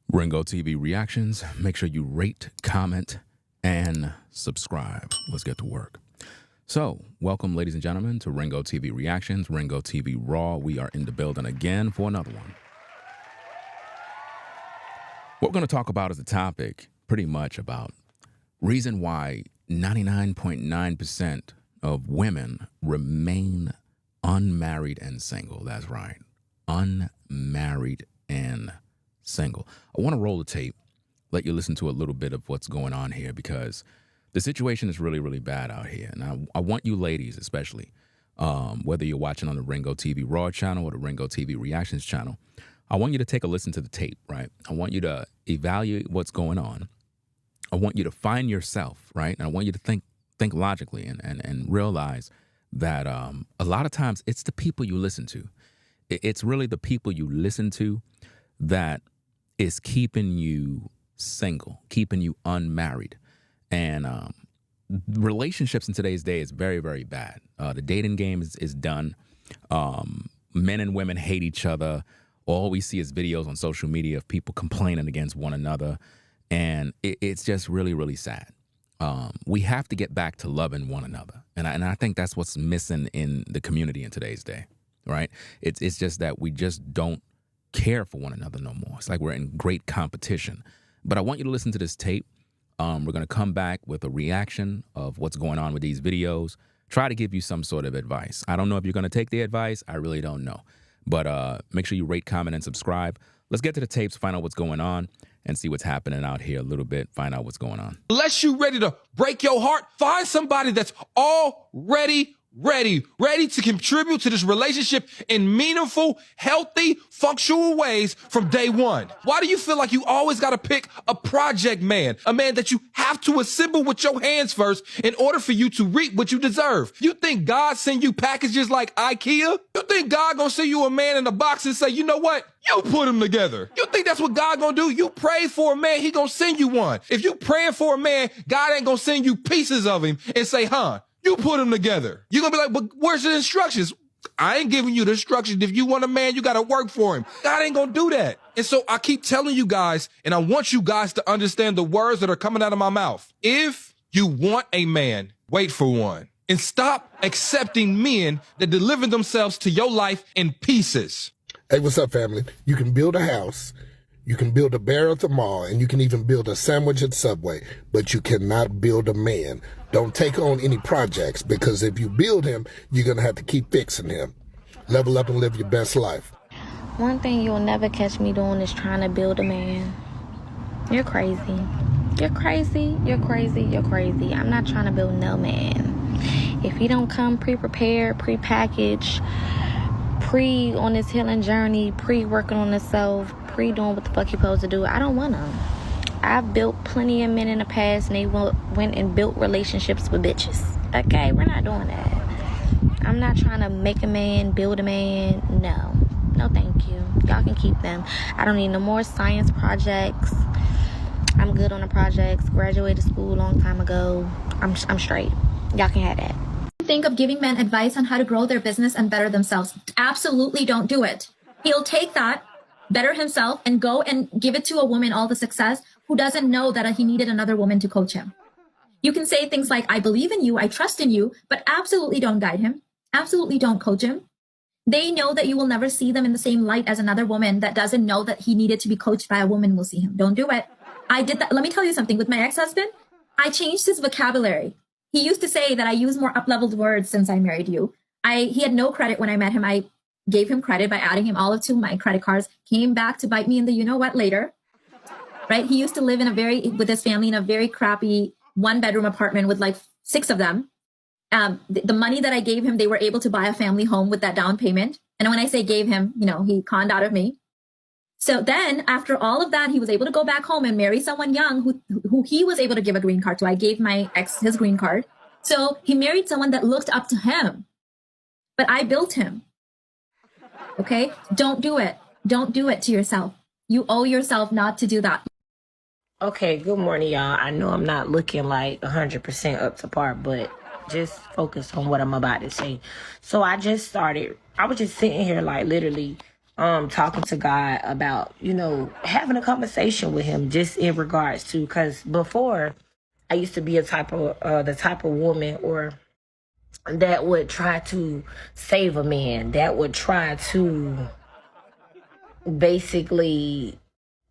Ringo TV reactions. Make sure you rate, comment, and subscribe. Let's get to work. So, welcome, ladies and gentlemen, to Ringo TV reactions, Ringo TV Raw. We are in the building again for another one. What we're going to talk about is a topic pretty much about reason why 99.9% of women remain unmarried and single. That's right. Unmarried and single. I want to roll the tape, let you listen to a little bit of what's going on here, because the situation is really, really bad out here. And I want you ladies, especially, whether you're watching on the Ringo TV Raw channel or the Ringo TV Reactions channel, I want you to take a listen to the tape, right? I want you to evaluate what's going on. I want you to find yourself, right? And I want you to think logically and realize that a lot of times it's the people you listen to. It's really the people you listen to that is keeping you single, keeping you unmarried. And relationships in today's day is very, very bad. The dating game is done. Men and women hate each other. All we see is videos on social media of people complaining against one another. And it's just really, really sad. We have to get back to loving one another. And I think that's what's missing in the community in today's day, right? It's just that we just don't care for one another no more. It's like we're in great competition. But I want you to listen to this tape. We're going to come back with a reaction of what's going on with these videos. Try to give you some sort of advice. I don't know if you're going to take the advice. I really don't know. But make sure you rate, comment, and subscribe. Let's get to the tapes, find out what's going on, and see what's happening out here a little bit, find out what's going on. Unless you're ready to break your heart, find somebody that's already ready to contribute to this relationship in meaningful, healthy, functional ways from day one. Why do you feel like you always got to pick a project man, a man that you have to assemble with your hands first in order for you to reap what you deserve? You think God send you packages like IKEA? You think God gonna send you a man in a box and say, you know what? You put them together. You think that's what God gonna do? You pray for a man, he gonna send you one. If you praying for a man, God ain't gonna send you pieces of him and say, you put them together. You're going to be like, but where's the instructions? I ain't giving you the instructions. If you want a man, you got to work for him. God ain't going to do that. And so I keep telling you guys, and I want you guys to understand the words that are coming out of my mouth. If you want a man, wait for one. And stop accepting men that deliver themselves to your life in pieces. Hey, what's up, family? You can build a house, you can build a bear at the mall, and you can even build a sandwich at Subway, but you cannot build a man. Don't take on any projects, because if you build him, you're going to have to keep fixing him. Level up and live your best life. One thing you'll never catch me doing is trying to build a man. You're crazy. You're crazy. You're crazy. You're crazy. I'm not trying to build no man. If he don't come pre-prepared, pre-packaged, on his healing journey, working on himself, doing what the fuck he supposed to do, I don't want him. I've built plenty of men in the past, and they went and built relationships with bitches. Okay, we're not doing that. I'm not trying to make a man, build a man. No thank you. Y'all can keep them. I don't need no more science projects. I'm good on the projects. Graduated school a long time ago. I'm straight. Y'all can have that. Think of giving men advice on how to grow their business and better themselves. Absolutely don't do it. He'll take that, better himself, and go and give it to a woman all the success who doesn't know that he needed another woman to coach him. You can say things like, I believe in you, I trust in you, but absolutely don't guide him. Absolutely don't coach him. They know that you will never see them in the same light as another woman that doesn't know that he needed to be coached by a woman will see him. Don't do it. I did that. Let me tell you something. With my ex-husband, I changed his vocabulary. He used to say that I use more up-leveled words since I married you. He had no credit when I met him. I gave him credit by adding him all of to my credit cards, came back to bite me in the you-know-what later. Right? He used to live with his family in a very crappy one-bedroom apartment with like 6 of them. The money that I gave him, they were able to buy a family home with that down payment. And when I say gave him, he conned out of me. So then after all of that, he was able to go back home and marry someone young who he was able to give a green card to. I gave my ex his green card. So he married someone that looked up to him. But I built him. Okay? Don't do it. Don't do it to yourself. You owe yourself not to do that. Okay, good morning, y'all. I know I'm not looking like 100% up to par, but just focus on what I'm about to say. So I was just sitting here like literally talking to God about, having a conversation with him just in regards to, because before I used to be the type of woman or that would try to save a man, that would try to basically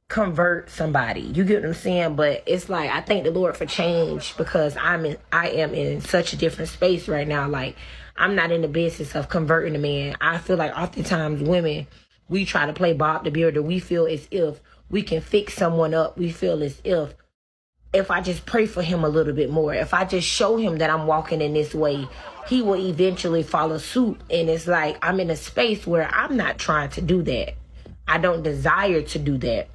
convert somebody. You get what I'm saying? But it's like I thank the Lord for change, because I am in such a different space right now. Like, I'm not in the business of converting a man. I feel like oftentimes women, we try to play Bob the Builder. We feel as if we can fix someone up. We feel as if I just pray for him a little bit more, if I just show him that I'm walking in this way, he will eventually follow suit. And it's like I'm in a space where I'm not trying to do that. I don't desire to do that.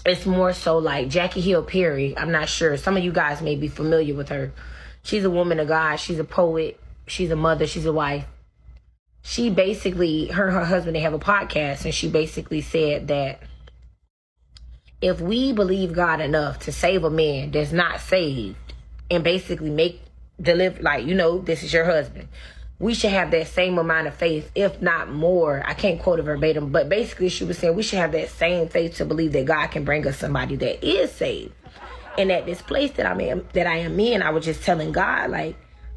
It's more so like Jackie Hill Perry. I'm not sure. Some of you guys may be familiar with her. She's a woman of God. She's a poet. She's a mother. She's a wife. She basically, her and her husband, they have a podcast, and she basically said that if we believe God enough to save a man that's not saved and basically this is your husband, we should have that same amount of faith, if not more. I can't quote it verbatim, but basically she was saying we should have that same faith to believe that God can bring us somebody that is saved. And at this place that I am in, I was just telling God, like,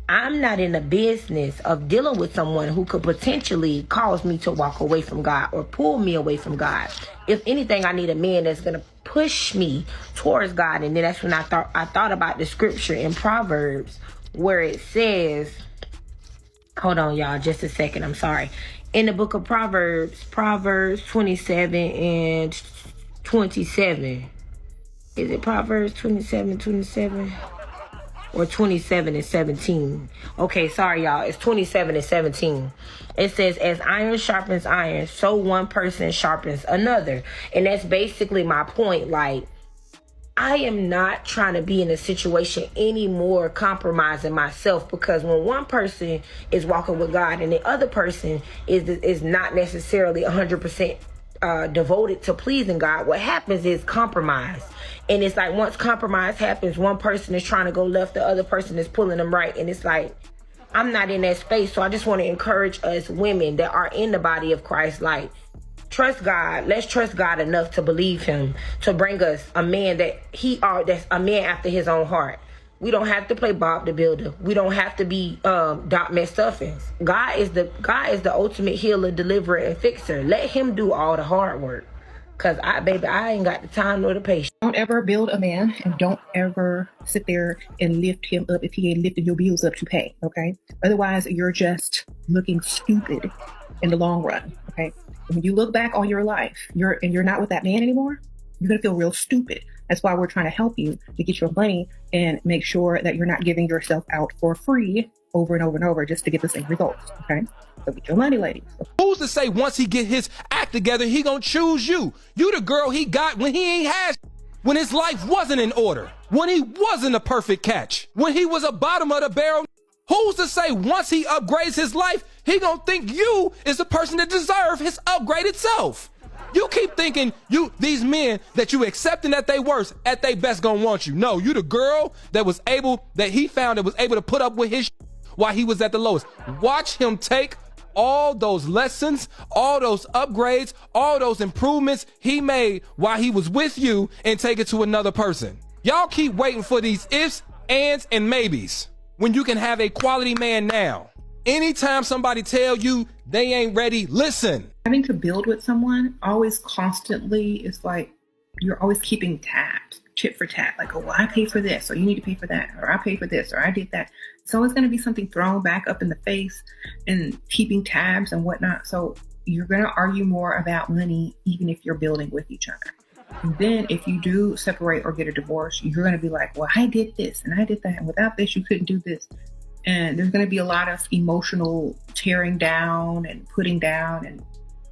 I'm not in the business of dealing with someone who could potentially cause me to walk away from God or pull me away from God. If anything, I need a man that's going to push me towards God. And then that's when I thought about the scripture in Proverbs where it says, hold on, y'all, just a second. I'm sorry. In the book of Proverbs 27 and 27. Is it Proverbs 27? Or 27 and 17. Okay, sorry, y'all. It's 27 and 17. It says, as iron sharpens iron, so one person sharpens another. And that's basically my point. Like, I am not trying to be in a situation anymore compromising myself, because when one person is walking with God and the other person is not necessarily 100% devoted to pleasing God, what happens is compromise. And it's like once compromise happens, one person is trying to go left, the other person is pulling them right. And it's like, I'm not in that space. So I just want to encourage us women that are in the body of Christ, like, trust God. Let's trust God enough to believe him to bring us a man that's a man after his own heart. We don't have to play Bob the Builder. We don't have to be Doc McStuffins. God is the ultimate healer, deliverer, and fixer. Let him do all the hard work. Cause I ain't got the time nor the patience. Don't ever build a man, and don't ever sit there and lift him up if he ain't lifting your bills up to pay. Okay. Otherwise, you're just looking stupid in the long run. Okay. When you look back on your life, you're not with that man anymore, you're gonna feel real stupid. That's why we're trying to help you to get your money and make sure that you're not giving yourself out for free over and over and over just to get the same results. Okay. So get your money, ladies. Who's to say once he get his act together, he gonna choose you? You the girl he got when he ain't had, when his life wasn't in order, when he wasn't a perfect catch, when he was a bottom of the barrel. Who's to say once he upgrades his life, he gonna think you is the person that deserve his upgraded self? You keep thinking these men that you accepting at they worst, at they best gonna want you. No, you the girl that he found that was able to put up with his while he was at the lowest. Watch him take all those lessons, all those upgrades, all those improvements he made while he was with you and take it to another person. Y'all keep waiting for these ifs, ands, and maybes when you can have a quality man now. Anytime somebody tell you they ain't ready, listen. Having to build with someone always constantly is like you're always keeping tabs, tit for tat. Like, oh, well, I paid for this, or you need to pay for that, or I paid for this, or I did that. It's always going to be something thrown back up in the face and keeping tabs and whatnot. So you're going to argue more about money, even if you're building with each other. And then if you do separate or get a divorce, you're going to be like, well, I did this and I did that. And without this, you couldn't do this. And there's going to be a lot of emotional tearing down and putting down. And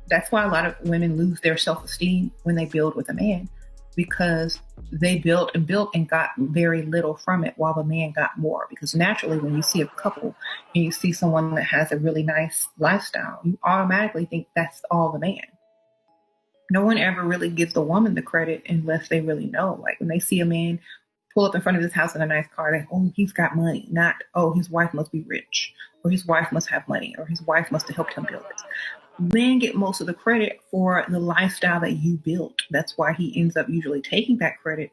that's why a lot of women lose their self-esteem when they build with a man, because they built and got very little from it while the man got more. Because naturally, when you see a couple and you see someone that has a really nice lifestyle, you automatically think that's all the man. No one ever really gives the woman the credit unless they really know. Like when they see a man pull up in front of his house in a nice car, like, oh, he's got money. Not, oh, his wife must be rich, or his wife must have money, or his wife must have helped him build this. men get most of the credit for the lifestyle that you built. That's why he ends up usually taking that credit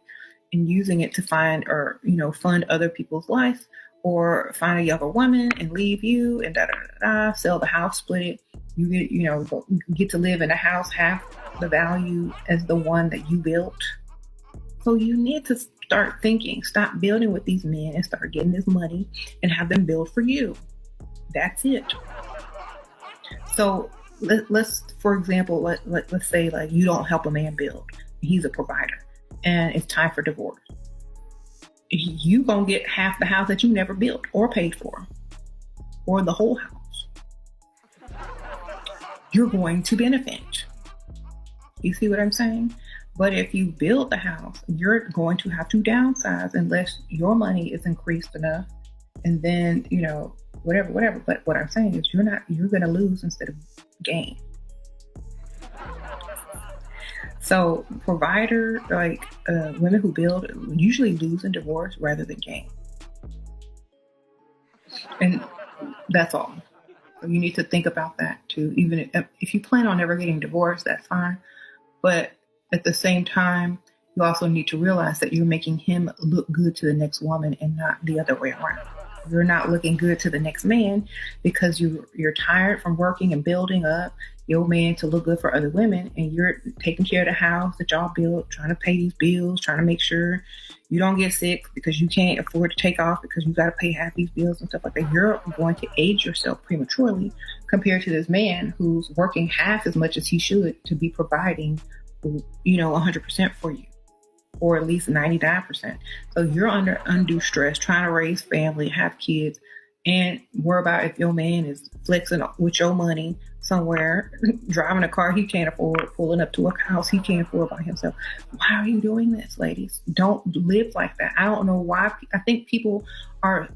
and using it to find or, fund other people's life, or find a younger woman and leave you and sell the house, split it. You get, you get to live in a house half the value as the one that you built. So you need to start thinking, stop building with these men and start getting this money and have them build for you. That's it. So let's, for example, let's say like you don't help a man build. He's a provider and it's time for divorce. You gonna get half the house that you never built or paid for, or the whole house. You're going to benefit. You see what I'm saying? But if you build the house, you're going to have to downsize unless your money is increased enough. And then, whatever. But what I'm saying is you're going to lose instead of gain. So provider, like women who build, usually lose in divorce rather than gain. And that's all. So you need to think about that too. Even if you plan on never getting divorced, that's fine. But at the same time, you also need to realize that you're making him look good to the next woman and not the other way around. You're not looking good to the next man because you're tired from working and building up your man to look good for other women, and you're taking care of the house that y'all built, trying to pay these bills, trying to make sure you don't get sick because you can't afford to take off because you got to pay half these bills and stuff like that. You're going to age yourself prematurely compared to this man who's working half as much as he should to be providing 100% for you, or at least 99%. So you're under undue stress trying to raise family, have kids, and worry about if your man is flexing with your money somewhere, driving a car he can't afford, pulling up to a house he can't afford by himself. Why are you doing this, ladies? Don't live like that. I don't know why. I think people are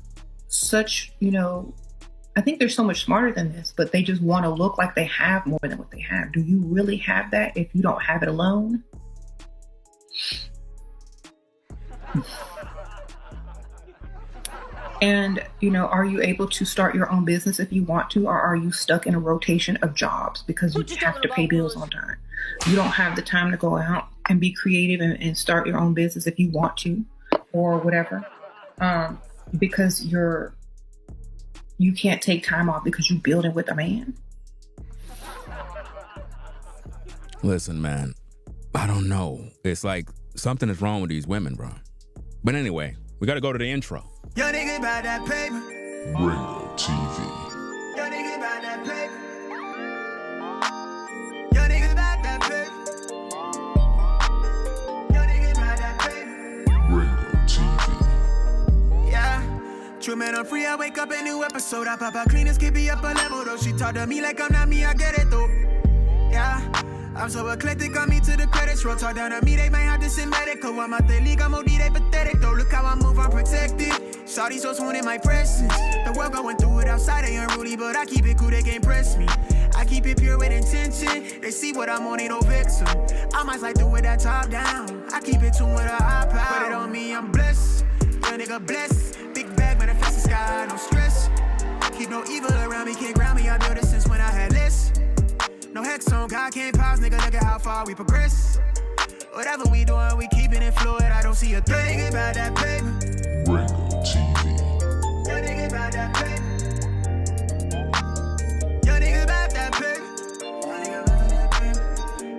such, I think they're so much smarter than this, but they just want to look like they have more than what they have. Do you really have that if you don't have it alone? And, are you able to start your own business if you want to, or are you stuck in a rotation of jobs because you have to pay bills on time? You don't have the time to go out and be creative and start your own business if you want to, or whatever, because you can't take time off because you're building with a man. Listen, man, I don't know. It's like something is wrong with these women, bro. But anyway, we got to go to the intro. Yo, nigga, about that paper. Ringo TV. Yo, nigga, about that paper. Yo, nigga, about that paper. Yo, nigga, about that paper. Ringo TV. Yeah. True man, I'm free. I wake up a new episode. I pop out clean and skip up a level though. She talk to me like I'm not me. I get it though. Yeah. I'm so eclectic, on me to the credits roll. Talk down to me, they might have to send medical. I'm out the league, I'm OD, they pathetic though. Look how I move, I'm protected. Shawty so swoon in my presence. The world going through it outside, they unruly, but I keep it cool, they can't press me. I keep it pure with intention. They see what I'm on, ain't no vixen. I might slide through with that top down. I keep it tuned with a high power. Put it on me, I'm blessed. Young nigga blessed. Big bag, manifest the sky, no stress. Keep no evil around me, can't ground me. I built it since when I had less. No hex on, God can't pause, nigga, look at how far we progress. Whatever we doing, we keeping it fluid, I don't see a thing about that paper. Ringo TV. Yo, nigga, about that paper. Yo, nigga, about that paper.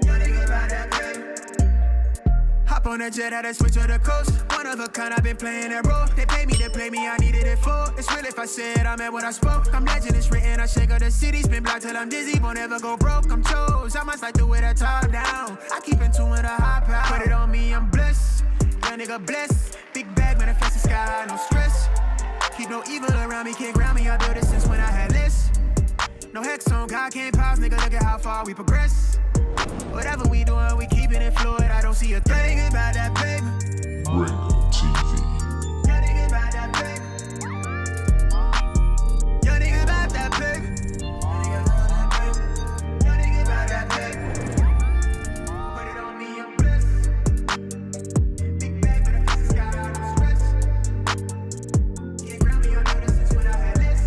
Yo, nigga, about that paper. Hop on the jet, had to switch to the coast. One of a kind, I've been playing that role. They pay me to play me, I needed it for. It's real if I said I meant what I spoke. I'm legend, it's written, I shake up the city. Spin block till I'm dizzy, won't ever go broke. I'm chose, I must like do it at top down. I keep in tune with a high power. Put it on me, I'm blessed. Young nigga blessed. Big bag, manifest the sky, no stress. Keep no evil around me, can't ground me. I built it since when I had less. No hex on, God can't pause, nigga, look at how far we progress. Whatever we doing, we keeping it fluid. I don't see a thing about that paper. Ringo TV. Yo, nigga, about that paper. Yo, nigga, about that paper. Yo, nigga, about that paper. Put it on me, I'm blessed. Big bag, but I fix the sky, no stress. Can't ground me, I know this since when I had less.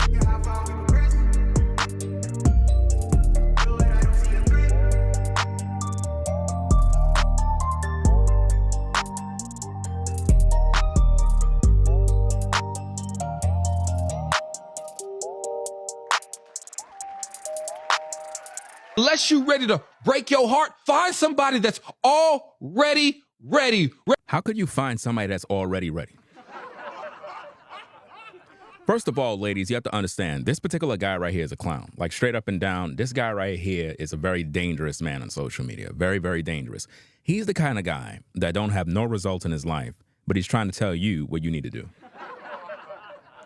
Look how far we progress. Unless you're ready to break your heart, find somebody that's already ready. How could you find somebody that's already ready? First of all, ladies, you have to understand, this particular guy right here is a clown. Like, straight up and down, this guy right here is a very dangerous man on social media. Very, very dangerous. He's the kind of guy that don't have no results in his life, but he's trying to tell you what you need to do.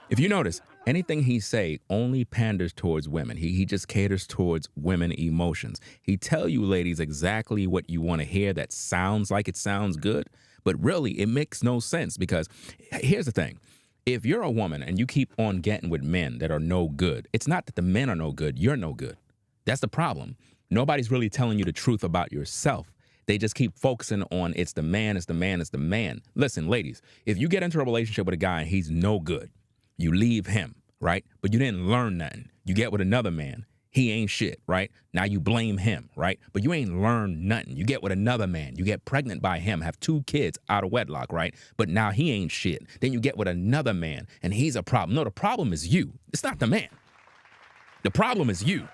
If you notice, anything he say only panders towards women. He just caters towards women emotions. He tell you, ladies, exactly what you want to hear that sounds like it sounds good, but really it makes no sense, because here's the thing. If you're a woman and you keep on getting with men that are no good, it's not that the men are no good, you're no good. That's the problem. Nobody's really telling you the truth about yourself. They just keep focusing on it's the man, it's the man, it's the man. Listen, ladies, if you get into a relationship with a guy and he's no good, you leave him, right? But you didn't learn nothing. You get with another man. He ain't shit, right? Now you blame him, right? But you ain't learned nothing. You get with another man. You get pregnant by him, have 2 kids out of wedlock, right? But now he ain't shit. Then you get with another man, and he's a problem. No, the problem is you. It's not the man. The problem is you.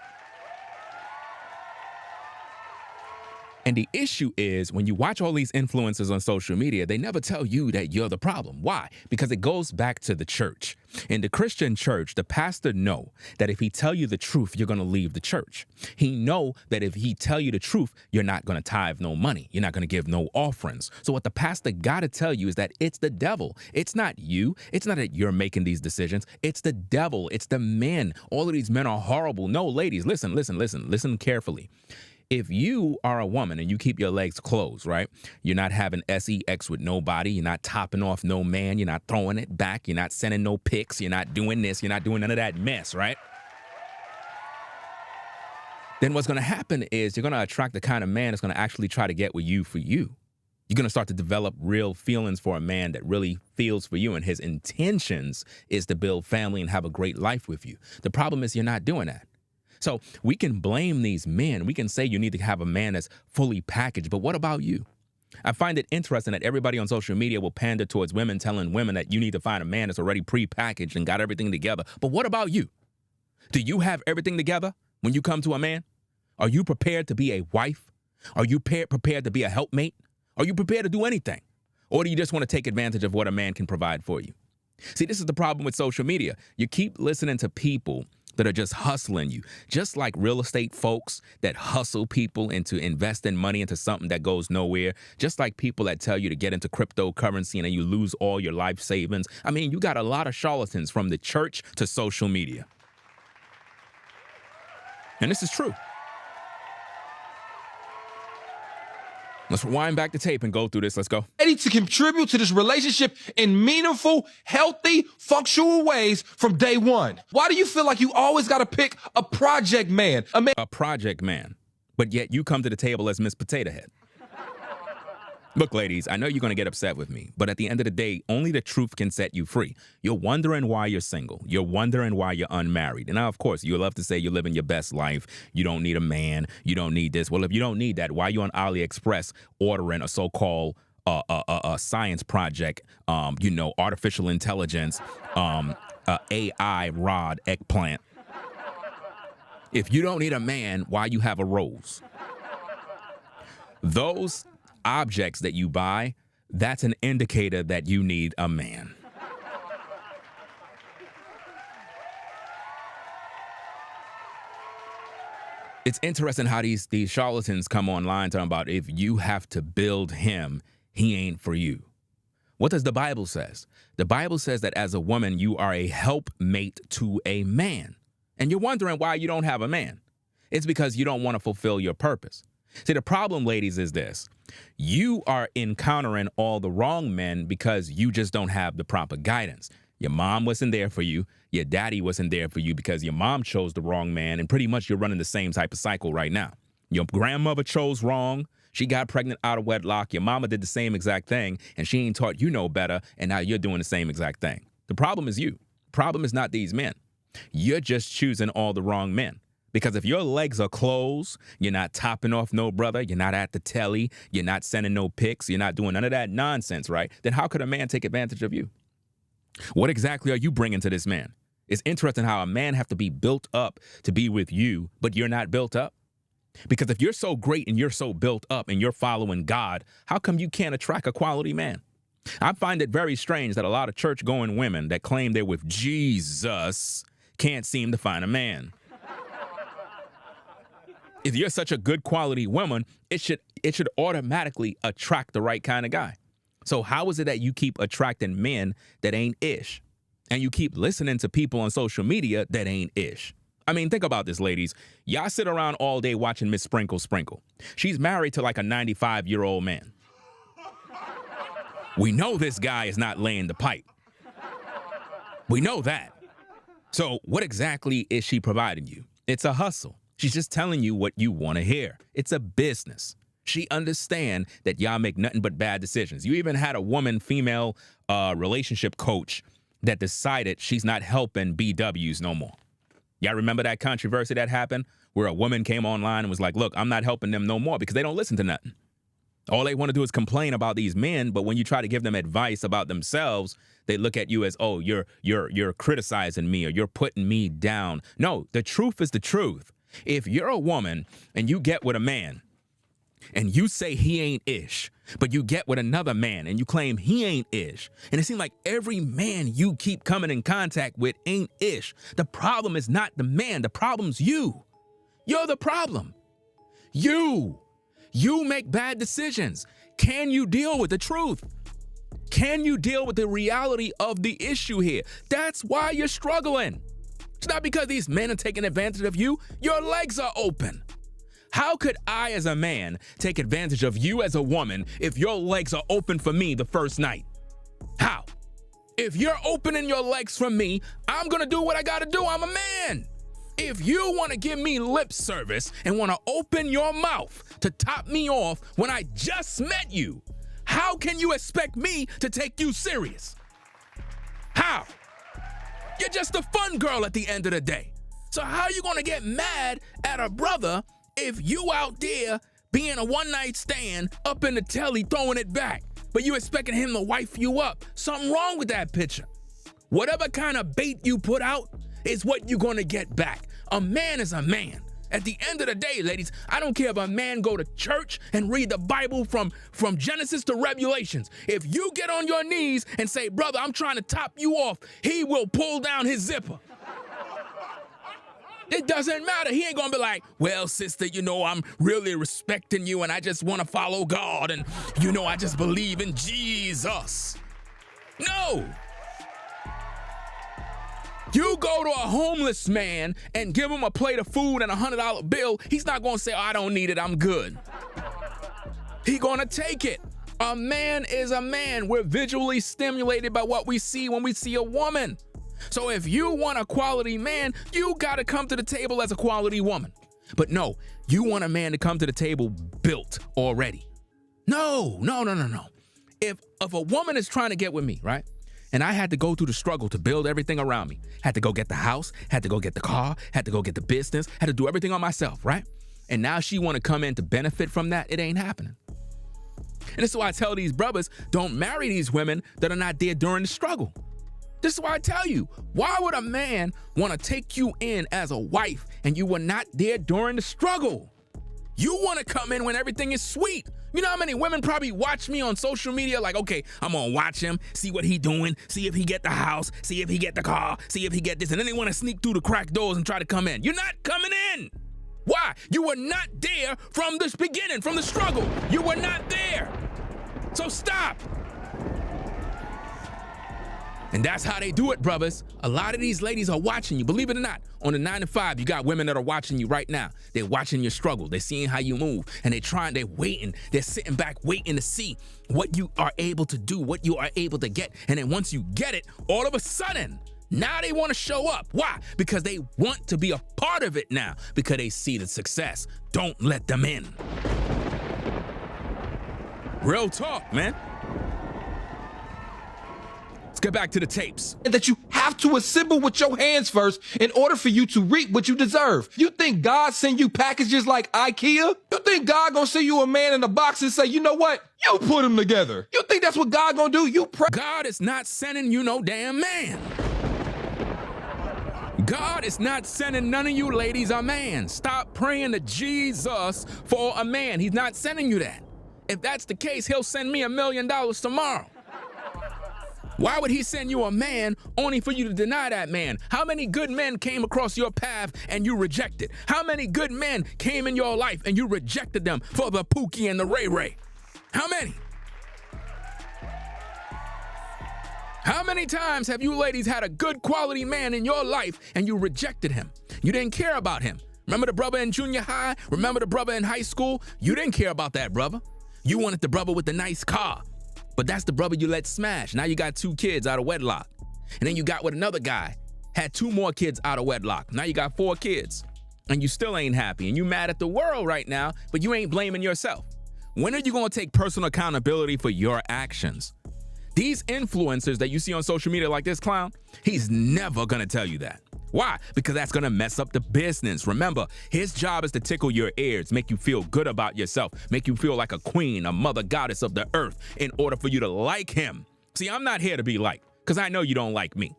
And the issue is, when you watch all these influencers on social media, they never tell you that you're the problem. Why? Because it goes back to the church. In the Christian church, the pastor know that if he tell you the truth, you're going to leave the church. He know that if he tell you the truth, you're not going to tithe no money. You're not going to give no offerings. So what the pastor got to tell you is that it's the devil. It's not you. It's not that you're making these decisions. It's the devil. It's the men. All of these men are horrible. No, ladies, listen carefully. If you are a woman and you keep your legs closed, right? You're not having sex with nobody. You're not topping off no man. You're not throwing it back. You're not sending no pics. You're not doing this. You're not doing none of that mess, right? Then what's going to happen is you're going to attract the kind of man that's going to actually try to get with you for you. You're going to start to develop real feelings for a man that really feels for you, and his intentions is to build family and have a great life with you. The problem is you're not doing that. So we can blame these men. We can say you need to have a man that's fully packaged, but what about you? I find it interesting that everybody on social media will pander towards women, telling women that you need to find a man that's already pre-packaged and got everything together. But what about you? Do you have everything together when you come to a man? Are you prepared to be a wife? Are you prepared to be a helpmate? Are you prepared to do anything? Or do you just want to take advantage of what a man can provide for you? See, this is the problem with social media. You keep listening to people that are just hustling you, just like real estate folks that hustle people into investing money into something that goes nowhere, just like people that tell you to get into cryptocurrency and then you lose all your life savings. I mean, you got a lot of charlatans from the church to social media. And this is true. Let's rewind back the tape and go through this. Let's go. Ready to contribute to this relationship in meaningful, healthy, functional ways from day one. Why do you feel like you always got to pick a project man? A project man, but yet you come to the table as Miss Potato Head. Look, ladies, I know you're going to get upset with me, but at the end of the day, only the truth can set you free. You're wondering why you're single. You're wondering why you're unmarried. And now, of course, you love to say you're living your best life. You don't need a man. You don't need this. Well, if you don't need that, why are you on AliExpress ordering a so-called science project, artificial intelligence, AI rod eggplant? If you don't need a man, why you have a rose? Those objects that you buy, that's an indicator that you need a man. It's interesting how these charlatans come online talking about if you have to build him, he ain't for you. What does the Bible says? The Bible says that as a woman, you are a helpmate to a man. And you're wondering why you don't have a man. It's because you don't want to fulfill your purpose. See, the problem, ladies, is this. You are encountering all the wrong men because you just don't have the proper guidance. Your mom wasn't there for you. Your daddy wasn't there for you because your mom chose the wrong man, and pretty much you're running the same type of cycle right now. Your grandmother chose wrong. She got pregnant out of wedlock. Your mama did the same exact thing, and she ain't taught you no better, and now you're doing the same exact thing. The problem is you. The problem is not these men. You're just choosing all the wrong men. Because if your legs are closed, you're not topping off no brother, you're not at the telly, you're not sending no pics, you're not doing none of that nonsense, right? Then how could a man take advantage of you? What exactly are you bringing to this man? It's interesting how a man have to be built up to be with you, but you're not built up. Because if you're so great and you're so built up and you're following God, how come you can't attract a quality man? I find it very strange that a lot of church-going women that claim they're with Jesus can't seem to find a man. If you're such a good quality woman, it should automatically attract the right kind of guy. So how is it that you keep attracting men that ain't ish? And you keep listening to people on social media that ain't ish? I mean, think about this, ladies. Y'all sit around all day watching Miss Sprinkle Sprinkle. She's married to like a 95-year-old man. We know this guy is not laying the pipe. We know that. So what exactly is she providing you? It's a hustle. She's just telling you what you want to hear. It's a business. She understands that y'all make nothing but bad decisions. You even had a woman-female relationship coach that decided she's not helping BWs no more. Y'all remember that controversy that happened where a woman came online and was like, look, I'm not helping them no more because they don't listen to nothing. All they want to do is complain about these men, but when you try to give them advice about themselves, they look at you as, oh, you're criticizing me or you're putting me down. No, the truth is the truth. If you're a woman and you get with a man and you say he ain't ish, but you get with another man and you claim he ain't ish, and it seems like every man you keep coming in contact with ain't ish, the problem is not the man, the problem's you. You're the problem. You make bad decisions. Can you deal with the truth? Can you deal with the reality of the issue here? That's why you're struggling. It's not because these men are taking advantage of you. Your legs are open. How could I, as a man, take advantage of you as a woman if your legs are open for me the first night? How? If you're opening your legs for me, I'm gonna do what I gotta do. I'm a man. If you want to give me lip service and want to open your mouth to top me off when I just met you, how can you expect me to take you serious? How? You're just a fun girl at the end of the day. So how are you going to get mad at a brother if you out there being a one-night stand up in the telly throwing it back, but you expecting him to wife you up? Something wrong with that picture. Whatever kind of bait you put out is what you're going to get back. A man is a man. At the end of the day, ladies, I don't care if a man go to church and read the Bible from Genesis to Revelations. If you get on your knees and say, brother, I'm trying to top you off, he will pull down his zipper. It doesn't matter. He ain't gonna be like, well, sister, you know, I'm really respecting you and I just want to follow God and, you know, I just believe in Jesus. No. You go to a homeless man and give him a plate of food and a $100 bill, he's not gonna say, oh, I don't need it, I'm good. He gonna take it. A man is a man. We're visually stimulated by what we see when we see a woman. So if you want a quality man, you gotta come to the table as a quality woman. But no, you want a man to come to the table built already. No. If a woman is trying to get with me, right? And I had to go through the struggle to build everything around me. Had to go get the house, had to go get the car, had to go get the business, had to do everything on myself, right? And now she want to come in to benefit from that. It ain't happening. And this is why I tell these brothers, don't marry these women that are not there during the struggle. This is why I tell you, why would a man want to take you in as a wife and you were not there during the struggle? You want to come in when everything is sweet. You know how many women probably watch me on social media like, okay, I'm gonna watch him, see what he doing, see if he get the house, see if he get the car, see if he get this, and then they want to sneak through the cracked doors and try to come in. You're not coming in. Why? You were not there from the beginning, from the struggle. You were not there. So stop. And that's how they do it, brothers. A lot of these ladies are watching you. Believe it or not, on the 9 to 5, you got women that are watching you right now. They're watching your struggle. They're seeing how you move. And they're waiting. They're sitting back waiting to see what you are able to do, what you are able to get. And then once you get it, all of a sudden, now they want to show up. Why? Because they want to be a part of it now. Because they see the success. Don't let them in. Real talk, man. Let's get back to the tapes. That you have to assemble with your hands first in order for you to reap what you deserve. You think God send you packages like IKEA? You think God gonna send you a man in a box and say, you know what? You put them together. You think that's what God gonna do? You pray. God is not sending you no damn man. God is not sending none of you ladies a man. Stop praying to Jesus for a man. He's not sending you that. If that's the case, he'll send me $1 million tomorrow. Why would he send you a man only for you to deny that man? How many good men came across your path and you rejected? How many good men came in your life and you rejected them for the Pookie and the Ray Ray? How many? How many times have you ladies had a good quality man in your life and you rejected him? You didn't care about him. Remember the brother in junior high? Remember the brother in high school? You didn't care about that brother. You wanted the brother with the nice car. But that's the brother you let smash. Now you got 2 kids out of wedlock. And then you got with another guy, had 2 more kids out of wedlock. Now you got 4 kids. And you still ain't happy. And you mad at the world right now, but you ain't blaming yourself. When are you going to take personal accountability for your actions? These influencers that you see on social media like this clown, he's never going to tell you that. Why? Because that's going to mess up the business. Remember, his job is to tickle your ears, make you feel good about yourself, make you feel like a queen, a mother goddess of the earth in order for you to like him. See, I'm not here to be liked because I know you don't like me.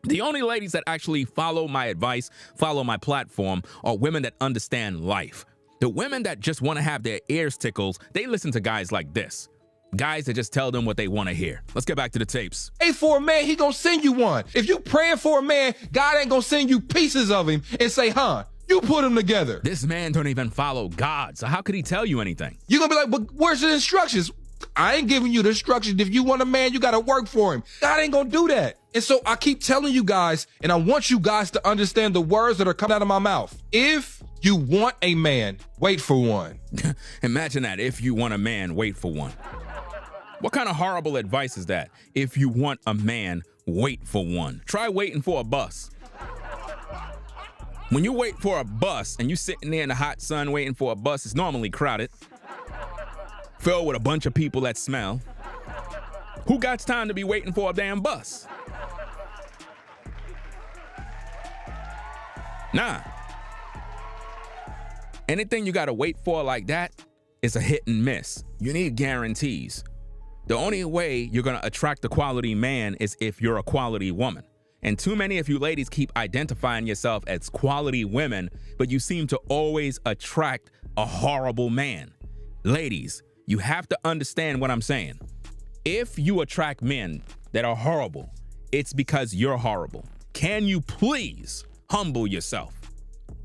The only ladies that actually follow my advice, follow my platform, are women that understand life. The women that just want to have their ears tickled, they listen to guys like this. Guys that just tell them what they want to hear. Let's get back to the tapes. Pray for a man, he gonna send you one. If you praying for a man, God ain't gonna send you pieces of him and say, you put them together. This man don't even follow God, so how could he tell you anything? You're gonna be like, but where's the instructions? I ain't giving you the instructions. If you want a man, you gotta work for him. God ain't gonna do that. And so I keep telling you guys, and I want you guys to understand the words that are coming out of my mouth. If you want a man, wait for one. Imagine that. If you want a man, wait for one. What kind of horrible advice is that? If you want a man, wait for one. Try waiting for a bus. When you wait for a bus and you sitting there in the hot sun waiting for a bus, it's normally crowded, filled with a bunch of people that smell. Who got time to be waiting for a damn bus? Nah. Anything you gotta wait for like that is a hit and miss. You need guarantees. The only way you're gonna attract a quality man is if you're a quality woman. And too many of you ladies keep identifying yourself as quality women, but you seem to always attract a horrible man. Ladies, you have to understand what I'm saying. If you attract men that are horrible, it's because you're horrible. Can you please humble yourself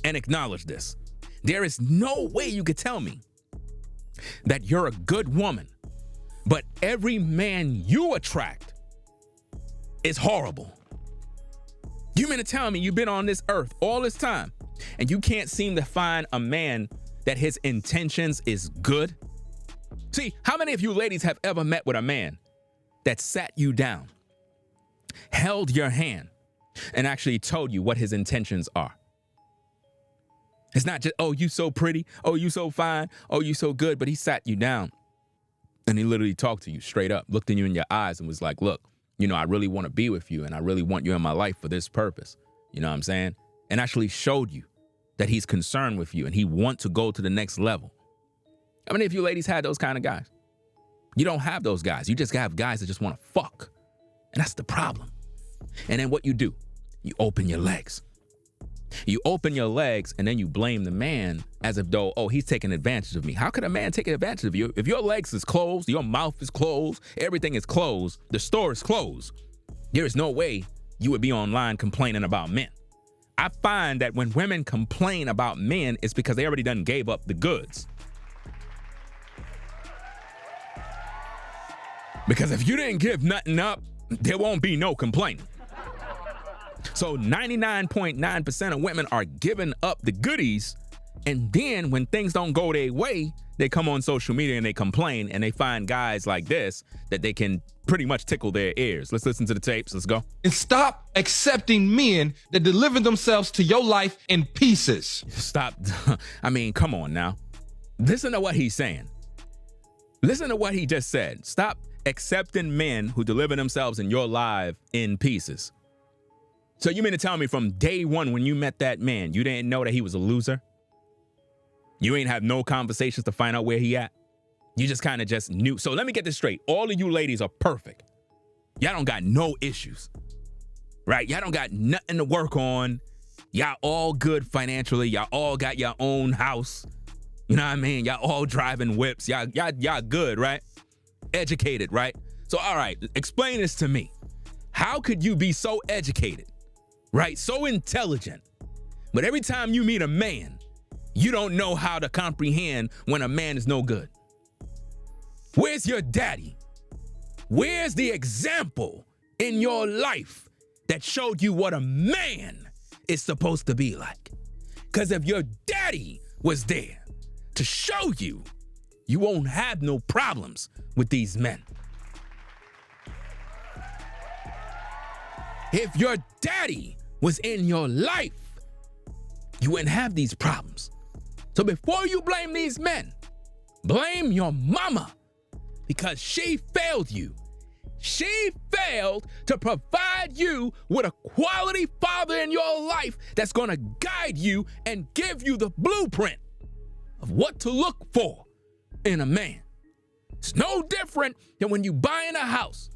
and acknowledge this? There is no way you could tell me that you're a good woman, but every man you attract is horrible. You mean to tell me you've been on this earth all this time and you can't seem to find a man that his intentions is good? See, how many of you ladies have ever met with a man that sat you down, held your hand, and actually told you what his intentions are? It's not just, oh, you so pretty, oh, you so fine, oh, you so good, but he sat you down and he literally talked to you straight up, looked in you in your eyes and was like, look, you know, I really want to be with you and I really want you in my life for this purpose. You know what I'm saying? And actually showed you that he's concerned with you and he wants to go to the next level. How many of you ladies had those kind of guys? You don't have those guys. You just have guys that just want to fuck. And that's the problem. And then what you do, you open your legs. You open your legs and then you blame the man as if though, oh, he's taking advantage of me. How could a man take advantage of you? If your legs is closed, your mouth is closed, everything is closed, the store is closed, there is no way you would be online complaining about men. I find that when women complain about men, it's because they already done gave up the goods. Because if you didn't give nothing up, there won't be no complaining. So 99.9% of women are giving up the goodies, and then when things don't go their way, they come on social media and they complain, and they find guys like this that they can pretty much tickle their ears. Let's listen to the tapes. Let's go. And stop accepting men that deliver themselves to your life in pieces. Stop. I mean, come on now. Listen to what he's saying. Listen to what he just said. Stop accepting men who deliver themselves in your life in pieces. So you mean to tell me from day one when you met that man, you didn't know that he was a loser? You ain't have no conversations to find out where he at? You just kind of just knew. So let me get this straight. All of you ladies are perfect. Y'all don't got no issues. right? Y'all don't got nothing to work on. Y'all all good financially. Y'all all got your own house. You know what I mean? Y'all all driving whips. Y'all good, right? Educated, right? So, all right, explain this to me. How could you be so educated, right? So intelligent, but every time you meet a man, you don't know how to comprehend when a man is no good? Where's your daddy? Where's the example in your life that showed you what a man is supposed to be like? Because if your daddy was there to show you, you won't have no problems with these men. If your daddy was in your life, you wouldn't have these problems. So before you blame these men, blame your mama, because she failed you. She failed to provide you with a quality father in your life that's gonna guide you and give you the blueprint of what to look for in a man. It's no different than when you buying a house.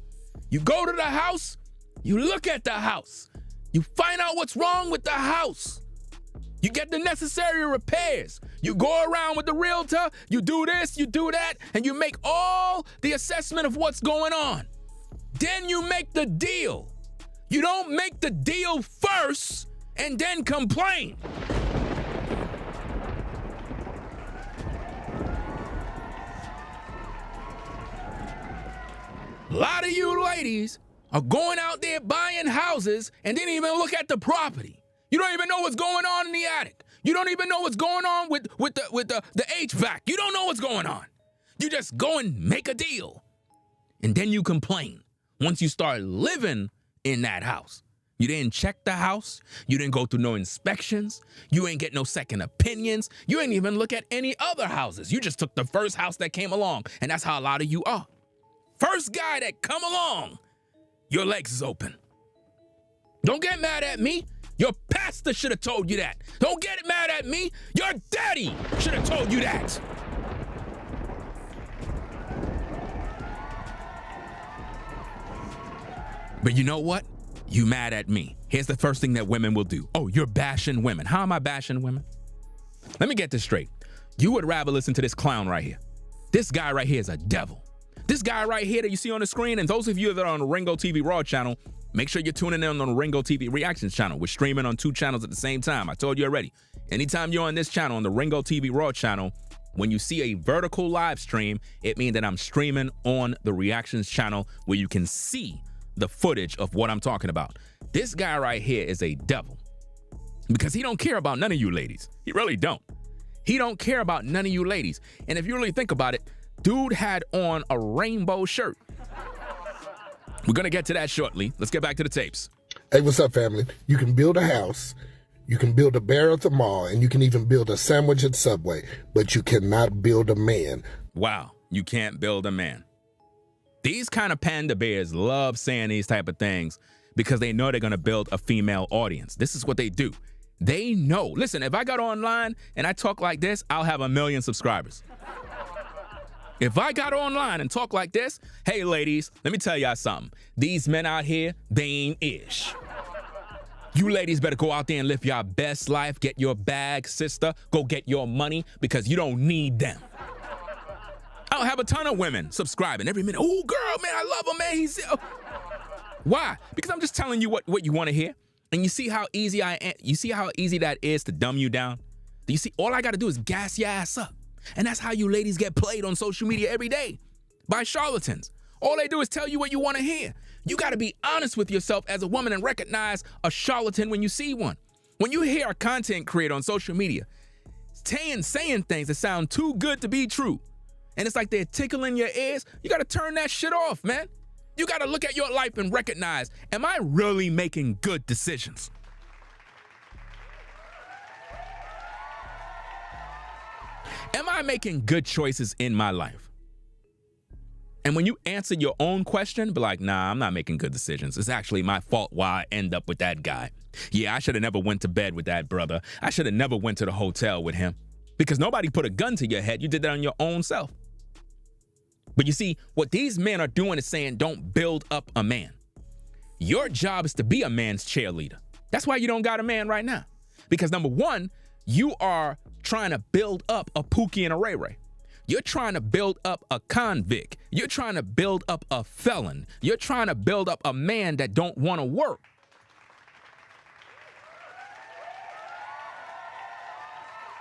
You go to the house, you look at the house, you find out what's wrong with the house. You get the necessary repairs. You go around with the realtor, you do this, you do that, and you make all the assessment of what's going on. Then you make the deal. You don't make the deal first and then complain. A lot of you ladies are going out there buying houses and didn't even look at the property. You don't even know what's going on in the attic. You don't even know what's going on with the HVAC. You don't know what's going on. You just go and make a deal. And then you complain once you start living in that house. You didn't check the house. You didn't go through no inspections. You ain't get no second opinions. You ain't even look at any other houses. You just took the first house that came along. And that's how a lot of you are. First guy that come along, your legs is open. Don't get mad at me. Your pastor should have told you that. Don't get mad at me. Your daddy should have told you that. But you know what? You mad at me. Here's the first thing that women will do. Oh, you're bashing women. How am I bashing women? Let me get this straight. You would rather listen to this clown right here. This guy right here is a devil. This guy right here that you see on the screen, and those of you that are on the Ringo TV Raw channel, make sure you're tuning in on the Ringo TV Reactions channel. We're streaming on 2 channels at the same time. I told you already. Anytime you're on this channel, on the Ringo TV Raw channel, when you see a vertical live stream, it means that I'm streaming on the Reactions channel where you can see the footage of what I'm talking about. This guy right here is a devil because he don't care about none of you ladies. He really don't. He don't care about none of you ladies. And if you really think about it, dude had on a rainbow shirt. We're going to get to that shortly. Let's get back to the tapes. Hey, what's up, family? You can build a house, you can build a bear at the mall, and you can even build a sandwich at Subway, but you cannot build a man. Wow, you can't build a man. These kind of panda bears love saying these type of things because they know they're going to build a female audience. This is what they do. They know. Listen, if I got online and I talk like this, I'll have 1 million subscribers. If I got online and talk like this, hey, ladies, let me tell y'all something. These men out here, they ain't ish. You ladies better go out there and live your best life. Get your bag, sister. Go get your money because you don't need them. I don't have a ton of women subscribing every minute. Oh, girl, man, I love him, man. He's Why? Because I'm just telling you what you want to hear. And you see how easy I am. You see how easy that is to dumb you down? Do you see? All I got to do is gas your ass up. And that's how you ladies get played on social media every day, by charlatans. All they do is tell you what you want to hear. You got to be honest with yourself as a woman and recognize a charlatan when you see one. When you hear a content creator on social media saying things that sound too good to be true, and it's like they're tickling your ears, you got to turn that shit off, man. You got to look at your life and recognize, am I really making good decisions? Am I making good choices in my life? And when you answer your own question, be like, nah, I'm not making good decisions. It's actually my fault why I end up with that guy. Yeah, I should have never went to bed with that brother. I should have never went to the hotel with him. Because nobody put a gun to your head. You did that on your own self. But you see, what these men are doing is saying, don't build up a man. Your job is to be a man's cheerleader. That's why you don't got a man right now. Because number one, you are trying to build up a Pookie and a Ray Ray. You're trying to build up a convict. You're trying to build up a felon. You're trying to build up a man that don't want to work.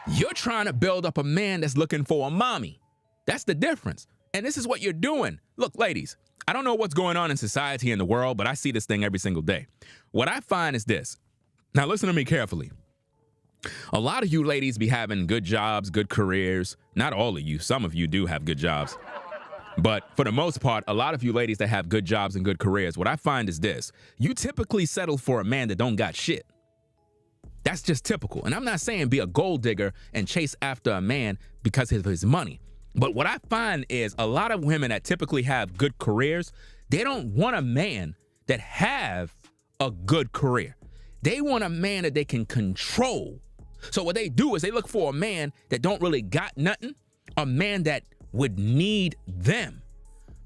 You're trying to build up a man that's looking for a mommy. That's the difference. And this is what you're doing. Look, ladies, I don't know what's going on in society and the world, but I see this thing every single day. What I find is this. Now, listen to me carefully. A lot of you ladies be having good jobs, good careers. Not all of you. Some of you do have good jobs. But for the most part, a lot of you ladies that have good jobs and good careers, what I find is this. You typically settle for a man that don't got shit. That's just typical. And I'm not saying be a gold digger and chase after a man because of his money. But what I find is a lot of women that typically have good careers, they don't want a man that have a good career. They want a man that they can control. So what they do is they look for a man that don't really got nothing, a man that would need them,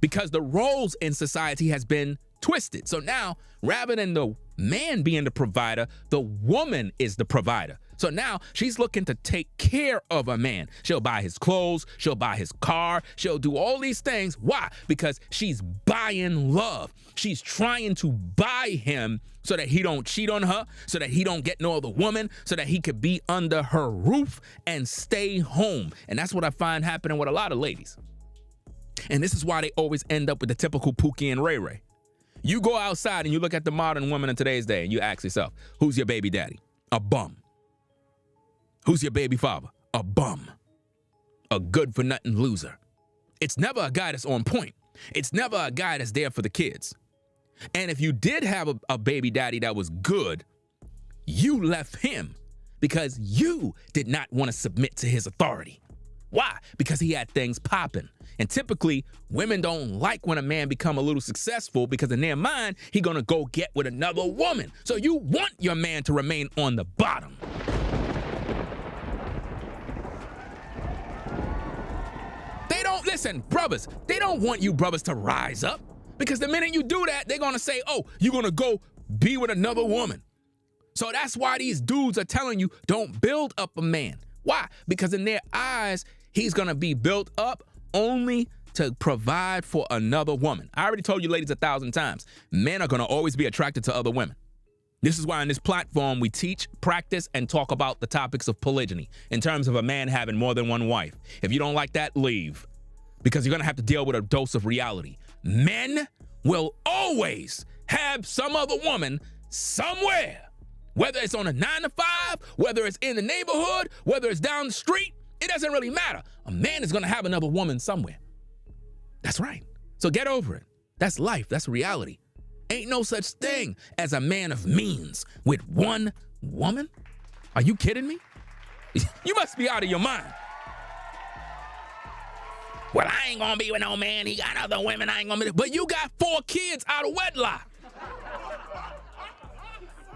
because the roles in society has been twisted. So now, rather than the man being the provider, the woman is the provider. So now she's looking to take care of a man. She'll buy his clothes, she'll buy his car, she'll do all these things. Why? Because she's buying love. She's trying to buy him so that he don't cheat on her, so that he don't get no other woman, so that he could be under her roof and stay home. And that's what I find happening with a lot of ladies. And this is why they always end up with the typical Pookie and Ray Ray. You go outside and you look at the modern woman in today's day and you ask yourself, who's your baby daddy? A bum. Who's your baby father? A bum. A good-for-nothing loser. It's never a guy that's on point. It's never a guy that's there for the kids. And if you did have a baby daddy that was good, you left him because you did not want to submit to his authority. Why? Because he had things popping. And typically, women don't like when a man become a little successful because in their mind, he gonna go get with another woman. So you want your man to remain on the bottom. They don't, listen, brothers, they don't want you brothers to rise up, because the minute you do that, they're gonna say, oh, you're gonna go be with another woman. So that's why these dudes are telling you, don't build up a man. Why? Because in their eyes, he's gonna be built up only to provide for another woman. I already told you ladies 1,000 times, men are gonna always be attracted to other women. This is why on this platform, we teach, practice, and talk about the topics of polygyny in terms of a man having more than one wife. If you don't like that, leave, because you're gonna have to deal with a dose of reality. Men will always have some other woman somewhere, whether it's on a 9 to 5, whether it's in the neighborhood, whether it's down the street, it doesn't really matter. A man is gonna have another woman somewhere. That's right. So get over it. That's life, that's reality. Ain't no such thing as a man of means with one woman. Are you kidding me? You must be out of your mind. Well, I ain't gonna be with no man. He got other women. I ain't gonna be. But you got 4 kids out of wedlock.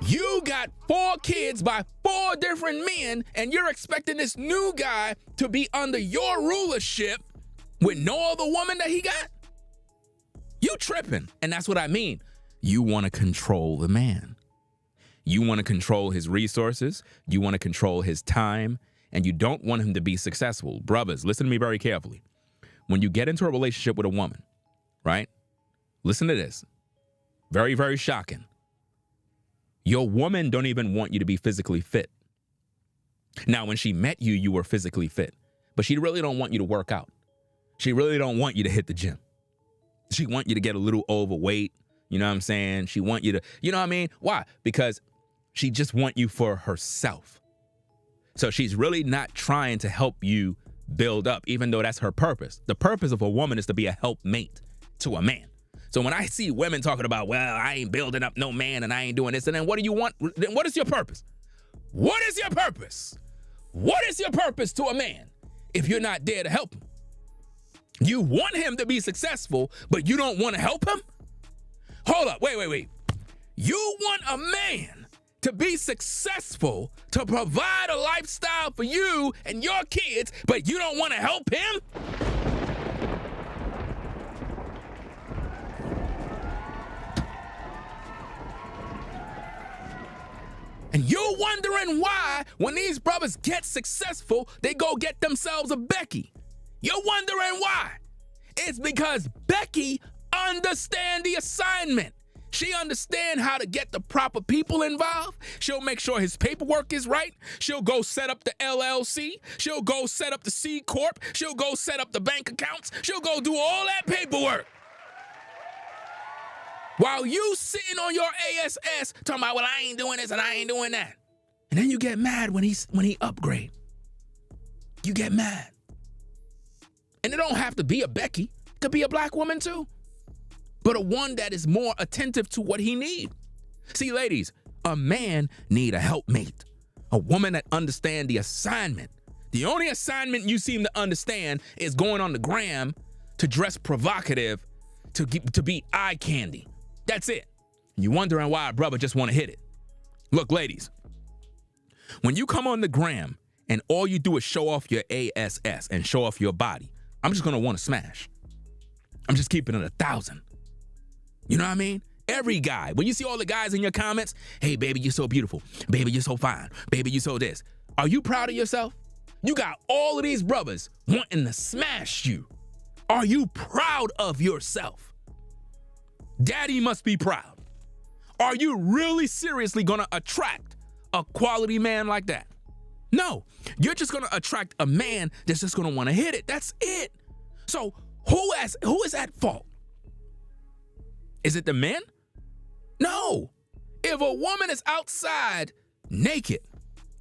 You got 4 kids by 4 different men, and you're expecting this new guy to be under your rulership with no other woman that he got? You tripping. And that's what I mean. You want to control the man. You want to control his resources. You want to control his time. And you don't want him to be successful. Brothers, listen to me very carefully. When you get into a relationship with a woman, right? Listen to this. Very, very shocking. Your woman don't even want you to be physically fit. Now, when she met you, you were physically fit. But she really don't want you to work out. She really don't want you to hit the gym. She want you to get a little overweight. You know what I'm saying? She want you to, you know what I mean? Why? Because she just want you for herself. So she's really not trying to help you build up, even though that's her purpose. The purpose of a woman is to be a helpmate to a man. So when I see women talking about, well, I ain't building up no man and I ain't doing this, and then what do you want? Then what is your purpose? What is your purpose? What is your purpose to a man if you're not there to help him? You want him to be successful, but you don't want to help him? Hold up, wait. You want a man to be successful, to provide a lifestyle for you and your kids, but you don't want to help him? And you're wondering why, when these brothers get successful, they go get themselves a Becky. You're wondering why. It's because Becky understands the assignment. She understands how to get the proper people involved. She'll make sure his paperwork is right. She'll go set up the LLC. She'll go set up the C Corp. She'll go set up the bank accounts. She'll go do all that paperwork. While you sitting on your ASS talking about, well, I ain't doing this and I ain't doing that. And then you get mad when he upgrade. You get mad. And it don't have to be a Becky. It could be a black woman too. But a one that is more attentive to what he need. See, ladies, a man need a helpmate. A woman that understand the assignment. The only assignment you seem to understand is going on the gram to dress provocative, to be eye candy. That's it. You wondering why a brother just want to hit it. Look, ladies, when you come on the gram and all you do is show off your ASS and show off your body, I'm just going to want to smash. I'm just keeping it 1,000. You know what I mean? Every guy, when you see all the guys in your comments, hey, baby, you're so beautiful. Baby, you're so fine. Baby, you're so this. Are you proud of yourself? You got all of these brothers wanting to smash you. Are you proud of yourself? Daddy must be proud. Are you really seriously going to attract a quality man like that? No, you're just going to attract a man that's just going to want to hit it. That's it. So who is at fault? Is it the men? No. If a woman is outside naked,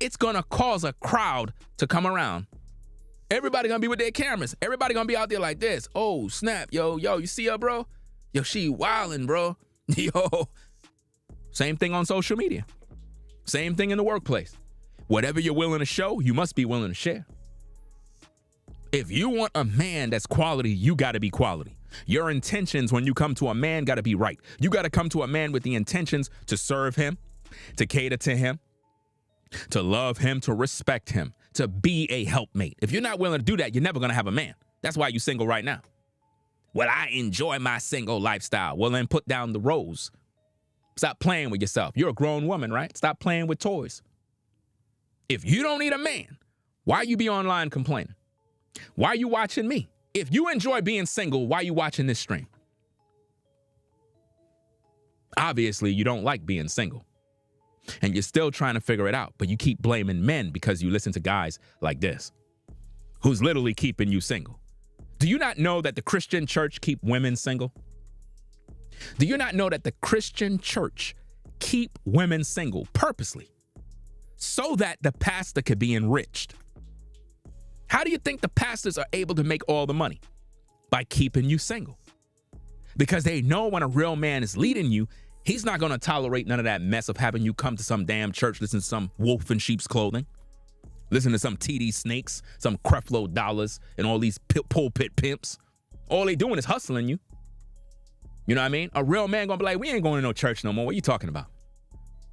it's gonna cause a crowd to come around. Everybody gonna be with their cameras. Everybody gonna be out there like this. Oh, snap. Yo, you see her, bro? Yo, she wildin', bro. Yo. Same thing on social media. Same thing in the workplace. Whatever you're willing to show, you must be willing to share. If you want a man that's quality, you gotta be quality. Your intentions when you come to a man got to be right. You got to come to a man with the intentions to serve him, to cater to him, to love him, to respect him, to be a helpmate. If you're not willing to do that, you're never going to have a man. That's why you're single right now. Well, I enjoy my single lifestyle. Well, then put down the rose. Stop playing with yourself. You're a grown woman, right? Stop playing with toys. If you don't need a man, why you be online complaining? Why are you watching me? If you enjoy being single, why are you watching this stream? Obviously, you don't like being single. And you're still trying to figure it out, but you keep blaming men because you listen to guys like this, who's literally keeping you single. Do you not know that the Christian church keep women single? Do you not know that the Christian church keep women single purposely so that the pastor could be enriched? How do you think the pastors are able to make all the money? By keeping you single. Because they know when a real man is leading you, he's not going to tolerate none of that mess of having you come to some damn church, listen to some wolf in sheep's clothing, listen to some TD snakes, some Creflo dollars, and all these pulpit pimps. All they doing is hustling you. You know what I mean? A real man going to be like, we ain't going to no church no more. What are you talking about?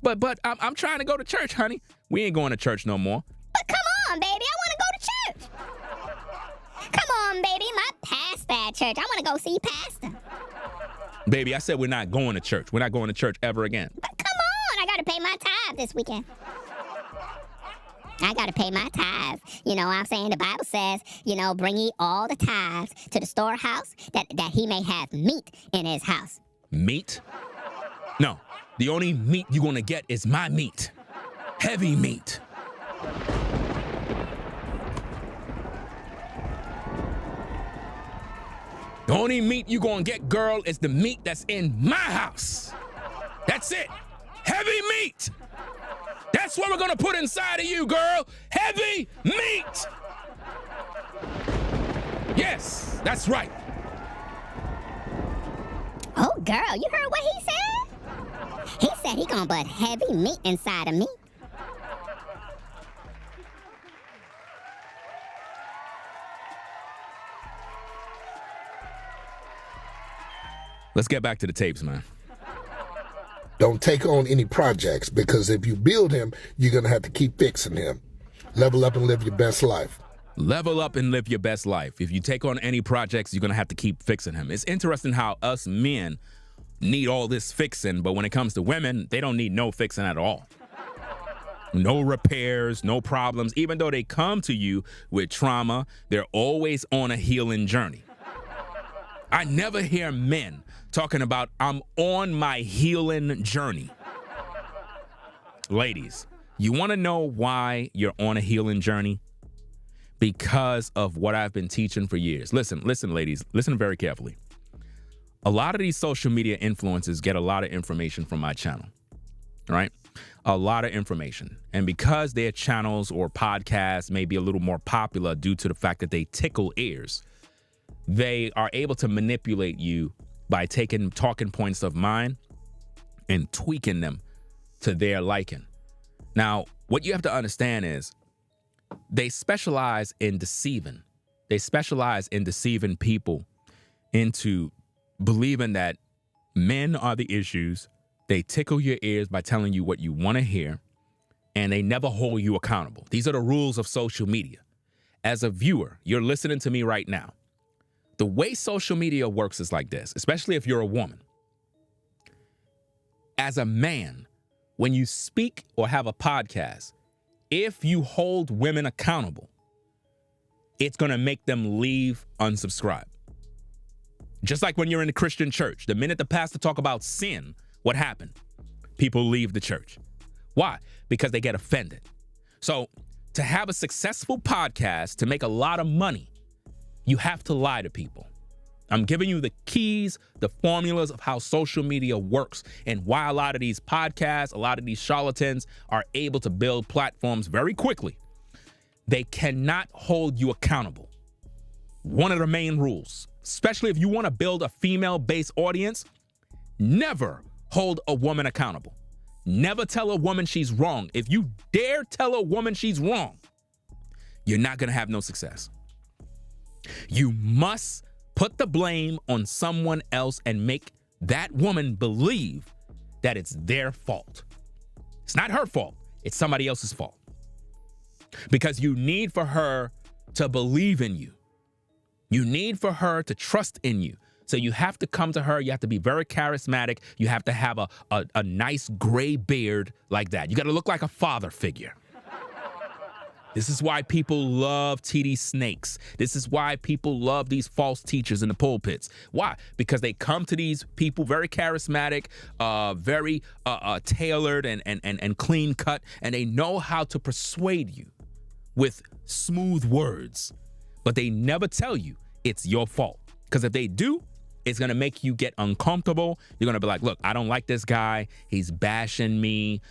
But I'm trying to go to church, honey. We ain't going to church no more. But come on, baby. I want to go to church. Come on, baby. My pastor at church. I want to go see pastor. Baby, I said we're not going to church. We're not going to church ever again. But come on. I got to pay my tithe this weekend. I got to pay my tithe. You know what I'm saying? The Bible says, bring ye all the tithes to the storehouse that he may have meat in his house. Meat? No. The only meat you're going to get is my meat. Heavy meat. The only meat you're going to get, girl, is the meat that's in my house. That's it. Heavy meat. That's what we're going to put inside of you, girl. Heavy meat. Yes, that's right. Oh, girl, you heard what he said? He said he going to put heavy meat inside of me. Let's get back to the tapes, man. Don't take on any projects, because if you build him, you're going to have to keep fixing him. Level up and live your best life. Level up and live your best life. If you take on any projects, you're going to have to keep fixing him. It's interesting how us men need all this fixing, but when it comes to women, they don't need no fixing at all. No repairs, no problems. Even though they come to you with trauma, they're always on a healing journey. I never hear men talking about, I'm on my healing journey. Ladies, you want to know why you're on a healing journey? Because of what I've been teaching for years. Listen, ladies, listen very carefully. A lot of these social media influencers get a lot of information from my channel, right? A lot of information. And because their channels or podcasts may be a little more popular due to the fact that they tickle ears, they are able to manipulate you by taking talking points of mine and tweaking them to their liking. Now, what you have to understand is they specialize in deceiving. They specialize in deceiving people into believing that men are the issues. They tickle your ears by telling you what you want to hear, and they never hold you accountable. These are the rules of social media. As a viewer, you're listening to me right now. The way social media works is like this, especially if you're a woman. As a man, when you speak or have a podcast, if you hold women accountable, it's going to make them leave unsubscribe. Just like when you're in the Christian church, the minute the pastor talk about sin, what happened? People leave the church. Why? Because they get offended. So to have a successful podcast, to make a lot of money, you have to lie to people. I'm giving you the keys, the formulas of how social media works and why a lot of these podcasts, a lot of these charlatans are able to build platforms very quickly. They cannot hold you accountable. One of the main rules, especially if you want to build a female-based audience, never hold a woman accountable. Never tell a woman she's wrong. If you dare tell a woman she's wrong, you're not going to have no success. You must put the blame on someone else and make that woman believe that it's their fault. It's not her fault. It's somebody else's fault. Because you need for her to believe in you. You need for her to trust in you. So you have to come to her. You have to be very charismatic. You have to have a nice gray beard like that. You got to look like a father figure. This is why people love TD snakes. This is why people love these false teachers in the pulpits. Why? Because they come to these people very charismatic, very tailored and clean cut, and they know how to persuade you with smooth words. But they never tell you it's your fault. Because if they do, it's going to make you get uncomfortable. You're going to be like, look, I don't like this guy. He's bashing me.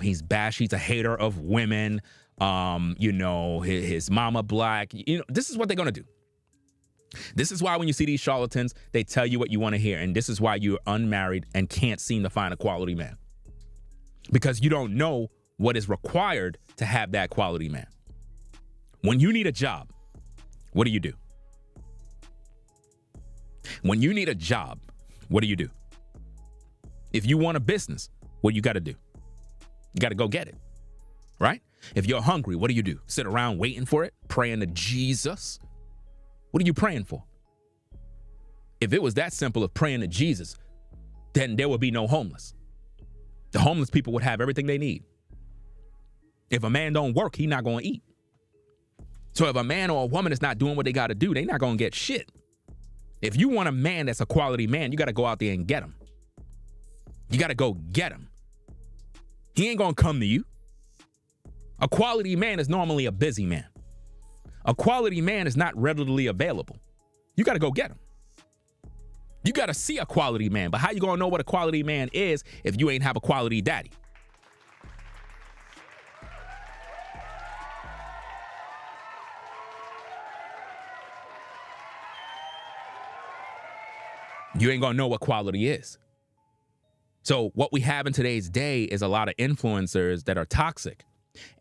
He's a hater of women. His mama black. This is what they're going to do. This is why when you see these charlatans, they tell you what you want to hear. And this is why you're unmarried and can't seem to find a quality man. Because you don't know what is required to have that quality man. When you need a job, what do? When you need a job, what do? If you want a business, what you got to do? You got to go get it, right? If you're hungry, what do? Sit around waiting for it, praying to Jesus? What are you praying for? If it was that simple of praying to Jesus, then there would be no homeless. The homeless people would have everything they need. If a man don't work, he not going to eat. So if a man or a woman is not doing what they got to do, they not going to get shit. If you want a man that's a quality man, you got to go out there and get him. You got to go get him. He ain't going to come to you. A quality man is normally a busy man. A quality man is not readily available. You got to go get him. You got to see a quality man. But how you going to know what a quality man is if you ain't have a quality daddy? You ain't gonna know what quality is. So what we have in today's day is a lot of influencers that are toxic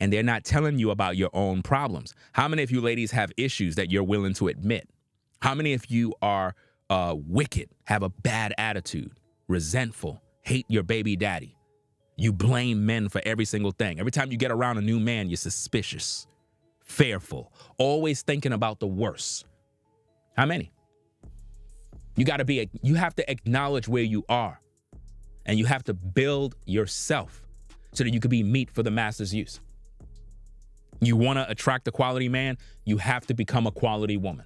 and they're not telling you about your own problems. How many of you ladies have issues that you're willing to admit? How many of you are wicked, have a bad attitude, resentful, hate your baby daddy? You blame men for every single thing. Every time you get around a new man, you're suspicious, fearful, always thinking about the worst. How many? You have to acknowledge where you are and you have to build yourself. so that you could be meat for the master's use. You want to attract a quality man, you have to become a quality woman.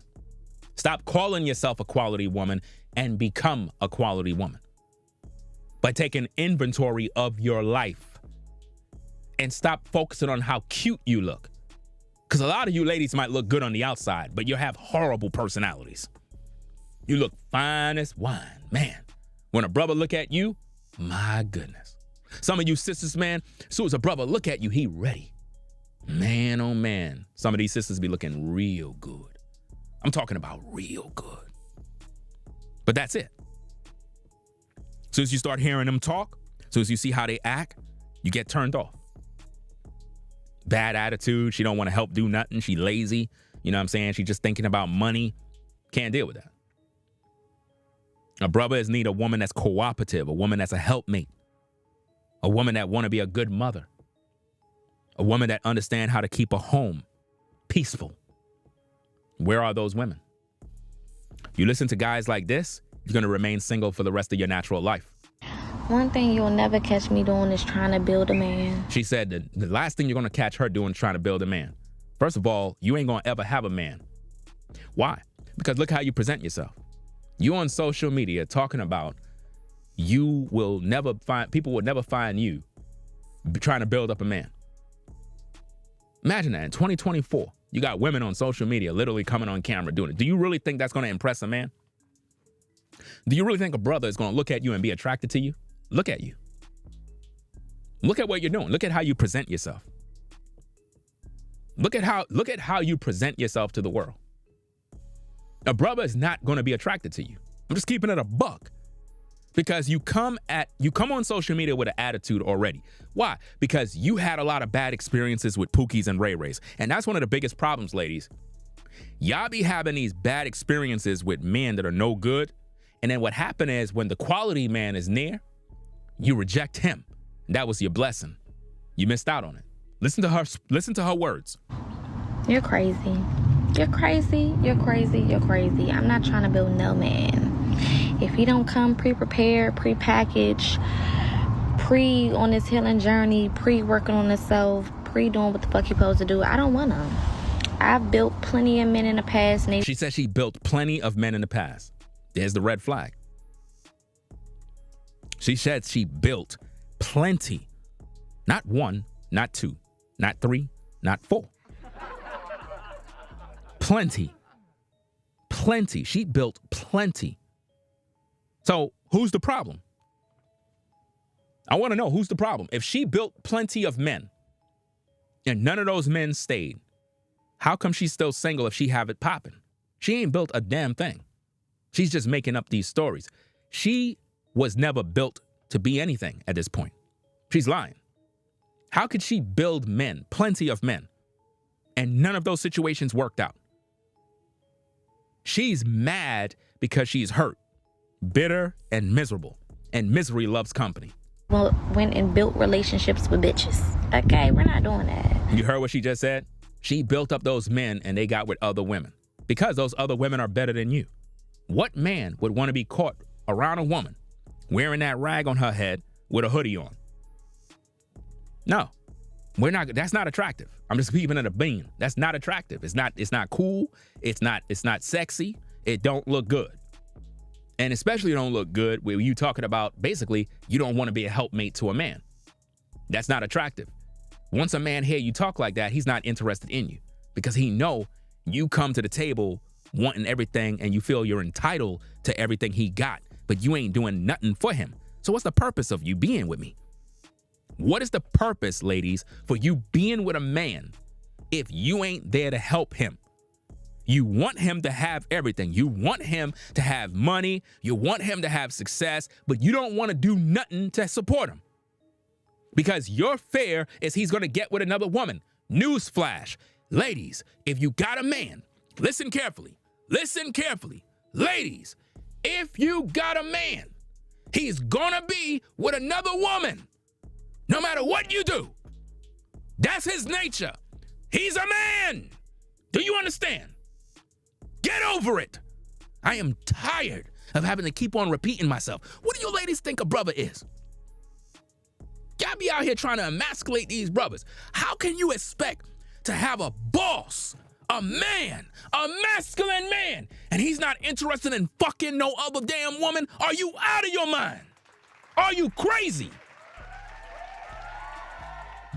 Stop calling yourself a quality woman and become a quality woman by taking inventory of your life, and stop focusing on how cute you look. Because a lot of you ladies might look good on the outside, but you have horrible personalities. You look fine as wine, man. When a brother look at you, my goodness. Some of you sisters, man, as soon as a brother look at you, he ready. Man, oh man. Some of these sisters be looking real good. I'm talking about real good. But that's it. As soon as you start hearing them talk, as soon as you see how they act, you get turned off. Bad attitude. She don't want to help do nothing. She lazy. You know what I'm saying? She just thinking about money. Can't deal with that. A brother is need a woman that's cooperative, a woman that's a helpmate, a woman that want to be a good mother, a woman that understand how to keep a home peaceful. Where are those women? You listen to guys like this, you're going to remain single for the rest of your natural life. One thing you'll never catch me doing is trying to build a man. She said that the last thing you're going to catch her doing is trying to build a man. First of all, you ain't going to ever have a man. Why? Because look how you present yourself. You on social media talking about people will never find you trying to build up a man. Imagine that in 2024, you got women on social media literally coming on camera doing it. Do you really think that's going to impress a man? Do you really think a brother is going to look at you and be attracted to you? Look at you. Look at what you're doing. Look at how you present yourself. Look at how you present yourself to the world. A brother is not going to be attracted to you. I'm just keeping it a buck. Because you come on social media with an attitude already. Why? Because you had a lot of bad experiences with Pookies and Ray Rays. And that's one of the biggest problems, ladies. Y'all be having these bad experiences with men that are no good. And then what happened is when the quality man is near, you reject him. That was your blessing. You missed out on it. Listen to her words. You're crazy. You're crazy. You're crazy. You're crazy. I'm not trying to build no man. If he don't come pre-prepared, pre-packaged, on his healing journey, working on himself, doing what the fuck he supposed to do, I don't want him. I've built plenty of men in the past. She said she built plenty of men in the past. There's the red flag. She said she built plenty. Not one, not two, not three, not four. Plenty. She built plenty. So who's the problem? I want to know who's the problem. If she built plenty of men and none of those men stayed, how come she's still single if she have it popping? She ain't built a damn thing. She's just making up these stories. She was never built to be anything at this point. She's lying. How could she build men, plenty of men, and none of those situations worked out? She's mad because she's hurt, bitter, and miserable. And misery loves company. Well, went and built relationships with bitches. Okay, we're not doing that. You heard what she just said? She built up those men and they got with other women because those other women are better than you. What man would want to be caught around a woman wearing that rag on her head with a hoodie on? No, that's not attractive. I'm just keeping it a bean. That's not attractive. It's not cool. It's not sexy. It don't look good. And especially don't look good when you talking about basically you don't want to be a helpmate to a man. That's not attractive. Once a man hear you talk like that, he's not interested in you because he know you come to the table wanting everything and you feel you're entitled to everything he got, but you ain't doing nothing for him. So what's the purpose of you being with me? What is the purpose, ladies, for you being with a man if you ain't there to help him? You want him to have everything. You want him to have money. You want him to have success, but you don't want to do nothing to support him. Because your fear is he's going to get with another woman. Newsflash. Ladies, if you got a man, listen carefully. Listen carefully. Ladies, if you got a man, he's going to be with another woman. No matter what you do. That's his nature. He's a man. Do you understand? Get over it. I am tired of having to keep on repeating myself. What do you ladies think a brother is? Y'all be out here trying to emasculate these brothers. How can you expect to have a boss, a man, a masculine man, and he's not interested in fucking no other damn woman? Are you out of your mind? Are you crazy?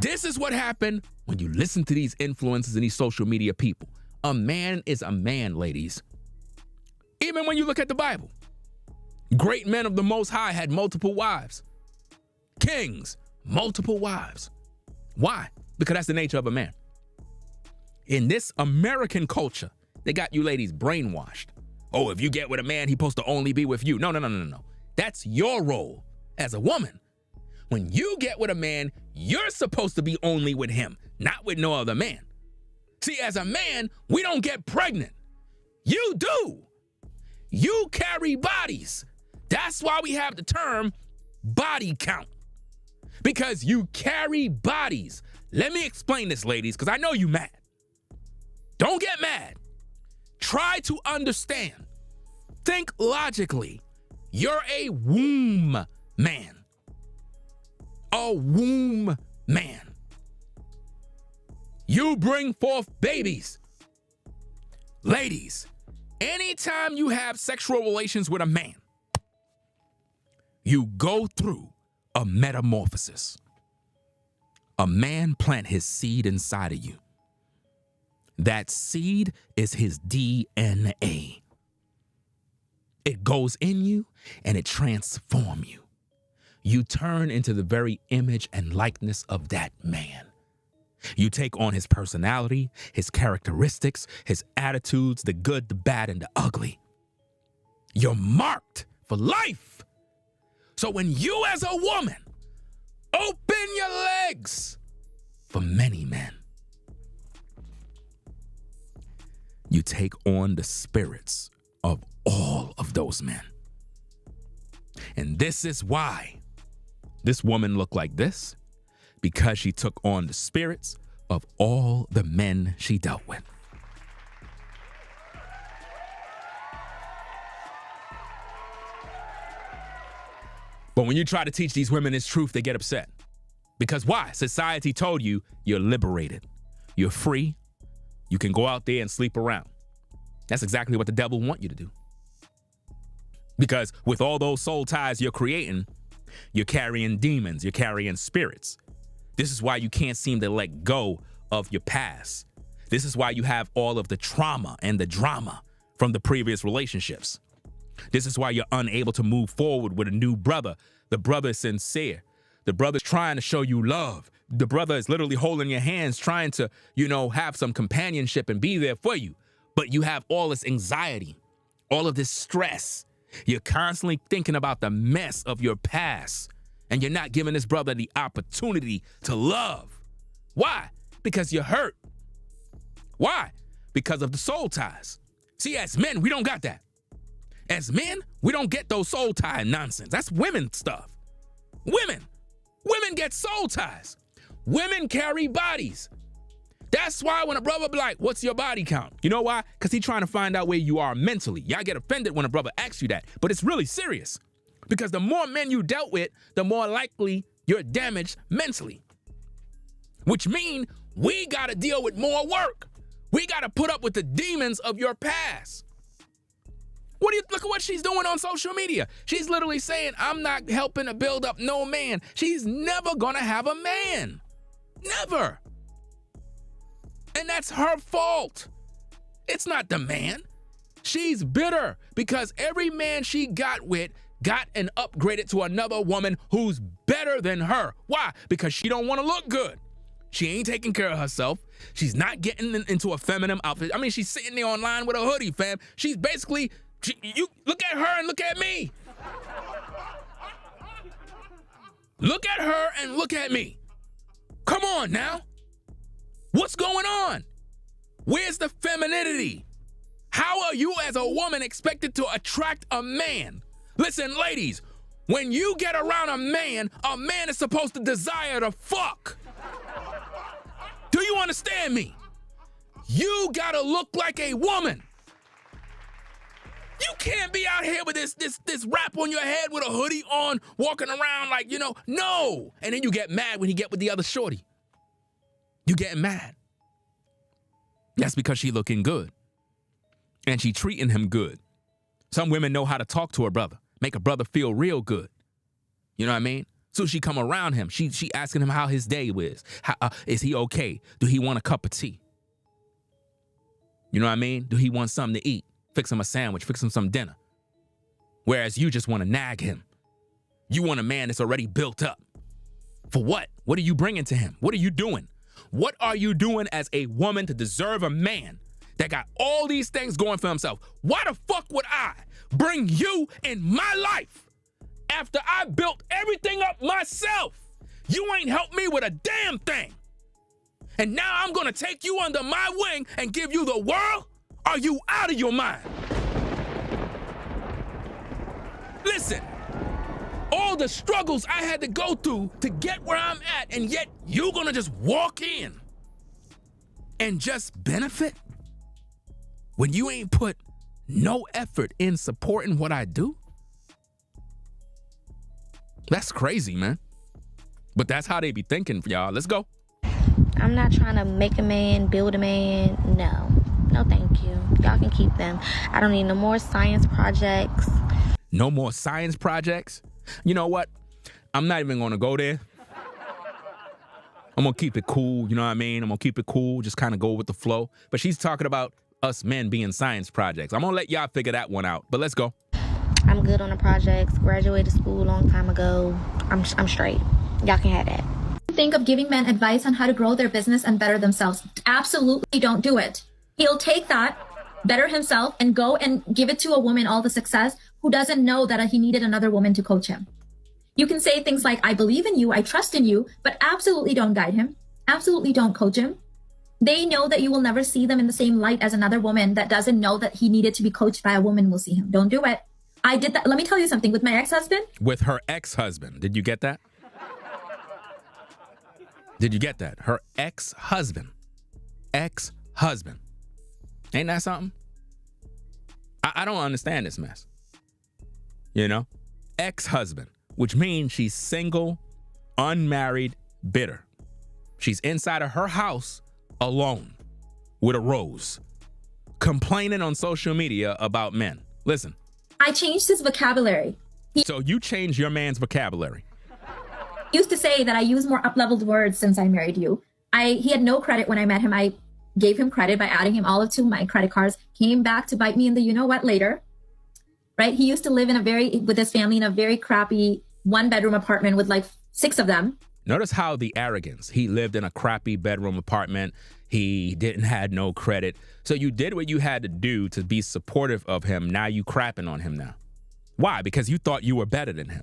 This is what happened when you listen to these influencers and these social media people. A man is a man, ladies. Even when you look at the Bible, great men of the Most High had multiple wives. Kings, multiple wives. Why? Because that's the nature of a man. In this American culture, they got you ladies brainwashed. Oh, if you get with a man, he's supposed to only be with you. No. That's your role as a woman. When you get with a man, you're supposed to be only with him, not with no other man. See, as a man, we don't get pregnant. You do. You carry bodies. That's why we have the term body count. Because you carry bodies. Let me explain this, ladies, because I know you mad. Don't get mad. Try to understand. Think logically. You're a womb man. A womb man. You bring forth babies. Ladies, anytime you have sexual relations with a man, you go through a metamorphosis. A man plant his seed inside of you. That seed is his DNA. It goes in you and it transforms you. You turn into the very image and likeness of that man. You take on his personality, his characteristics, his attitudes, the good, the bad, and the ugly. You're marked for life. So when you as a woman open your legs for many men, you take on the spirits of all of those men. And this is why this woman looked like this, because she took on the spirits of all the men she dealt with. But when you try to teach these women this truth, they get upset. Because why? Society told you you're liberated. You're free. You can go out there and sleep around. That's exactly what the devil wants you to do. Because with all those soul ties you're creating, you're carrying demons, you're carrying spirits. This is why you can't seem to let go of your past. This is why you have all of the trauma and the drama from the previous relationships. This is why you're unable to move forward with a new brother. The brother is sincere. The brother's trying to show you love. The brother is literally holding your hands, trying to, have some companionship and be there for you. But you have all this anxiety, all of this stress. You're constantly thinking about the mess of your past, and you're not giving this brother the opportunity to love. Why? Because you're hurt. Why? Because of the soul ties. See, as men, we don't got that. As men, we don't get those soul tie nonsense. That's women stuff. Women get soul ties. Women carry bodies. That's why when a brother be like, what's your body count? You know why? Because he's trying to find out where you are mentally. Y'all get offended when a brother asks you that, but it's really serious. Because the more men you dealt with, the more likely you're damaged mentally. Which means we got to deal with more work. We got to put up with the demons of your past. Look at what she's doing on social media. She's literally saying, I'm not helping to build up no man. She's never gonna have a man. Never. And that's her fault. It's not the man. She's bitter because every man she got with got and upgraded to another woman who's better than her. Why? Because she don't want to look good. She ain't taking care of herself. She's not getting into a feminine outfit. I mean, she's sitting there online with a hoodie, fam. She's basically, you look at her and look at me. Look at her and look at me. Come on now. What's going on? Where's the femininity? How are you as a woman expected to attract a man? Listen, ladies, when you get around a man is supposed to desire to fuck. Do you understand me? You gotta look like a woman. You can't be out here with this wrap on your head with a hoodie on, walking around like, no. And then you get mad when he get with the other shorty. You getting mad. That's because she looking good. And she treating him good. Some women know how to talk to her brother, make a brother feel real good. You know what I mean? So she come around him. She asking him how his day is. Is he okay? Do he want a cup of tea? You know what I mean? Do he want something to eat? Fix him a sandwich, fix him some dinner. Whereas you just want to nag him. You want a man that's already built up. For what? What are you bringing to him? What are you doing? What are you doing as a woman to deserve a man that got all these things going for himself? Why the fuck would I bring you in my life after I built everything up myself? You ain't helped me with a damn thing. And now I'm gonna take you under my wing and give you the world? Are you out of your mind? Listen, all the struggles I had to go through to get where I'm at, and yet you're gonna just walk in and just benefit when you ain't put no effort in supporting what I do? That's crazy, man. But that's how they be thinking, y'all. Let's go. I'm not trying to make a man, build a man. No, thank you. Y'all can keep them. I don't need no more science projects. No more science projects? You know what? I'm not even gonna go there. I'm gonna keep it cool, you know what I mean? I'm gonna keep it cool, just kind of go with the flow. But she's talking about us men being science projects. I'm gonna let y'all figure that one out, but let's go. I'm good on the projects. Graduated school a long time ago. I'm straight. Y'all can have that. Think of giving men advice on how to grow their business and better themselves. Absolutely don't do it. He'll take that, better himself, and go and give it to a woman all the success who doesn't know that he needed another woman to coach him. You can say things like, I believe in you, I trust in you, but absolutely don't guide him. Absolutely don't coach him. They know that you will never see them in the same light as another woman that doesn't know that he needed to be coached by a woman will see him. Don't do it. I did that. Let me tell you something with my ex-husband. With her ex-husband. Did you get that? Did you get that? Her ex-husband. Ex-husband. Ain't that something? I don't understand this mess. You know? Ex-husband, which means she's single, unmarried, bitter. She's inside of her house alone with a rose, complaining on social media about men. Listen. I changed his vocabulary. So you changed your man's vocabulary. He used to say that I use more up-leveled words since I married you. He had no credit when I met him. I gave him credit by adding him all to my credit cards, came back to bite me in the you-know-what later, right? He used to live with his family in a very crappy one-bedroom apartment with like 6 of them. Notice how the arrogance. He lived in a crappy bedroom apartment. He didn't have no credit. So you did what you had to do to be supportive of him. Now you crapping on him now. Why? Because you thought you were better than him.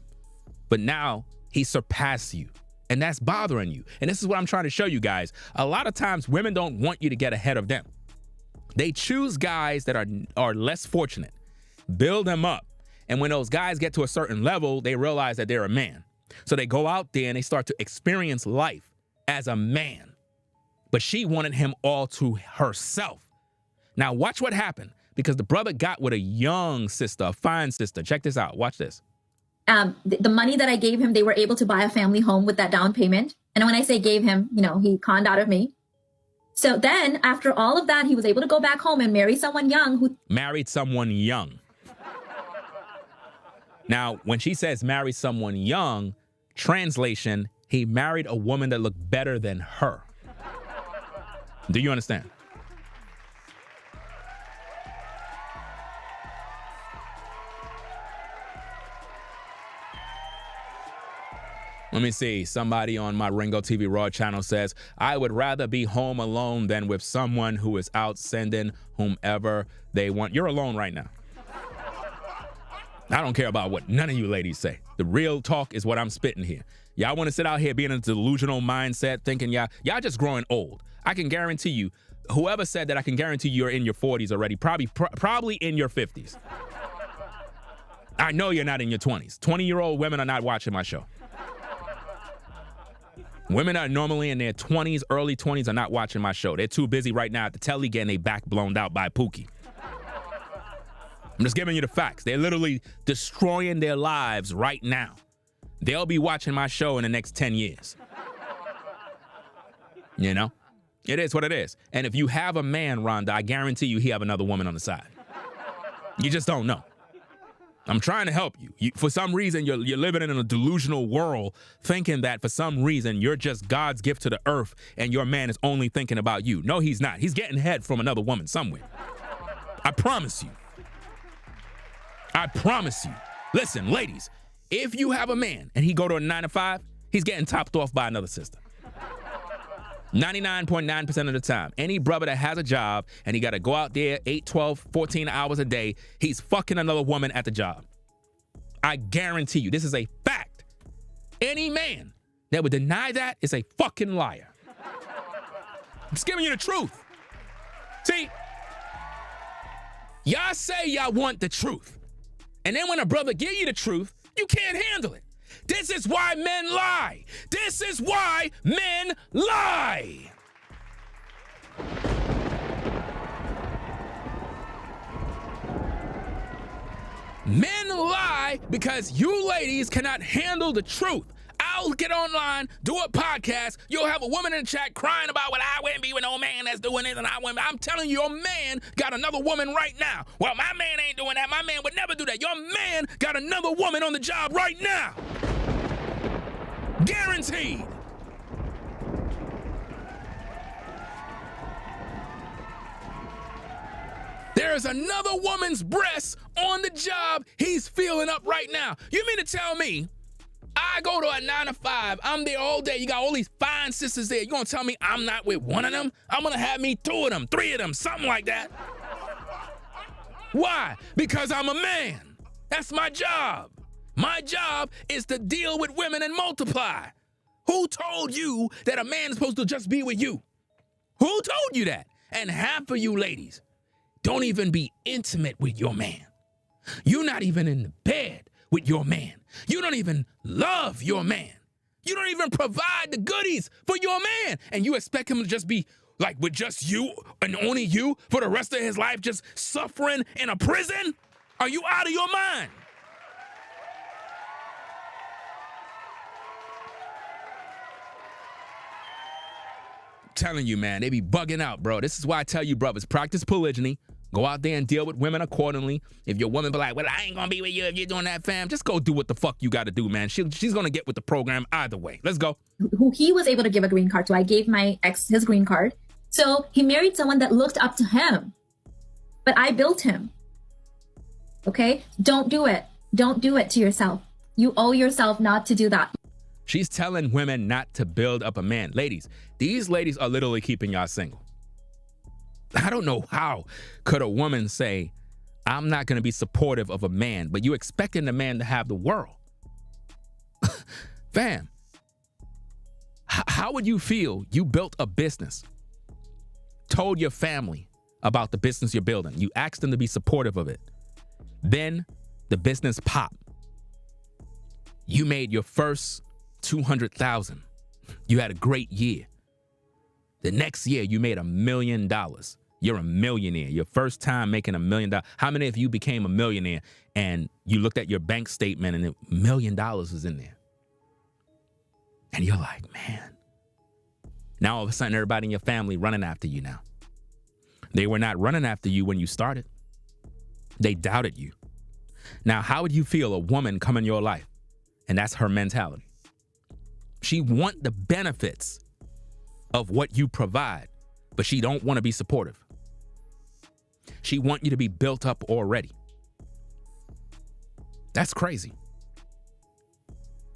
But now he surpassed you. And that's bothering you. And this is what I'm trying to show you guys. A lot of times women don't want you to get ahead of them. They choose guys that are less fortunate, build them up. And when those guys get to a certain level, they realize that they're a man. So they go out there and they start to experience life as a man. But she wanted him all to herself. Now watch what happened, because the brother got with a young sister, a fine sister. Check this out. Watch this. The money that I gave him, they were able to buy a family home with that down payment. And when I say gave him, he conned out of me. So then after all of that, he was able to go back home and marry someone young who married someone young. Now, when she says marry someone young, translation, he married a woman that looked better than her. Do you understand? Let me see. Somebody on my Ringo TV Raw channel says, I would rather be home alone than with someone who is out sending whomever they want. You're alone right now. I don't care about what none of you ladies say. The real talk is what I'm spitting here. Y'all want to sit out here being in a delusional mindset thinking y'all just growing old. I can guarantee you, whoever said that, I can guarantee you're in your 40s already, probably in your 50s. I know you're not in your 20s. 20-year-old women are not watching my show. Women are normally in their 20s, early 20s are not watching my show. They're too busy right now at the telly getting their back blown out by Pookie. I'm just giving you the facts. They're literally destroying their lives right now. They'll be watching my show in the next 10 years. You know? It is what it is. And if you have a man, Rhonda, I guarantee you he have another woman on the side. You just don't know. I'm trying to help you. For some reason, you're living in a delusional world thinking that for some reason you're just God's gift to the earth and your man is only thinking about you. No, he's not. He's getting head from another woman somewhere. I promise you. I promise you. Listen, ladies, if you have a man and he go to a 9 to 5, he's getting topped off by another sister. 99.9% of the time. Any brother that has a job and he got to go out there 8, 12, 14 hours a day, he's fucking another woman at the job. I guarantee you, this is a fact. Any man that would deny that is a fucking liar. I'm just giving you the truth. See, y'all say y'all want the truth. And then when a brother give you the truth, you can't handle it. This is why men lie. This is why men lie. Men lie because you ladies cannot handle the truth. I'll get online, do a podcast. You'll have a woman in the chat crying about what I wouldn't be with no man that's doing this and I wouldn't. I'm telling you, your man got another woman right now. Well, my man ain't doing that. My man would never do that. Your man got another woman on the job right now. Guaranteed. There's another woman's breasts on the job he's feeling up right now. You mean to tell me I go to a 9 to 5, I'm there all day, you got all these fine sisters there, you gonna tell me I'm not with one of them? I'm gonna have me 2 of them, 3 of them, something like that. Why? Because I'm a man. That's my job. My job is to deal with women and multiply. Who told you that a man is supposed to just be with you? Who told you that? And half of you ladies don't even be intimate with your man. You're not even in the bed with your man. You don't even love your man. You don't even provide the goodies for your man. And you expect him to just be like with just you and only you for the rest of his life, just suffering in a prison? Are you out of your mind? Telling you, man, they be bugging out, bro. This is why I tell you, brothers, practice polygyny. Go out there and deal with women accordingly. If your woman be like, well, I ain't gonna be with you if you're doing that, fam, just go do what the fuck you gotta do, man. She's gonna get with the program either way. Let's go. Who he was able to give a green card to. I gave my ex his green card. So he married someone that looked up to him. But I built him. Okay? Don't do it. Don't do it to yourself. You owe yourself not to do that. She's telling women not to build up a man. Ladies, these ladies are literally keeping y'all single. I don't know how could a woman say, I'm not going to be supportive of a man, but you expecting the man to have the world. Fam, how would you feel? You built a business, told your family about the business you're building. You asked them to be supportive of it. Then the business popped. You made your first 200,000. You had a great year. The next year you made $1 million. You're a millionaire. Your first time making $1 million. How many of you became a millionaire and you looked at your bank statement and $1 million was in there? And you're like, man. Now all of a sudden everybody in your family running after you now. They were not running after you when you started. They doubted you. Now, how would you feel a woman come in your life? And that's her mentality. She want the benefits of what you provide, but she don't want to be supportive. She want you to be built up already. That's crazy.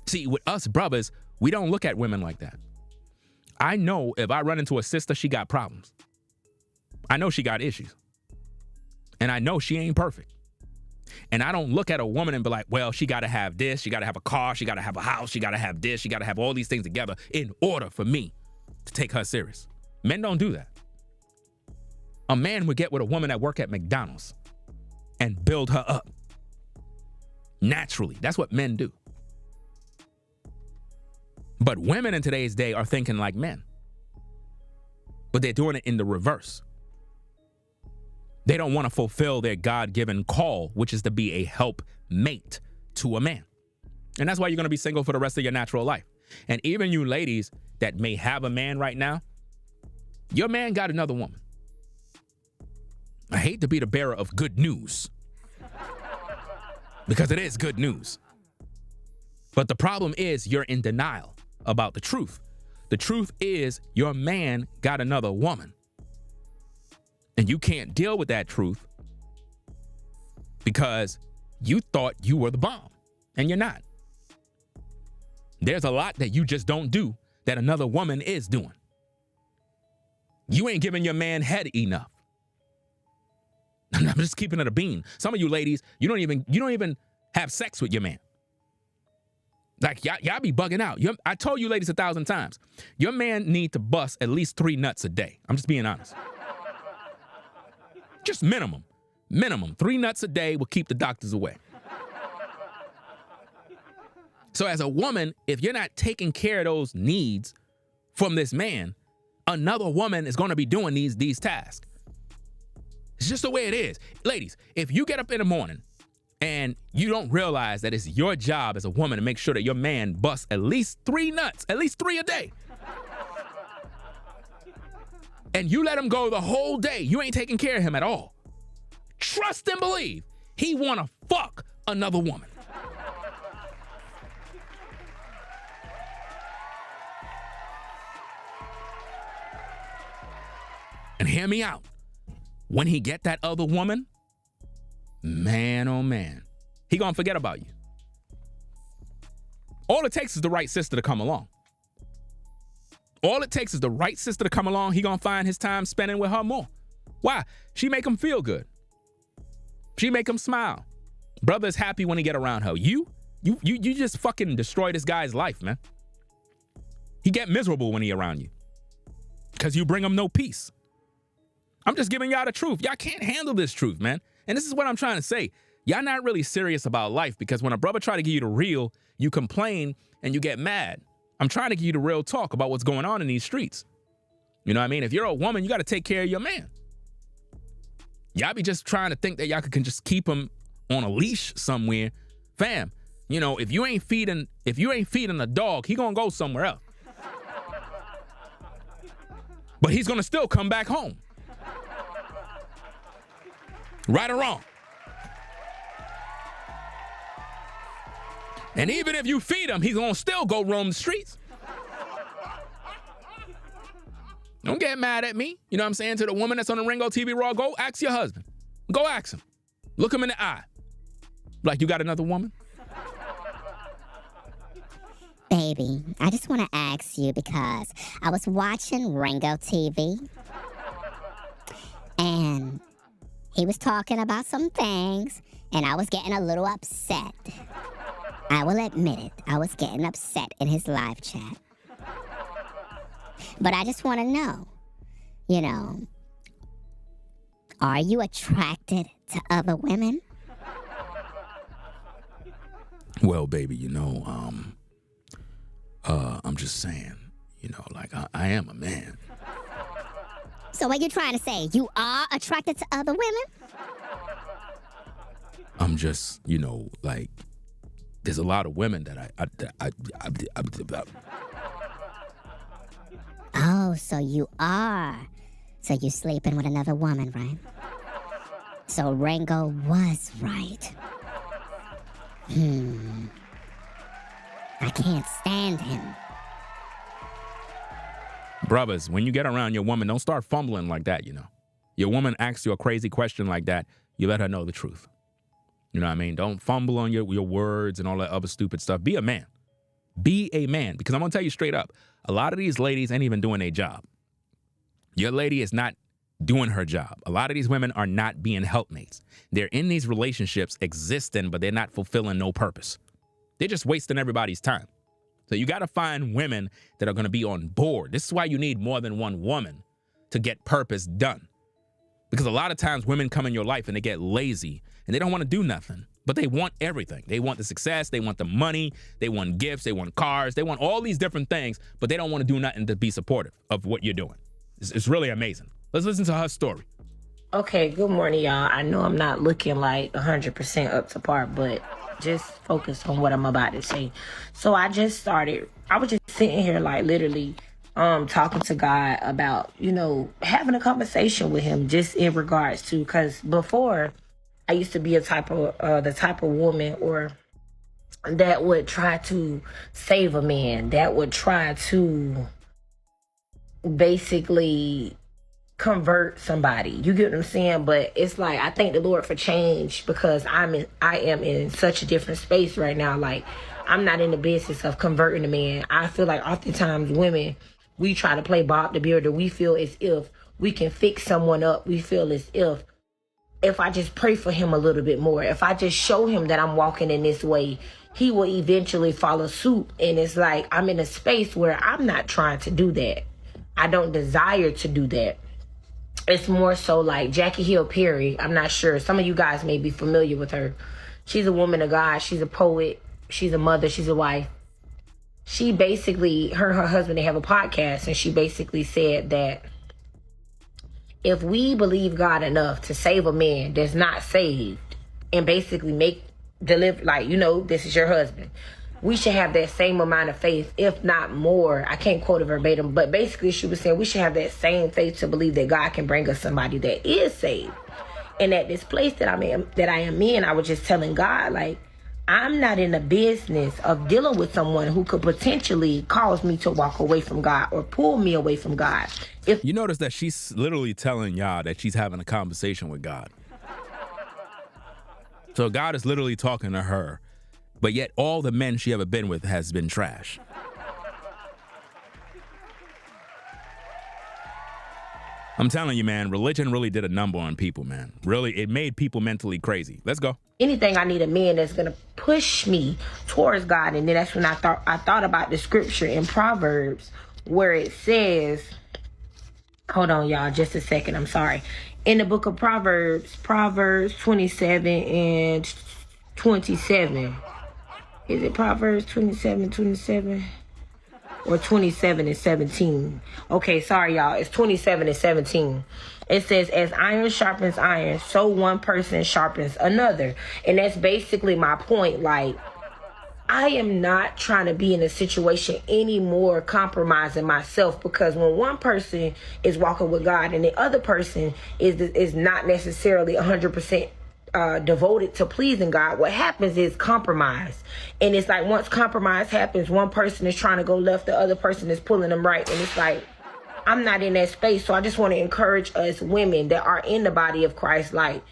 See, with us brothers, we don't look at women like that. I know if I run into a sister, she got problems. I know she got issues. And I know she ain't perfect. And I don't look at a woman and be like, well, she got to have this, she got to have a car, she got to have a house, she got to have this, she got to have all these things together in order for me to take her serious. Men don't do that. A man would get with a woman that work at McDonald's and build her up. Naturally, that's what men do. But women in today's day are thinking like men. But they're doing it in the reverse. They don't want to fulfill their God-given call, which is to be a helpmate to a man. And that's why you're going to be single for the rest of your natural life. And even you ladies that may have a man right now, your man got another woman. I hate to be the bearer of good news, because it is good news. But the problem is you're in denial about the truth. The truth is your man got another woman. And you can't deal with that truth because you thought you were the bomb, and you're not. There's a lot that you just don't do that another woman is doing. You ain't giving your man head enough. I'm just keeping it a bean. Some of you ladies, you don't even have sex with your man. Like y'all be bugging out. I told you ladies 1,000 times, your man need to bust at least 3 nuts a day. I'm just being honest. Just minimum. 3 nuts a day will keep the doctors away. So as a woman, if you're not taking care of those needs from this man, another woman is going to be doing these tasks. It's just the way it is. Ladies, if you get up in the morning and you don't realize that it's your job as a woman to make sure that your man busts at least 3 nuts, at least 3 a day, and you let him go the whole day, you ain't taking care of him at all. Trust and believe he want to fuck another woman. And hear me out. When he get that other woman, man, oh man, he gonna forget about you. All it takes is the right sister to come along. All it takes is the right sister to come along. He gonna find his time spending with her more. Why? She make him feel good. She make him smile. Brother's happy when he get around her. You just fucking destroy this guy's life, man. He get miserable when he around you because you bring him no peace. I'm just giving y'all the truth. Y'all can't handle this truth, man. And this is what I'm trying to say. Y'all not really serious about life, because when a brother try to give you the real, you complain and you get mad. I'm trying to give you the real talk about what's going on in these streets. You know what I mean? If you're a woman, you got to take care of your man. Y'all be just trying to think that y'all can just keep him on a leash somewhere. Fam, you know, if you ain't feeding a dog, he gonna go somewhere else. But he's gonna still come back home. Right or wrong. And even if you feed him, he's gonna still go roam the streets. Don't get mad at me. You know what I'm saying? To the woman that's on the Ringo TV Raw, go ask your husband. Go ask him. Look him in the eye. Like, you got another woman? Baby, I just want to ask you, because I was watching Ringo TV and he was talking about some things and I was getting a little upset. I will admit it. I was getting upset in his live chat. But I just want to know, you know, are you attracted to other women? Well, baby, you know, I'm just saying, you know, like I am a man. So what you trying to say? You are attracted to other women? I'm just, you know, like, there's a lot of women that I Oh, so you are. So you sleeping with another woman, right? So Ringo was right. I can't stand him. Brothers, when you get around your woman, don't start fumbling like that, you know. Your woman asks you a crazy question like that, you let her know the truth. You know what I mean? Don't fumble on your words and all that other stupid stuff. Be a man. Be a man. Because I'm going to tell you straight up, a lot of these ladies ain't even doing their job. Your lady is not doing her job. A lot of these women are not being helpmates. They're in these relationships existing, but they're not fulfilling no purpose. They're just wasting everybody's time. So you got to find women that are going to be on board. This is why you need more than one woman to get purpose done. Because a lot of times women come in your life and they get lazy and they don't want to do nothing, but they want everything. They want the success, they want the money, they want gifts, they want cars, they want all these different things, but they don't want to do nothing to be supportive of what you're doing. It's really amazing. Let's listen to her story. Okay, good morning, y'all. I know I'm not looking like 100% up to par, but just focus on what I'm about to say. So I was just sitting here like literally talking to God about, having a conversation with him just in regards to, because before I used to be the type of woman or that would try to save a man, that would try to basically convert somebody. You get what I'm saying? But it's like I thank the Lord for change because I am in such a different space right now. Like I'm not in the business of converting a man. I feel like oftentimes women, we try to play Bob the Builder. We feel as if we can fix someone up. We feel as if I just pray for him a little bit more, if I just show him that I'm walking in this way, he will eventually follow suit. And it's like I'm in a space where I'm not trying to do that. I don't desire to do that. It's more so like Jackie Hill Perry. I'm not sure. Some of you guys may be familiar with her. She's a woman of God. She's a poet. She's a mother. She's a wife. She basically, her and her husband, they have a podcast, and she basically said that if we believe God enough to save a man that's not saved and basically deliver, like, this is your husband, we should have that same amount of faith, if not more. I can't quote it verbatim, but basically she was saying we should have that same faith to believe that God can bring us somebody that is saved. And at this place that I am in, I was just telling God, like, I'm not in the business of dealing with someone who could potentially cause me to walk away from God or pull me away from God. If You notice that she's literally telling y'all that she's having a conversation with God. So God is literally talking to her, but yet all the men she ever been with has been trash. I'm telling you, man, religion really did a number on people, man. Really, it made people mentally crazy. Let's go. anything, I need a man that's gonna push me towards God. And then that's when I thought about the scripture in Proverbs where it says, hold on, y'all, just a second. I'm sorry. In the book of Proverbs 27 and 27. Is it Proverbs 27 or 27 and 17? Okay, sorry, y'all. It's 27 and 17. It says, as iron sharpens iron, so one person sharpens another. And that's basically my point. Like, I am not trying to be in a situation anymore compromising myself, because when one person is walking with God and the other person is not necessarily 100% devoted to pleasing God, what happens is compromise. And it's like once compromise happens, one person is trying to go left, the other person is pulling them right. And it's like, I'm not in that space. So I just want to encourage us women that are in the body of Christ, like,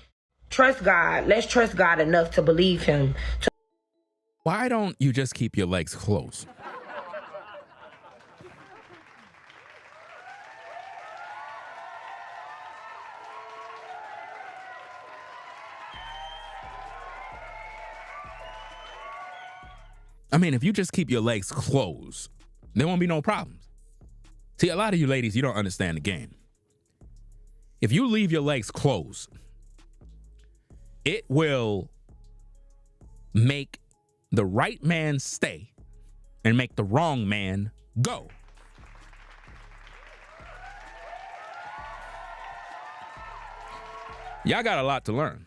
trust God. Let's trust God enough to believe him. Why don't you just keep your legs closed? I mean, if you just keep your legs closed, there won't be no problems. See, a lot of you ladies, you don't understand the game. If you leave your legs closed, it will make the right man stay and make the wrong man go. Y'all got a lot to learn.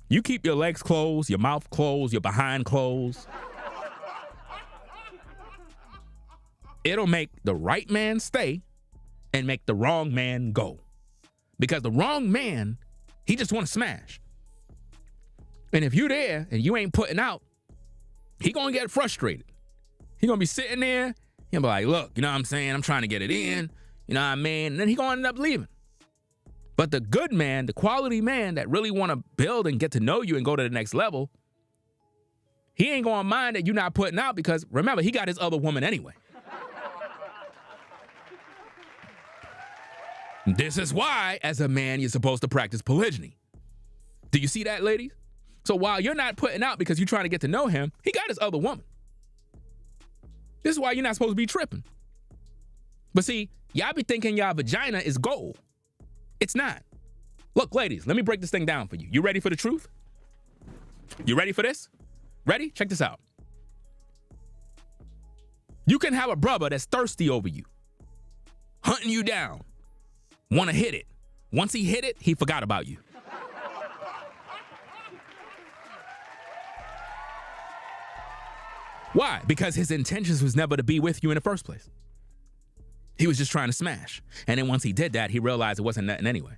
You keep your legs closed, your mouth closed, your behind closed. It'll make the right man stay and make the wrong man go. Because the wrong man, he just want to smash. And if you there and you ain't putting out, he gonna get frustrated. He gonna be sitting there, he'll be like, look, you know what I'm saying? I'm trying to get it in, you know what I mean? And then he gonna end up leaving. But the good man, the quality man that really want to build and get to know you and go to the next level, he ain't gonna mind that you're not putting out, because remember, he got his other woman anyway. This is why, as a man, you're supposed to practice polygyny. Do you see that, ladies? So while you're not putting out because you're trying to get to know him, he got his other woman. This is why you're not supposed to be tripping. But see, y'all be thinking y'all vagina is gold. It's not. Look, ladies, let me break this thing down for you. You ready for the truth? You ready for this? Ready? Check this out. You can have a brother that's thirsty over you, hunting you down, want to hit it, Once he hit it, he forgot about you. Why? Because his intentions was never to be with you in the first place. He was just trying to smash. And then once he did that, he realized it wasn't nothing anyway.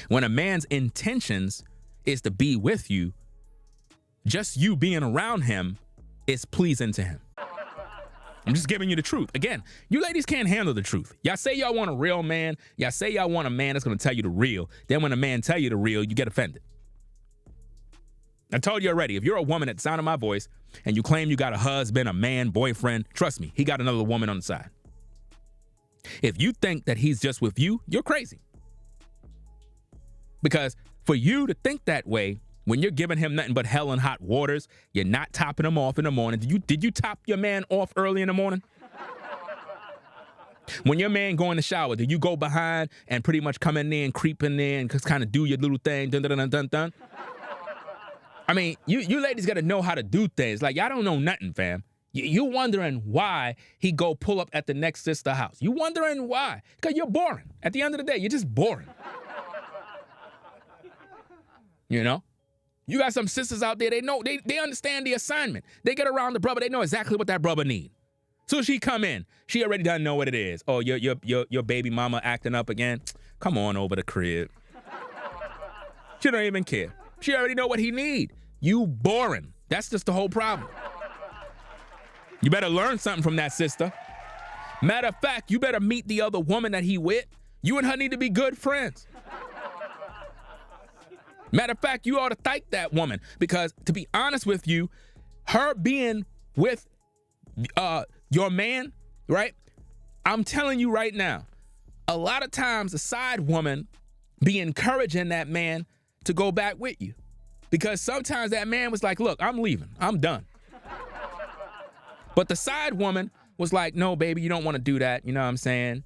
When a man's intentions is to be with you, just you being around him is pleasing to him. I'm just giving you the truth. Again, you ladies can't handle the truth. Y'all say y'all want a real man. Y'all say y'all want a man that's going to tell you the real. Then when a man tell you the real, you get offended. I told you already, if you're a woman at the sound of my voice and you claim you got a husband, a man, boyfriend, trust me, he got another woman on the side. If you think that he's just with you, you're crazy. Because for you to think that way, when you're giving him nothing but hell and hot waters, you're not topping him off in the morning. Did you top your man off early in the morning? When your man go in the shower, do you go behind and pretty much come in there and creep in there and just kind of do your little thing, dun, dun, dun, dun, dun? I mean, you ladies got to know how to do things. Like, y'all don't know nothing, fam. You wondering why he go pull up at the next sister house. You wondering why? Because you're boring. At the end of the day, you're just boring. You know? You got some sisters out there, they know, they understand the assignment. They get around the brother, they know exactly what that brother need. So she come in, she already doesn't know what it is. Oh, your baby mama acting up again? Come on over the crib. She don't even care. She already know what he need. You boring. That's just the whole problem. You better learn something from that sister. Matter of fact, you better meet the other woman that he with. You and her need to be good friends. Matter of fact, you ought to thank that woman because, to be honest with you, her being with your man, right? I'm telling you right now, a lot of times a side woman be encouraging that man to go back with you because sometimes that man was like, look, I'm leaving. I'm done. But the side woman was like, no, baby, you don't want to do that. You know what I'm saying?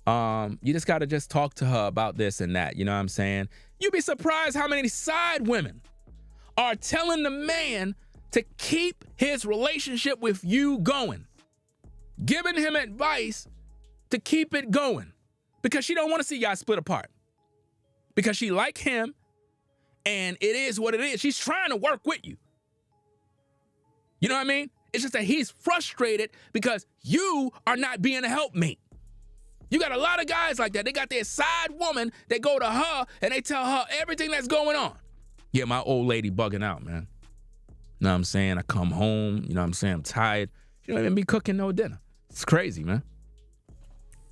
You just got to just talk to her about this and that. You know what I'm saying? You'd be surprised how many side women are telling the man to keep his relationship with you going, giving him advice to keep it going because she don't want to see y'all split apart because she like him and it is what it is. She's trying to work with you. You know what I mean? It's just that he's frustrated because you are not being a helpmate. You got a lot of guys like that. They got their side woman. They go to her and they tell her everything that's going on. Yeah, my old lady bugging out, man. You know what I'm saying? I come home, you know what I'm saying? I'm tired. She don't even be cooking no dinner. It's crazy, man.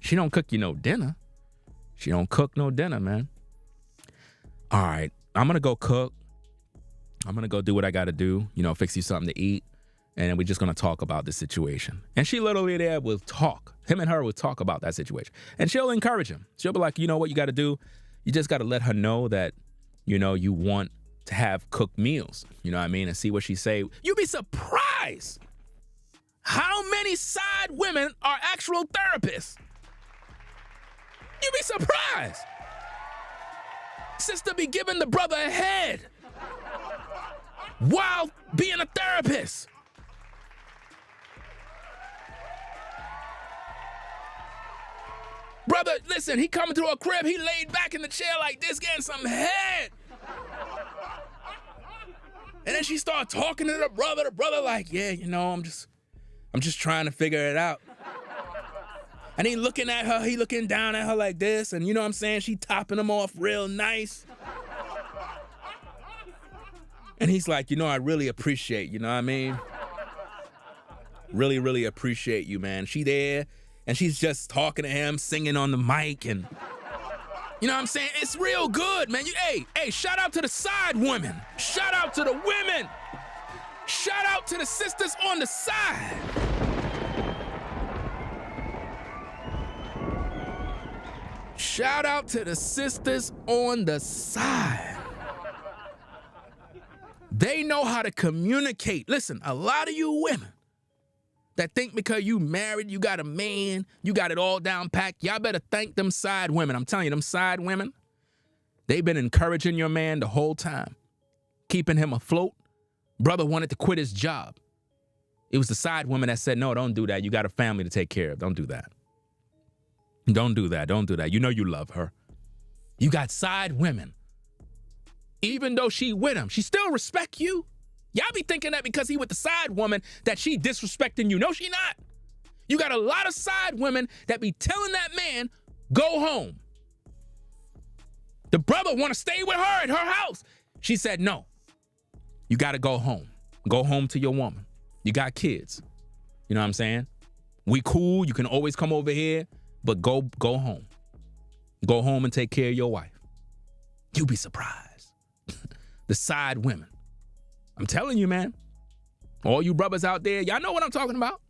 She don't cook you no dinner. She don't cook no dinner, man. All right, I'm going to go cook. I'm going to go do what I got to do, you know, fix you something to eat. And then we're just going to talk about the situation. And she literally there will talk. Him and her will talk about that situation. And she'll encourage him. She'll be like, you know what you got to do? You just got to let her know that, you know, you want to have cooked meals. You know what I mean? And see what she say. You'd be surprised how many side women are actual therapists. You'd be surprised. Sister be giving the brother a head while being a therapist. Brother, listen, he coming to a crib, he laid back in the chair like this, getting some head. And then she started talking to the brother like, yeah, you know, I'm just trying to figure it out. And he looking at her, he looking down at her like this, and you know what I'm saying? She topping him off real nice. And he's like, you know, I really appreciate, you know what I mean? Really, really appreciate you, man. She there. And she's just talking to him, singing on the mic, and you know what I'm saying? It's real good, man. Hey, shout out to the side women. Shout out to the women. Shout out to the sisters on the side. Shout out to the sisters on the side. They know how to communicate. Listen, a lot of you women that think because you married, you got a man, you got it all down packed, y'all better thank them side women. I'm telling you, them side women, they've been encouraging your man the whole time, keeping him afloat. Brother wanted to quit his job. It was the side woman that said, no, don't do that. You got a family to take care of. Don't do that. Don't do that. Don't do that. You know you love her. You got side women. Even though she with him, she still respect you. Y'all be thinking that because he with the side woman that she disrespecting you. No, she not. You got a lot of side women that be telling that man, go home. The brother want to stay with her at her house. She said, no, you got to go home. Go home to your woman. You got kids. You know what I'm saying? We cool. You can always come over here, but go home. Go home and take care of your wife. You'll be surprised. The side women. I'm telling you, man. All you brothers out there, y'all know what I'm talking about.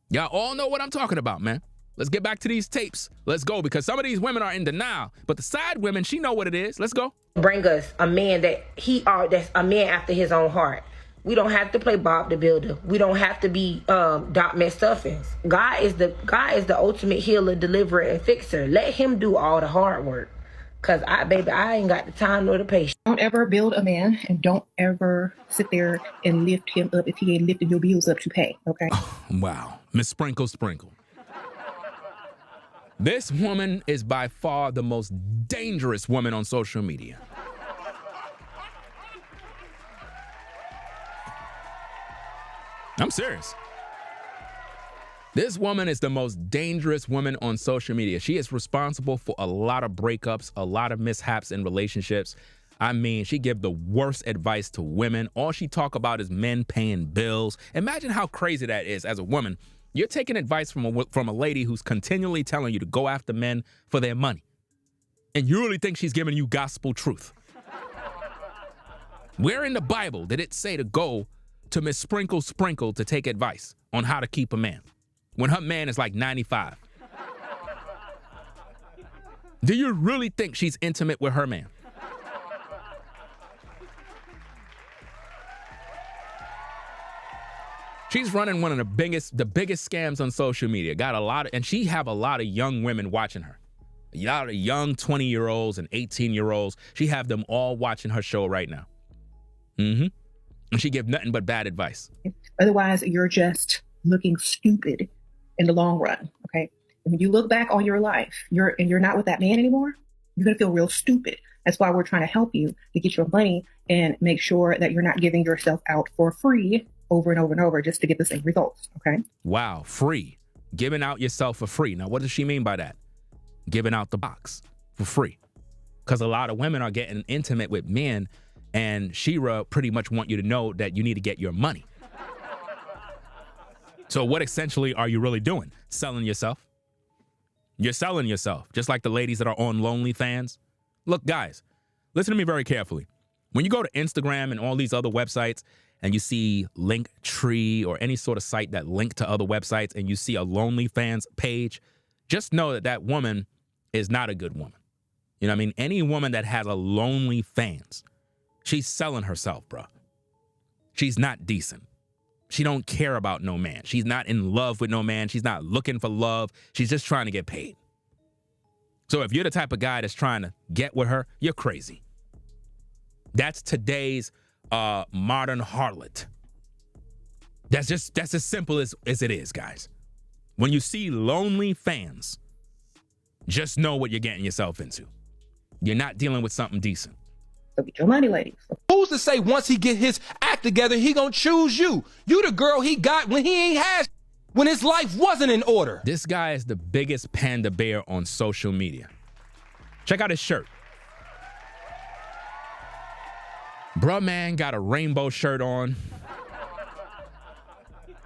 Y'all all know what I'm talking about, man. Let's get back to these tapes. Let's go, because some of these women are in denial. But the side women, she know what it is. Let's go. Bring us a man that's a man after his own heart. We don't have to play Bob the Builder. We don't have to be Doc McStuffins. God is the ultimate healer, deliverer, and fixer. Let him do all the hard work. Cause I ain't got the time nor the patience. Don't ever build a man, and don't ever sit there and lift him up if he ain't lifting your bills up to pay, okay? Oh, wow. Miss Sprinkle. This woman is by far the most dangerous woman on social media. I'm serious. This woman is the most dangerous woman on social media. She is responsible for a lot of breakups, a lot of mishaps in relationships. I mean, she give the worst advice to women. All she talk about is men paying bills. Imagine how crazy that is as a woman. You're taking advice from a lady who's continually telling you to go after men for their money. And you really think she's giving you gospel truth. Where in the Bible did it say to go to Miss Sprinkle to take advice on how to keep a man when her man is like 95? Do you really think she's intimate with her man? She's running one of the biggest scams on social media. And she have a lot of young women watching her. A lot of young 20-year-olds and 18-year-olds. She have them all watching her show right now. And she give nothing but bad advice. Otherwise, you're just looking stupid in the long run, okay? And when you look back on your life, you're not with that man anymore, you're gonna feel real stupid. That's why we're trying to help you to get your money and make sure that you're not giving yourself out for free over and over and over just to get the same results, okay? Wow, free. Giving out yourself for free. Now, what does she mean by that? Giving out the box for free. Because a lot of women are getting intimate with men, and Shira pretty much want you to know that you need to get your money. So what essentially are you really doing? Selling yourself? You're selling yourself, just like the ladies that are on OnlyFans. Look, guys, listen to me very carefully. When you go to Instagram and all these other websites, and you see Linktree or any sort of site that link to other websites, and you see a OnlyFans page, just know that that woman is not a good woman. You know what I mean? Any woman that has a OnlyFans, she's selling herself, bro. She's not decent. She don't care about no man. She's not in love with no man. She's not looking for love. She's just trying to get paid. So if you're the type of guy that's trying to get with her, you're crazy. That's today's modern harlot. That's as simple as it is, guys. When you see OnlyFans, just know what you're getting yourself into. You're not dealing with something decent. So get your money, ladies. Who's to say once he get his act together, he gonna choose you? You the girl he got when he ain't had, when his life wasn't in order. This guy is the biggest panda bear on social media. Check out his shirt. Bruh man got a rainbow shirt on.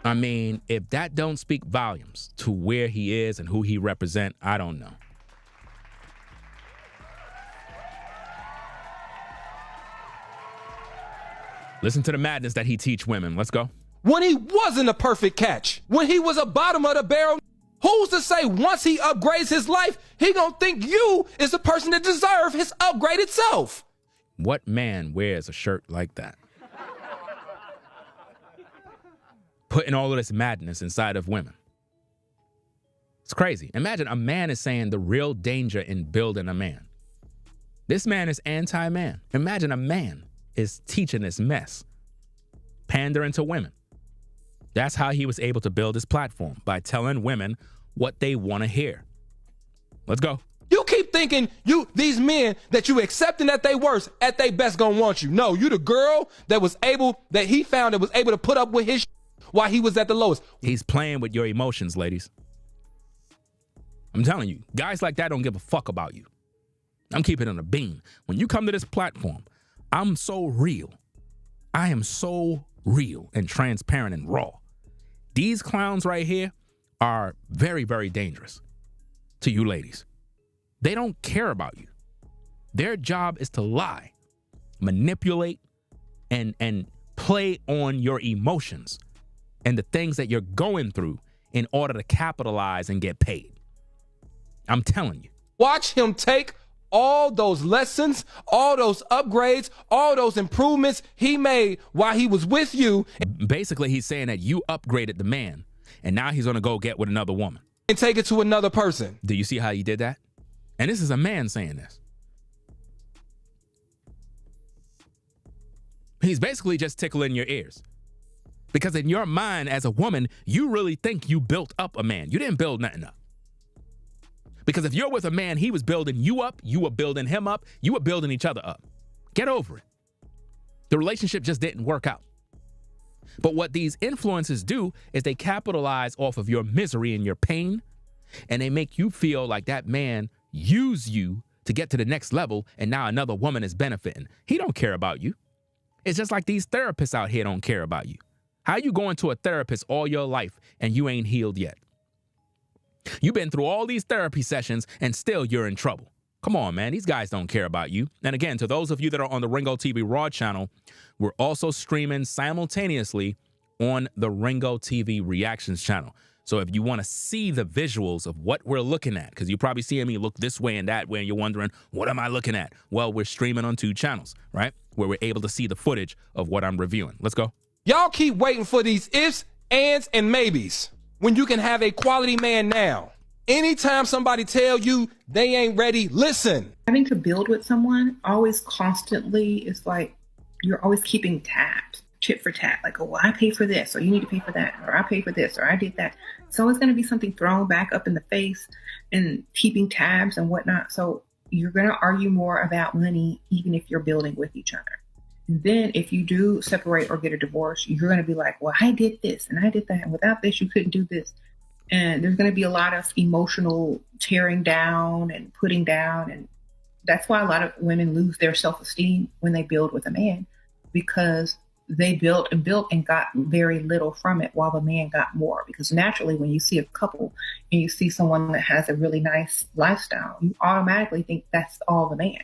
I mean, if that don't speak volumes to where he is and who he represent, I don't know. Listen to the madness that he teach women. Let's go. When he wasn't a perfect catch, when he was a bottom of the barrel, who's to say once he upgrades his life, he gonna think you is the person that deserve his upgraded self? What man wears a shirt like that? Putting all of this madness inside of women. It's crazy. Imagine a man is saying the real danger in building a man. This man is anti-man. Imagine a man is teaching this mess, pandering to women. That's how he was able to build his platform, by telling women what they want to hear. Let's go. You keep thinking these men that you accepting at they worst, at they best gonna want you. No, you the girl that he found that was able to put up with his while he was at the lowest. He's playing with your emotions, ladies. I'm telling you, guys like that don't give a fuck about you. I'm keeping it on a beam. When you come to this platform, I'm so real. I am so real and transparent and raw. These clowns right here are very, very dangerous to you ladies. They don't care about you. Their job is to lie, manipulate, and play on your emotions and the things that you're going through in order to capitalize and get paid. I'm telling you. Watch him take all those lessons, all those upgrades, all those improvements he made while he was with you. Basically, he's saying that you upgraded the man, and now he's going to go get with another woman. And take it to another person. Do you see how he did that? And this is a man saying this. He's basically just tickling your ears. Because in your mind as a woman, you really think you built up a man. You didn't build nothing up. Because if you're with a man, he was building you up, you were building him up, you were building each other up. Get over it. The relationship just didn't work out. But what these influences do is they capitalize off of your misery and your pain, and they make you feel like that man used you to get to the next level, and now another woman is benefiting. He don't care about you. It's just like these therapists out here don't care about you. How you going to a therapist all your life and you ain't healed yet? You've been through all these therapy sessions and still you're in trouble. Come on, man. These guys don't care about you. And again, to those of you that are on the Ringo TV Raw channel, we're also streaming simultaneously on the Ringo TV Reactions channel. So if you want to see the visuals of what we're looking at, because you're probably seeing me look this way and that way, and you're wondering, what am I looking at? Well, we're streaming on 2 channels, right? Where we're able to see the footage of what I'm reviewing. Let's go. Y'all keep waiting for these ifs, ands, and maybes when you can have a quality man now. Anytime somebody tell you they ain't ready, listen. Having to build with someone always constantly is like you're always keeping tabs, tit for tat. Like, oh, well, I pay for this, or you need to pay for that, or I pay for this, or I did that. It's always going to be something thrown back up in the face and keeping tabs and whatnot. So you're going to argue more about money, even if you're building with each other. And then if you do separate or get a divorce, you're going to be like, well, I did this and I did that. And without this, you couldn't do this. And there's going to be a lot of emotional tearing down and putting down. And that's why a lot of women lose their self-esteem when they build with a man, because they built and got very little from it while the man got more. Because naturally, when you see a couple and you see someone that has a really nice lifestyle, you automatically think that's all the man.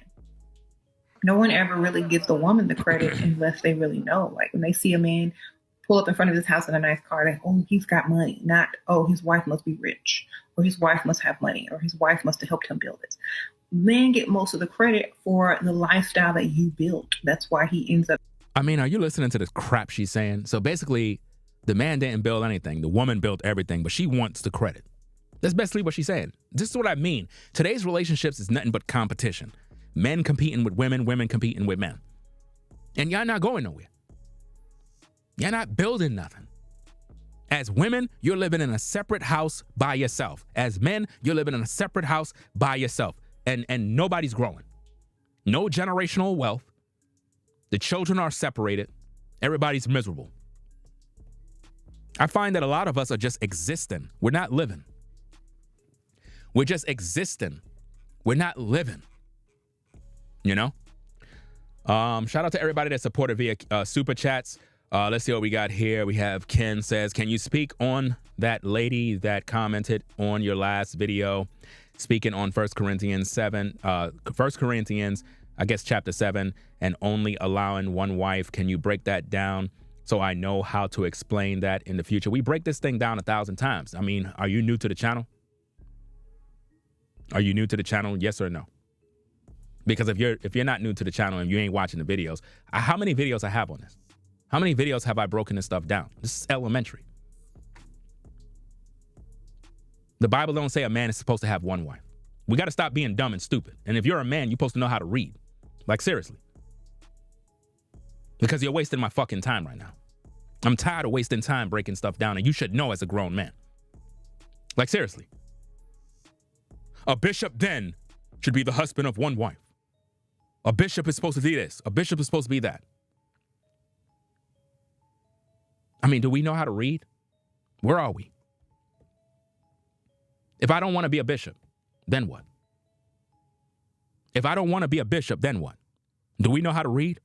No one ever really gives the woman the credit unless they really know. Like when they see a man pull up in front of his house in a nice car, like, oh, he's got money. Not, oh, his wife must be rich, or his wife must have money, or his wife must have helped him build this. Men get most of the credit for the lifestyle that you built. That's why he ends up. I mean, are you listening to this crap she's saying? So basically, the man didn't build anything. The woman built everything, but she wants the credit. That's basically what she's saying. This is what I mean. Today's relationships is nothing but competition. Men competing with women, women competing with men. And y'all not going nowhere. You're not building nothing. As women, you're living in a separate house by yourself. As men, you're living in a separate house by yourself. And nobody's growing. No generational wealth. The children are separated. Everybody's miserable. I find that a lot of us are just existing. We're not living. We're just existing. We're not living. You know? Shout out to everybody that supported via super chats. Let's see what we got here. We have Ken says, can you speak on that lady that commented on your last video, speaking on 1 Corinthians 7, 1 Corinthians, I guess chapter 7, and only allowing one wife? Can you break that down so I know how to explain that in the future? We break this thing down 1,000 times. I mean, are you new to the channel? Are you new to the channel? Yes or no? Because if you're not new to the channel and you ain't watching the videos, how many videos I have on this? How many videos have I broken this stuff down? This is elementary. The Bible don't say a man is supposed to have one wife. We got to stop being dumb and stupid. And if you're a man, you're supposed to know how to read. Like, seriously. Because you're wasting my fucking time right now. I'm tired of wasting time breaking stuff down, and you should know as a grown man. Like, seriously. A bishop then should be the husband of one wife. A bishop is supposed to be this. A bishop is supposed to be that. I mean, do we know how to read? Where are we? If I don't want to be a bishop, then what? If I don't want to be a bishop, then what? Do we know how to read?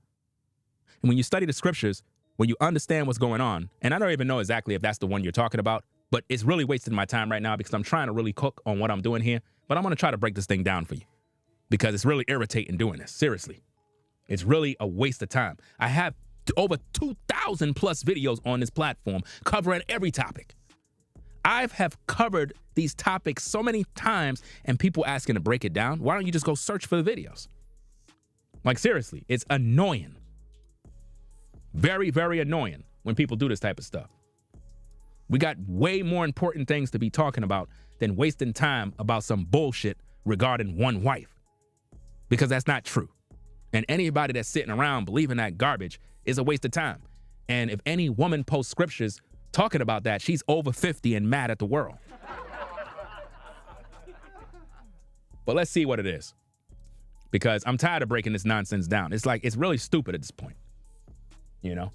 And when you study the scriptures, when you understand what's going on, and I don't even know exactly if that's the one you're talking about, but it's really wasting my time right now because I'm trying to really cook on what I'm doing here. But I'm going to try to break this thing down for you because it's really irritating doing this. Seriously. It's really a waste of time. I have over 2,000 plus videos on this platform covering every topic. I have covered these topics so many times and people asking to break it down. Why don't you just go search for the videos? Like, seriously, it's annoying. Very, very annoying when people do this type of stuff. We got way more important things to be talking about than wasting time about some bullshit regarding one wife. Because that's not true. And anybody that's sitting around believing that garbage is a waste of time. And if any woman posts scriptures talking about that, she's over 50 and mad at the world. But let's see what it is. Because I'm tired of breaking this nonsense down. It's like, it's really stupid at this point. You know?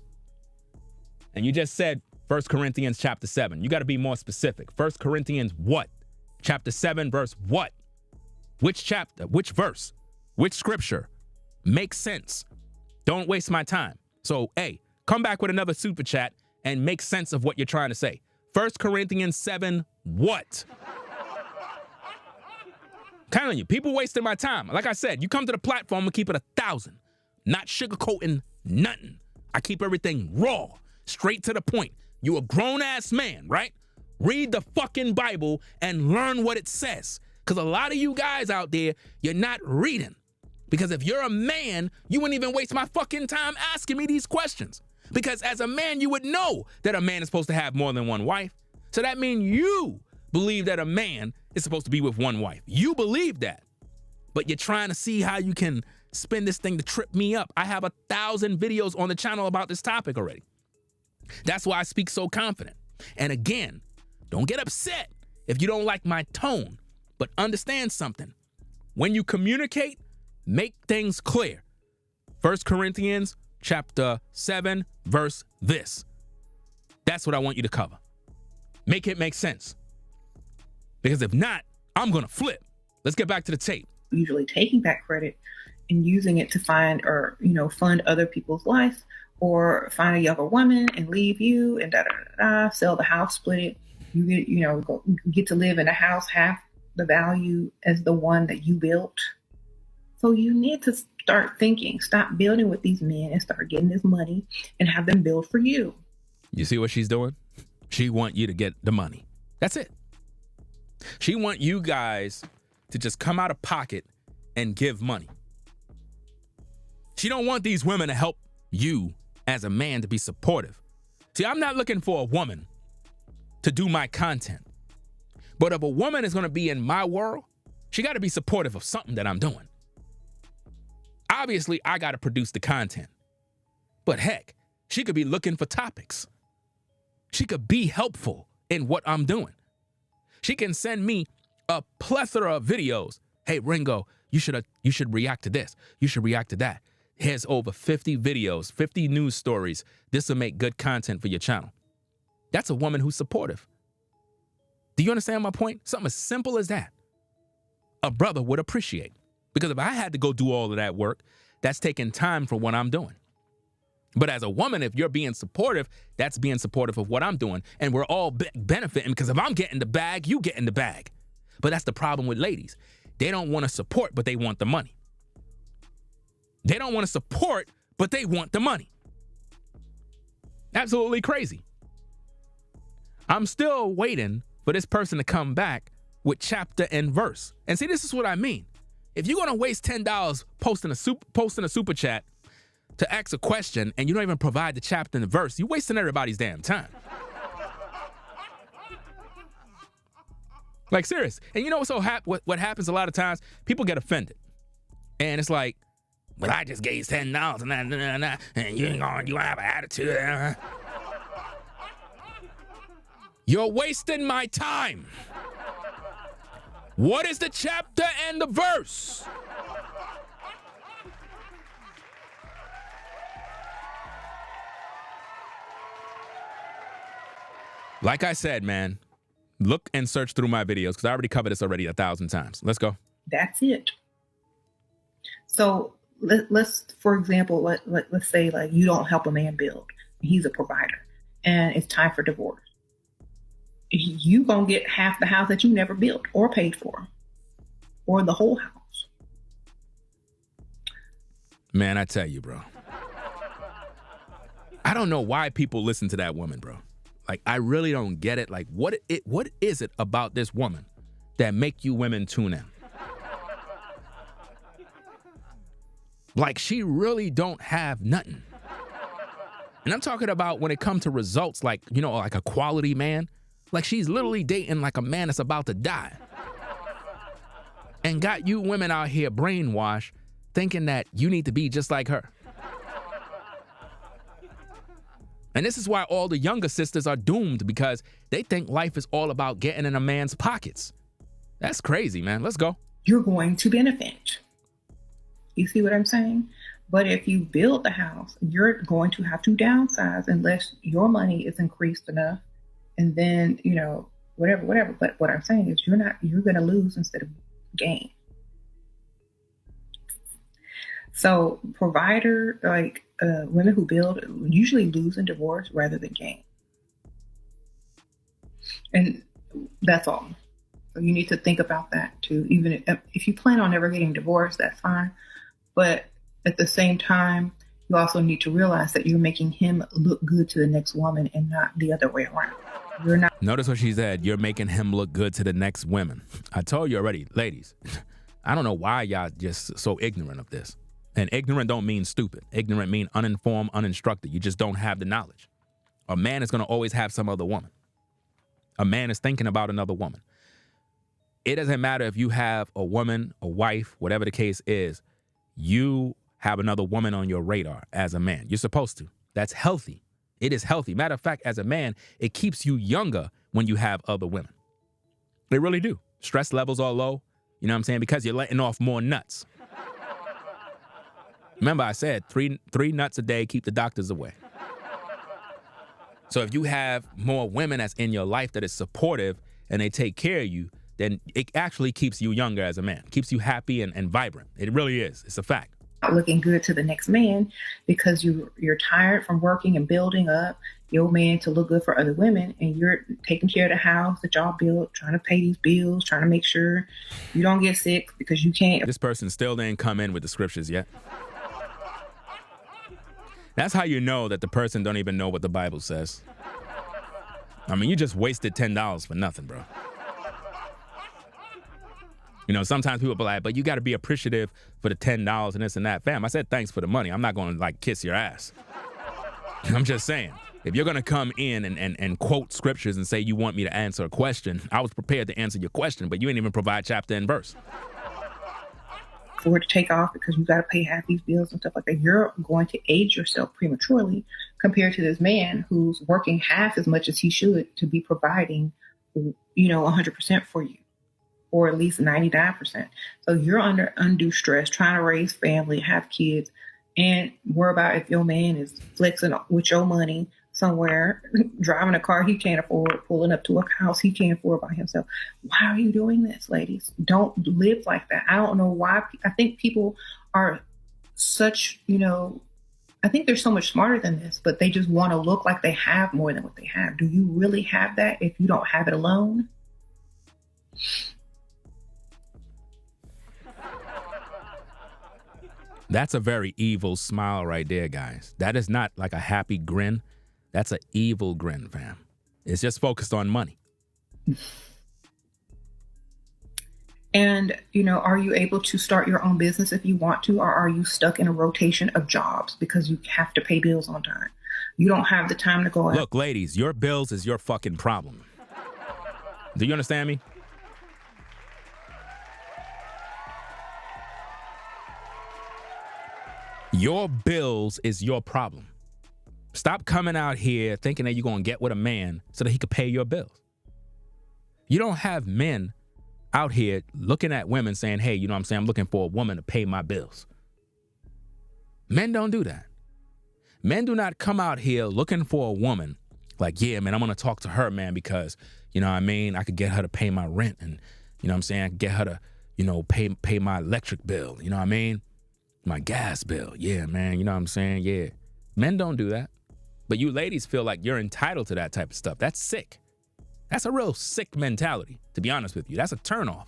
And you just said 1 Corinthians chapter 7. You got to be more specific. 1 Corinthians what? Chapter 7 verse what? Which chapter? Which verse? Which scripture? Makes sense. Don't waste my time. So, hey, come back with another super chat and make sense of what you're trying to say. 1 Corinthians 7 what? Telling you, people wasting my time. Like I said, you come to the platform and keep it 1,000. Not sugarcoating nothing. I keep everything raw, straight to the point. You a grown-ass man, right? Read the fucking Bible and learn what it says. Because a lot of you guys out there, you're not reading. Because if you're a man, you wouldn't even waste my fucking time asking me these questions. Because as a man, you would know that a man is supposed to have more than one wife. So that means you believe that a man is supposed to be with one wife. You believe that. But you're trying to see how you can spin this thing to trip me up. I have 1,000 videos on the channel about this topic already. That's why I speak so confident. And again, don't get upset if you don't like my tone, but understand something. When you communicate, make things clear. 1 Corinthians chapter 7, verse this. That's what I want you to cover. Make it make sense. Because if not, I'm going to flip. Let's get back to the tape. Usually taking that credit and using it to find or, fund other people's life, or find a younger woman and leave you and sell the house, split it. You get to live in a house half the value as the one that you built. So you need to start thinking, stop building with these men and start getting this money and have them build for you. You see what she's doing? She want you to get the money. That's it. She want you guys to just come out of pocket and give money. She don't want these women to help you as a man to be supportive. See, I'm not looking for a woman to do my content. But if a woman is going to be in my world, she got to be supportive of something that I'm doing. Obviously, I got to produce the content. But heck, she could be looking for topics. She could be helpful in what I'm doing. She can send me a plethora of videos. Hey, Ringo, you should react to this. You should react to that. Here's over 50 videos, 50 news stories. This will make good content for your channel. That's a woman who's supportive. Do you understand my point? Something as simple as that. A brother would appreciate. Because if I had to go do all of that work, that's taking time for what I'm doing. But as a woman, if you're being supportive, that's being supportive of what I'm doing. And we're all benefiting, because if I'm getting the bag, you getting the bag. But that's the problem with ladies. They don't want to support, but they want the money. They don't want to support, but they want the money. Absolutely crazy. I'm still waiting for this person to come back with chapter and verse. And see, this is what I mean. If you're going to waste $10 posting a super chat to ask a question and you don't even provide the chapter and the verse, you're wasting everybody's damn time. Like, serious. And you know what happens a lot of times? People get offended. And it's like, but I just gave $10 and you gonna have an attitude. You're wasting my time. What is the chapter and the verse? Like I said, man, look and search through my videos because I already covered this already 1,000 times. Let's go. That's it. So let's, for example, let's say like you don't help a man build. He's a provider and it's time for divorce. You gonna get half the house that you never built or paid for, or the whole house. Man, I tell you, bro. I don't know why people listen to that woman, bro. Like, I really don't get it. Like, what is it about this woman that make you women tune in? Like, she really don't have nothing. And I'm talking about when it comes to results, like, you know, like a quality man. Like, she's literally dating like a man that's about to die. And got you women out here brainwashed, thinking that you need to be just like her. And this is why all the younger sisters are doomed, because they think life is all about getting in a man's pockets. That's crazy, man. Let's go. You're going to benefit. You see what I'm saying? But if you build the house, you're going to have to downsize unless your money is increased enough. And then, you know, whatever. But what I'm saying is you're going to lose instead of gain. So provider, like women who build usually lose in divorce rather than gain. And that's all. So you need to think about that too. Even if you plan on never getting divorced, that's fine. But at the same time, you also need to realize that you're making him look good to the next woman and not the other way around. You're not. Notice what she said. You're making him look good to the next women. I told you already, ladies, I don't know why y'all just so ignorant of this. And ignorant don't mean stupid. Ignorant mean uninformed, uninstructed. You just don't have the knowledge. A man is going to always have some other woman. A man is thinking about another woman. It doesn't matter if you have a woman, a wife, whatever the case is, you have another woman on your radar as a man. You're supposed to. That's healthy. It is healthy. Matter of fact, as a man, it keeps you younger when you have other women. They really do. Stress levels are low. You know what I'm saying? Because you're letting off more nuts. Remember, I said three nuts a day keep the doctors away. So if you have more women that's in your life that is supportive and they take care of you, then it actually keeps you younger as a man, keeps you happy and vibrant. It really is. It's a fact. Looking good to the next man because you're tired from working and building up your man to look good for other women, and you're taking care of the house that y'all built, trying to pay these bills, trying to make sure you don't get sick because you can't. This person still didn't come in with the scriptures yet. That's how you know that the person don't even know what the Bible says. I mean, you just wasted $10 for nothing, bro. You know, sometimes people be like, but you got to be appreciative for the $10 and this and that. Fam, I said thanks for the money. I'm not going to, like, kiss your ass. I'm just saying, if you're going to come in and quote scriptures and say you want me to answer a question, I was prepared to answer your question, but you ain't even provide chapter and verse. For it to take off because you got to pay half these bills and stuff like that, you're going to age yourself prematurely compared to this man who's working half as much as he should to be providing, you know, 100% for you, or at least 99%. So you're under undue stress trying to raise family, have kids, and worry about if your man is flexing with your money somewhere, driving a car he can't afford, pulling up to a house he can't afford by himself. Why are you doing this, ladies? Don't live like that. I don't know why. I think people are such, you know, I think they're so much smarter than this, but they just want to look like they have more than what they have. Do you really have that if you don't have it alone? That's a very evil smile right there, guys. That is not like a happy grin. That's an evil grin, fam. It's just focused on money. And, you know, are you able to start your own business if you want to, or are you stuck in a rotation of jobs because you have to pay bills on time? You don't have the time to go out. Look, ladies, your bills is your fucking problem. Do you understand me? Your bills is your problem. Stop coming out here thinking that you're going to get with a man so that he could pay your bills. You don't have men out here looking at women saying, hey, you know what I'm saying? I'm looking for a woman to pay my bills. Men don't do that. Men do not come out here looking for a woman like, yeah, man, I'm going to talk to her, man, because, you know what I mean? I could get her to pay my rent and, you know what I'm saying? I could get her to, you know, pay my electric bill. You know what I mean? My gas bill. Yeah, man. You know what I'm saying? Yeah. Men don't do that. But you ladies feel like you're entitled to that type of stuff. That's sick. That's a real sick mentality, to be honest with you. That's a turnoff.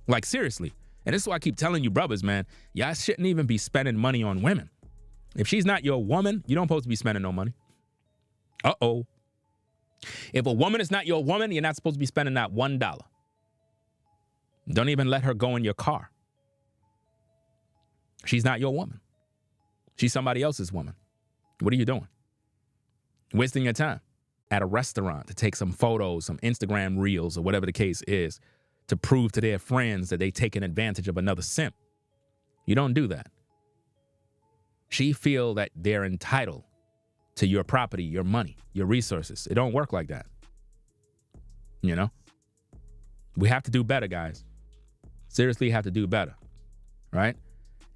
Like, seriously. And this is why I keep telling you brothers, man, y'all shouldn't even be spending money on women. If she's not your woman, you don't supposed to be spending no money. Uh-oh. If a woman is not your woman, you're not supposed to be spending that $1. Don't even let her go in your car. She's not your woman. She's somebody else's woman. What are you doing? Wasting your time at a restaurant to take some photos, some Instagram reels, or whatever the case is, to prove to their friends that they taking advantage of another simp. You don't do that. She feel that they're entitled to your property, your money, your resources. It don't work like that. You know? We have to do better, guys. Seriously have to do better. Right?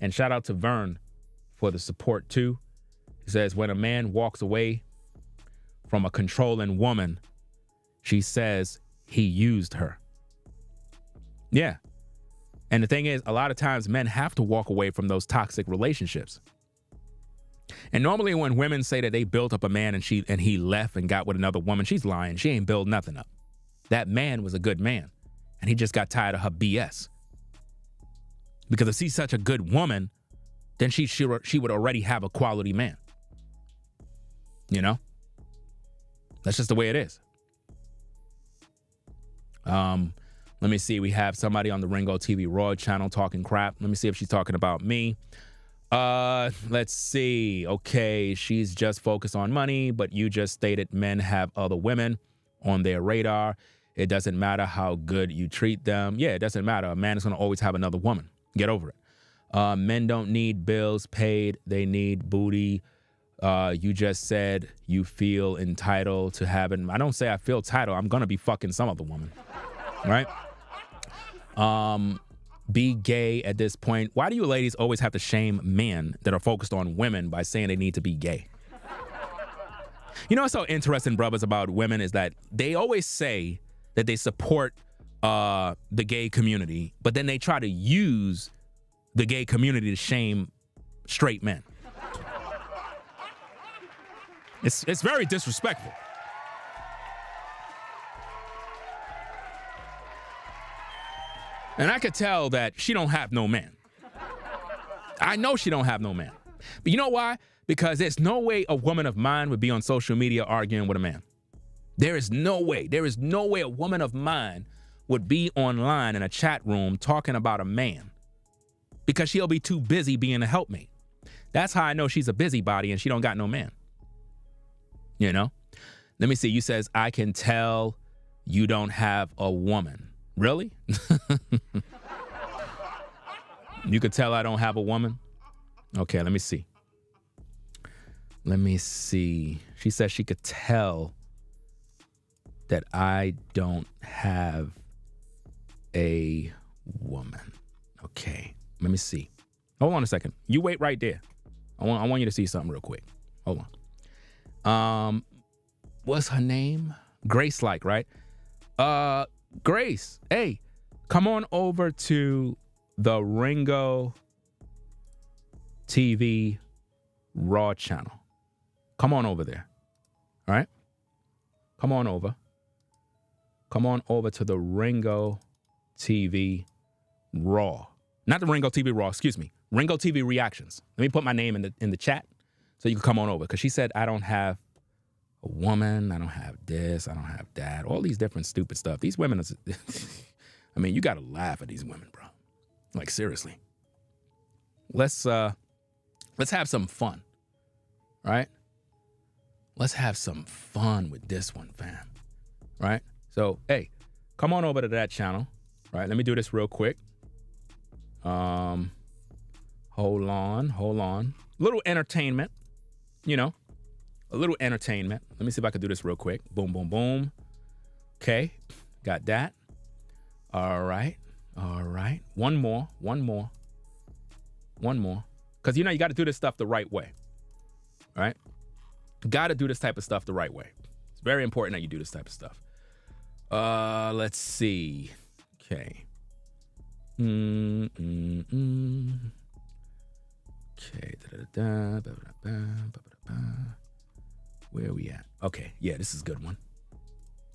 And shout out to Vern for the support too. He says, when a man walks away from a controlling woman, she says he used her. Yeah. And the thing is, a lot of times men have to walk away from those toxic relationships. And normally when women say that they built up a man and he left and got with another woman, she's lying. She ain't built nothing up. That man was a good man, and he just got tired of her BS. Because if she's such a good woman, then she would already have a quality man. You know? That's just the way it is. Let me see. We have somebody on the Ringo TV Raw channel talking crap. Let me see if she's talking about me. Let's see. Okay, she's just focused on money, but you just stated men have other women on their radar. It doesn't matter how good you treat them. Yeah, it doesn't matter. A man is going to always have another woman. Get over it. Men don't need bills paid. They need booty. You just said you feel entitled to having. I don't say I feel entitled. I'm going to be fucking some other woman. Right? Be gay at this point. Why do you ladies always have to shame men that are focused on women by saying they need to be gay? You know what's so interesting, brothers, about women is that they always say that they support the gay community, but then they try to use the gay community to shame straight men. It's very disrespectful. And I could tell that she don't have no man. I know she don't have no man. But you know why? Because there's no way a woman of mine would be on social media arguing with a man. There is no way. There is no way a woman of mine would be online in a chat room talking about a man, because she'll be too busy being a helpmate. That's how I know she's a busybody and she don't got no man. You know? Let me see. You says, I can tell you don't have a woman. Really? You could tell I don't have a woman? Okay, let me see. Let me see. She says she could tell that I don't have a woman. Okay, let me see. Hold on a second. You wait right there. I want you to see something real quick. Hold on. What's her name? Grace, like, right? Grace, hey, come on over to the Ringo TV Raw channel. Come on over there. All right? Come on over. Come on over to the Ringo TV Raw. Not the Ringo TV Raw, excuse me. Ringo TV Reactions. Let me put my name in the chat so you can come on over. Because she said I don't have a woman, I don't have this, I don't have that, all these different stupid stuff. These women, I mean, you got to laugh at these women, bro. Like, seriously. Let's have some fun, right? Let's have some fun with this one, fam, right? So, hey, come on over to that channel, right? Let me do this real quick. Hold on. Little entertainment, you know. A little entertainment. Let me see if I can do this real quick. Boom, boom, boom. Okay, got that. All right. One more. Because, you got to do this stuff the right way. All right? Got to do this type of stuff the right way. It's very important that you do this type of stuff. Let's see. Okay. Okay. Where are we at? Okay. Yeah, this is a good one.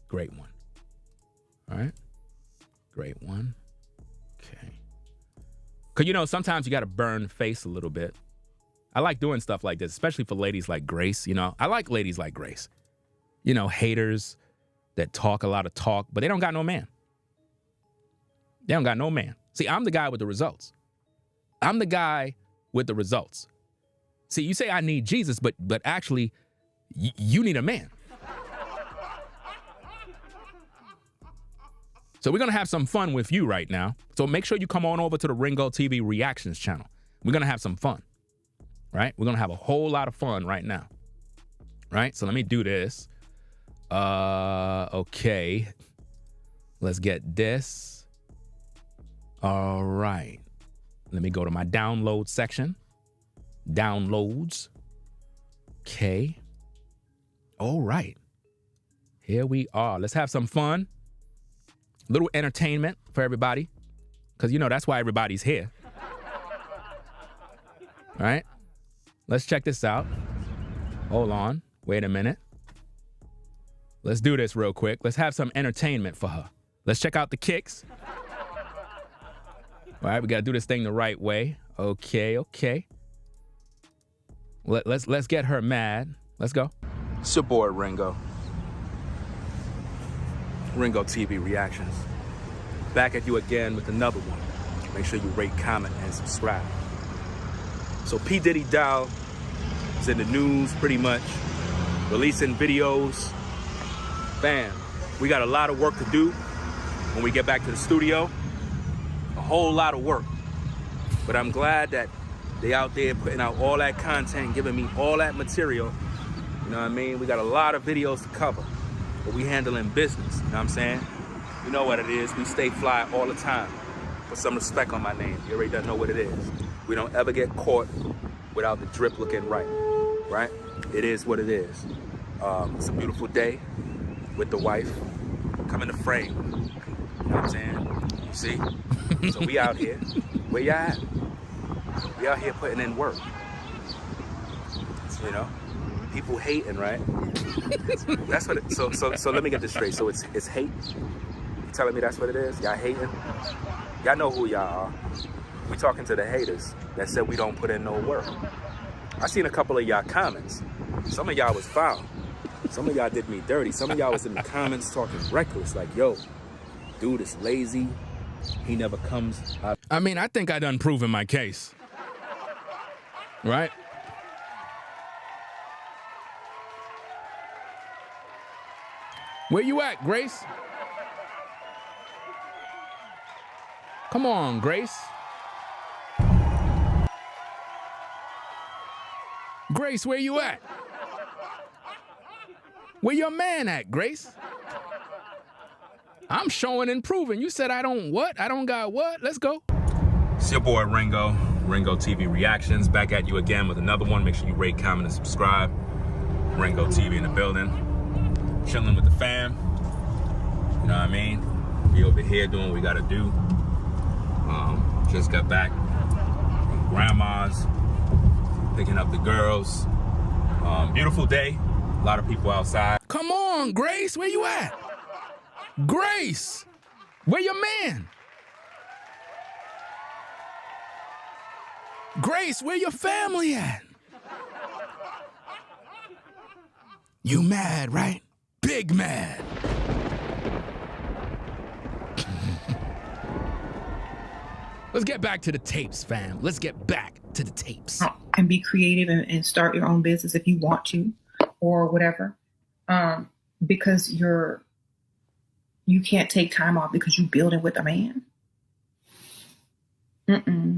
Great one. All right. Great one. Okay. Because, sometimes you got to burn the face a little bit. I like doing stuff like this, especially for ladies like Grace. I like ladies like Grace. Haters that talk a lot of talk, but they don't got no man. They don't got no man. See, I'm the guy with the results. I'm the guy with the results. See, you say I need Jesus, but actually, you need a man. So we're going to have some fun with you right now. So make sure you come on over to the Ringo TV Reactions channel. We're going to have some fun, right? We're going to have a whole lot of fun right now, right? So let me do this. Okay. Let's get this. All right. Let me go to my download section. Downloads. Okay. All right. Here we are. Let's have some fun. Little entertainment for everybody. Because, that's why everybody's here. All right. Let's check this out. Hold on. Wait a minute. Let's do this real quick. Let's have some entertainment for her. Let's check out the kicks. All right. We got to do this thing the right way. Okay. Let's get her mad. Let's go. It's your boy, Ringo. Ringo TV Reactions. Back at you again with another one. Make sure you rate, comment, and subscribe. So P. Diddy Dow is in the news pretty much, releasing videos. Bam. We got a lot of work to do when we get back to the studio. A whole lot of work. But I'm glad that they out there putting out all that content, giving me all that material. You know what I mean? We got a lot of videos to cover. But we handling business, you know what I'm saying? You know what it is. We stay fly all the time. Put some respect on my name. You already don't know what it is. We don't ever get caught without the drip looking right? It is what it is. It's a beautiful day with the wife. Come in the frame. You know what I'm saying? You see? So we out here. Where y'all at? We out here putting in work. People hating, right? That's what it, so let me get this straight. So it's hate? You telling me that's what it is? Y'all hating? Y'all know who y'all are. We talking to the haters that said we don't put in no work. I seen a couple of y'all comments. Some of y'all was foul. Some of y'all did me dirty. Some of y'all was in the comments talking reckless, like, yo, dude is lazy. He never comes out. I mean, I think I done proven my case. Right? Where you at, Grace? Come on, Grace. Grace, where you at? Where your man at, Grace? I'm showing and proving. You said I don't what? I don't got what? Let's go. It's your boy, Ringo. Ringo TV Reactions. Back at you again with another one. Make sure you rate, comment, and subscribe. Ringo TV in the building. Chilling with the fam. You know what I mean? We over here doing what we gotta do. Just got back from grandma's, picking up the girls. Beautiful day. A lot of people outside. Come on, Grace, where you at? Grace, where your man? Grace, where your family at? You mad, right? Big mad. Let's get back to the tapes, fam. Let's get back to the tapes. And be creative and start your own business if you want to, or whatever. Because you can't take time off because you're building with a man.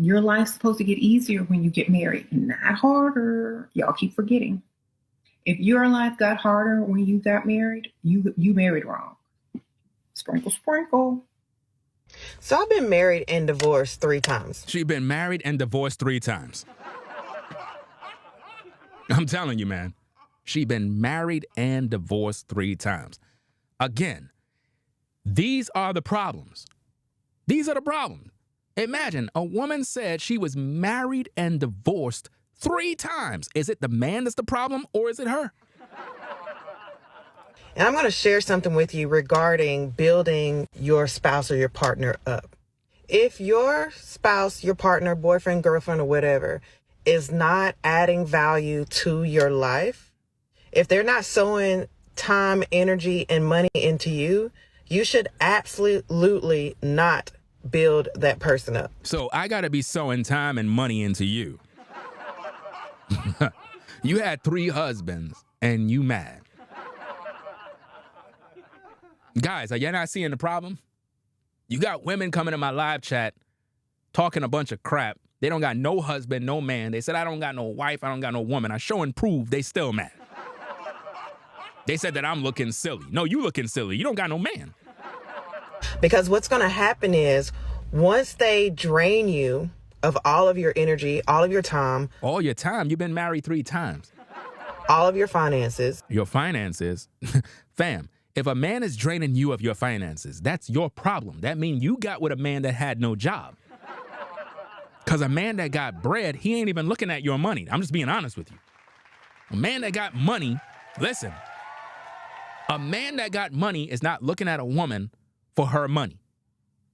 Your life's supposed to get easier when you get married, not harder. Y'all keep forgetting. If your life got harder when you got married, you married wrong. Sprinkle, sprinkle. So I've been married and divorced 3 times. She been married and divorced 3 times. I'm telling you, man. She been married and divorced 3 times. Again, these are the problems. These are the problems. Imagine a woman said she was married and divorced 3 times. Is it the man that's the problem or is it her? And I'm going to share something with you regarding building your spouse or your partner up. If your spouse, your partner, boyfriend, girlfriend, or whatever is not adding value to your life, if they're not sowing time, energy, and money into you, you should absolutely not build that person up. So I got to be sowing time and money into you. You had 3 husbands and you mad. Guys, are you not seeing the problem? You got women coming in my live chat talking a bunch of crap. They don't got no husband, no man. They said, I don't got no wife, I don't got no woman. I show and prove they still mad. They said that I'm looking silly. No, you looking silly. You don't got no man. Because what's going to happen is once they drain you of all of your energy, all of your time. All your time? You've been married 3 times. All of your finances. Your finances? Fam, if a man is draining you of your finances, that's your problem. That means you got with a man that had no job. Because a man that got bread, he ain't even looking at your money. I'm just being honest with you. A man that got money, listen, a man that got money is not looking at a woman for her money.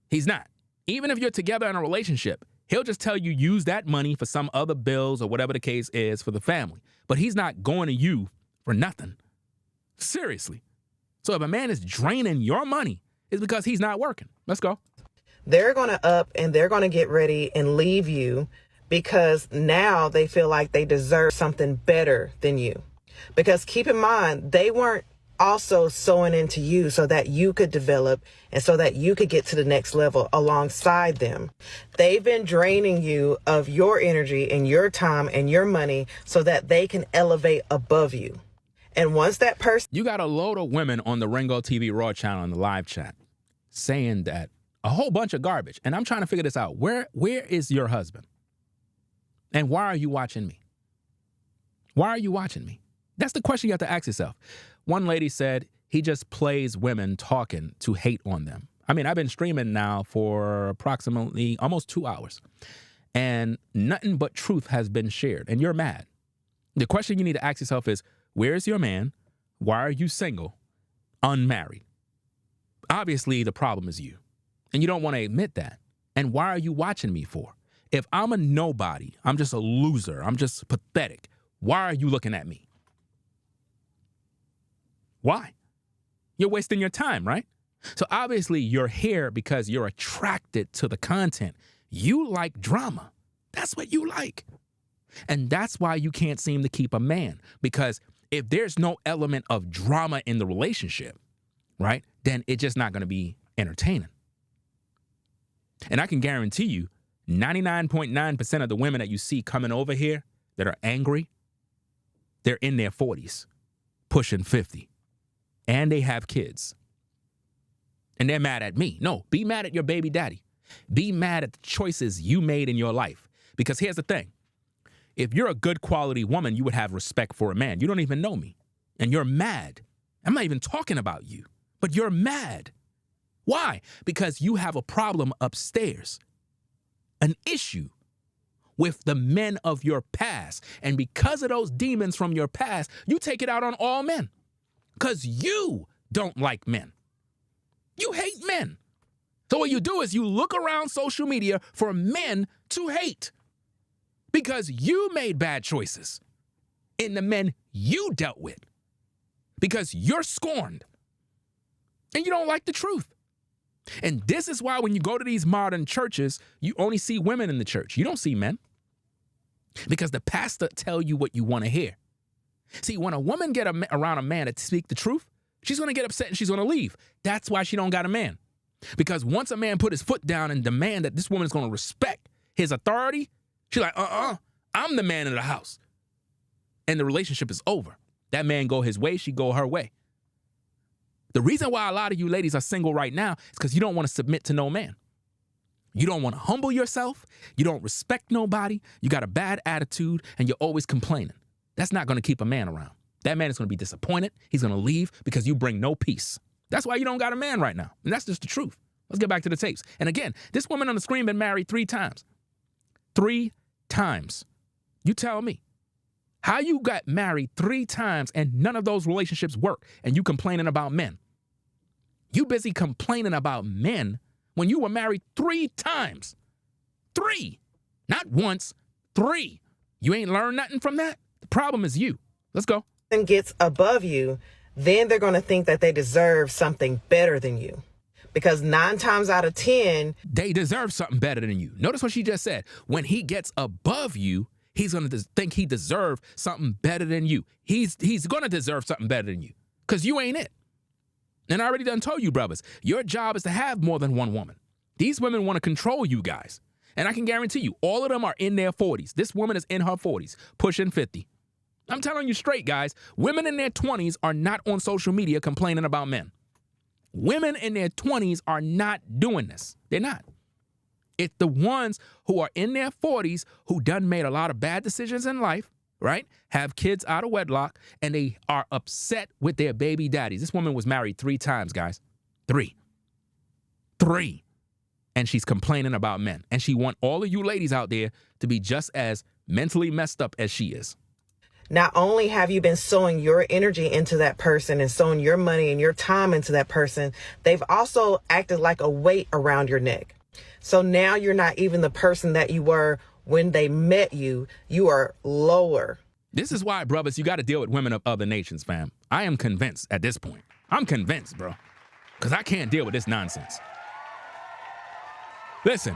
He's not. Even if you're together in a relationship, he'll just tell you use that money for some other bills or whatever the case is for the family. But he's not going to you for nothing. Seriously. So if a man is draining your money, it's because he's not working. Let's go. They're going to up and they're going to get ready and leave you because now they feel like they deserve something better than you. Because keep in mind, they weren't also sowing into you so that you could develop and so that you could get to the next level alongside them. They've been draining you of your energy and your time and your money so that they can elevate above you. And once that person... You got a load of women on the Ringo TV Raw channel in the live chat saying that a whole bunch of garbage. And I'm trying to figure this out. Where is your husband? And why are you watching me? Why are you watching me? That's the question you have to ask yourself. One lady said he just plays women talking to hate on them. I mean, I've been streaming now for approximately almost 2 hours. And nothing but truth has been shared. And you're mad. The question you need to ask yourself is, where's your man? Why are you single? Unmarried. Obviously, the problem is you. And you don't want to admit that. And why are you watching me for? If I'm a nobody, I'm just a loser, I'm just pathetic, why are you looking at me? Why? You're wasting your time, right? So obviously you're here because you're attracted to the content. You like drama. That's what you like. And that's why you can't seem to keep a man. Because if there's no element of drama in the relationship, right, then it's just not going to be entertaining. And I can guarantee you, 99.9% of the women that you see coming over here that are angry, they're in their 40s, pushing 50. And they have kids. And they're mad at me. No, be mad at your baby daddy. Be mad at the choices you made in your life. Because here's the thing. If you're a good quality woman, you would have respect for a man. You don't even know me. And you're mad. I'm not even talking about you. But you're mad. Why? Because you have a problem upstairs. An issue with the men of your past. And because of those demons from your past, you take it out on all men. Because you don't like men. You hate men. So what you do is you look around social media for men to hate. Because you made bad choices in the men you dealt with. Because you're scorned. And you don't like the truth. And this is why when you go to these modern churches, you only see women in the church. You don't see men. Because the pastor tell you what you want to hear. See, when a woman get around a man to speak the truth, she's going to get upset and she's going to leave. That's why she don't got a man. Because once a man put his foot down and demand that this woman is going to respect his authority, she's like, I'm the man of the house. And the relationship is over. That man go his way, she go her way. The reason why a lot of you ladies are single right now is because you don't want to submit to no man. You don't want to humble yourself. You don't respect nobody. You got a bad attitude and you're always complaining. That's not going to keep a man around. That man is going to be disappointed. He's going to leave because you bring no peace. That's why you don't got a man right now. And that's just the truth. Let's get back to the tapes. And again, this woman on the screen been married 3 times. 3 times. You tell me. How you got married 3 times and none of those relationships work and you complaining about men? You busy complaining about men when you were married 3 times. 3. Not once, 3. You ain't learned nothing from that? The problem is you. Let's go. And gets above you, then they're going to think that they deserve something better than you. Because 9 times out of 10, they deserve something better than you. Notice what she just said. When he gets above you, he's going to think he deserves something better than you. He's going to deserve something better than you because you ain't it. And I already done told you, brothers, your job is to have more than one woman. These women want to control you guys. And I can guarantee you, all of them are in their 40s. This woman is in her 40s, pushing 50. I'm telling you straight, guys, women in their 20s are not on social media complaining about men. Women in their 20s are not doing this. They're not. It's the ones who are in their 40s who done made a lot of bad decisions in life, right? Have kids out of wedlock, and they are upset with their baby daddies. This woman was married 3 times, guys. 3. And she's complaining about men. And she want all of you ladies out there to be just as mentally messed up as she is. not only have you been sowing your energy into that person and sowing your money and your time into that person, they've also acted like a weight around your neck. So now you're not even the person that you were when they met you. You are lower. This is why, brothers, you got to deal with women of other nations, fam. I am convinced at this point. I'm convinced, bro, because I can't deal with this nonsense. Listen,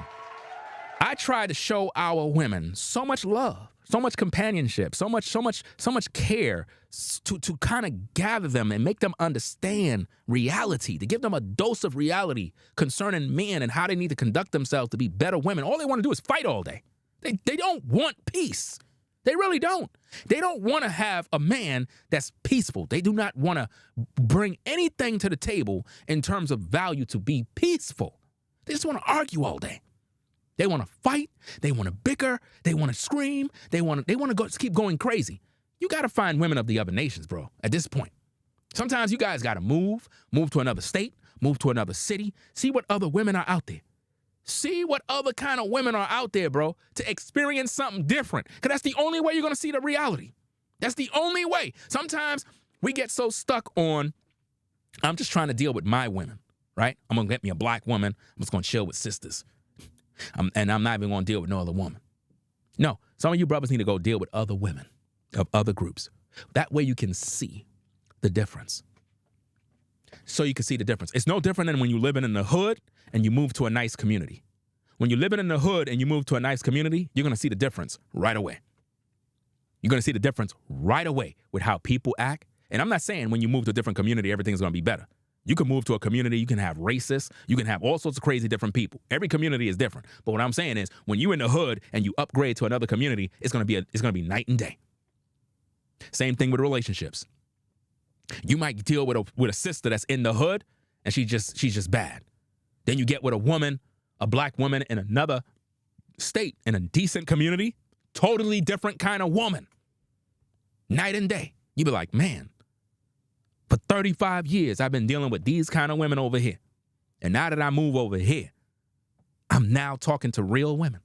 I try to show our women so much love, so much companionship, so much care to kind of gather them and make them understand reality, to give them a dose of reality concerning men and how they need to conduct themselves to be better women. All they want to do is fight all day. They don't want peace. They really don't. They don't want to have a man that's peaceful. They do not want to bring anything to the table in terms of value to be peaceful. They just want to argue all day. They want to fight. They want to bicker. They want to scream. They want to keep going crazy. You got to find women of the other nations, bro, at this point. Sometimes you guys got to move to another state, move to another city, see what other women are out there. See what other kind of women are out there, bro, to experience something different. Because that's the only way you're going to see the reality. That's the only way. Sometimes we get so stuck on, I'm just trying to deal with my women, right? I'm going to get me a black woman. I'm just going to chill with sisters. And I'm not even going to deal with no other woman. No, some of you brothers need to go deal with other women of other groups. That way you can see the difference. So you can see the difference. It's no different than when you're living in the hood and you move to a nice community. When you're living in the hood and you move to a nice community, you're going to see the difference right away. You're going to see the difference right away with how people act. And I'm not saying when you move to a different community, everything's going to be better. You can move to a community, you can have racists, you can have all sorts of crazy different people. Every community is different. But what I'm saying is when you're in the hood and you upgrade to another community, it's going to be night and day. Same thing with relationships. You might deal with a sister that's in the hood and she's just bad. Then you get with a woman, a black woman in another state in a decent community, totally different kind of woman. Night and day. You be like, man, for 35 years, I've been dealing with these kind of women over here. And now that I move over here, I'm now talking to real women.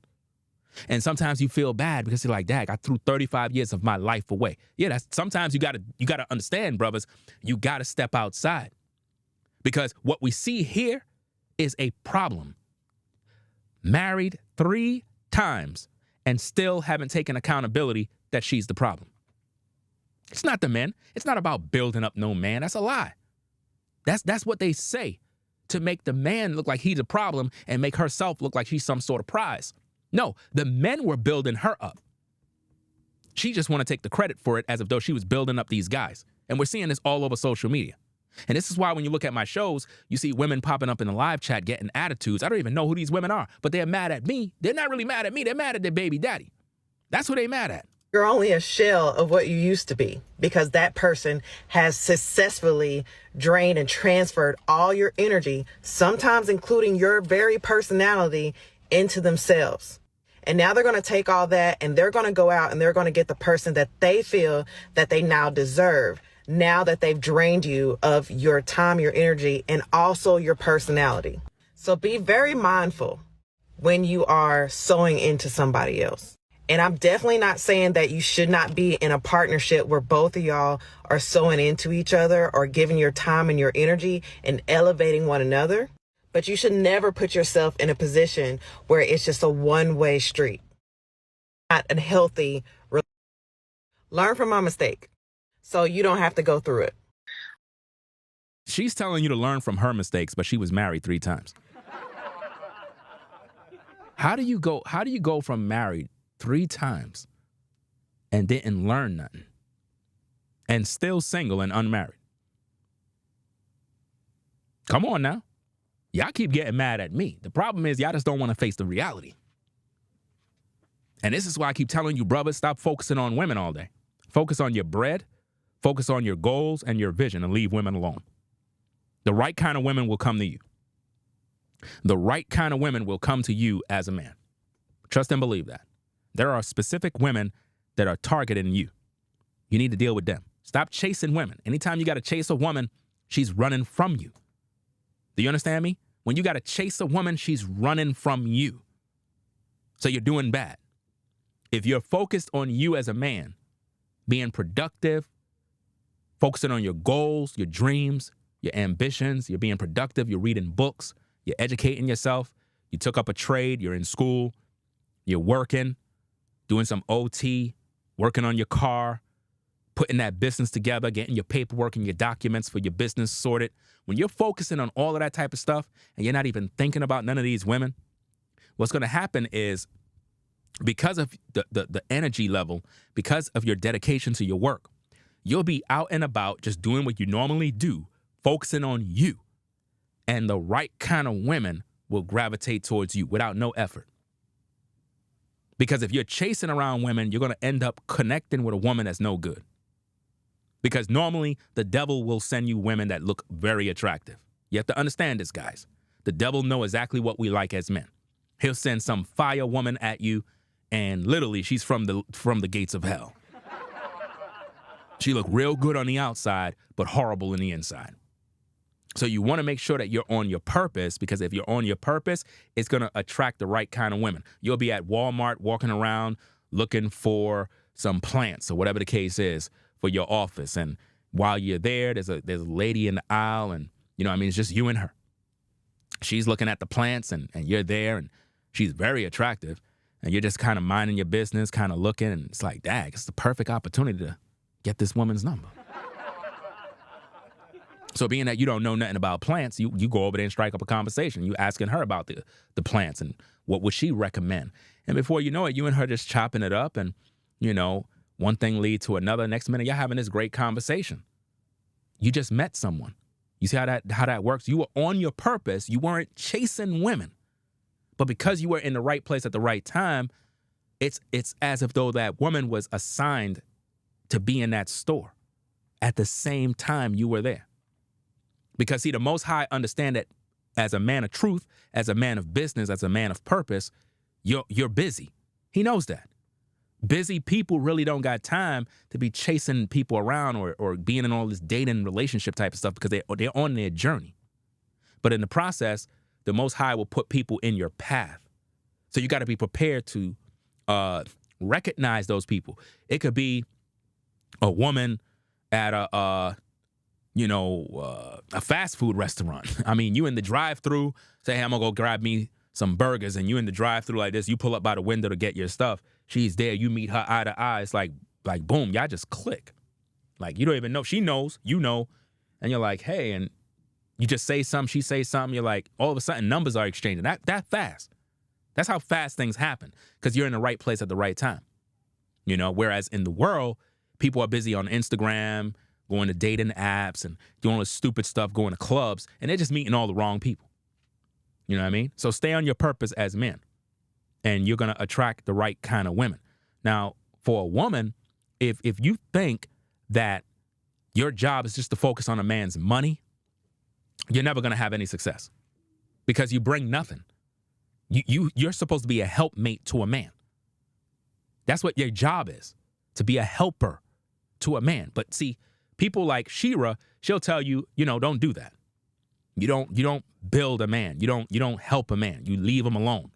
And sometimes you feel bad because you're like, dang, I threw 35 years of my life away. Yeah, sometimes you gotta understand, brothers, you gotta step outside. Because what we see here is a problem. Married 3 times and still haven't taken accountability that she's the problem. It's not the men. It's not about building up no man. That's a lie. That's what they say to make the man look like he's a problem and make herself look like she's some sort of prize. No, the men were building her up. She just want to take the credit for it as if though she was building up these guys. And we're seeing this all over social media. And this is why when you look at my shows, you see women popping up in the live chat getting attitudes. I don't even know who these women are, but they're mad at me. They're not really mad at me. They're mad at their baby daddy. That's who they mad at. You're only a shell of what you used to be because that person has successfully drained and transferred all your energy, sometimes including your very personality, into themselves. And now they're going to take all that and they're going to go out and they're going to get the person that they feel that they now deserve, now that they've drained you of your time, your energy, and also your personality. So be very mindful when you are sowing into somebody else. And I'm definitely not saying that you should not be in a partnership where both of y'all are sowing into each other or giving your time and your energy and elevating one another. But you should never put yourself in a position where it's just a one-way street. Not a healthy relationship. Learn from my mistake so you don't have to go through it. She's telling you to learn from her mistakes, but she was married 3 times. How do you go from married 3 times and didn't learn nothing and still single and unmarried? Come on now. Y'all keep getting mad at me. The problem is y'all just don't want to face the reality. And this is why I keep telling you, brothers, stop focusing on women all day. Focus on your bread, focus on your goals and your vision, and leave women alone. The right kind of women will come to you. The right kind of women will come to you as a man. Trust and believe that. There are specific women that are targeting you. You need to deal with them. Stop chasing women. Anytime you got to chase a woman, she's running from you. Do you understand me? When you got to chase a woman, she's running from you. So you're doing bad. If you're focused on you as a man, being productive, focusing on your goals, your dreams, your ambitions, you're being productive, you're reading books, you're educating yourself, you took up a trade, you're in school, you're working, doing some OT, working on your car, putting that business together, getting your paperwork and your documents for your business sorted. When you're focusing on all of that type of stuff and you're not even thinking about none of these women, what's going to happen is because of the energy level, because of your dedication to your work, you'll be out and about just doing what you normally do, focusing on you. And the right kind of women will gravitate towards you without no effort. Because if you're chasing around women, you're going to end up connecting with a woman that's no good. Because normally the devil will send you women that look very attractive. You have to understand this, guys. The devil knows exactly what we like as men. He'll send some fire woman at you, and literally she's from the gates of hell. She look real good on the outside, but horrible in the inside. So you want to make sure that you're on your purpose, because if you're on your purpose, it's going to attract the right kind of women. You'll be at Walmart walking around looking for some plants or whatever the case is for your office. And while you're there, there's a lady in the aisle, and it's just you and her. She's looking at the plants and you're there, and she's very attractive, and you're just kind of minding your business, kind of looking, and it's like, dang, it's the perfect opportunity to get this woman's number. So being that you don't know nothing about plants, you go over there and strike up a conversation. You asking her about the plants and what would she recommend. And before you know it, you and her just chopping it up, and, one thing lead to another. Next minute, you're having this great conversation. You just met someone. You see how that works? You were on your purpose. You weren't chasing women. But because you were in the right place at the right time, it's as if though that woman was assigned to be in that store at the same time you were there. Because, see, the Most High understand that as a man of truth, as a man of business, as a man of purpose, you're busy. He knows that. Busy people really don't got time to be chasing people around or being in all this dating relationship type of stuff, because they're on their journey. But in the process, the Most High will put people in your path. So you got to be prepared to recognize those people. It could be a woman at a fast food restaurant. I mean, you in the drive-thru, say, hey, I'm gonna go grab me some burgers, and you in the drive-thru like this, you pull up by the window to get your stuff. She's there, you meet her eye to eye. It's like boom, y'all just click. Like, you don't even know. She knows, you know, and you're like, hey, and you just say something, she says something, you're like, all of a sudden numbers are exchanging. That fast. That's how fast things happen, because you're in the right place at the right time. Whereas in the world, people are busy on Instagram, going to dating apps and doing all this stupid stuff, going to clubs, and they're just meeting all the wrong people. You know what I mean? So stay on your purpose as men, and you're going to attract the right kind of women. Now, for a woman, if you think that your job is just to focus on a man's money, you're never going to have any success, because you bring nothing. You're supposed to be a helpmate to a man. That's what your job is, to be a helper to a man. But see, people like Shira, she'll tell you, don't do that. You don't build a man. You don't help a man. You leave him alone.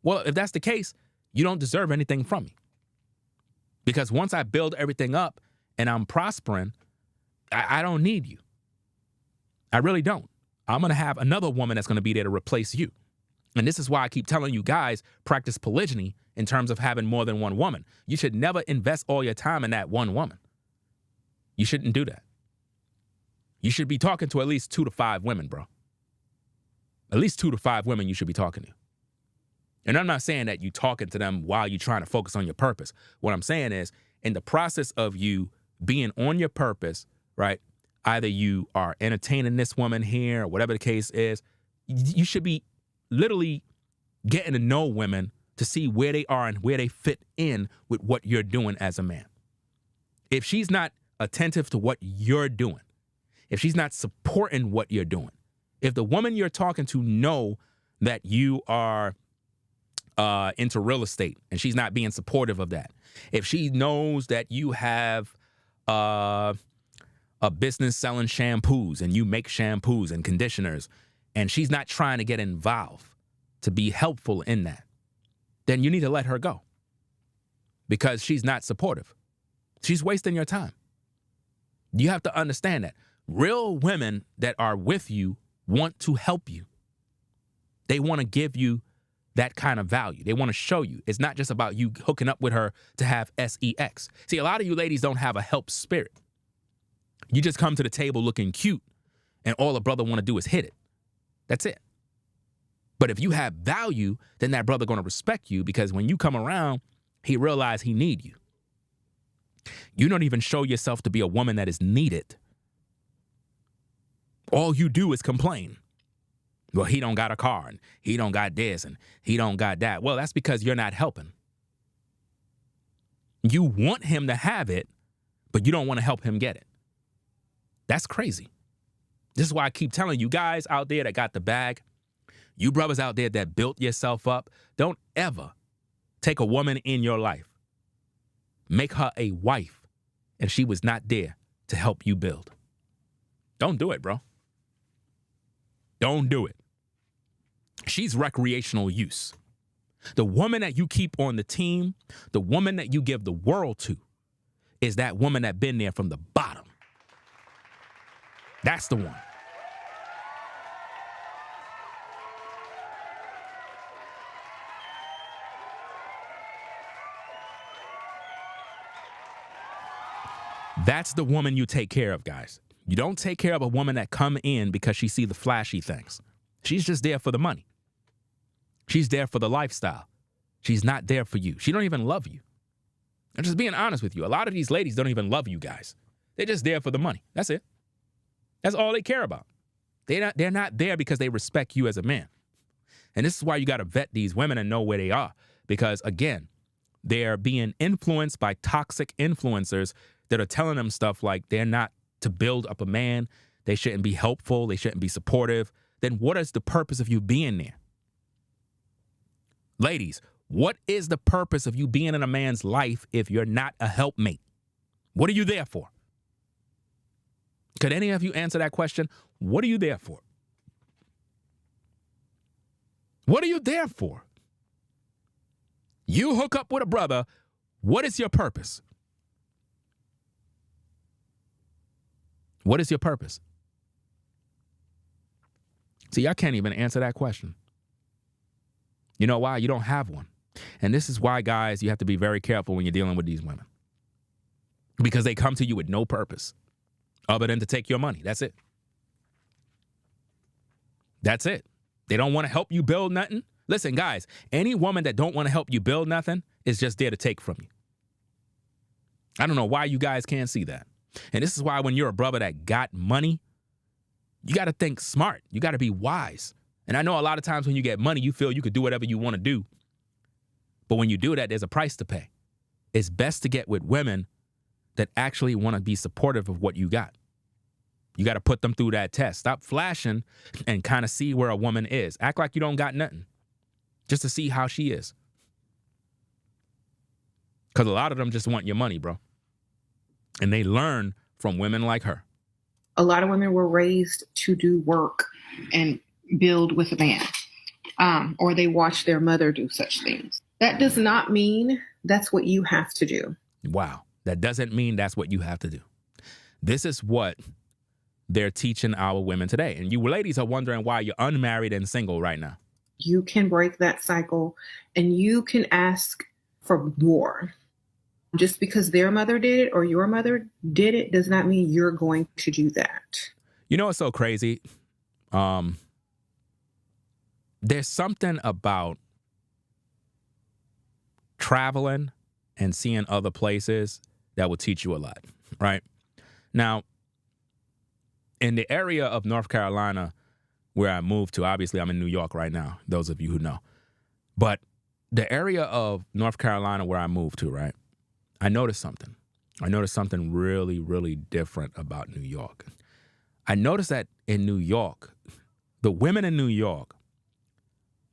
Well, if that's the case, you don't deserve anything from me. Because once I build everything up and I'm prospering, I don't need you. I really don't. I'm going to have another woman that's going to be there to replace you. And this is why I keep telling you guys, practice polygyny in terms of having more than one woman. You should never invest all your time in that one woman. You shouldn't do that. You should be talking to at least 2 to 5 women, bro. At least 2 to 5 women you should be talking to. And I'm not saying that you talking to them while you're trying to focus on your purpose. What I'm saying is, in the process of you being on your purpose, right? Either you are entertaining this woman here or whatever the case is, you should be literally getting to know women to see where they are and where they fit in with what you're doing as a man. If she's not attentive to what you're doing, if she's not supporting what you're doing, if the woman you're talking to know that you are into real estate and she's not being supportive of that, if she knows that you have a business selling shampoos and you make shampoos and conditioners and she's not trying to get involved to be helpful in that, then you need to let her go because she's not supportive. She's wasting your time. You have to understand that real women that are with you want to help you. They want to give you that kind of value. They want to show you. It's not just about you hooking up with her to have sex. See, a lot of you ladies don't have a help spirit. You just come to the table looking cute and all a brother want to do is hit it. That's it. But if you have value, then that brother going to respect you because when you come around, he realize he need you. You don't even show yourself to be a woman that is needed. All you do is complain. Well, he don't got a car and he don't got this and he don't got that. Well, that's because you're not helping. You want him to have it, but you don't want to help him get it. That's crazy. This is why I keep telling you guys out there that got the bag, you brothers out there that built yourself up, don't ever take a woman in your life, make her a wife, and she was not there to help you build. Don't do it, bro. Don't do it. She's recreational use. The woman that you keep on the team, the woman that you give the world to, is that woman that been there from the bottom. That's the one. That's the woman you take care of, guys. You don't take care of a woman that come in because she see the flashy things. She's just there for the money. She's there for the lifestyle. She's not there for you. She don't even love you. I'm just being honest with you. A lot of these ladies don't even love you guys. They're just there for the money. That's it. That's all they care about. They're not there because they respect you as a man. And this is why you got to vet these women and know where they are. Because again, they're being influenced by toxic influencers that are telling them stuff like they're not to build up a man. They shouldn't be helpful. They shouldn't be supportive. Then what is the purpose of you being there? Ladies, what is the purpose of you being in a man's life if you're not a helpmate? What are you there for? Could any of you answer that question? What are you there for? What are you there for? You hook up with a brother. What is your purpose? What is your purpose? See, I can't even answer that question. You know why? You don't have one. And this is why, guys, you have to be very careful when you're dealing with these women. Because they come to you with no purpose other than to take your money. That's it. That's it. They don't want to help you build nothing. Listen, guys, any woman that don't want to help you build nothing is just there to take from you. I don't know why you guys can't see that. And this is why when you're a brother that got money, you got to think smart. You got to be wise. And I know a lot of times when you get money, you feel you could do whatever you want to do. But when you do that, there's a price to pay. It's best to get with women that actually want to be supportive of what you got. You got to put them through that test. Stop flashing and kind of see where a woman is. Act like you don't got nothing. just to see how she is. Because a lot of them just want your money, bro. And they learn from women like her. A lot of women were raised to do work and build with a man, or they watched their mother do such things. That does not mean that's what you have to do. Wow. That doesn't mean that's what you have to do. This is what they're teaching our women today. And you ladies are wondering why you're unmarried and single right now. You can break that cycle and you can ask for more. Just because their mother did it or your mother did it does not mean you're going to do that. You know what's so crazy? There's something about traveling and seeing other places that will teach you a lot, right? Now, in the area of North Carolina where I moved to, obviously I'm in New York right now, those of you who know. But the area of North Carolina where I moved to, right? I noticed something. I noticed something really, really different about New York. I noticed that in New York, the women in New York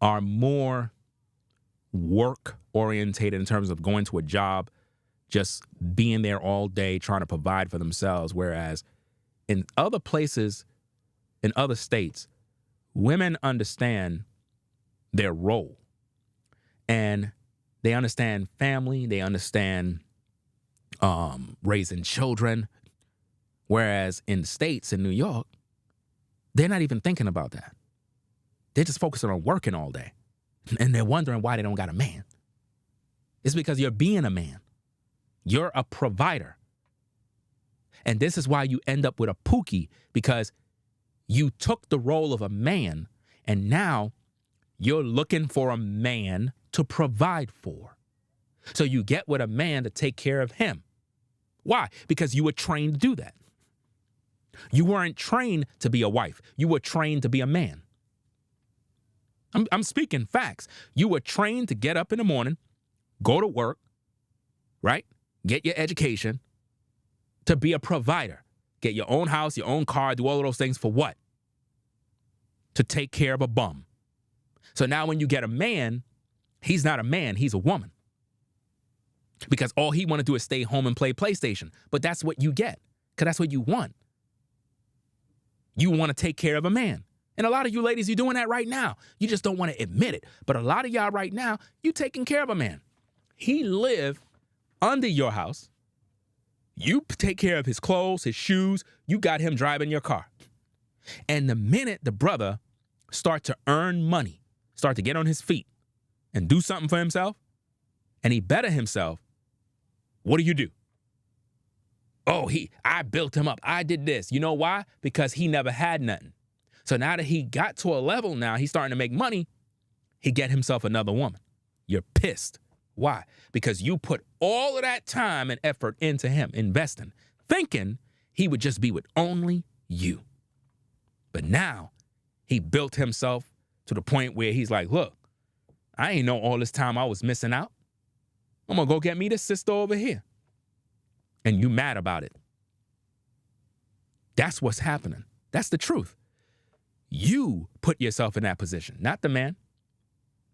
are more work orientated in terms of going to a job, just being there all day, trying to provide for themselves. Whereas in other places, in other states, women understand their role and they understand family, they understand raising children. Whereas in states, in New York, they're not even thinking about that. They're just focusing on working all day. And they're wondering why they don't got a man. It's because you're being a man. You're a provider. And this is why you end up with a pookie, because you took the role of a man and now you're looking for a man to provide for. So you get with a man to take care of him. Why? Because you were trained to do that. You weren't trained to be a wife. You were trained to be a man. I'm speaking facts. You were trained to get up in the morning, go to work, right? Get your education, to be a provider. Get your own house, your own car, do all of those things for what? To take care of a bum. So now when you get a man, he's not a man, he's a woman. Because all he want to do is stay home and play PlayStation. But that's what you get, because that's what you want. You want to take care of a man. And a lot of you ladies, you're doing that right now. You just don't want to admit it. But a lot of y'all right now, you taking care of a man. He live under your house. You take care of his clothes, his shoes. You got him driving your car. And the minute the brother start to earn money, start to get on his feet and do something for himself, and he better himself, what do? Oh, I built him up. I did this. You know why? Because he never had nothing. So now that he got to a level now, he's starting to make money, he get himself another woman. You're pissed. Why? Because you put all of that time and effort into him, investing, thinking he would just be with only you. But now he built himself to the point where he's like, look, I ain't know all this time I was missing out. I'm going to go get me this sister over here. And you mad about it. That's what's happening. That's the truth. You put yourself in that position, not the man.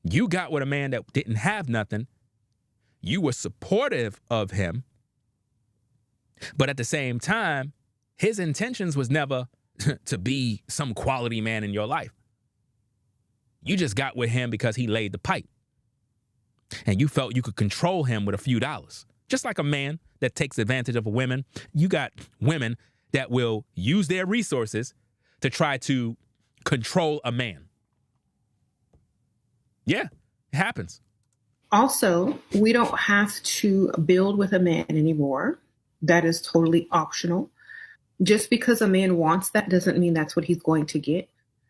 You got with a man that didn't have nothing. You were supportive of him. But at the same time, his intentions was never to be some quality man in your life. You just got with him because he laid the pipe. And you felt you could control him with a few dollars. Just like a man that takes advantage of a woman. You got women that will use their resources to try to control a man. Yeah, it happens. Also, we don't have to build with a man anymore. That is totally optional. Just because a man wants that doesn't mean that's what he's going to get.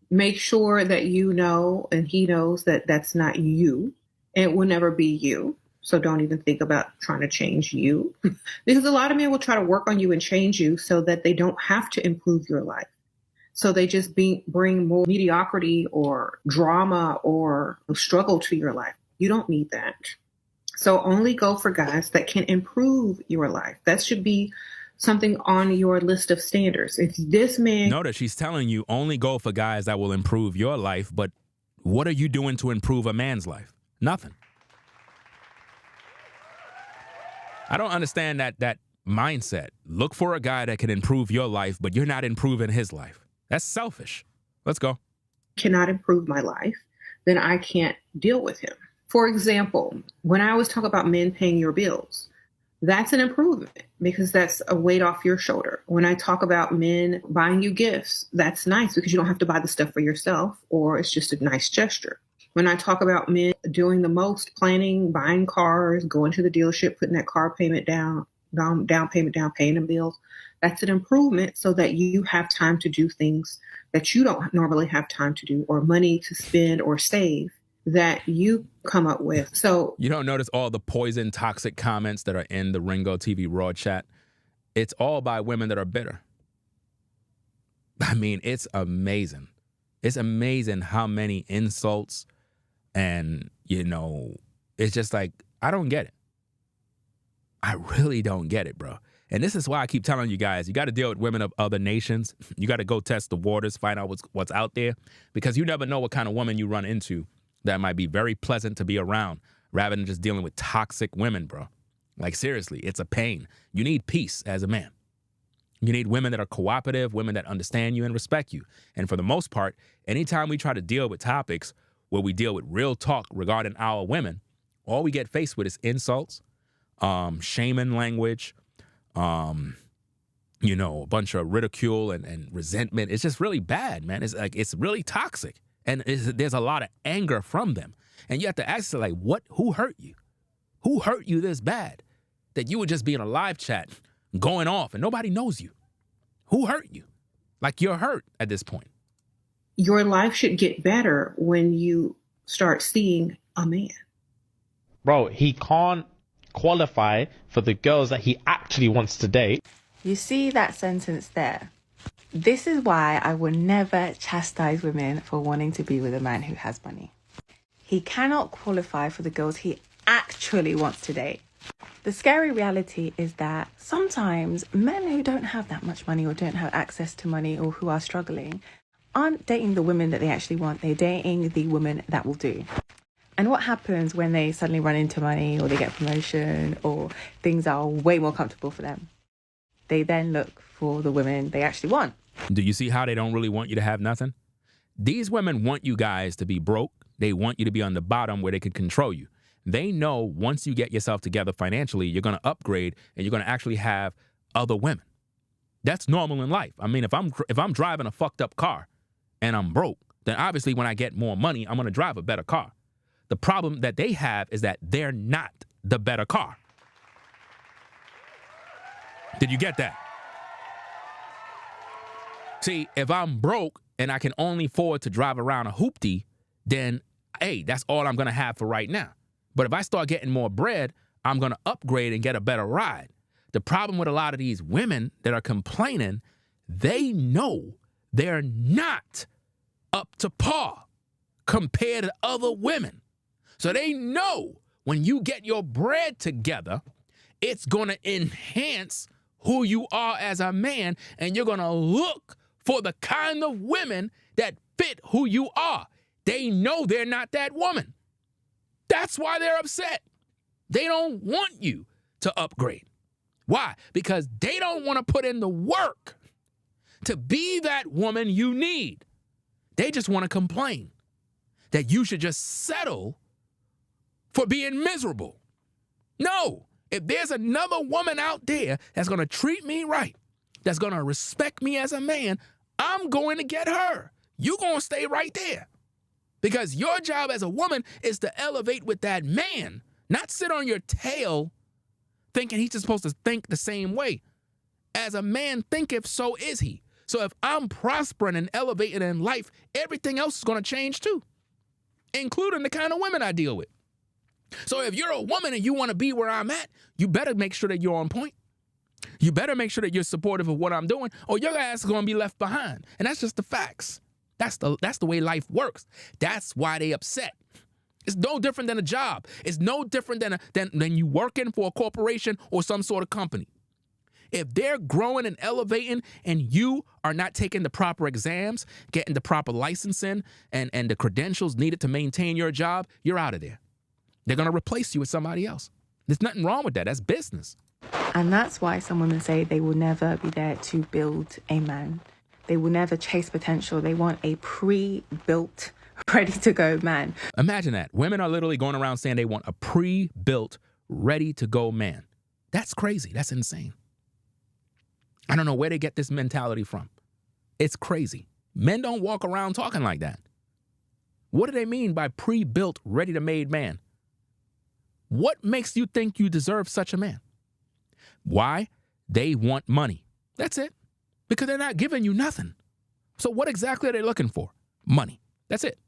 Make sure that you know and he knows that that's not you. It will never be you. So don't even think about trying to change you. Because a lot of men will try to work on you and change you so that they don't have to improve your life. So they just bring more mediocrity or drama or struggle to your life. You don't need that. So only go for guys that can improve your life. That should be something on your list of standards. If this man... Notice she's telling you only go for guys that will improve your life, but What are you doing to improve a man's life? Nothing. I don't understand that mindset. Look for a guy that can improve your life, but you're not improving his life. That's selfish. Let's go. Cannot improve my life, then I can't deal with him. For example, when I was talking about men paying your bills, that's an improvement because that's a weight off your shoulder. When I talk about men buying you gifts, that's nice because you don't have to buy the stuff for yourself, or it's just a nice gesture. When I talk about men doing the most, planning, buying cars, going to the dealership, putting that car payment down payment down, paying the bills, that's an improvement so that you have time to do things that you don't normally have time to do, or money to spend or save that you come up with. So you don't notice all the poison, toxic comments that are in the Ringo TV Raw chat? It's all by women that are bitter. I mean, it's amazing. It's amazing how many insults and, it's just like, I don't get it. I really don't get it, bro. And this is why I keep telling you guys, you got to deal with women of other nations. You got to go test the waters, find out what's out there, because you never know what kind of woman you run into that might be very pleasant to be around rather than just dealing with toxic women, bro. Like, seriously, it's a pain. You need peace as a man. You need women that are cooperative, women that understand you and respect you. And for the most part, anytime we try to deal with topics where we deal with real talk regarding our women, all we get faced with is insults, shaming language, a bunch of ridicule and resentment. It's just really bad, man. It's really toxic. And there's a lot of anger from them. And you have to ask, like, who hurt you? Who hurt you this bad that you would just be in a live chat going off and nobody knows you? Who hurt you? Like, you're hurt at this point. Your life should get better when you start seeing a man. Bro, he can't qualify for the girls that he actually wants to date. You see that sentence there? This is why I will never chastise women for wanting to be with a man who has money. He cannot qualify for the girls he actually wants to date. The scary reality is that sometimes men who don't have that much money or don't have access to money or who are struggling aren't dating the women that they actually want. They're dating the women that will do. And what happens when they suddenly run into money or they get promotion or things are way more comfortable for them? They then look for the women they actually want. Do you see how they don't really want you to have nothing? These women want you guys to be broke. They want you to be on the bottom where they can control you. They know once you get yourself together financially, you're going to upgrade and you're going to actually have other women. That's normal in life. I mean, if I'm driving a fucked up car and I'm broke, then obviously when I get more money, I'm going to drive a better car. The problem that they have is that they're not the better car. Did you get that? See, if I'm broke and I can only afford to drive around a hoopty, then, hey, that's all I'm going to have for right now. But if I start getting more bread, I'm going to upgrade and get a better ride. The problem with a lot of these women that are complaining, they know they're not up to par compared to other women. So they know when you get your bread together, it's going to enhance who you are as a man, and you're going to look for the kind of women that fit who you are. They know they're not that woman. That's why they're upset. They don't want you to upgrade. Why? Because they don't want to put in the work to be that woman you need. They just want to complain that you should just settle for being miserable. No, if there's another woman out there that's going to treat me right, that's going to respect me as a man, I'm going to get her. You're going to stay right there. Because your job as a woman is to elevate with that man, not sit on your tail thinking he's just supposed to think the same way. As a man thinketh, so is he. So if I'm prospering and elevating in life, everything else is going to change too, including the kind of women I deal with. So if you're a woman and you want to be where I'm at, you better make sure that you're on point. You better make sure that you're supportive of what I'm doing, or your ass is going to be left behind. And that's just the facts. That's the way life works. That's why they upset. It's no different than a job. It's no different than you working for a corporation or some sort of company. If they're growing and elevating and you are not taking the proper exams, getting the proper licensing and the credentials needed to maintain your job, you're out of there. They're going to replace you with somebody else. There's nothing wrong with that. That's business. And that's why some women say they will never be there to build a man. They will never chase potential. They want a pre-built, ready-to-go man. Imagine that. Women are literally going around saying they want a pre-built, ready-to-go man. That's crazy. That's insane. I don't know where they get this mentality from. It's crazy. Men don't walk around talking like that. What do they mean by pre-built, ready-to-made man? What makes you think you deserve such a man? Why? They want money. That's it. Because they're not giving you nothing. So what exactly are they looking for? Money. That's it.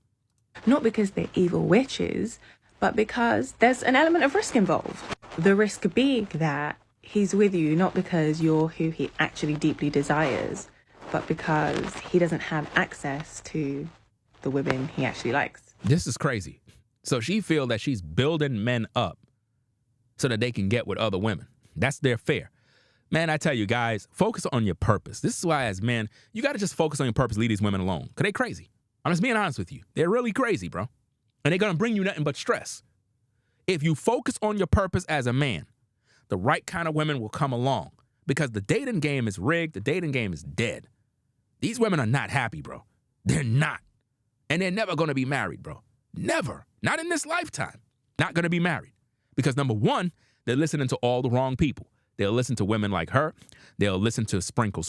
Not because they're evil witches, but because there's an element of risk involved. The risk being that he's with you not because you're who he actually deeply desires, but because he doesn't have access to the women he actually likes. This is crazy. So she feels that she's building men up so that they can get with other women. That's their fear. Man, I tell you guys, focus on your purpose. This is why as men, you got to just focus on your purpose, leave these women alone. Because they're crazy. I'm just being honest with you. They're really crazy, bro. And they're going to bring you nothing but stress. If you focus on your purpose as a man, the right kind of women will come along. Because the dating game is rigged. The dating game is dead. These women are not happy, bro. They're not. And they're never going to be married, bro. Never. Not in this lifetime. Not going to be married. Because number one, they're listening to all the wrong people. They'll listen to women like her. They'll listen to Sprinkle.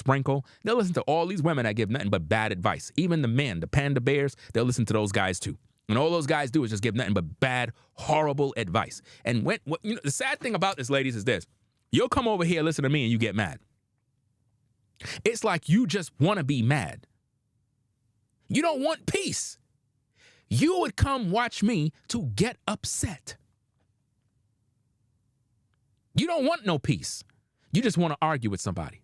They'll listen to all these women that give nothing but bad advice. Even the men, the panda bears, they'll listen to those guys too. And all those guys do is just give nothing but bad, horrible advice. And the sad thing about this, ladies, is this. You'll come over here, listen to me, and you get mad. It's like you just want to be mad. You don't want peace. You would come watch me to get upset. You don't want no peace. You just want to argue with somebody.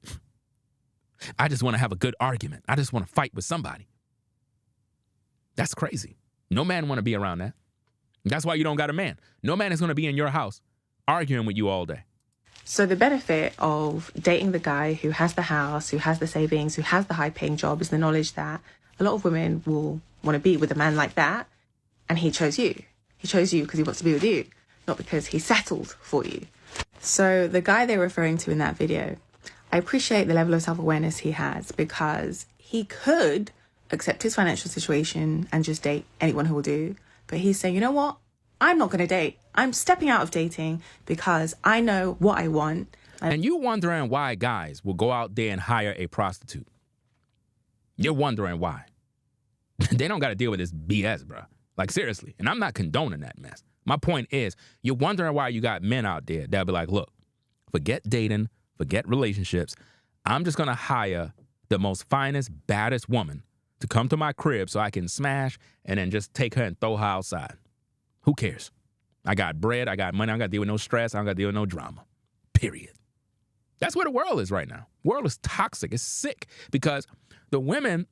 I just want to have a good argument. I just want to fight with somebody. That's crazy. No man want to be around that. That's why you don't got a man. No man is going to be in your house arguing with you all day. So the benefit of dating the guy who has the house, who has the savings, who has the high-paying job is the knowledge that a lot of women will want to be with a man like that, and he chose you. He chose you because he wants to be with you, not because he settled for you. So the guy they're referring to in that video, I appreciate the level of self-awareness he has because he could accept his financial situation and just date anyone who will do. But he's saying, you know what? I'm not going to date. I'm stepping out of dating because I know what I want. And you wondering why guys will go out there and hire a prostitute. You're wondering why. They don't got to deal with this BS, bro. Like, seriously. And I'm not condoning that mess. My point is, you're wondering why you got men out there that'll be like, look, forget dating, forget relationships. I'm just going to hire the most finest, baddest woman to come to my crib so I can smash and then just take her and throw her outside. Who cares? I got bread, I got money, I don't got to deal with no stress, I don't got to deal with no drama. Period. That's where the world is right now. The world is toxic. It's sick because the women,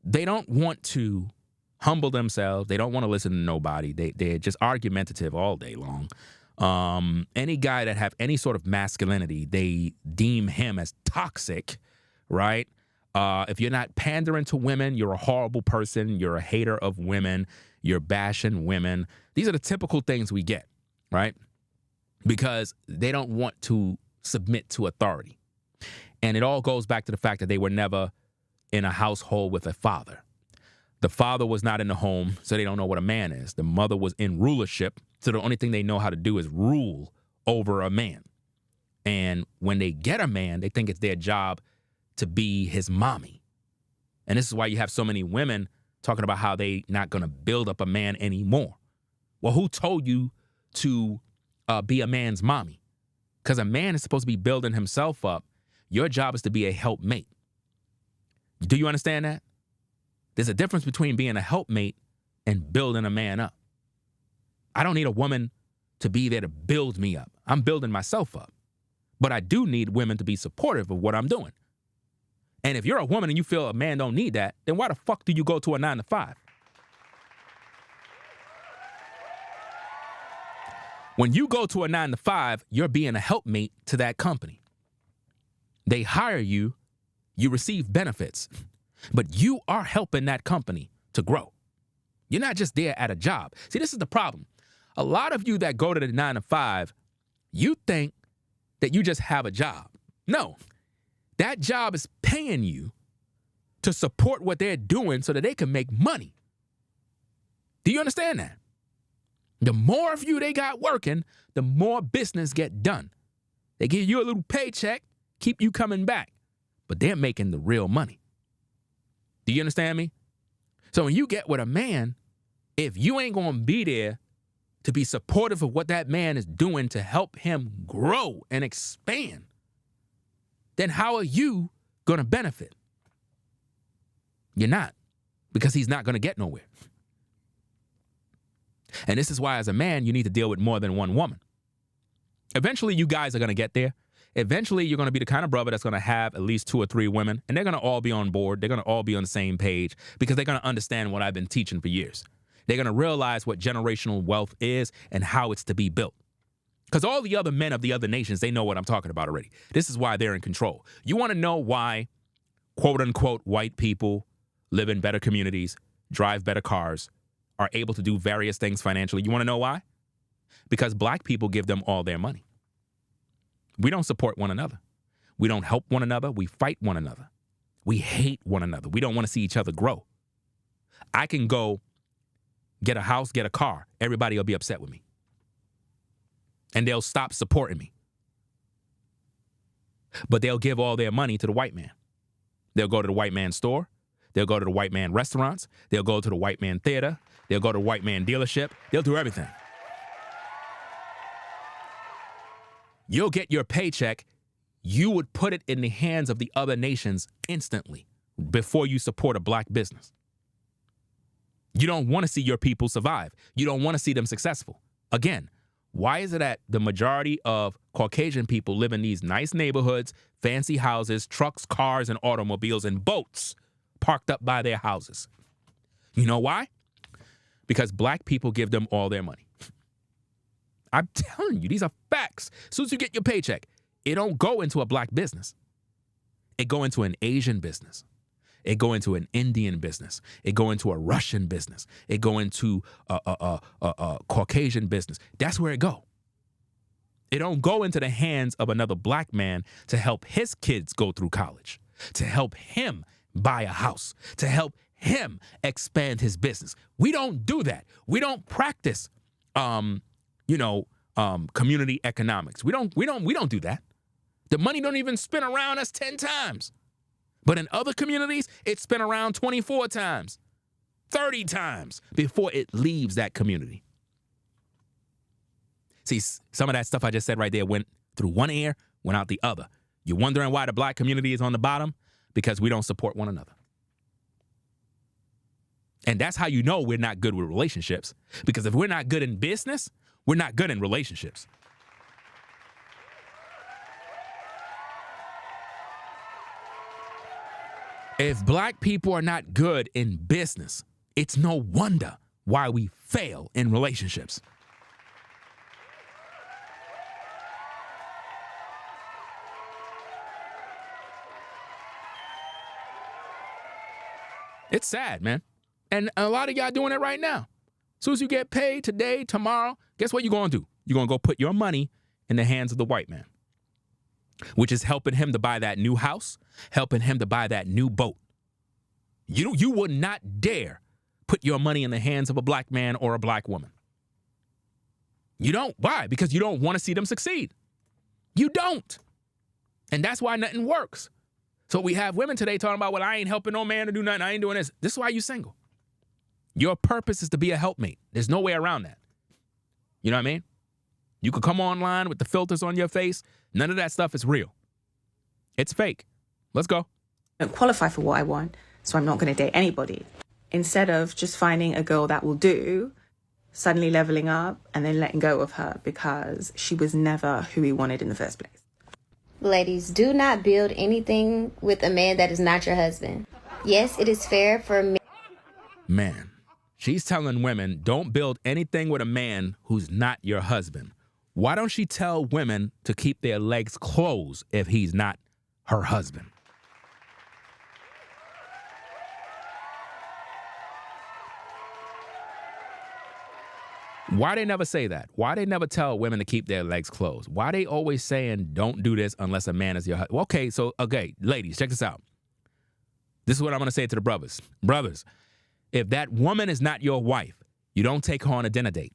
they don't want to humble themselves. They don't want to listen to nobody. They're just argumentative all day long. Any guy that have any sort of masculinity, they deem him as toxic, right? If you're not pandering to women, you're a horrible person. You're a hater of women. You're bashing women. These are the typical things we get, right? Because they don't want to submit to authority. And it all goes back to the fact that they were never in a household with a father. The father was not in the home, so they don't know what a man is. The mother was in rulership, so the only thing they know how to do is rule over a man. And when they get a man, they think it's their job to be his mommy. And this is why you have so many women talking about how they not going to build up a man anymore. Well, who told you to be a man's mommy? Because a man is supposed to be building himself up. Your job is to be a helpmate. Do you understand that? There's a difference between being a helpmate and building a man up. I don't need a woman to be there to build me up. I'm building myself up. But I do need women to be supportive of what I'm doing. And if you're a woman and you feel a man don't need that, then why the fuck do you go to a 9 to 5? When you go to a 9 to 5, you're being a helpmate to that company. They hire you, you receive benefits, but you are helping that company to grow. You're not just there at a job. See, this is the problem. A lot of you that go to the 9 to 5, you think that you just have a job. No, that job is paying you to support what they're doing so that they can make money. Do you understand that? The more of you they got working, the more business get done. They give you a little paycheck, keep you coming back, but they're making the real money. Do you understand me? So when you get with a man, if you ain't going to be there to be supportive of what that man is doing to help him grow and expand, then how are you going to benefit? You're not, because he's not going to get nowhere. And this is why, as a man, you need to deal with more than one woman. Eventually, you guys are going to get there. Eventually, you're going to be the kind of brother that's going to have at least 2 or 3 women, and they're going to all be on board. They're going to all be on the same page because they're going to understand what I've been teaching for years. They're going to realize what generational wealth is and how it's to be built. Because all the other men of the other nations, they know what I'm talking about already. This is why they're in control. You want to know why, quote unquote, white people live in better communities, drive better cars, are able to do various things financially? You want to know why? Because black people give them all their money. We don't support one another. We don't help one another. We fight one another. We hate one another. We don't want to see each other grow. I can go get a house, get a car. Everybody will be upset with me. And they'll stop supporting me. But they'll give all their money to the white man. They'll go to the white man's store. They'll go to the white man restaurants. They'll go to the white man theater. They'll go to the white man dealership. They'll do everything. You'll get your paycheck. You would put it in the hands of the other nations instantly before you support a black business. You don't want to see your people survive. You don't want to see them successful. Again, why is it that the majority of Caucasian people live in these nice neighborhoods, fancy houses, trucks, cars, and automobiles, and boats parked up by their houses? You know why? Because black people give them all their money. I'm telling you, these are facts. As soon as you get your paycheck, it don't go into a black business. It go into an Asian business. It go into an Indian business. It go into a Russian business. It go into a Caucasian business. That's where it go. It don't go into the hands of another black man to help his kids go through college, to help him buy a house, to help him expand his business. We don't do that. We don't practice, community economics. We don't do that. The money don't even spin around us 10 times. But in other communities, it's spin around 24 times, 30 times before it leaves that community. See, some of that stuff I just said right there went through one ear, went out the other. You're wondering why the black community is on the bottom? Because we don't support one another. And that's how you know we're not good with relationships. Because if we're not good in business, we're not good in relationships. If black people are not good in business, it's no wonder why we fail in relationships. It's sad, man. And a lot of y'all doing it right now. As soon as you get paid today, tomorrow, guess what you're going to do? You're going to go put your money in the hands of the white man, which is helping him to buy that new house, helping him to buy that new boat. You would not dare put your money in the hands of a black man or a black woman. You don't. Why? Because you don't want to see them succeed. You don't. And that's why nothing works. So we have women today talking about, well, I ain't helping no man to do nothing. I ain't doing this. This is why you're single. Your purpose is to be a helpmate. There's no way around that. You know what I mean? You could come online with the filters on your face. None of that stuff is real. It's fake. Let's go. I don't qualify for what I want, so I'm not going to date anybody. Instead of just finding a girl that will do, suddenly leveling up and then letting go of her because she was never who he wanted in the first place. Ladies, do not build anything with a man that is not your husband. Yes, it is fair for men. Man, she's telling women, don't build anything with a man who's not your husband. Why don't she tell women to keep their legs closed if he's not her husband. Why they never say that? Why they never tell women to keep their legs closed? Why they always saying don't do this unless a man is your husband? Okay, ladies, check this out. This is what I'm going to say to the brothers. Brothers, if that woman is not your wife, you don't take her on a dinner date.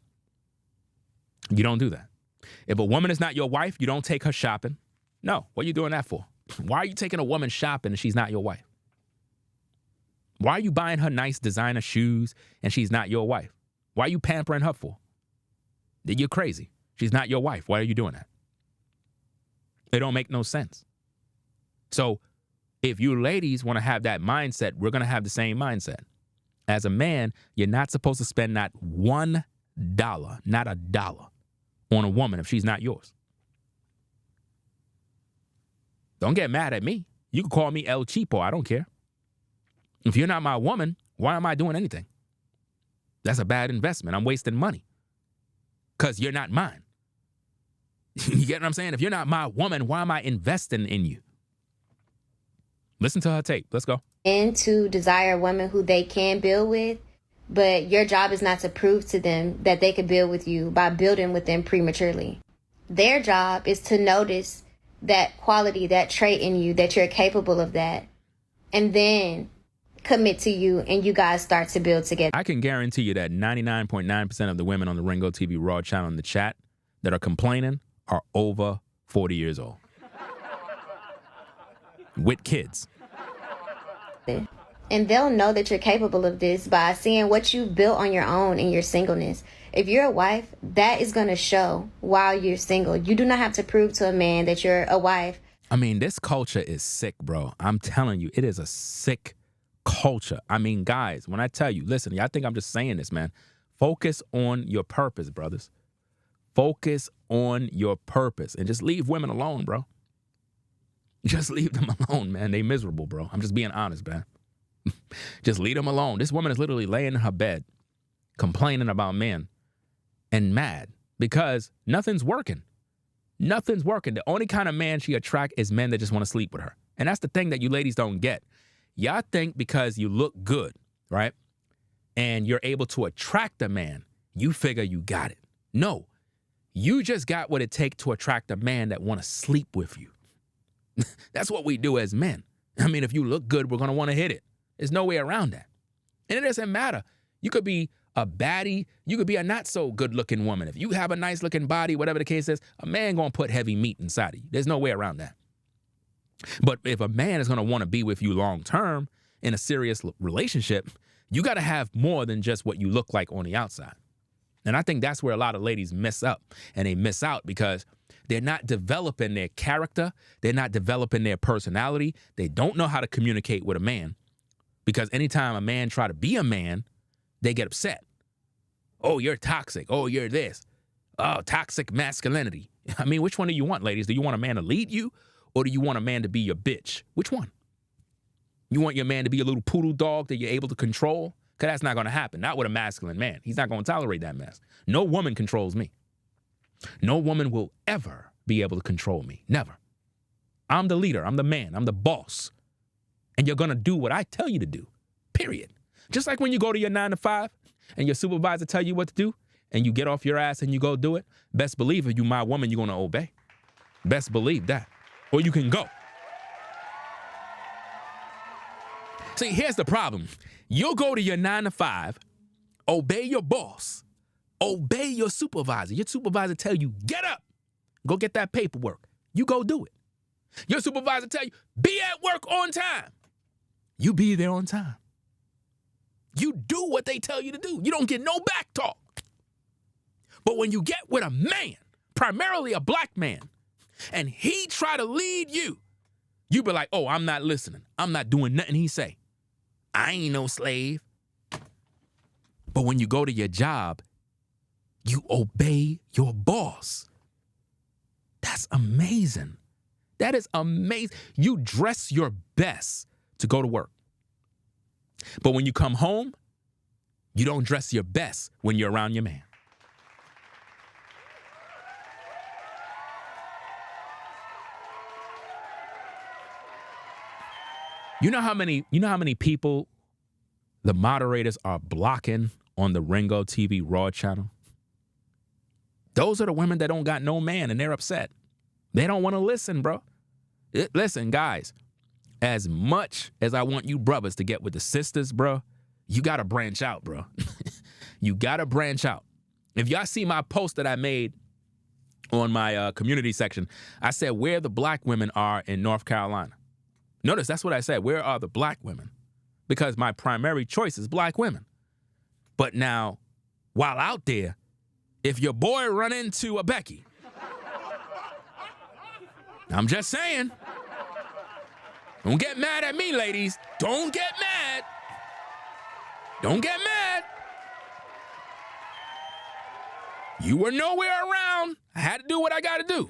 You don't do that. If a woman is not your wife, you don't take her shopping. No, what are you doing that for? Why are you taking a woman shopping and she's not your wife? Why are you buying her nice designer shoes and she's not your wife? Why are you pampering her for? You're crazy. She's not your wife. Why are you doing that? It don't make no sense. So if you ladies want to have that mindset, we're going to have the same mindset. As a man, you're not supposed to spend not $1, not a dollar, on a woman if she's not yours. Don't get mad at me. You can call me El Cheapo. I don't care. If you're not my woman, why am I doing anything? That's a bad investment. I'm wasting money because you're not mine. You get what I'm saying? If you're not my woman, why am I investing in you? Listen to her tape. Let's go. And to desire a woman who they can build with, but your job is not to prove to them that they can build with you by building with them prematurely. Their job is to notice that quality, that trait in you, that you're capable of that, and then commit to you, and you guys start to build together. I can guarantee you that 99.9% of the women on the Ringo TV Raw channel in the chat that are complaining are over 40 years old. With kids. And they'll know that you're capable of this by seeing what you've built on your own in your singleness. If you're a wife, that is going to show while you're single. You do not have to prove to a man that you're a wife. I mean, this culture is sick, bro. I'm telling you, it is a sick culture. I mean, guys, when I tell you, listen, y'all think I'm just saying this, man. Focus on your purpose, brothers. Focus on your purpose and just leave women alone, bro. Just leave them alone, man. They miserable, bro. I'm just being honest, man. Just leave them alone. This woman is literally laying in her bed complaining about men and mad because nothing's working. Nothing's working. The only kind of man she attracts is men that just want to sleep with her. And that's the thing that you ladies don't get. Y'all think because you look good, right, and you're able to attract a man, you figure you got it. No, you just got what it takes to attract a man that want to sleep with you. That's what we do as men. I mean, if you look good, we're going to want to hit it. There's no way around that. And it doesn't matter. You could be a baddie. You could be a not so good looking woman. If you have a nice looking body, whatever the case is, a man going to put heavy meat inside of you. There's no way around that. But if a man is going to want to be with you long term in a serious relationship, you got to have more than just what you look like on the outside. And I think that's where a lot of ladies mess up, and they miss out because they're not developing their character. They're not developing their personality. They don't know how to communicate with a man because anytime a man try to be a man, they get upset. Oh, you're toxic. Oh, you're this. Oh, toxic masculinity. I mean, which one do you want, ladies? Do you want a man to lead you or do you want a man to be your bitch? Which one? You want your man to be a little poodle dog that you're able to control? Because that's not going to happen. Not with a masculine man. He's not going to tolerate that mess. No woman controls me. No woman will ever be able to control me. Never. I'm the leader. I'm the man. I'm the boss. And you're going to do what I tell you to do. Period. Just like when you go to your 9 to 5 and your supervisor tell you what to do and you get off your ass and you go do it, best believe if you my woman, you're going to obey. Best believe that. Or you can go. See, here's the problem. You'll go to your 9 to 5, obey your boss, obey your supervisor. Your supervisor tell you, get up, go get that paperwork. You go do it. Your supervisor tell you, be at work on time. You be there on time. You do what they tell you to do. You don't get no back talk. But when you get with a man, primarily a black man, and he try to lead you, you be like, oh, I'm not listening. I'm not doing nothing he say. I ain't no slave. But when you go to your job, you obey your boss. That's amazing. That is amazing. You dress your best to go to work. But when you come home, you don't dress your best when you're around your man. You know how many people the moderators are blocking on the Ringo TV Raw channel? Those are the women that don't got no man and they're upset. They don't want to listen, bro. Listen, guys, as much as I want you brothers to get with the sisters, bro, you got to branch out, bro. You got to branch out. If y'all see my post that I made on my community section, I said where the black women are in North Carolina. Notice that's what I said. Where are the black women? Because my primary choice is black women. But now, while out there, if your boy run into a Becky, I'm just saying, don't get mad at me, ladies. Don't get mad. Don't get mad. You were nowhere around. I had to do what I got to do.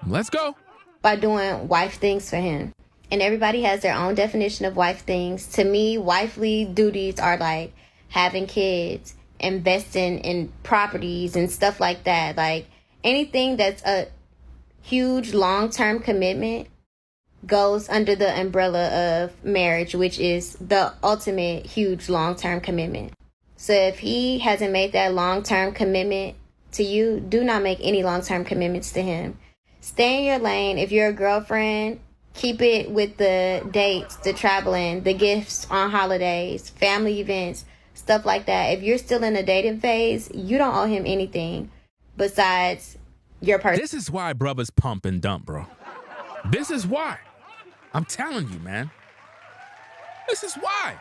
Let's go. By doing wife things for him. And everybody has their own definition of wife things. To me, wifely duties are like having kids, investing in properties and stuff like that. Like anything that's a huge long-term commitment goes under the umbrella of marriage, which is the ultimate huge long-term commitment. So if he hasn't made that long-term commitment to you, do not make any long-term commitments to him. Stay in your lane. If you're a girlfriend, keep it with the dates, the traveling, the gifts on holidays, family events, stuff like that. If you're still in the dating phase, you don't owe him anything besides your person. This is why brothers pump and dump, bro. This is why. I'm telling you, man. This is why.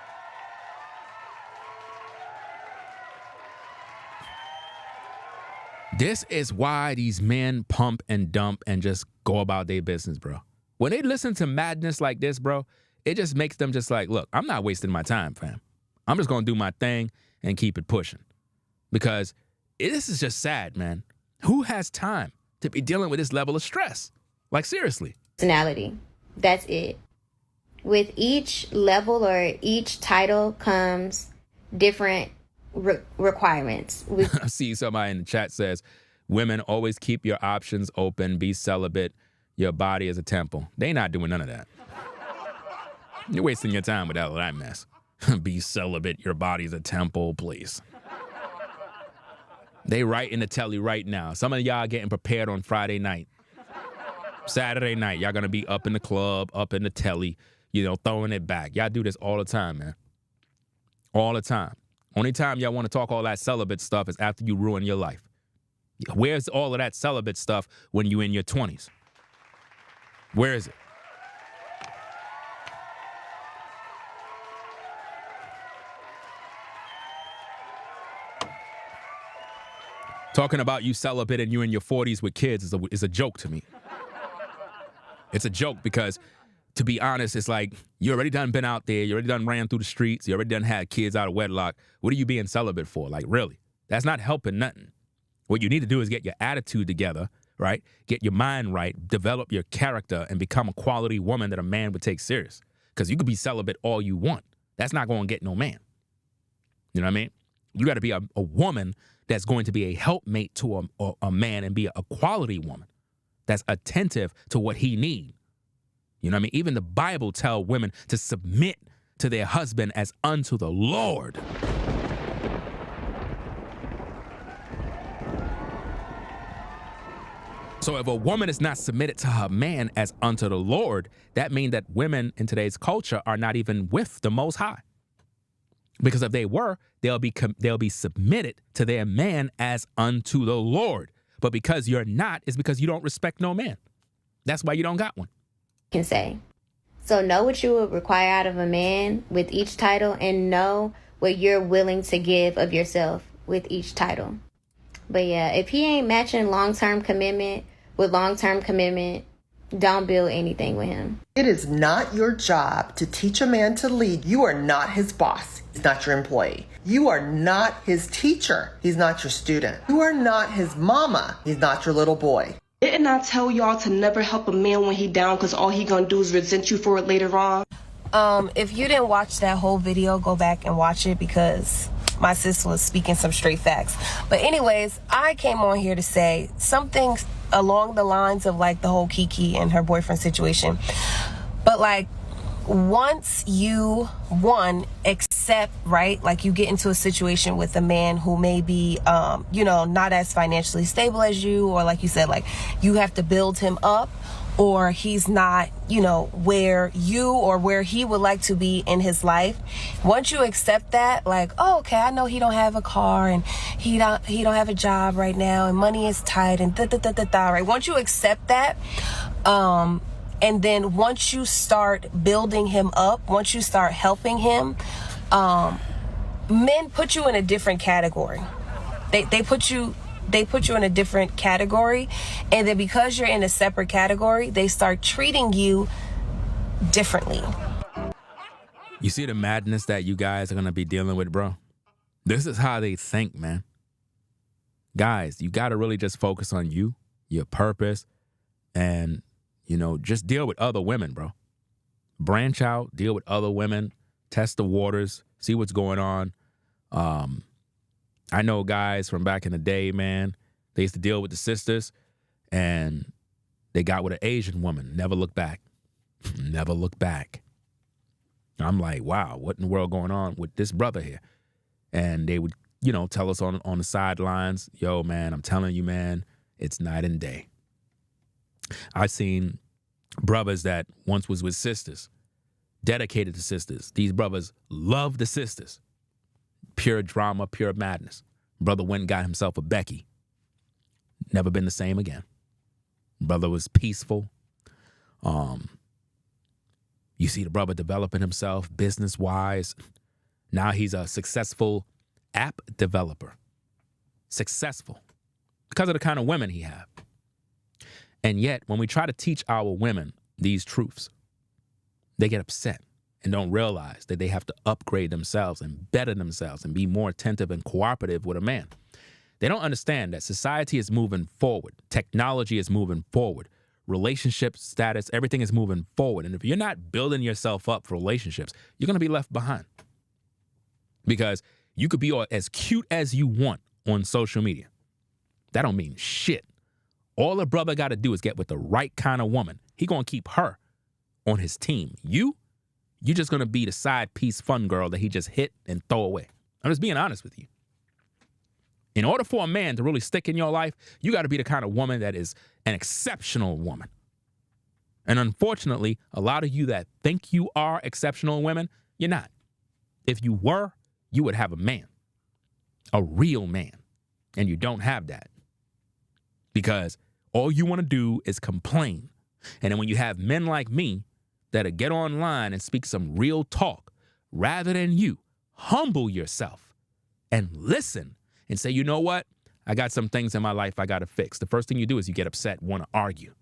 This is why these men pump and dump and just go about their business, bro. When they listen to madness like this, bro, it just makes them just like, look, I'm not wasting my time, fam. I'm just going to do my thing and keep it pushing. Because this is just sad, man. Who has time to be dealing with this level of stress? Like, seriously. Personality. That's it. With each level or each title comes different requirements. I see somebody in the chat says, women, always keep your options open, be celibate, your body is a temple. They not doing none of that. You're wasting your time with all that mess. Be celibate, your body's a temple, please. They right in the telly right now. Some of y'all getting prepared on Friday night. Saturday night, y'all gonna be up in the club, up in the telly, throwing it back. Y'all do this all the time, man. All the time. Only time y'all want to talk all that celibate stuff is after you ruin your life. Where's all of that celibate stuff when you're in your 20s? Where is it? Talking about you celibate and you in your 40s with kids is a joke to me. It's a joke because, to be honest, it's like you already done been out there. You already done ran through the streets. You already done had kids out of wedlock. What are you being celibate for? Like, really? That's not helping nothing. What you need to do is get your attitude together, right? Get your mind right, develop your character, and become a quality woman that a man would take serious. Because you could be celibate all you want. That's not going to get no man. You know what I mean? You got to be a woman that's going to be a helpmate to a man and be a quality woman that's attentive to what he needs. You know what I mean? Even the Bible tells women to submit to their husband as unto the Lord. So if a woman is not submitted to her man as unto the Lord, that means that women in today's culture are not even with the Most High. Because if they were, they'll be submitted to their man as unto the Lord. But because you're not, it's because you don't respect no man. That's why you don't got one. Can say. So know what you would require out of a man with each title and know what you're willing to give of yourself with each title. But yeah, if he ain't matching long-term commitment with long-term commitment, don't build anything with him. It is not your job to teach a man to lead. You are not his boss. He's not your employee. You are not his teacher. He's not your student. You are not his mama. He's not your little boy. Didn't I tell y'all to never help a man when he down because all he gonna do is resent you for it later on? If you didn't watch that whole video, go back and watch it because my sis was speaking some straight facts. But anyways, I came on here to say something along the lines of like the whole Kiki and her boyfriend situation. But like, once you, accept, right? Like you get into a situation with a man who may be, not as financially stable as you, or like you said, like you have to build him up, or he's not, where you or where he would like to be in his life. Once you accept that, like, oh, okay, I know he don't have a car and he don't have a job right now and money is tight and right? Once you accept that, and then once you start building him up, once you start helping him, men put you in a different category. They put you in a different category, and then because you're in a separate category, they start treating you differently. You see the madness that you guys are going to be dealing with, bro? This is how they think, man. Guys, you got to really just focus on you, your purpose, and, just deal with other women, bro. Branch out, deal with other women, test the waters, see what's going on. I know guys from back in the day, man, they used to deal with the sisters and they got with an Asian woman, never looked back. Never looked back. I'm like, wow, what in the world going on with this brother here? And they would, tell us on the sidelines, yo, man, I'm telling you, man, it's night and day. I've seen brothers that once was with sisters, dedicated to sisters. These brothers love the sisters. Pure drama, pure madness. Brother went and got himself a Becky. Never been the same again. Brother was peaceful. You see the brother developing himself business-wise. Now he's a successful app developer. Successful. Because of the kind of women he have. And yet, when we try to teach our women these truths, they get upset and don't realize that they have to upgrade themselves and better themselves and be more attentive and cooperative with a man. They don't understand that society is moving forward. Technology is moving forward. Relationship status, everything is moving forward. And if you're not building yourself up for relationships, you're going to be left behind. Because you could be as cute as you want on social media. That don't mean shit. All a brother got to do is get with the right kind of woman. He going to keep her on his team. You're just going to be the side piece fun girl that he just hit and throw away. I'm just being honest with you. In order for a man to really stick in your life, you got to be the kind of woman that is an exceptional woman. And unfortunately, a lot of you that think you are exceptional women, you're not. If you were, you would have a man, a real man. And you don't have that. Because all you want to do is complain. And then when you have men like me that'll get online and speak some real talk, rather than you humble yourself and listen and say, you know what? I got some things in my life I got to fix. The first thing you do is you get upset, want to argue.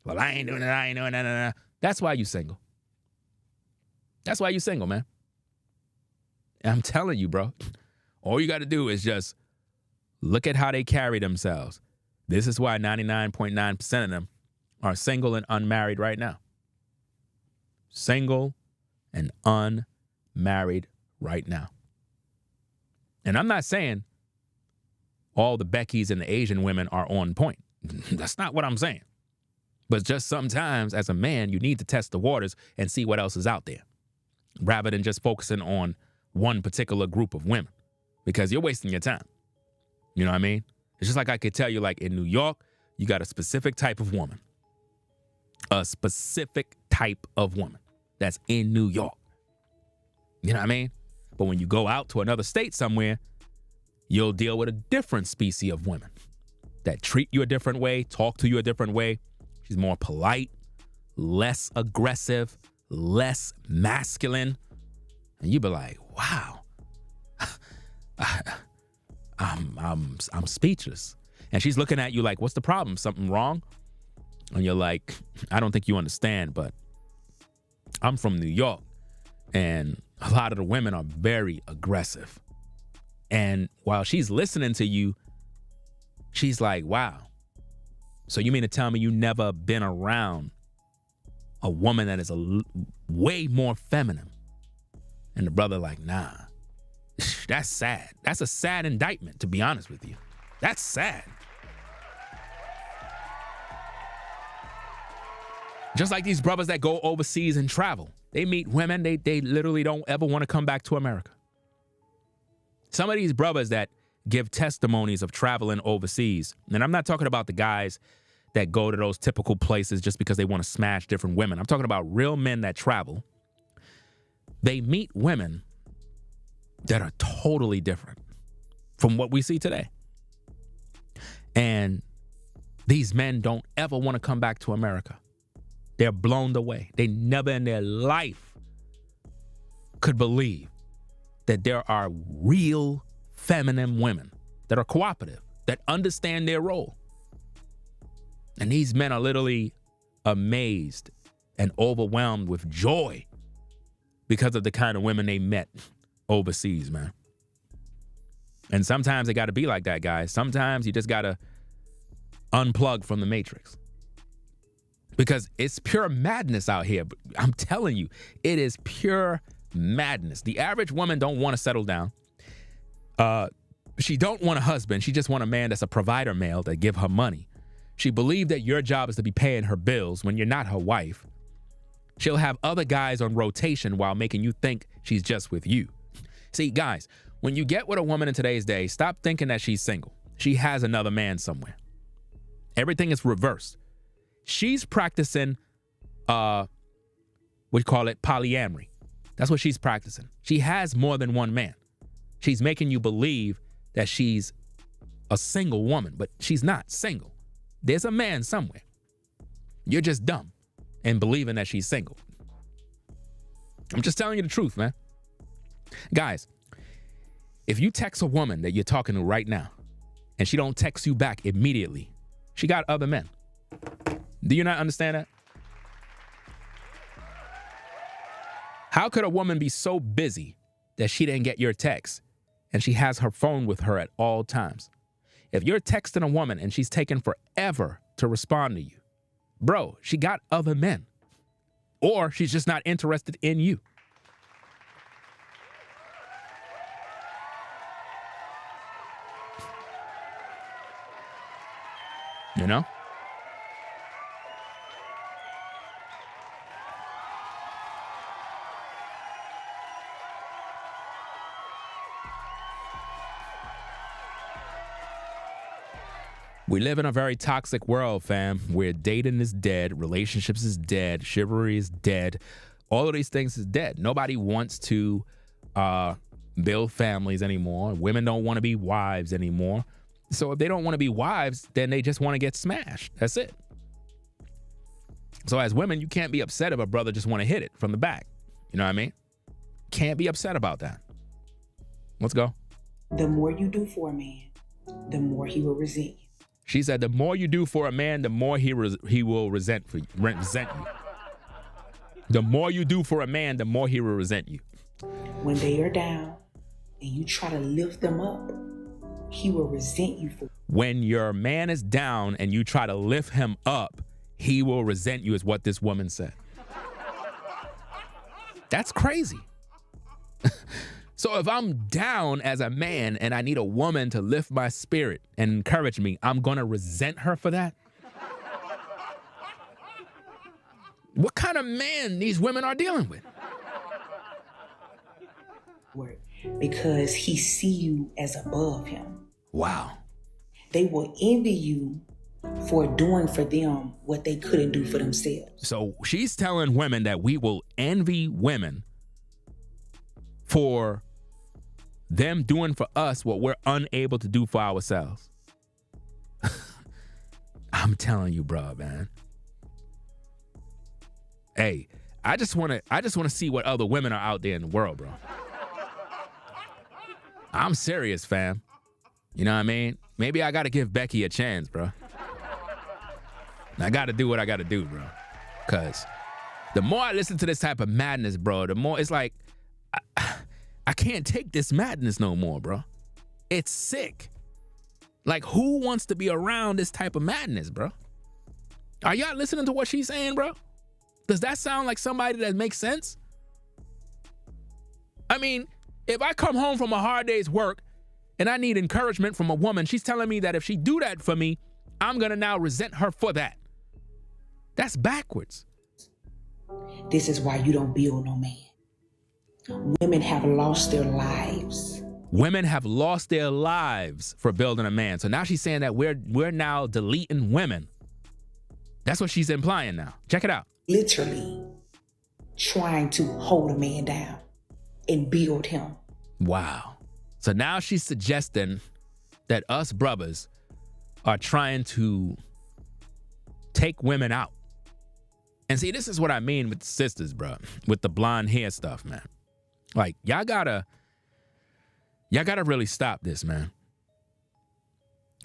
Well, I ain't doing it. I ain't doing it. That's why you single. That's why you single, man. And I'm telling you, bro, all you got to do is just look at how they carry themselves. This is why 99.9% of them are single and unmarried right now. Single and unmarried right now. And I'm not saying all the Beckys and the Asian women are on point. That's not what I'm saying. But just sometimes as a man, you need to test the waters and see what else is out there, rather than just focusing on one particular group of women, because you're wasting your time. You know what I mean? It's just like I could tell you, like in New York, you got a specific type of woman. A specific type of woman that's in New York. You know what I mean? But when you go out to another state somewhere, you'll deal with a different species of women that treat you a different way, talk to you a different way. She's more polite, less aggressive, less masculine. And you be like, wow. I'm speechless. And she's looking at you like, what's the problem? Something wrong? And you're like, I don't think you understand, but I'm from New York. And a lot of the women are very aggressive. And while she's listening to you, she's like, wow. So you mean to tell me you never been around a woman that is way more feminine? And the brother like, nah. That's sad. That's a sad indictment, to be honest with you. That's sad. Just like these brothers that go overseas and travel. They meet women, they literally don't ever want to come back to America. Some of these brothers that give testimonies of traveling overseas, and I'm not talking about the guys that go to those typical places just because they want to smash different women. I'm talking about real men that travel. They meet women that are totally different from what we see today. And these men don't ever want to come back to America. They're blown away. They never in their life could believe that there are real feminine women that are cooperative, that understand their role. And these men are literally amazed and overwhelmed with joy because of the kind of women they met overseas, man. And sometimes it got to be like that, guys. Sometimes you just got to unplug from the matrix. Because it's pure madness out here. I'm telling you, it is pure madness. The average woman don't want to settle down. She don't want a husband. She just want a man that's a provider male that give her money. She believed that your job is to be paying her bills when you're not her wife. She'll have other guys on rotation while making you think she's just with you. See, guys, when you get with a woman in today's day, stop thinking that she's single. She has another man somewhere. Everything is reversed. She's practicing, we call it polyamory. That's what she's practicing. She has more than one man. She's making you believe that she's a single woman, but she's not single. There's a man somewhere. You're just dumb and believing that she's single. I'm just telling you the truth, man. Guys, if you text a woman that you're talking to right now and she don't text you back immediately, she got other men. Do you not understand that? How could a woman be so busy that she didn't get your text and she has her phone with her at all times? If you're texting a woman and she's taking forever to respond to you, bro, she got other men. Or she's just not interested in you. You know? We live in a very toxic world, fam, where dating is dead, relationships is dead, chivalry is dead. All of these things is dead. Nobody wants to build families anymore. Women don't want to be wives anymore. So if they don't want to be wives, then they just want to get smashed. That's it. So as women, you can't be upset if a brother just want to hit it from the back. You know what I mean? Can't be upset about that. Let's go. The more you do for a man, the more he will resent you. She said, the more you do for a man, the more he will resent you. The more you do for a man, the more he will resent you. When they are down and you try to lift them up, he will resent you for it. When your man is down and you try to lift him up, he will resent you, is what this woman said. That's crazy. So if I'm down as a man and I need a woman to lift my spirit and encourage me, I'm going to resent her for that? What kind of man these women are dealing with? Because he see you as above him. Wow. They will envy you for doing for them what they couldn't do for themselves. So she's telling women that we will envy women for them doing for us what we're unable to do for ourselves. I'm telling you, bro, man. Hey, I just want to see what other women are out there in the world, bro. I'm serious, fam. You know what I mean? Maybe I got to give Becky a chance, bro. I got to do what I got to do, bro. Because the more I listen to this type of madness, bro, the more it's like, I can't take this madness no more, bro. It's sick. Like, who wants to be around this type of madness, bro? Are y'all listening to what she's saying, bro? Does that sound like somebody that makes sense? I mean, if I come home from a hard day's work and I need encouragement from a woman, she's telling me that if she do that for me, I'm going to now resent her for that. That's backwards. This is why you don't build no man. Women have lost their lives. Women have lost their lives for building a man. So now she's saying that we're now deleting women. That's what she's implying now. Check it out. Literally trying to hold a man down and build him. Wow. So now she's suggesting that us brothers are trying to take women out. And see, this is what I mean with the sisters, bro, with the blonde hair stuff, man. Like, y'all gotta really stop this, man.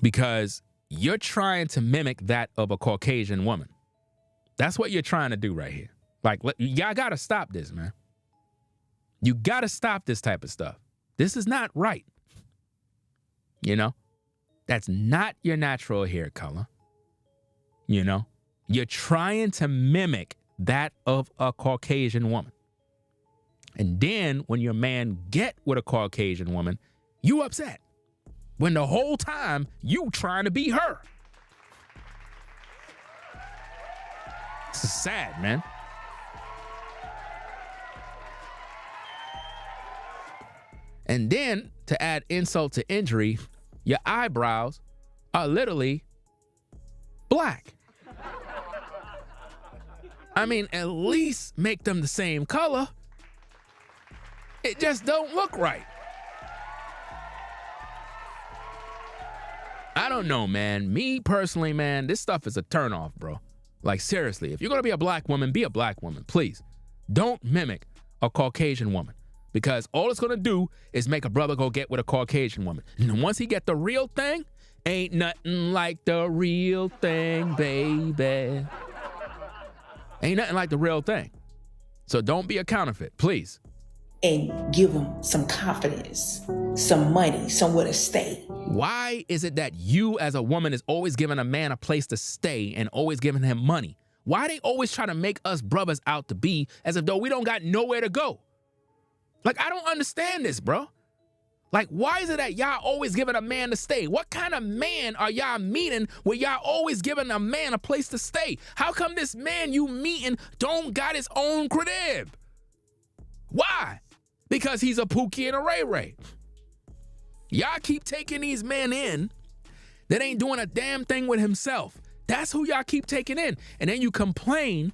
Because you're trying to mimic that of a Caucasian woman. That's what you're trying to do right here. Like, y'all gotta stop this, man. You gotta stop this type of stuff. This is not right. You know? That's not your natural hair color. You know? You're trying to mimic that of a Caucasian woman. And then when your man get with a Caucasian woman, you upset. When the whole time you trying to be her. This is sad, man. And then to add insult to injury, your eyebrows are literally black. I mean, at least make them the same color. It just don't look right. I don't know, man. Me personally, man, this stuff is a turnoff, bro. Like, seriously, if you're gonna be a black woman, be a black woman, please. Don't mimic a Caucasian woman, because all it's gonna do is make a brother go get with a Caucasian woman. And once he get the real thing, ain't nothing like the real thing, baby. Ain't nothing like the real thing. So don't be a counterfeit, please. And give them some confidence, some money, somewhere to stay. Why is it that you as a woman is always giving a man a place to stay and always giving him money? Why they always try to make us brothers out to be as if though we don't got nowhere to go? Like, I don't understand this, bro. Like, why is it that y'all always giving a man to stay? What kind of man are y'all meeting where y'all always giving a man a place to stay? How come this man you meeting don't got his own crib? Why? Because he's a Pookie and a Ray Ray. Y'all keep taking these men in that ain't doing a damn thing with himself. That's who y'all keep taking in. And then you complain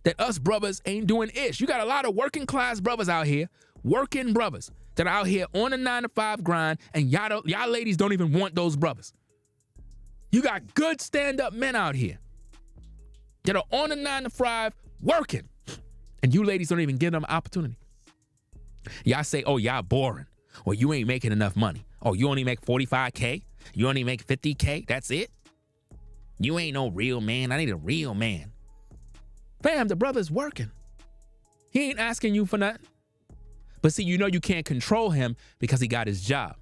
that us brothers ain't doing ish. You got a lot of working class brothers out here, working brothers that are out here on a 9-to-5 grind, and y'all ladies don't even want those brothers. You got good stand-up men out here that are on a 9-to-5 working, and you ladies don't even give them an opportunity. Y'all say, oh, y'all boring, or you ain't making enough money. Oh, you only make 45K? You only make 50K? That's it? You ain't no real man. I need a real man. Fam, the brother's working. He ain't asking you for nothing. But see, you know you can't control him because he got his job.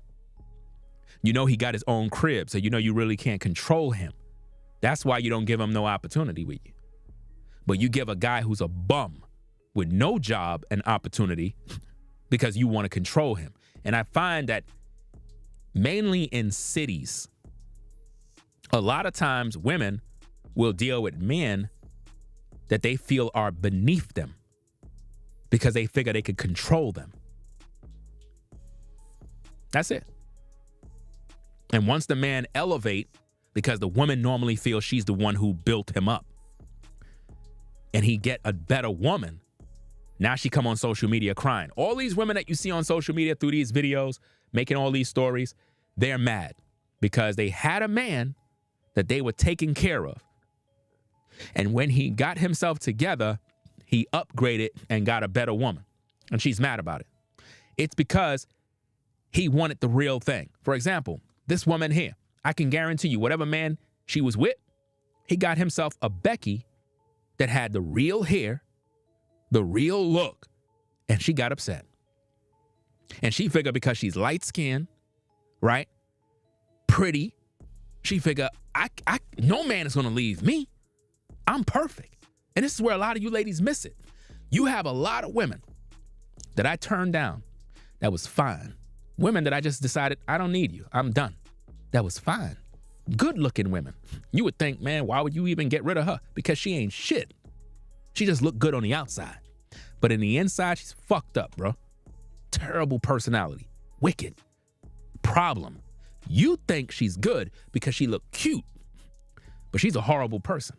You know he got his own crib, so you know you really can't control him. That's why you don't give him no opportunity with you. But you give a guy who's a bum with no job an opportunity because you want to control him. And I find that mainly in cities, a lot of times women will deal with men that they feel are beneath them because they figure they could control them. That's it. And once the man elevate, because the woman normally feels she's the one who built him up, and he get a better woman, now she come on social media crying. All these women that you see on social media through these videos, making all these stories, they're mad because they had a man that they were taking care of. And when he got himself together, he upgraded and got a better woman. And she's mad about it. It's because he wanted the real thing. For example, this woman here, I can guarantee you, whatever man she was with, he got himself a Becky that had the real hair, the real look, and she got upset. And she figured because she's light-skinned, right, pretty, she figured, no man is going to leave me. I'm perfect. And this is where a lot of you ladies miss it. You have a lot of women that I turned down that was fine. Women that I just decided, I don't need you. I'm done. That was fine. Good looking women. You would think, man, why would you even get rid of her? Because she ain't shit. She just looked good on the outside. But in the inside, she's fucked up, bro. Terrible personality. Wicked. Problem. You think she's good because she looked cute, but she's a horrible person.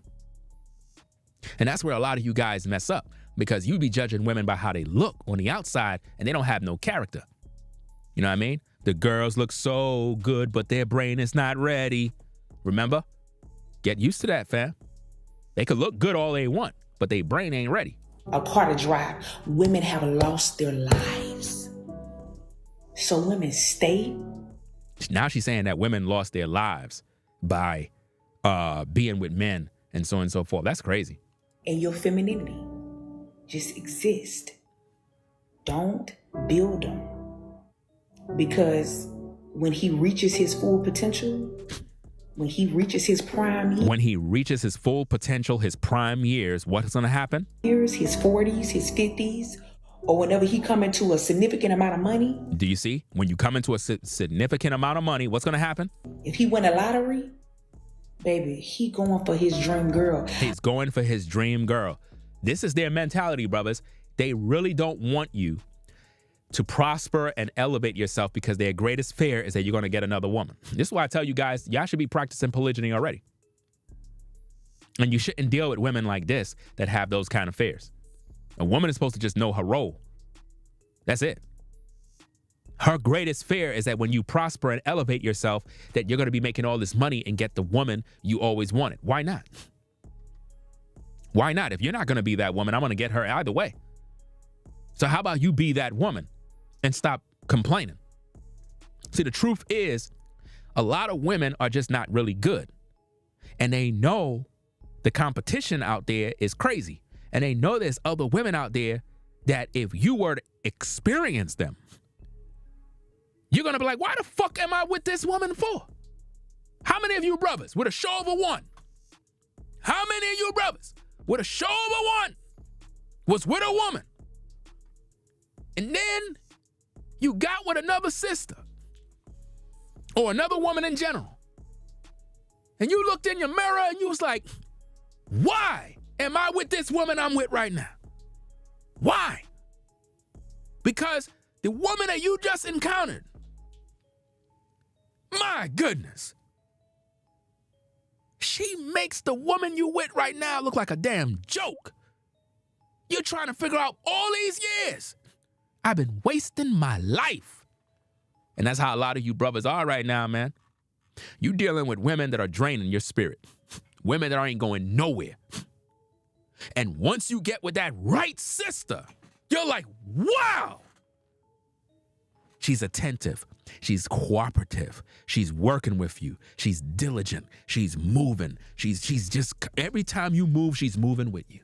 And that's where a lot of you guys mess up, because you be judging women by how they look on the outside and they don't have no character. You know what I mean? The girls look so good, but their brain is not ready. Remember? Get used to that, fam. They could look good all they want, but their brain ain't ready. A Carter Drive, women have lost their lives. So women stay. Now she's saying that women lost their lives by being with men and so on and so forth. That's crazy. And your femininity just exist. Don't build them. Because when he reaches his full potential, when he reaches his prime years, when he reaches his full potential, his prime years, what's going to happen? His 40s, his 50s, or whenever he come into a significant amount of money. Do you see? When you come into a significant amount of money, what's going to happen? If he win a lottery, baby, he going for his dream girl. He's going for his dream girl. This is their mentality, brothers. They really don't want you to prosper and elevate yourself, because their greatest fear is that you're going to get another woman. This is why I tell you guys, y'all should be practicing polygyny already. And you shouldn't deal with women like this that have those kind of fears. A woman is supposed to just know her role. That's it. Her greatest fear is that when you prosper and elevate yourself, that you're going to be making all this money and get the woman you always wanted. Why not? Why not? If you're not going to be that woman, I'm going to get her either way. So how about you be that woman and stop complaining? See, the truth is, a lot of women are just not really good. And they know the competition out there is crazy. And they know there's other women out there that if you were to experience them, you're going to be like, why the fuck am I with this woman for? How many of you brothers with a show of a one? How many of you brothers with a show of a one was with a woman? And then you got with another sister or another woman in general. And you looked in your mirror and you was like, why am I with this woman I'm with right now? Why? Because the woman that you just encountered, my goodness, she makes the woman you with right now look like a damn joke. You're trying to figure out all these years I've been wasting my life. And that's how a lot of you brothers are right now, man. You dealing with women that are draining your spirit. Women that ain't going nowhere. And once you get with that right sister, you're like, wow. She's attentive. She's cooperative. She's working with you. She's diligent. She's moving. She's just, every time you move, she's moving with you.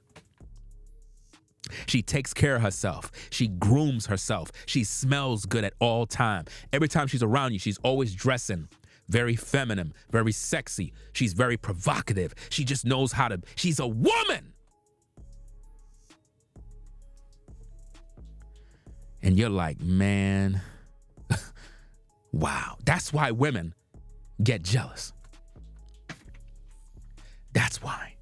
She takes care of herself. She grooms herself. She smells good at all time. Every time she's around you, she's always dressing very feminine, very sexy. She's very provocative. She just knows how to, she's a woman. And you're like, man, wow. That's why women get jealous. That's why.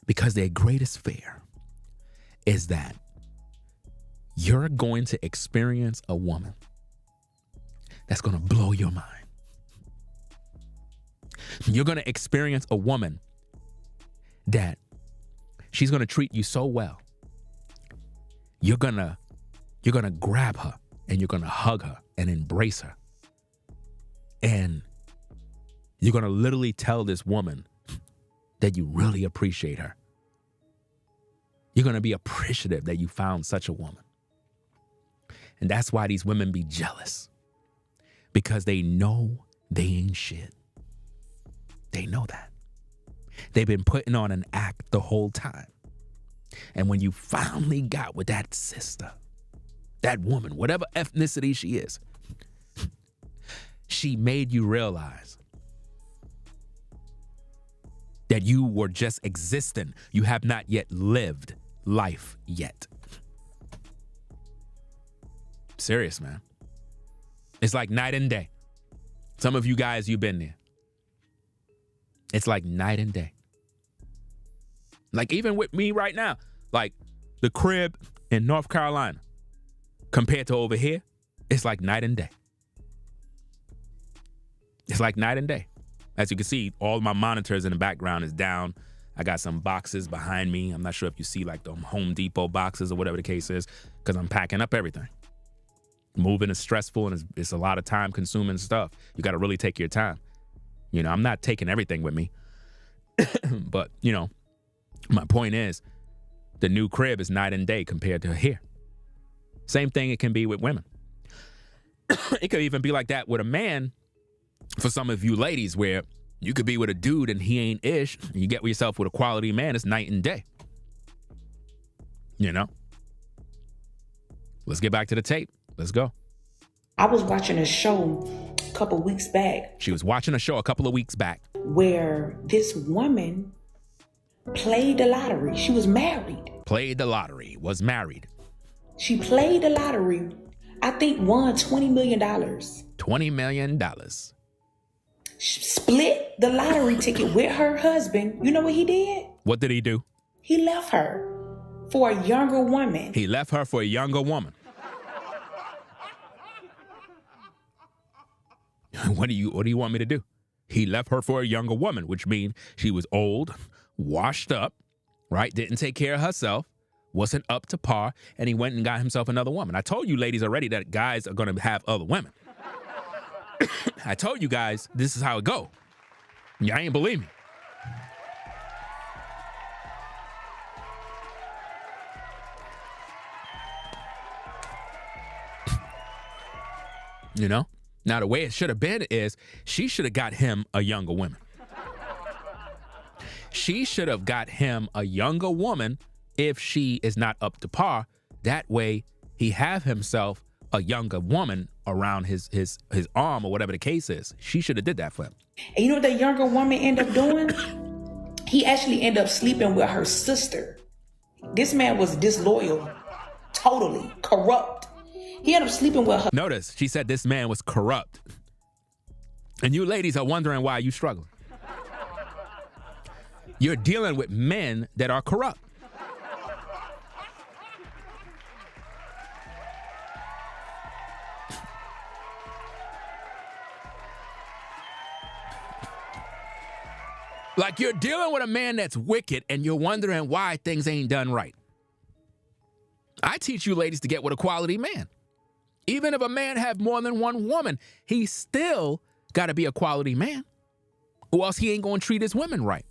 Because their greatest fear is that you're going to experience a woman that's going to blow your mind. You're going to experience a woman that she's going to treat you so well. You're going to grab her and you're going to hug her and embrace her. And you're going to literally tell this woman that you really appreciate her. You're going to be appreciative that you found such a woman. And that's why these women be jealous. Because they know they ain't shit. They know that. They've been putting on an act the whole time. And when you finally got with that sister, that woman, whatever ethnicity she is, she made you realize that you were just existing. You have not yet lived life yet. Serious, man. It's like night and day. Some of you guys, you've been there. It's like night and day. Like even with me right now, like the crib in North Carolina compared to over here, it's like night and day. It's like night and day. As you can see, all my monitors in the background is down. I got some boxes behind me. I'm not sure if you see like the Home Depot boxes or whatever the case is, because I'm packing up everything. Moving is stressful and it's a lot of time consuming stuff. You got to really take your time. You know, I'm not taking everything with me. But, you know, my point is the new crib is night and day compared to here. Same thing it can be with women. It could even be like that with a man for some of you ladies, where you could be with a dude and he ain't ish. And you get with yourself with a quality man, it's night and day. You know? Let's get back to the tape. Let's go. I was watching a show a couple weeks back. She was watching a show a couple of weeks back where this woman played the lottery. She was married. Played the lottery, was married. She played the lottery, I think won $20 million. $20 million. Split the lottery ticket with her husband. You know what he did? What did he do? He left her for a younger woman. He left her for a younger woman. What do you want me to do? He left her for a younger woman, which means she was old, washed up, right? Didn't take care of herself, wasn't up to par, and he went and got himself another woman. I told you ladies already that guys are going to have other women. I told you guys this is how it go. Y'all ain't believe me. You know? Now, the way it should have been is she should have got him a younger woman. She should have got him a younger woman if she is not up to par. That way, he have himself a younger woman around his arm or whatever the case is. She should have did that for him. And you know what that younger woman ended up doing? He actually ended up sleeping with her sister. This man was disloyal, totally corrupt. He ended up sleeping with her. Notice, she said this man was corrupt. And you ladies are wondering why you struggling. You're dealing with men that are corrupt. Like you're dealing with a man that's wicked and you're wondering why things ain't done right. I teach you ladies to get with a quality man. Even if a man have more than one woman, he still got to be a quality man. Or else he ain't going to treat his women right.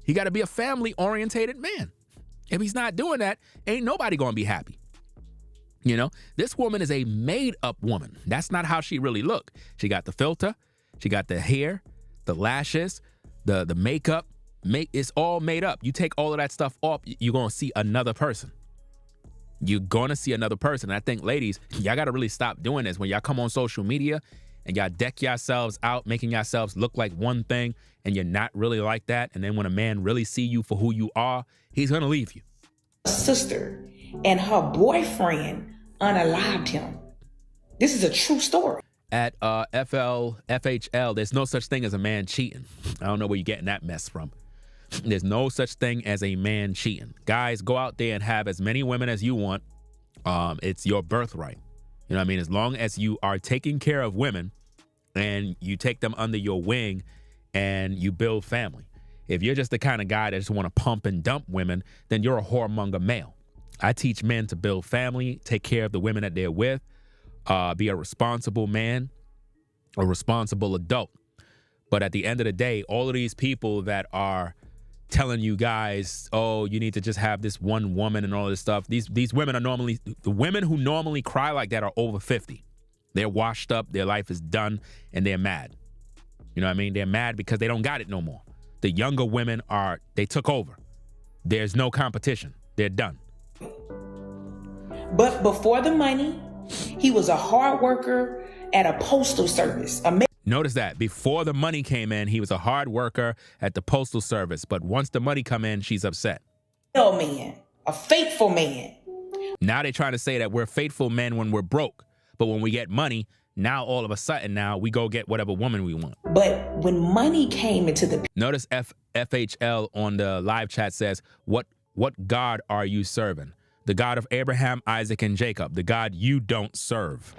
He got to be a family-orientated man. If he's not doing that, ain't nobody going to be happy. You know, this woman is a made-up woman. That's not how she really look. She got the filter. She got the hair, the lashes, the makeup. It's all made up. You take all of that stuff off, you're going to see another person. You're going to see another person. And I think, ladies, y'all got to really stop doing this. When y'all come on social media and y'all deck yourselves out, making yourselves look like one thing, and you're not really like that. And then when a man really see you for who you are, he's going to leave you. Sister and her boyfriend unalived him. This is a true story. At FHL, there's no such thing as a man cheating. I don't know where you're getting that mess from. There's no such thing as a man cheating. Guys, go out there and have as many women as you want. It's your birthright. You know what I mean? As long as you are taking care of women and you take them under your wing and you build family. If you're just the kind of guy that just want to pump and dump women, then you're a whoremonger male. I teach men to build family, take care of the women that they're with, be a responsible man, a responsible adult. But at the end of the day, all of these people that are telling you guys, oh, you need to just have this one woman and all this stuff. These women are normally, the women who normally cry like that are over 50. They're washed up, their life is done, and they're mad. You know what I mean? They're mad because they don't got it no more. The younger women they took over. There's no competition. They're done. But before the money, he was a hard worker at a postal service. Notice that before the money came in, he was a hard worker at the postal service. But once the money come in, she's upset. Man, a faithful man. Now they're trying to say that we're faithful men when we're broke. But when we get money, now all of a sudden now we go get whatever woman we want. But when money came into the... Notice FHL on the live chat says, what God are you serving? The God of Abraham, Isaac, and Jacob, the God you don't serve.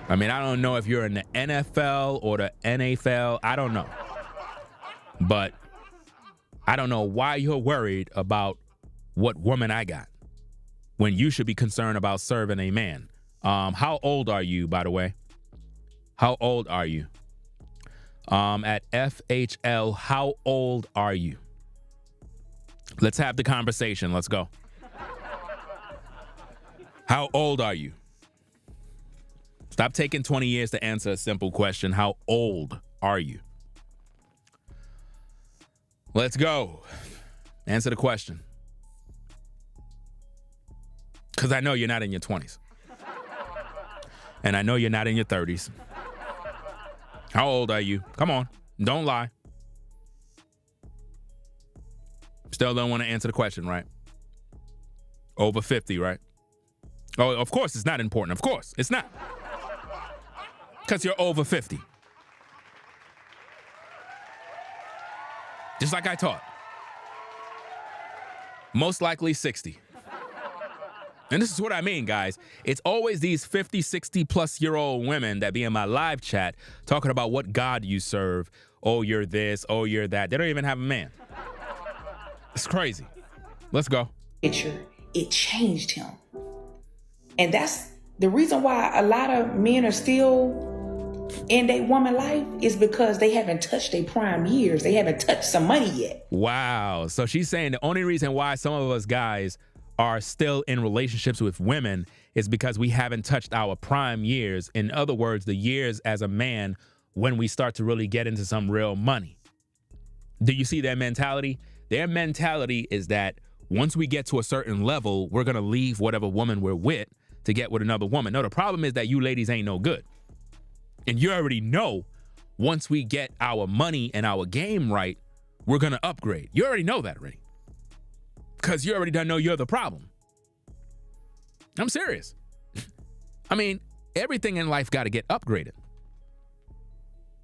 I mean, I don't know if you're in the NFL or the NFL. I don't know. But I don't know why you're worried about what woman I got when you should be concerned about serving a man. How old are you, by the way? How old are you? At FHL, how old are you? Let's have the conversation. Let's go. How old are you? Stop taking 20 years to answer a simple question. How old are you? Let's go. Answer the question. Because I know you're not in your 20s. And I know you're not in your 30s. How old are you? Come on. Don't lie. Still don't want to answer the question, right? Over 50, right? Oh, of course it's not important. Of course it's not. Because you're over 50. Just like I taught. Most likely 60. And this is what I mean, guys. It's always these 50, 60 plus year old women that be in my live chat talking about what God you serve. Oh, you're this. Oh, you're that. They don't even have a man. It's crazy. Let's go. It changed him. And that's the reason why a lot of men are still in their woman life is because they haven't touched their prime years. They haven't touched some money yet. Wow. So she's saying the only reason why some of us guys are still in relationships with women is because we haven't touched our prime years. In other words, the years as a man when we start to really get into some real money. Do you see their mentality? Their mentality is that once we get to a certain level, we're going to leave whatever woman we're with to get with another woman. No, the problem is that you ladies ain't no good. And you already know once we get our money and our game right, we're going to upgrade. You already know that already. Because you already don't know you're the problem. I'm serious. I mean, everything in life got to get upgraded.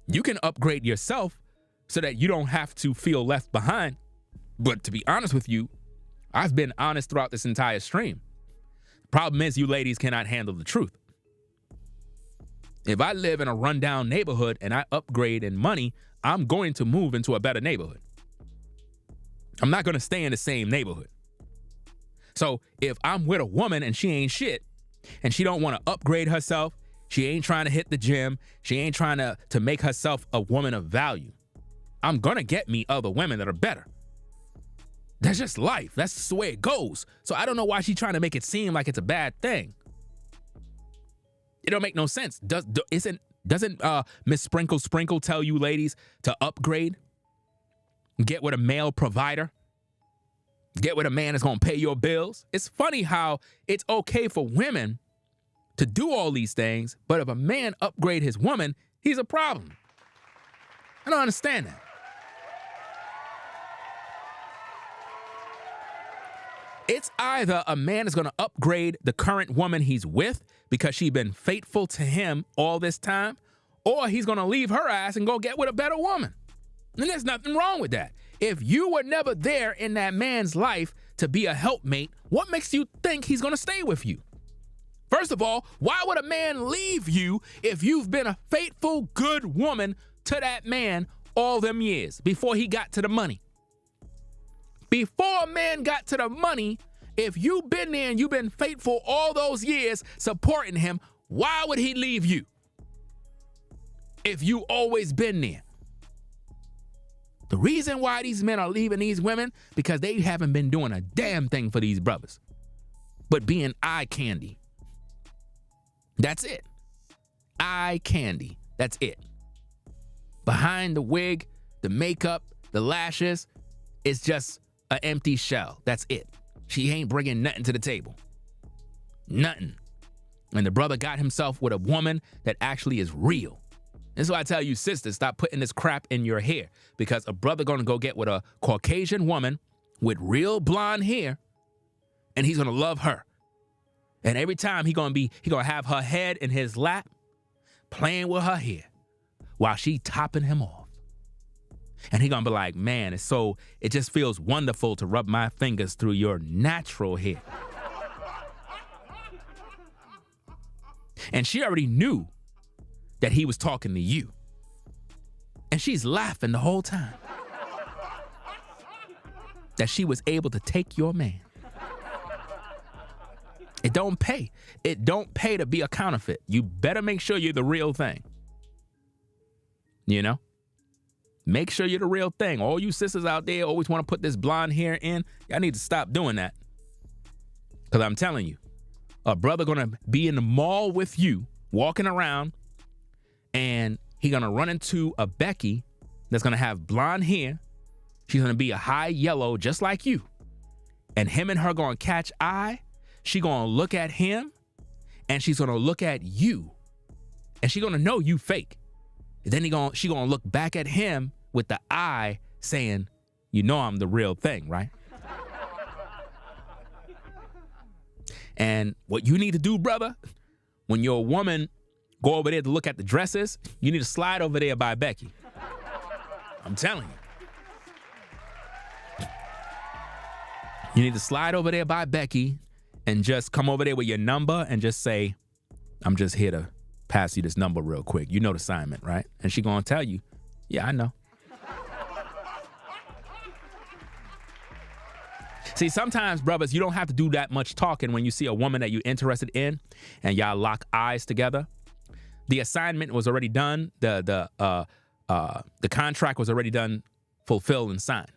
You can upgrade yourself so that you don't have to feel left behind. But to be honest with you, I've been honest throughout this entire stream. Problem is you ladies cannot handle the truth. If I live in a rundown neighborhood and I upgrade in money, I'm going to move into a better neighborhood. I'm not going to stay in the same neighborhood. So if I'm with a woman and she ain't shit and she don't want to upgrade herself, she ain't trying to hit the gym, she ain't trying to make herself a woman of value, I'm going to get me other women that are better. That's just life. That's just the way it goes. So I don't know why she's trying to make it seem like it's a bad thing. It don't make no sense. Doesn't Miss Sprinkle tell you ladies to upgrade? Get with a male provider? Get with a man that's going to pay your bills? It's funny how it's okay for women to do all these things, but if a man upgrade his woman, he's a problem. I don't understand that. It's either a man is going to upgrade the current woman he's with because she's been faithful to him all this time, or he's going to leave her ass and go get with a better woman. And there's nothing wrong with that. If you were never there in that man's life to be a helpmate, what makes you think he's going to stay with you? First of all, why would a man leave you if you've been a faithful, good woman to that man all them years before he got to the money? Before a man got to the money, if you've been there and you've been faithful all those years supporting him, why would he leave you? If you always been there. The reason why these men are leaving these women, because they haven't been doing a damn thing for these brothers, but being eye candy. That's it. Eye candy. That's it. Behind the wig, the makeup, the lashes, it's just an empty shell. That's it. She ain't bringing nothing to the table. Nothing. And the brother got himself with a woman that actually is real. This is why I tell you, sisters, stop putting this crap in your hair, because a brother gonna go get with a Caucasian woman with real blonde hair, and he's gonna love her. And every time he gonna have her head in his lap, playing with her hair while she topping him off. And he gonna be like, man, it just feels wonderful to rub my fingers through your natural hair. And she already knew that he was talking to you. And she's laughing the whole time. That she was able to take your man. It don't pay. It don't pay to be a counterfeit. You better make sure you're the real thing. You know? Make sure you're the real thing. All you sisters out there always want to put this blonde hair in. Y'all need to stop doing that. Because I'm telling you, a brother gonna be in the mall with you, walking around, and he gonna run into a Becky that's gonna have blonde hair. She's gonna be a high yellow, just like you. And him and her gonna catch eye. She gonna look at him, and she's gonna look at you, and she gonna know you fake. And then she gonna look back at him with the eye saying, you know I'm the real thing, right? And what you need to do, brother, when your woman go over there to look at the dresses, you need to slide over there by Becky. I'm telling you. You need to slide over there by Becky and just come over there with your number and just say, I'm just here to pass you this number real quick. You know the assignment, right? And she gonna tell you, yeah, I know. See, sometimes, brothers, you don't have to do that much talking when you see a woman that you're interested in and y'all lock eyes together. The assignment was already done. The contract was already done, fulfilled, and signed.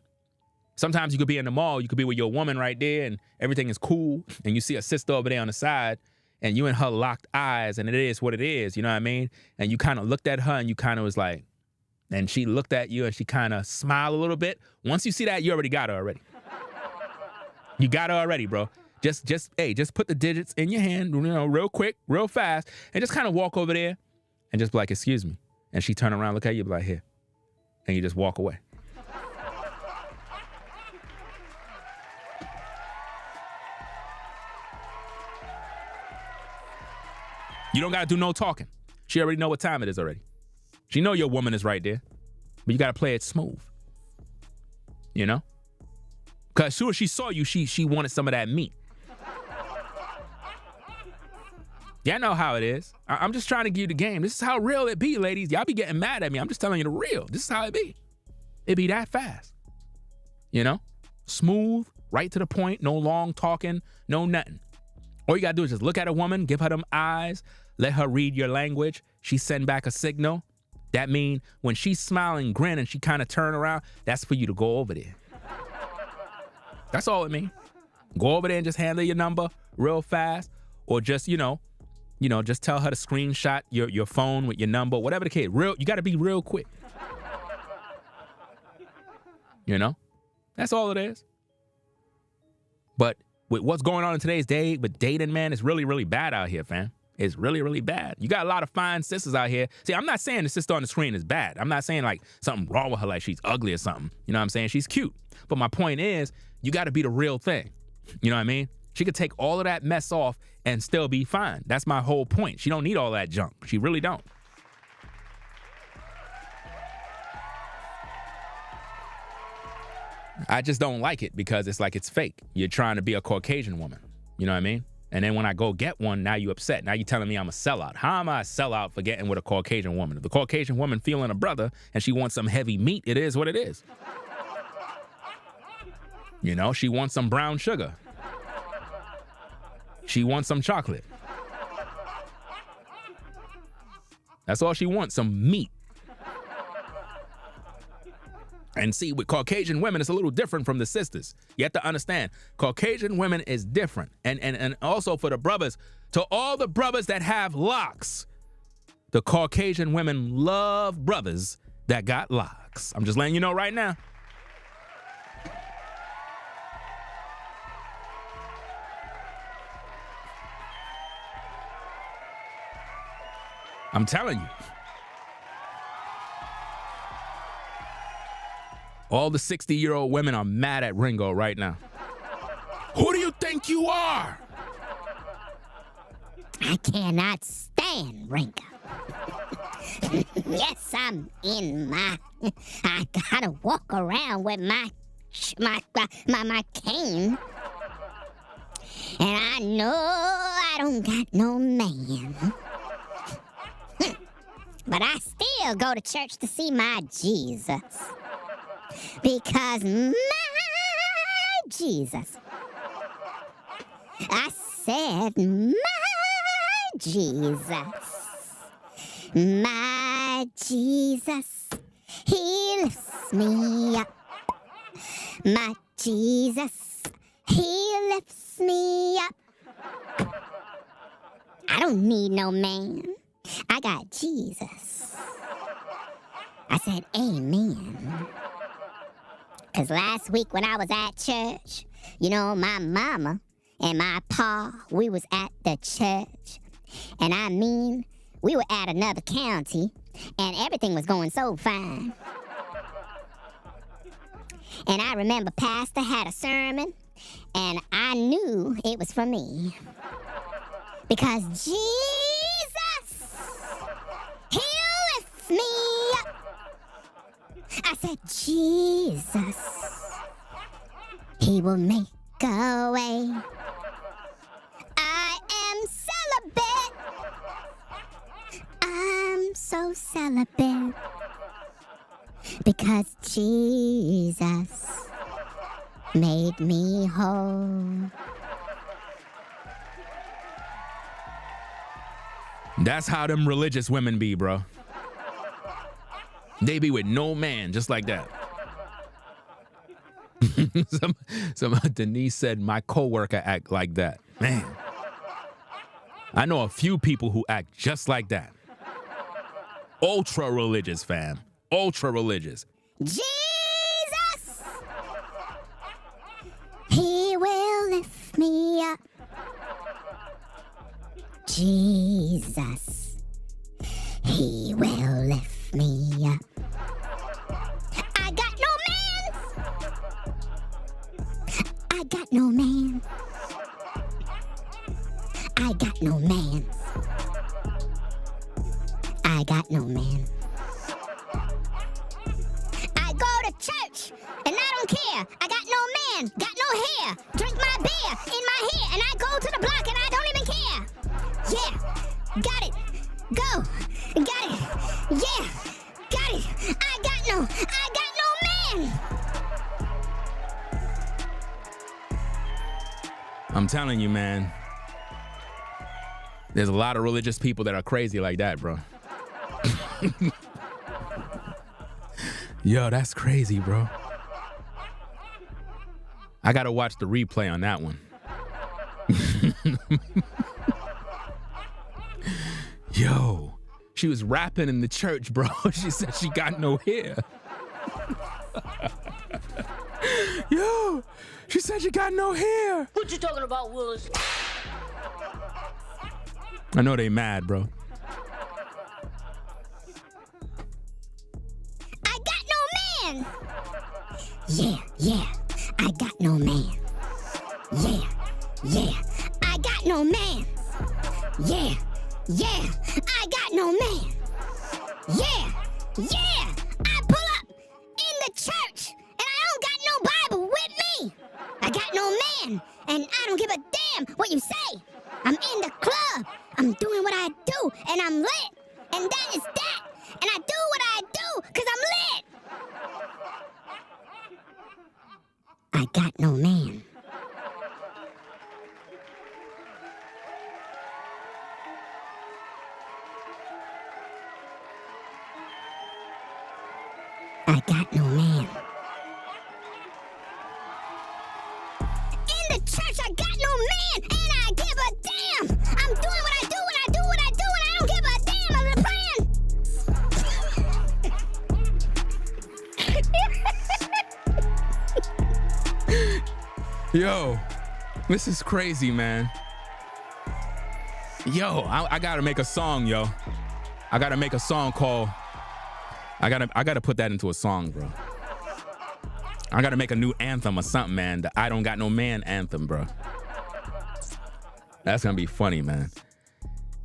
Sometimes you could be in the mall, you could be with your woman right there and everything is cool, and you see a sister over there on the side and you and her locked eyes, and it is what it is, you know what I mean? And you kind of looked at her and you kind of was like, and she looked at you and she kind of smiled a little bit. Once you see that, you already got her already. You got her already, bro. Just put the digits in your hand, you know, real quick, real fast, and just kind of walk over there and just be like, excuse me. And she turn around, look at you, be like, here. And you just walk away. You don't got to do no talking. She already know what time it is already. She know your woman is right there, but you got to play it smooth. You know? Because as soon as she saw you, she wanted some of that meat. Y'all know how it is. I'm just trying to give you the game. This is how real it be, ladies. Y'all be getting mad at me. I'm just telling you the real. This is how it be. It be that fast. You know? Smooth, right to the point, no long talking, no nothing. All you got to do is just look at a woman, give her them eyes, let her read your language. She send back a signal. That mean when she's smiling, grin, and she kind of turn around, that's for you to go over there. That's all it mean. Go over there and just handle your number real fast, or just, you know, just tell her to screenshot your phone with your number, whatever the case. You got to be real quick. You know? That's all it is. But with what's going on in today's day with dating, man, it's really, really bad out here, fam. It's really, really bad. You got a lot of fine sisters out here. See, I'm not saying the sister on the screen is bad. I'm not saying like something wrong with her, like she's ugly or something. You know what I'm saying? She's cute. But my point is, you got to be the real thing. You know what I mean? She could take all of that mess off and still be fine. That's my whole point. She don't need all that junk. She really don't. I just don't like it because it's like it's fake. You're trying to be a Caucasian woman. You know what I mean? And then when I go get one, now you upset. Now you telling me I'm a sellout. How am I a sellout for getting with a Caucasian woman? If the Caucasian woman feeling a brother and she wants some heavy meat, it is what it is. You know, she wants some brown sugar. She wants some chocolate. That's all she wants, some meat. And see, with Caucasian women, it's a little different from the sisters. You have to understand, Caucasian women is different. And also for the brothers, to all the brothers that have locks, the Caucasian women love brothers that got locks. I'm just letting you know right now. I'm telling you. All the 60-year-old women are mad at Ringo right now. Who do you think you are? I cannot stand Ringo. Yes, I'm in my... I gotta walk around with my cane. And I know I don't got no man. But I still go to church to see my Jesus. Because my Jesus... I said my Jesus. My Jesus, he lifts me up. My Jesus, he lifts me up. I don't need no man. I got Jesus. I said amen. Because last week when I was at church, you know, my mama and my pa, we was at the church. And I mean, we were at another county, and everything was going so fine. And I remember Pastor had a sermon, and I knew it was for me. Because Jesus, he lifts me up. I said, Jesus, he will make a way. I am celibate. I'm so celibate. Because Jesus made me whole. That's how them religious women be, bro. They be with no man, just like that. some Denise said, my coworker act like that. Man. I know a few people who act just like that. Ultra religious, fam. Ultra religious. Jesus! He will lift me up. Jesus. He will lift me up. I got no man. I got no man. I got no man. I got no man. I go to church and I don't care. I got no man, got no hair. Drink my beer in my hair and I go to the block and I don't even care. Yeah, got it. Go. Got it. Yeah, got it. I got no man. I'm telling you, man. There's a lot of religious people that are crazy like that, bro. Yo, that's crazy, bro. I gotta watch the replay on that one. Yo, she was rapping in the church, bro. She said she got no hair. Yo, she said she got no hair. What you talking about, Willis? I know they mad, bro. I got no man. Yeah, I got no man. Yeah, I got no man. Yeah, I got no man. Yeah, I pull up in the church and I don't got no Bible with me. I got no man and I don't give a damn what you say. I'm in the club. I'm doing what I do and I'm lit. And that is that. And I do what I do because I'm lit. I got no man. I got no man. In the church, I got no man, and I give a damn. I'm doing what I do, and I do what I do, and I don't give a damn. I'm praying. Yo, this is crazy, man. Yo, I gotta make a song, yo. I gotta make a song called... I gotta put that into a song, bro. I gotta make a new anthem or something, man. The I Don't Got No Man anthem, bro. That's gonna be funny, man.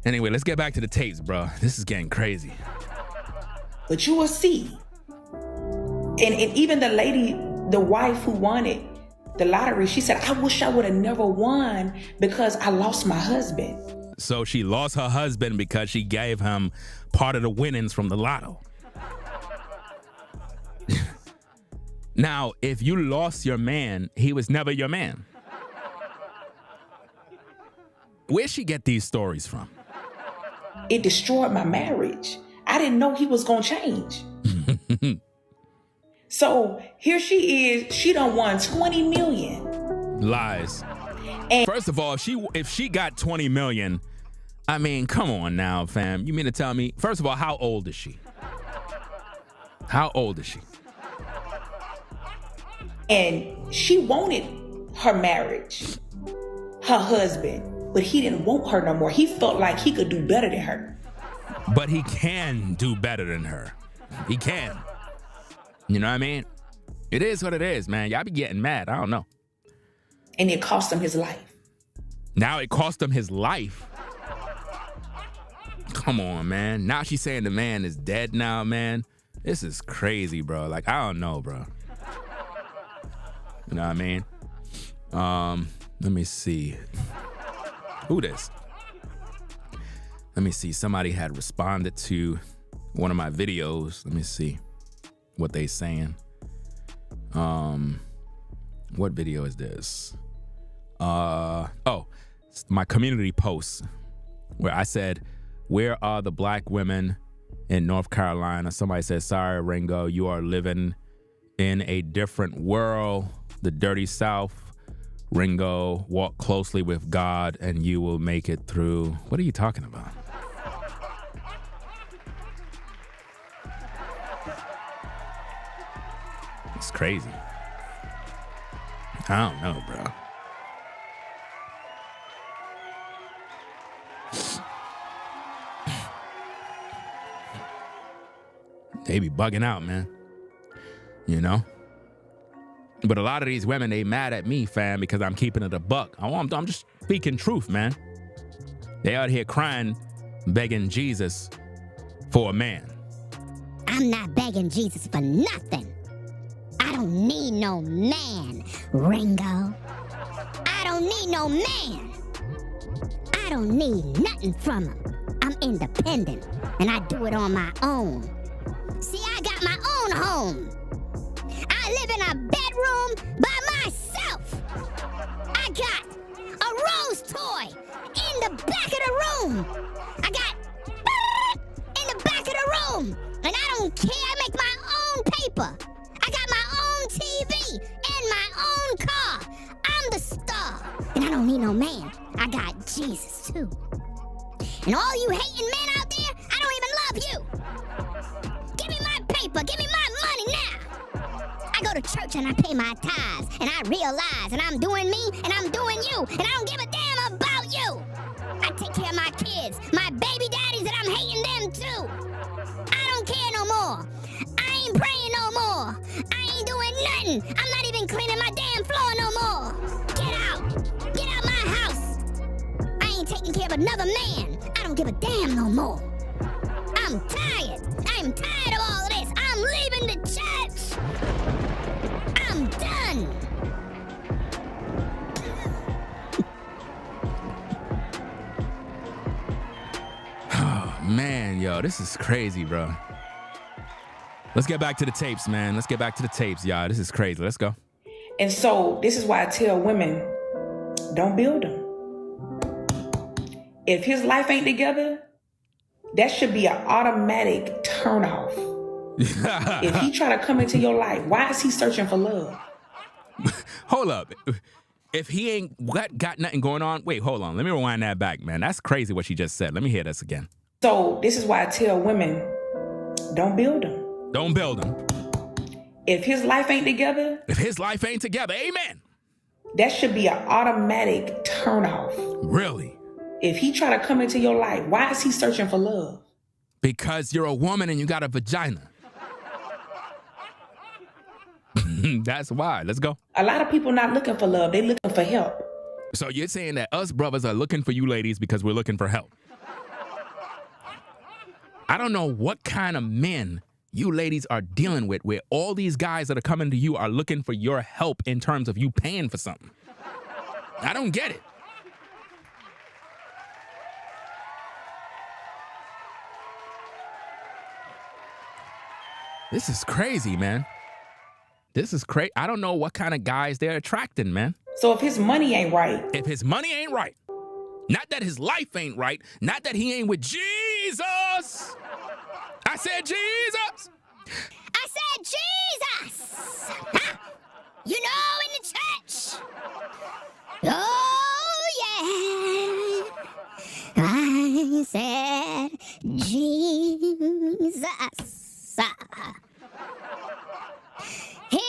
Anyway, let's get back to the tapes, bro. This is getting crazy. But you will see. And even the lady, the wife who wanted the lottery, she said, I wish I would have never won because I lost my husband. So she lost her husband because she gave him part of the winnings from the lotto. Now, if you lost your man, he was never your man. Where'd she get these stories from? It destroyed my marriage. I didn't know he was going to change. So here she is. She done won 20 million. Lies. And first of all, if she got 20 million, I mean, come on now, fam. You mean to tell me, first of all, how old is she? How old is she? And she wanted her marriage, her husband, but he didn't want her no more. He felt like he could do better than her. But he can do better than her. He can. You know what I mean? It is what it is, man. Y'all be getting mad. I don't know. And it cost him his life. Now it cost him his life. Come on, man. Now she's saying the man is dead now, man. This is crazy, bro. Like, I don't know, bro. You know what I mean? Let me see. Who this? Let me see. Somebody had responded to one of my videos. Let me see what they saying. What video is this? Oh, my community post where I said, where are the black women in North Carolina? Somebody said, sorry, Ringo, you are living in a different world, the dirty South. Ringo, walk closely with God and you will make it through. What are you talking about? It's crazy. I don't know, bro. They be bugging out, man. You know? But a lot of these women, they mad at me, fam, because I'm keeping it a buck. I'm just speaking truth, man. They out here crying, begging Jesus for a man. I'm not begging Jesus for nothing. I don't need no man, Ringo. I don't need no man. I don't need nothing from him. I'm independent, and I do it on my own. See, I got my own home. I live in a bedroom by myself. I got a rose toy in the back of the room. I got in the back of the room. And I don't care, I make my own paper. I got my own TV and my own car. I'm the star. And I don't need no man. I got Jesus too. And all you hating men out there, I don't even love you. Give me my paper, give me my money now. I go to church and I pay my tithes, and I realize, and I'm doing me, and I'm doing you, and I don't give a damn about you. I take care of my kids, my baby daddies, and I'm hating them too. I don't care no more. I ain't praying no more. I ain't doing nothing. I'm not even cleaning my damn floor no more. Get out. Get out my house. I ain't taking care of another man. I don't give a damn no more. I'm tired. I'm tired of all of this. I'm leaving the church. I'm done. Oh, man, yo, this is crazy, bro. Let's get back to the tapes, man. Let's get back to the tapes, y'all. This is crazy. Let's go. And so this is why I tell women, don't build him. If his life ain't together, that should be an automatic turnoff. If he try to come into your life, why is he searching for love? Hold up. If he ain't got nothing going on, wait, hold on. Let me rewind that back, man. That's crazy what she just said. Let me hear this again. So this is why I tell women, don't build him. Don't build him. If his life ain't together. If his life ain't together, amen. That should be an automatic turnoff. Really? If he try to come into your life, why is he searching for love? Because you're a woman and you got a vagina. That's why. Let's go. A lot of people not looking for love. They looking for help. So you're saying that us brothers are looking for you ladies because we're looking for help. I don't know what kind of men you ladies are dealing with where all these guys that are coming to you are looking for your help in terms of you paying for something. I don't get it. This is crazy, man. This is crazy. I don't know what kind of guys they're attracting, man. So if his money ain't right. If his money ain't right, not that his life ain't right, not that he ain't with Jesus. I said Jesus. I said Jesus. Huh? You know, in the church. Oh, yeah. I said Jesus. He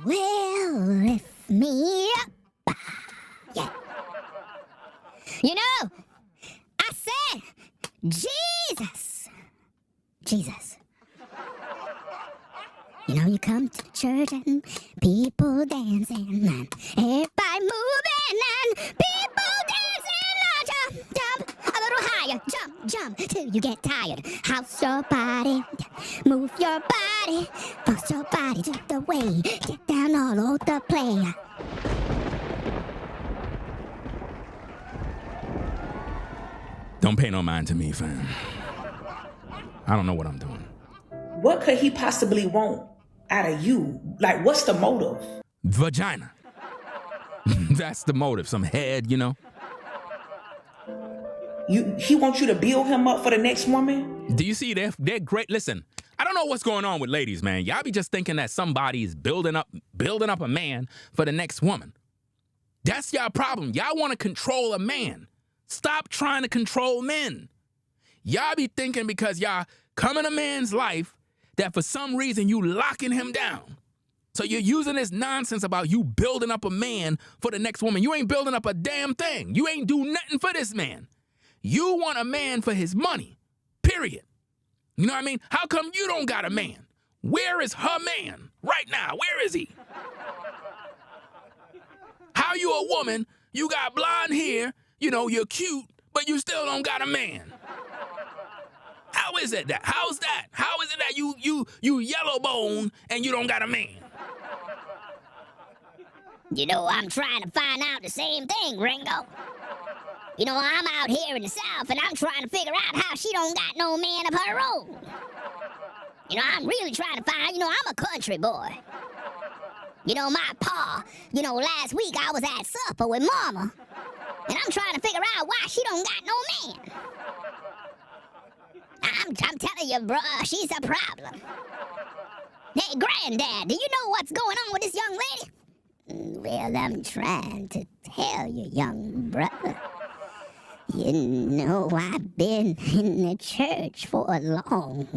will lift me up. Yeah. You know, I said Jesus. Jesus. You know, you come to church and people dancing and everybody moving and people dancing. Jump, jump, a little higher. Jump, jump, till you get tired. House your body, move your body, force your body to the way. Get down all over the place. Don't pay no mind to me, fam. I don't know what I'm doing. What could he possibly want out of you? Like, what's the motive? Vagina. That's the motive. Some head, you know. He wants you to build him up for the next woman? Do you see they're great? Listen, I don't know what's going on with ladies, man. Y'all be just thinking that somebody is building up a man for the next woman. That's y'all problem. Y'all want to control a man. Stop trying to control men. Y'all be thinking because y'all come in a man's life that for some reason you locking him down. So you're using this nonsense about you building up a man for the next woman. You ain't building up a damn thing. You ain't do nothing for this man. You want a man for his money, period. You know what I mean? How come you don't got a man? Where is her man right now? Where is he? How you a woman, you got blonde hair, you know, you're cute, but you still don't got a man? How is it that? How's that? How is it that you yellow bone and you don't got a man? You know, I'm trying to find out the same thing, Ringo. You know, I'm out here in the South and I'm trying to figure out how she don't got no man of her own. You know, I'm really trying to find, you know, I'm a country boy. You know, my pa, you know, last week I was at supper with mama. And I'm trying to figure out why she don't got no man. I'm telling you, bruh, she's a problem. Hey, granddad, do you know what's going on with this young lady? Well, I'm trying to tell you, young brother. You know, I've been in the church for a long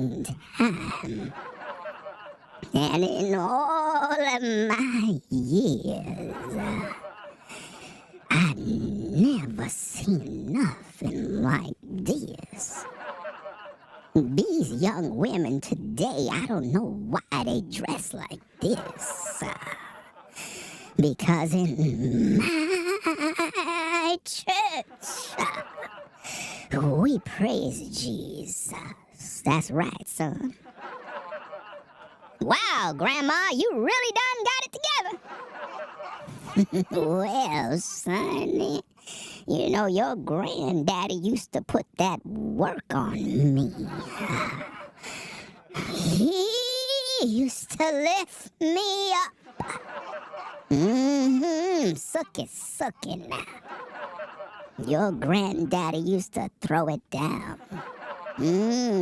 time. And in all of my years, I've never seen nothing like this. These young women today, I don't know why they dress like this. Because in my church, we praise Jesus. That's right, son. Wow, Grandma, you really done got it together. Well, son, you know, your granddaddy used to put that work on me. He used to lift me up. Suck it now. Your granddaddy used to throw it down.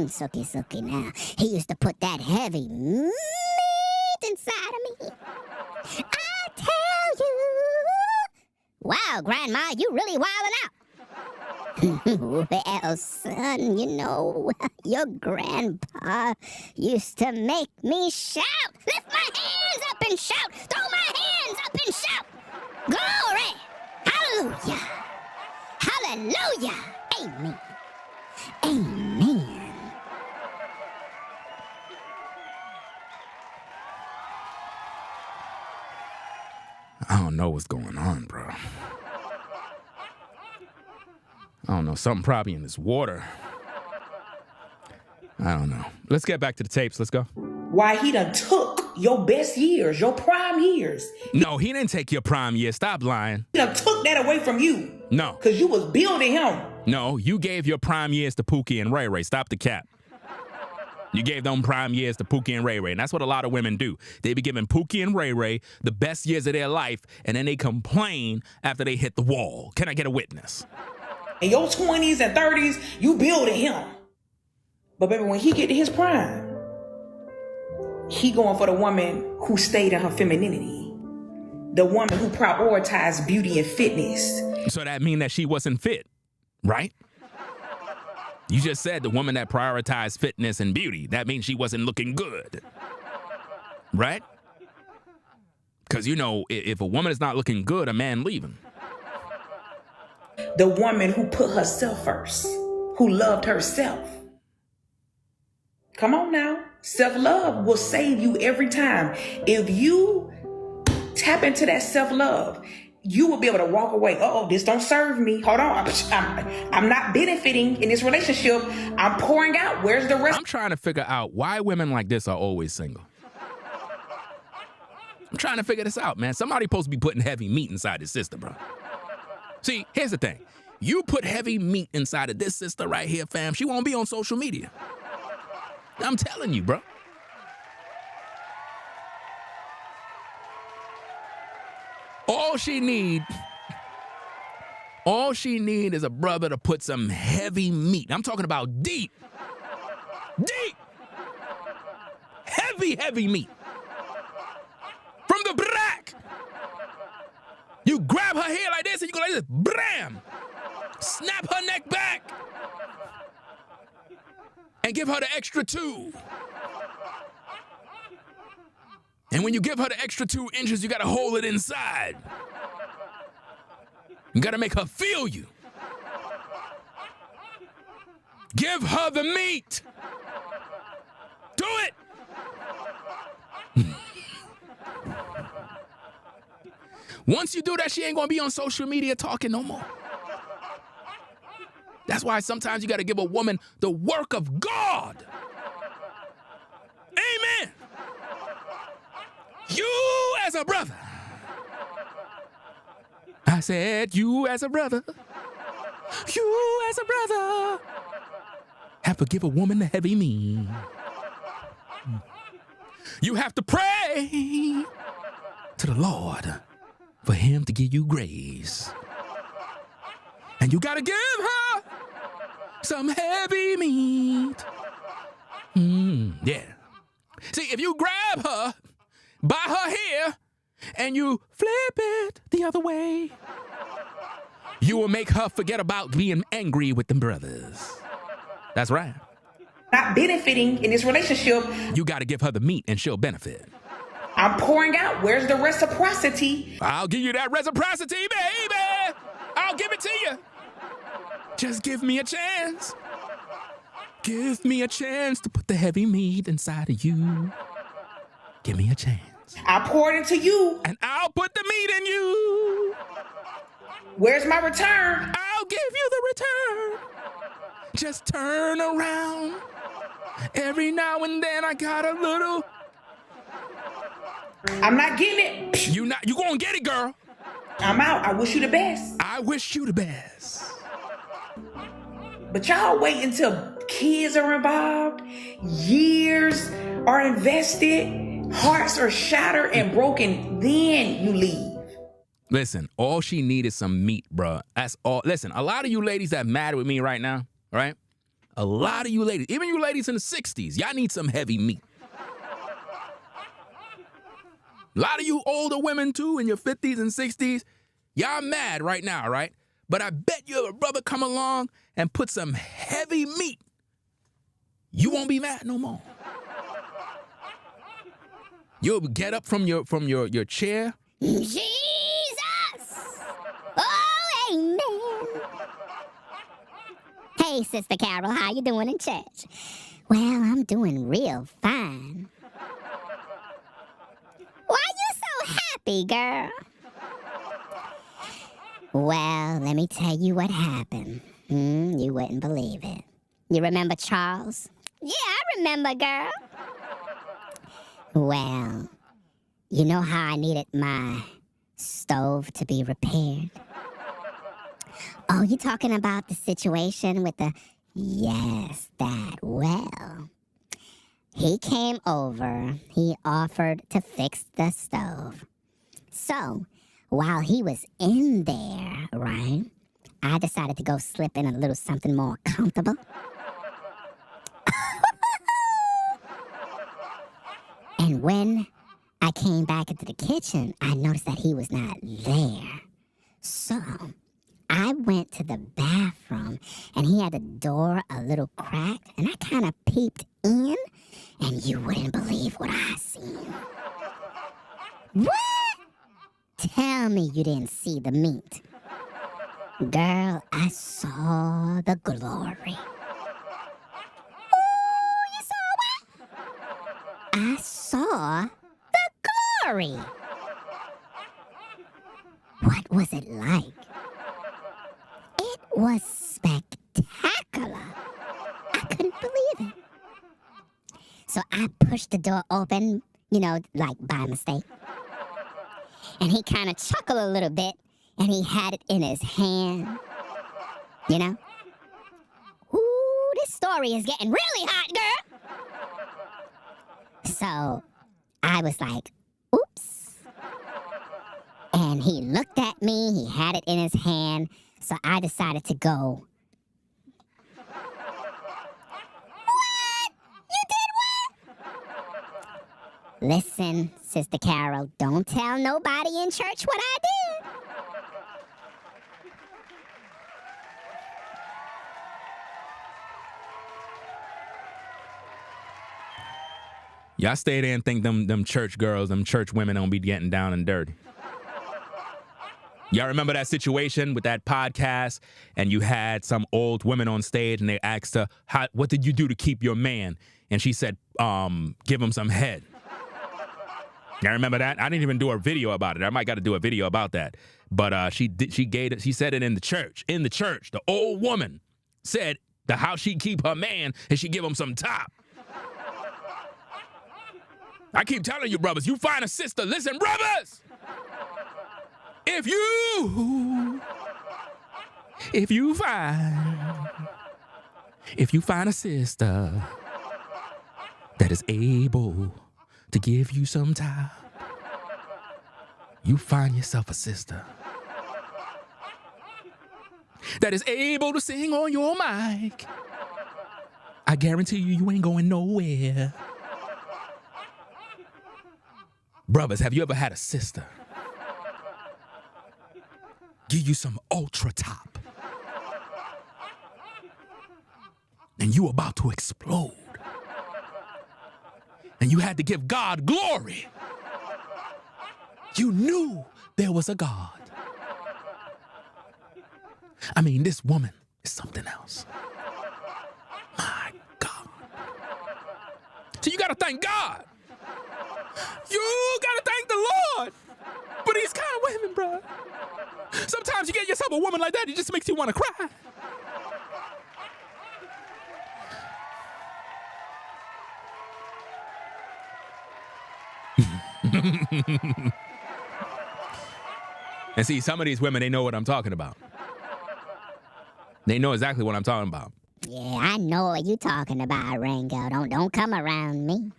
Suck it now. He used to put that heavy meat inside of me. I tell you. Wow, Grandma, you really wildin' out. Well, son, you know, your grandpa used to make me shout. Lift my hands up and shout. Throw my hands up and shout. Glory. Hallelujah. Hallelujah. Amen. Amen. I don't know what's going on, bro. I don't know, something probably in this water. I don't know. Let's get back to the tapes. Let's go. Why he done took your best years, your prime years. No, he didn't take your prime year. Stop lying. He done took that away from you. No. Because you was building him. No, you gave your prime years to Pookie and Ray Ray. Stop the cap. You gave them prime years to Pookie and Ray Ray. And that's what a lot of women do. They be giving Pookie and Ray Ray the best years of their life, and then they complain after they hit the wall. Can I get a witness? In your 20s and 30s, you building him. But baby, when he get to his prime, he going for the woman who stayed in her femininity. The woman who prioritized beauty and fitness. So that mean that she wasn't fit, right? You just said the woman that prioritized fitness and beauty. That means she wasn't looking good, right? Because, you know, if a woman is not looking good, a man leaving. The woman who put herself first, who loved herself. Come on now. Self-love will save you every time. If you tap into that self-love, you will be able to walk away. Uh-oh, this don't serve me. Hold on. I'm not benefiting in this relationship. I'm pouring out. Where's the rest? I'm trying to figure out why women like this are always single. I'm trying to figure this out, man. Somebody supposed to be putting heavy meat inside this sister, bro. See, here's the thing. You put heavy meat inside of this sister right here, fam, she won't be on social media. I'm telling you, bro. All she need is a brother to put some heavy meat. I'm talking about deep, heavy meat. From the back. You grab her hair like this and you go like this, bam! Snap her neck back. And give her the extra 2. And when you give her the extra 2 inches, you gotta hold it inside. You gotta make her feel you. Give her the meat. Do it. Once you do that, she ain't gonna be on social media talking no more. That's why sometimes you gotta give a woman the work of God. Amen. You as a brother. I said you as a brother. You as a brother. Have to give a woman the heavy meat. You have to pray to the Lord for him to give you grace. And you gotta give her some heavy meat. Yeah. See, if you grab her by her hair and you flip it the other way, you will make her forget about being angry with them brothers. That's right. Not benefiting in this relationship. You got to give her the meat and she'll benefit. I'm pouring out. Where's the reciprocity? I'll give you that reciprocity, baby. I'll give it to you. Just give me a chance. Give me a chance to put the heavy meat inside of you. Give me a chance. I poured into you. And I'll put the meat in you. Where's my return? I'll give you the return. Just turn around. Every now and then I got a little. I'm not getting it. You gonna get it, girl. I'm out. I wish you the best. I wish you the best. But y'all wait until kids are involved, years are invested, hearts are shattered and broken, then you leave. Listen, all she needed some meat, bruh. That's all. Listen, a lot of you ladies that mad with me right now, right? A lot of you ladies, even you ladies in the 60s, y'all need some heavy meat. A lot of you older women too, in your 50s and 60s, y'all mad right now, right? But I bet you if a brother come along and put some heavy meat, you won't be mad no more. You'll get up from your chair. Jesus! Oh, amen. Hey, Sister Carol, how you doing in church? Well, I'm doing real fine. Why you so happy, girl? Well, let me tell you what happened. You wouldn't believe it. You remember Charles? Yeah, I remember, girl. Well, you know how I needed my stove to be repaired? Oh, you talking about the situation with the... Yes, that. Well, he came over. He offered to fix the stove. So, while he was in there, right, I decided to go slip in a little something more comfortable. And when I came back into the kitchen, I noticed that he was not there. So, I went to the bathroom, and he had the door a little cracked, and I kind of peeped in, and you wouldn't believe what I seen. What? Tell me you didn't see the meat. Girl, I saw the glory. Ooh, you saw what? I saw the glory. What was it like? It was spectacular. I couldn't believe it. So I pushed the door open, you know, like by mistake. And he kind of chuckled a little bit, and he had it in his hand. You know? Ooh, this story is getting really hot, girl. So I was like, oops. And he looked at me, he had it in his hand, so I decided to go. What? You did what? Listen, Sister Carol, don't tell nobody in church what I did. Y'all stay there and think them church girls, them church women don't be getting down and dirty. Y'all remember that situation with that podcast, and you had some old women on stage, and they asked her, what did you do to keep your man? And she said, give him some head. Y'all remember that? I didn't even do a video about it. I might got to do a video about that. But she said it in the church. In the church, the old woman said how she keep her man, and she give him some top. I keep telling you, brothers, you find a sister. Listen, brothers, if you find a sister that is able to give you some time, you find yourself a sister that is able to sing on your mic. I guarantee you ain't going nowhere. Brothers, have you ever had a sister give you some ultra top and you about to explode and you had to give God glory? You knew there was a God. I mean, this woman is something else. My God. So you got to thank God. You gotta thank the Lord for these kind of women, bro. Sometimes you get yourself a woman like that, it just makes you want to cry. And see, some of these women, they know what I'm talking about. They know exactly what I'm talking about. Yeah, I know what you talking about, Ringo. Don't come around me.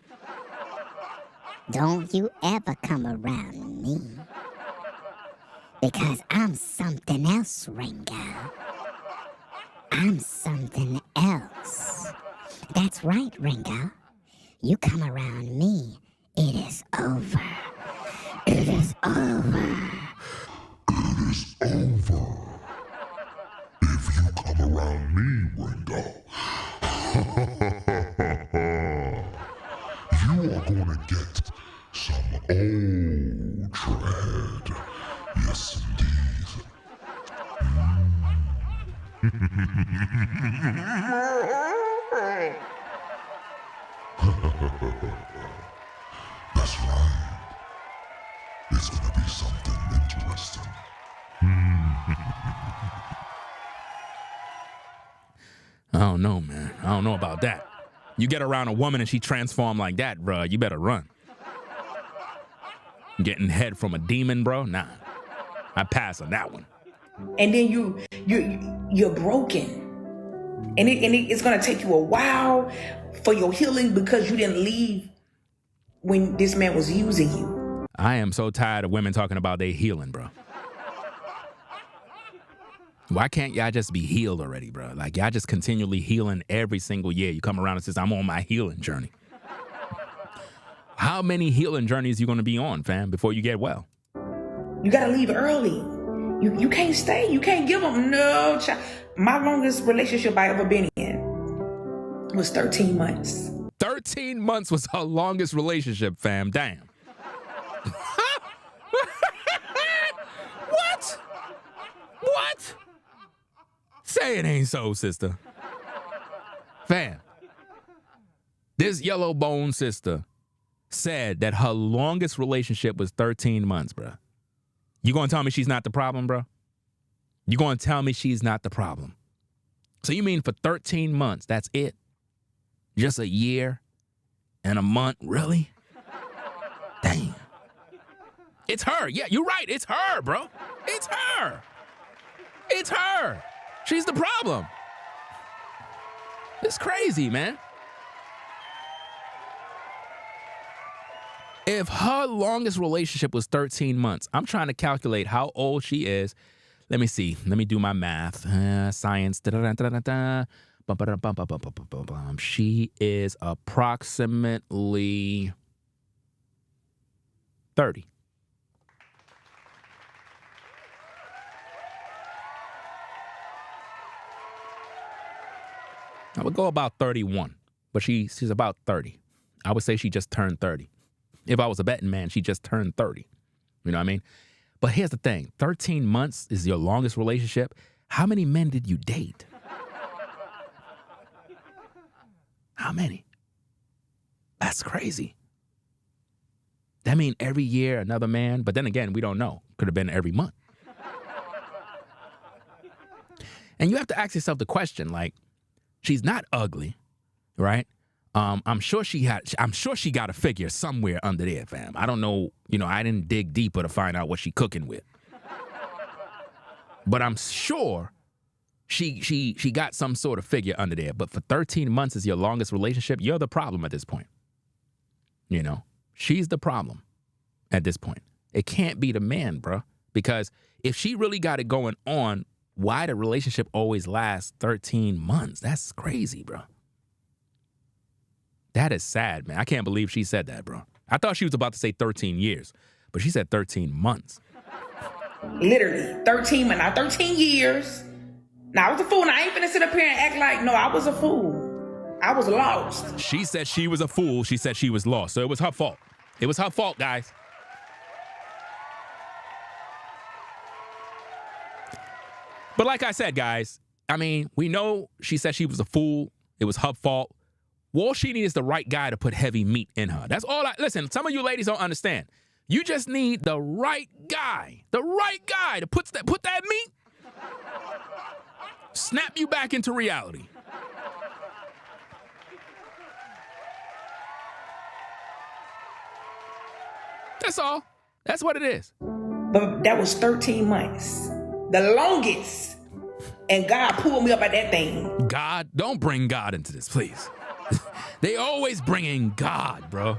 Don't you ever come around me. Because I'm something else, Ringo. I'm something else. That's right, Ringo. You come around me, it is over. It is over. It is over. If you come around me, Ringo, you are gonna get some old dread. Yes, indeed. That's right. It's gonna be something interesting. I don't know, man. I don't know about that. You get around a woman and she transformed like that, bro, you better run. Getting head from a demon, bro? Nah. I pass on that one. And then you're broken. And it's going to take you a while for your healing because you didn't leave when this man was using you. I am so tired of women talking about they healing, bro. Why can't y'all just be healed already, bro? Like, y'all just continually healing every single year. You come around and says, I'm on my healing journey. How many healing journeys you going to be on, fam, before you get well? You got to leave early. You can't stay. You can't give them no child. My longest relationship I ever been in was 13 months. 13 months was her longest relationship, fam. Damn. What? What? Say it ain't so, sister. Fam. This yellow bone sister said that her longest relationship was 13 months, bro. You gonna tell me she's not the problem, bro? You gonna tell me she's not the problem? So you mean for 13 months, that's it? Just a year and a month, really? Dang. It's her. Yeah, you're right. It's her, bro. It's her. It's her. She's the problem. It's crazy, man. If her longest relationship was 13 months, I'm trying to calculate how old she is. Let me see. Let me do my math. Science. She is approximately 30. I would go about 31, but she's about 30. I would say she just turned 30. If I was a betting man, she just turned 30. You know what I mean? But here's the thing. 13 months is your longest relationship. How many men did you date? How many? That's crazy. That means every year another man. But then again, we don't know. Could have been every month. And you have to ask yourself the question, like, she's not ugly, right? I'm sure she got a figure somewhere under there, fam. I don't know, I didn't dig deeper to find out what she cooking with. But I'm sure she got some sort of figure under there. But for 13 months is your longest relationship, you're the problem at this point. She's the problem at this point. It can't be the man, bro. Because if she really got it going on, why the relationship always lasts 13 months? That's crazy, bro. That is sad, man. I can't believe she said that, bro. I thought she was about to say 13 years, but she said 13 months. Literally, 13 months. Now, 13 years. Now, I was a fool. Now, I ain't finna sit up here and act like, no, I was a fool. I was lost. She said she was a fool. She said she was lost. So it was her fault. It was her fault, guys. But like I said, guys, I mean, we know she said she was a fool. It was her fault. All she needs is the right guy to put heavy meat in her. That's all listen, some of you ladies don't understand. You just need the right guy to put that meat, snap you back into reality. That's all. That's what it is. But that was 13 months. The longest. And God pulled me up at that thing. God, don't bring God into this, please. They always bring in God, bro.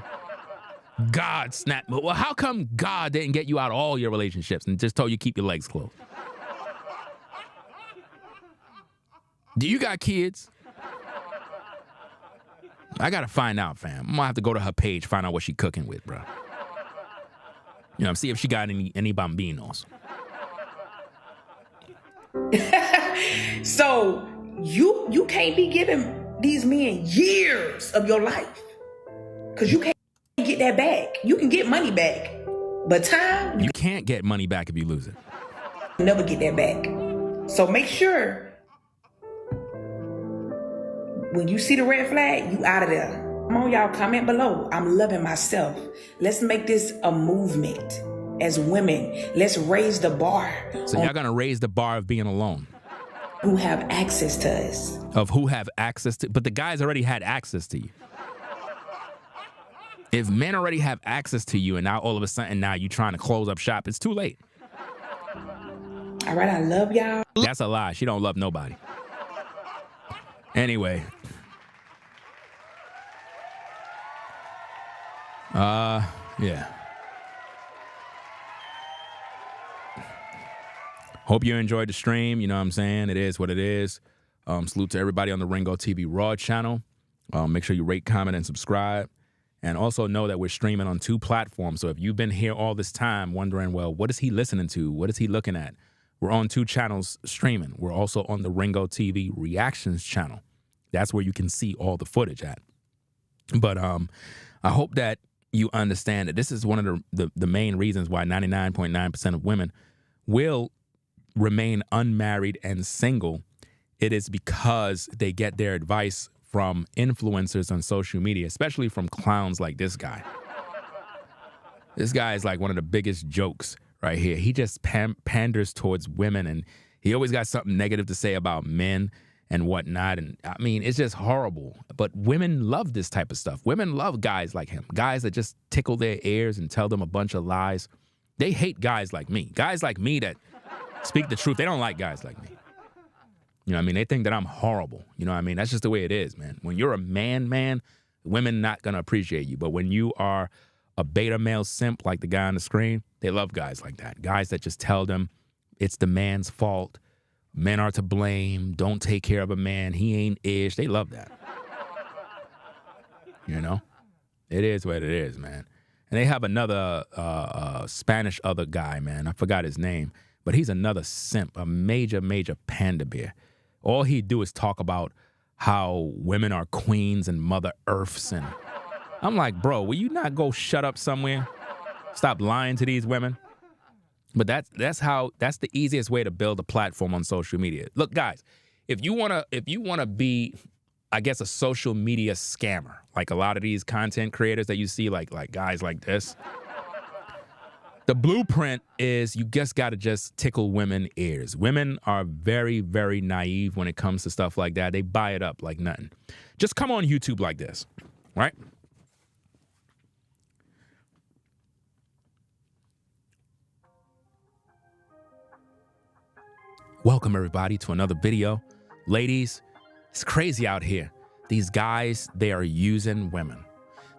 God snap. Well, how come God didn't get you out of all your relationships and just told you keep your legs closed? Do you got kids? I gotta find out, fam. I'm gonna have to go to her page, find out what she cooking with, bro. See if she got any bambinos. So you can't be giving these men years of your life, because you can't get that back. You can get money back, but time you can't get money back if you lose it. Never get that back. So make sure when you see the red flag, you out of there. Come on, y'all, comment below. I'm loving myself. Let's make this a movement as women. Let's raise the bar. So y'all gonna raise the bar of being alone. who have access to us. Of who have access to, but the guys already had access to you. If men already have access to you and now all of a sudden now you trying to close up shop, it's too late. All right, I love y'all. That's a lie. She don't love nobody. Anyway. Yeah. Hope you enjoyed the stream. You know what I'm saying? It is what it is. Salute to everybody on the Ringo TV Raw channel. Make sure you rate, comment, and subscribe. And also know that we're streaming on 2 platforms. So if you've been here all this time wondering, well, what is he listening to? What is he looking at? We're on 2 channels streaming. We're also on the Ringo TV Reactions channel. That's where you can see all the footage at. But I hope that you understand that this is one of the main reasons why 99.9% of women will remain unmarried and single. It is because they get their advice from influencers on social media, especially from clowns like this guy. This guy is like one of the biggest jokes right here. He just panders towards women, and he always got something negative to say about men and whatnot. And I mean, it's just horrible. But women love this type of stuff. Women love guys like him, guys that just tickle their ears and tell them a bunch of lies. They hate guys like me that speak the truth. They don't like guys like me. You know what I mean? They think that I'm horrible. You know what I mean? That's just the way it is, man. When you're a man, women not going to appreciate you. But when you are a beta male simp like the guy on the screen, they love guys like that. Guys that just tell them it's the man's fault. Men are to blame. Don't take care of a man. He ain't ish. They love that. You know? It is what it is, man. And they have another Spanish other guy, man. I forgot his name. But he's another simp, a major panda bear. All he do is talk about how women are queens and Mother Earths. And I'm like, bro, will you not go shut up somewhere? Stop lying to these women. But that's the easiest way to build a platform on social media. Look, guys, if you wanna be, I guess, a social media scammer, like a lot of these content creators that you see, like guys like this. The blueprint is you just got to just tickle women's ears. Women are very, very naive when it comes to stuff like that. They buy it up like nothing. Just come on YouTube like this, right? Welcome, everybody, to another video. Ladies, it's crazy out here. These guys, they are using women.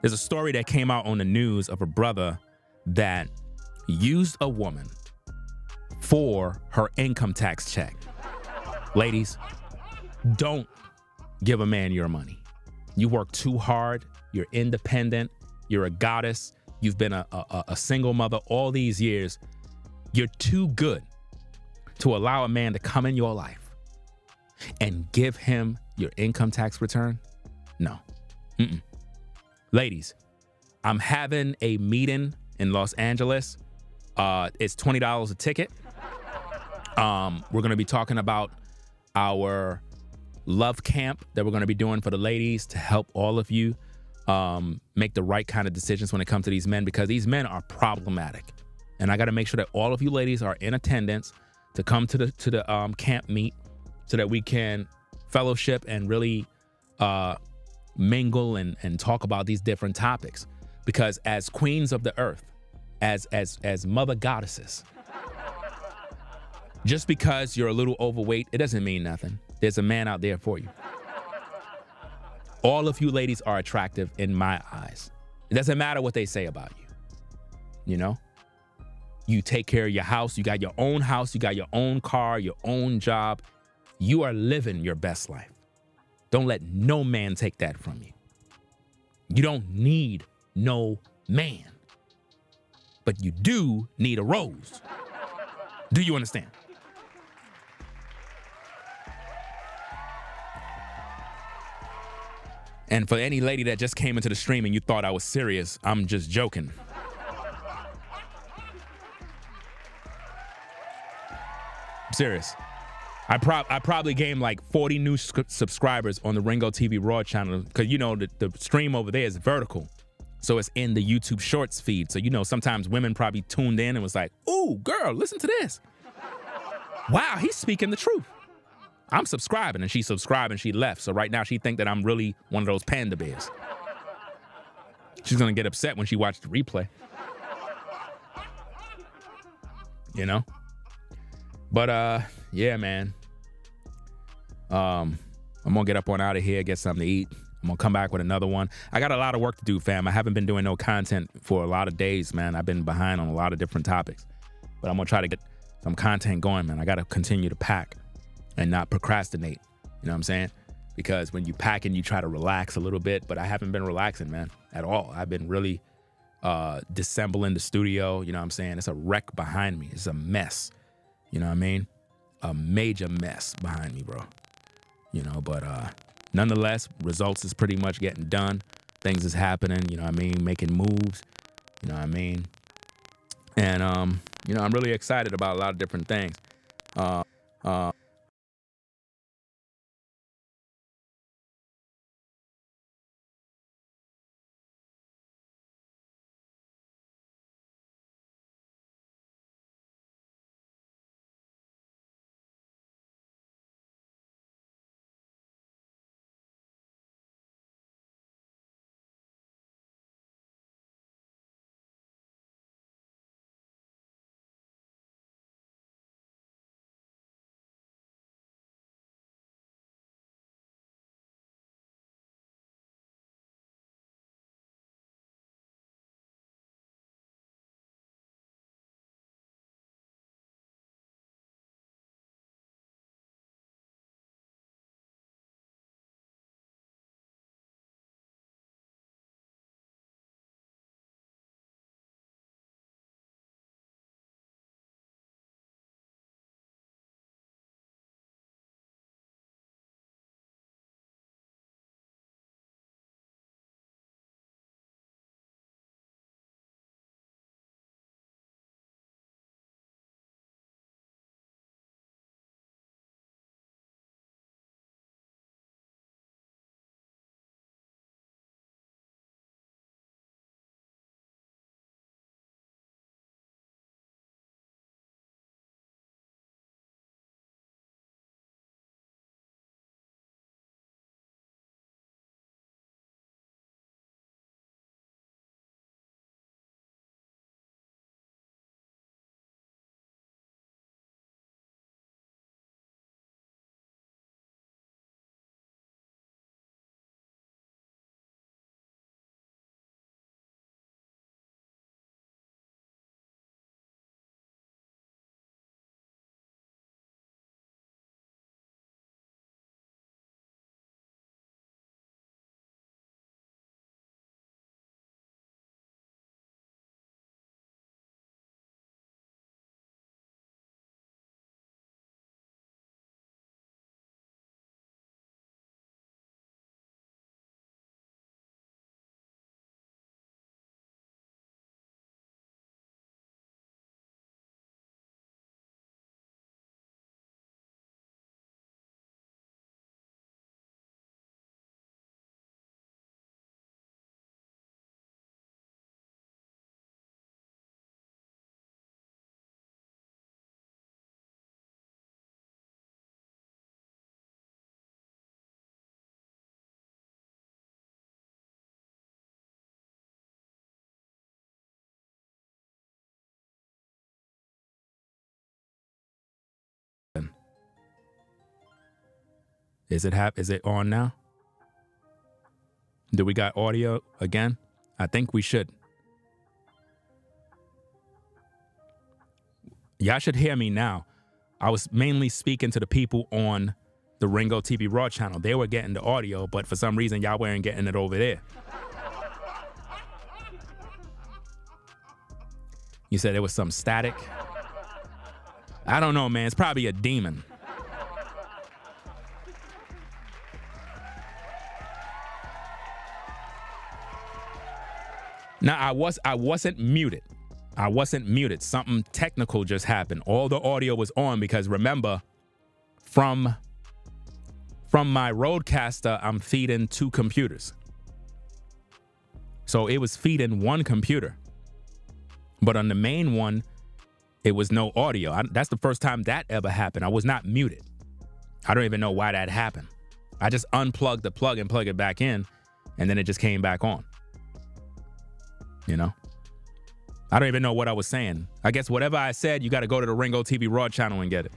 There's a story that came out on the news of a brother that used a woman for her income tax check. Ladies, don't give a man your money. You work too hard. You're independent. You're a goddess. You've been a single mother all these years. You're too good to allow a man to come in your life and give him your income tax return. No. Ladies, I'm having a meeting in Los Angeles. It's $20 a ticket. We're going to be talking about our love camp that we're going to be doing for the ladies to help all of you make the right kind of decisions when it comes to these men, because these men are problematic. And I got to make sure that all of you ladies are in attendance to come to the camp meet so that we can fellowship and really mingle and talk about these different topics. Because as queens of the earth, as mother goddesses, just because you're a little overweight, it doesn't mean nothing. There's a man out there for you. All of you ladies are attractive in my eyes. It doesn't matter what they say about you. You know? You take care of your house. You got your own house. You got your own car, your own job. You are living your best life. Don't let no man take that from you. You don't need no man. But you do need a rose. Do you understand? And for any lady that just came into the stream and you thought I was serious, I'm just joking. I'm serious. I probably gained like 40 new subscribers on the Ringo TV Raw channel, because you know the stream over there is vertical. So it's in the YouTube Shorts feed. So, you know, sometimes women probably tuned in and was like, ooh, girl, listen to this. Wow, he's speaking the truth. I'm subscribing, and she subscribed and she left. So right now she think that I'm really one of those panda bears. She's gonna get upset when she watches the replay. You know? But yeah, man. I'm gonna get up on out of here, get something to eat. I'm gonna come back with another one. I got a lot of work to do, fam. I haven't been doing no content for a lot of days, man. I've been behind on a lot of different topics. But I'm gonna try to get some content going, man. I gotta continue to pack and not procrastinate. You know what I'm saying? Because when you pack and you try to relax a little bit, but I haven't been relaxing, man, at all. I've been really disassembling the studio. You know what I'm saying? It's a wreck behind me. It's a mess. You know what I mean? A major mess behind me, bro. You know, but nonetheless, results is pretty much getting done. Things is happening, you know what I mean? Making moves, you know what I mean? And, you know, I'm really excited about a lot of different things. Is it on now? Do we got audio again? I think we should. Y'all should hear me now. I was mainly speaking to the people on the Ringo TV Raw channel. They were getting the audio, but for some reason, y'all weren't getting it over there. You said there was some static? I don't know, man. It's probably a demon. Now, I wasn't muted. I wasn't muted. Something technical just happened. All the audio was on because remember, from my Rodecaster, I'm feeding 2 computers. So it was feeding 1 computer. But on the main one, it was no audio. That's the first time that ever happened. I was not muted. I don't even know why that happened. I just unplugged the plug and plugged it back in, and then it just came back on. You know? I don't even know what I was saying. I guess whatever I said, you got to go to the Ringo TV Raw channel and get it.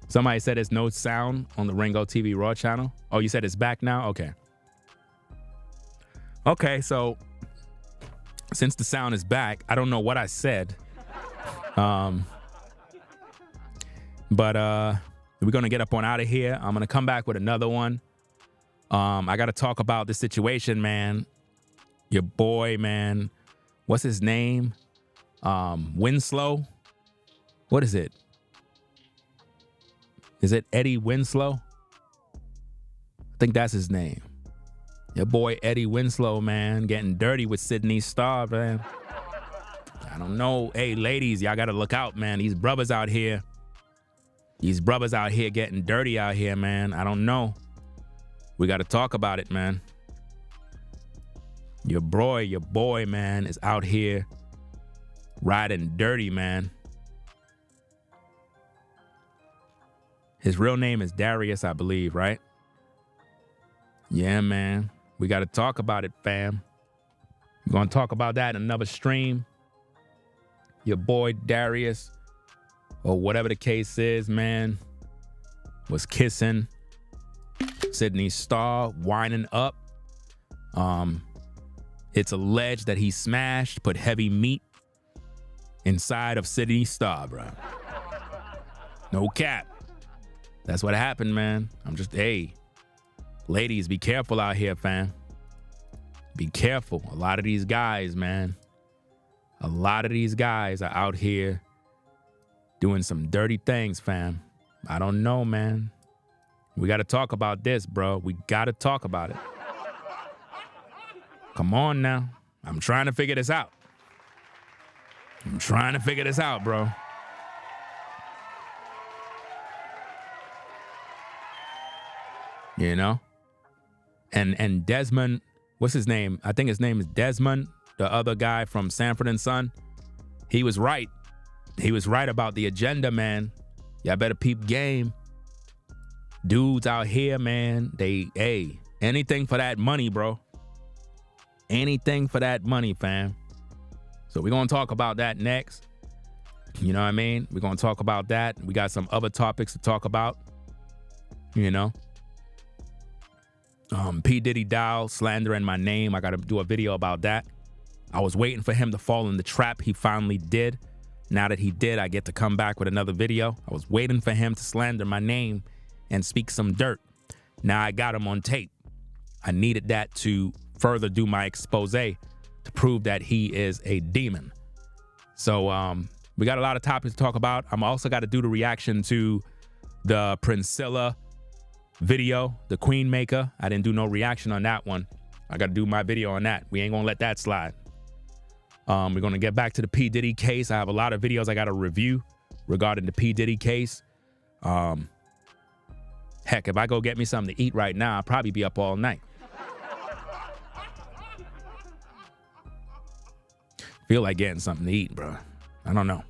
Somebody said there's no sound on the Ringo TV Raw channel. Oh, you said it's back now? Okay. Okay, so since the sound is back, I don't know what I said. But we're going to get up on out of here. I'm going to come back with another one. I got to talk about the situation, man. Your boy, man. What's his name? Winslow. What is it? Is it Eddie Winslow? I think that's his name. Your boy Eddie Winslow, man, getting dirty with Sydney Starr, man. I don't know. Hey, ladies, y'all got to look out, man. These brothers out here getting dirty out here, man. I don't know. We got to talk about it, man. Your boy, man, is out here riding dirty, man. His real name is Darius, I believe, right? Yeah, man. We got to talk about it, fam. We're going to talk about that in another stream. Your boy Darius, or whatever the case is, man, was kissing Sydney Starr, winding up. It's alleged that he put heavy meat inside of Sydney Starr, bro. No cap. That's what happened, man. Hey, ladies, be careful out here, fam. Be careful. A lot of these guys, man. A lot of these guys are out here doing some dirty things, fam. I don't know, man. We got to talk about this, bro. We got to talk about it. Come on now. I'm trying to figure this out. Bro. You know? And Desmond, what's his name? I think his name is Desmond, the other guy from Sanford and Son. He was right. He was right about the agenda, man. Y'all better peep game. Dudes out here, man, anything for that money, bro. Anything for that money, fam. So we're going to talk about that next. You know what I mean? We're going to talk about that. We got some other topics to talk about. You know? P. Diddy Dow slandering my name. I got to do a video about that. I was waiting for him to fall in the trap. He finally did. Now that he did, I get to come back with another video. I was waiting for him to slander my name and speak some dirt. Now I got him on tape. I needed that to further do my expose to prove that he is a demon. So we got a lot of topics to talk about. I'm also got to do the reaction to the Priscilla video, the Queen Maker. I didn't do no reaction on that one. I got to do my video on that. We ain't going to let that slide. We're going to get back to the P. Diddy case. I have a lot of videos I got to review regarding the P. Diddy case. Heck, if I go get me something to eat right now, I'll probably be up all night. Feel like getting something to eat, bro. I don't know.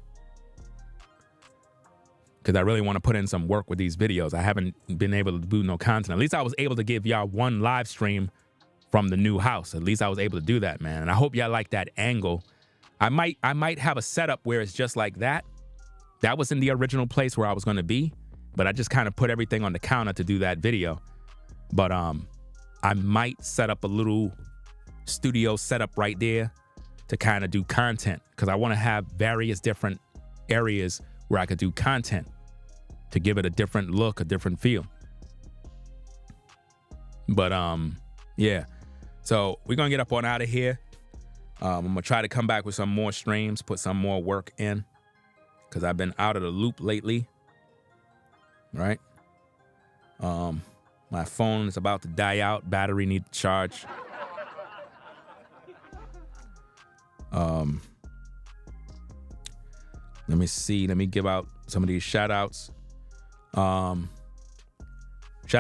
Because I really want to put in some work with these videos. I haven't been able to do no content. At least I was able to give y'all one live stream from the new house. At least I was able to do that, man. And I hope y'all like that angle. I might have a setup where it's just like that. That was in the original place where I was going to be. But I just kind of put everything on the counter to do that video. But I might set up a little studio setup right there to kind of do content, because I want to have various different areas where I could do content to give it a different look, a different feel. But yeah, so we're gonna get up on out of here. I'm gonna try to come back with some more streams, put some more work in, because I've been out of the loop lately. Right? My phone is about to die out. Battery need to charge. Let me see. Let me give out some of these shout outs. Shout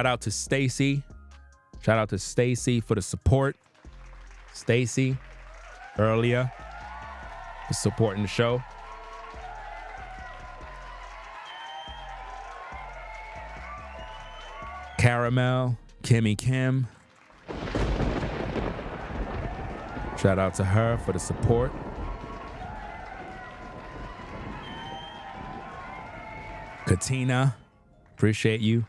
out to Stacy. Shout out to Stacy for the support. Stacy, earlier, for supporting the show. Caramel, Kimmy Kim. Shout out to her for the support. Katina, appreciate you.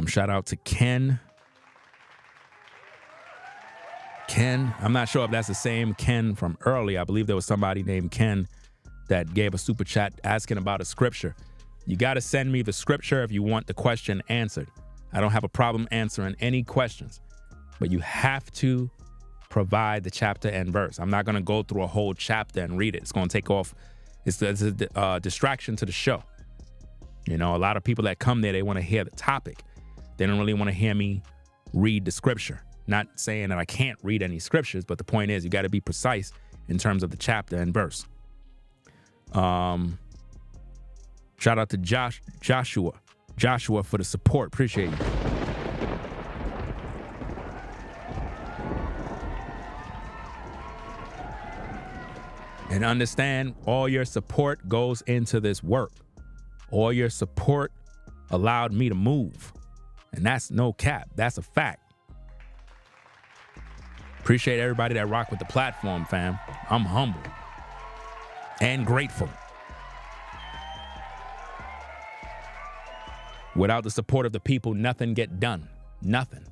Shout out to Ken. I'm not sure if that's the same Ken from earlier. I believe there was somebody named Ken that gave a super chat asking about a scripture. You got to send me the scripture if you want the question answered. I don't have a problem answering any questions, but you have to provide the chapter and verse. I'm not going to go through a whole chapter and read it. It's going to take off. It's a distraction to the show. You know, a lot of people that come there, they want to hear the topic. They don't really want to hear me read the scripture. Not saying that I can't read any scriptures, but the point is you got to be precise in terms of the chapter and verse. Shout out to Joshua for the support. Appreciate you. And understand, all your support goes into this work. All your support allowed me to move. And that's no cap. That's a fact. Appreciate everybody that rock with the platform, fam. I'm humble and grateful. Without the support of the people, nothing gets done. Nothing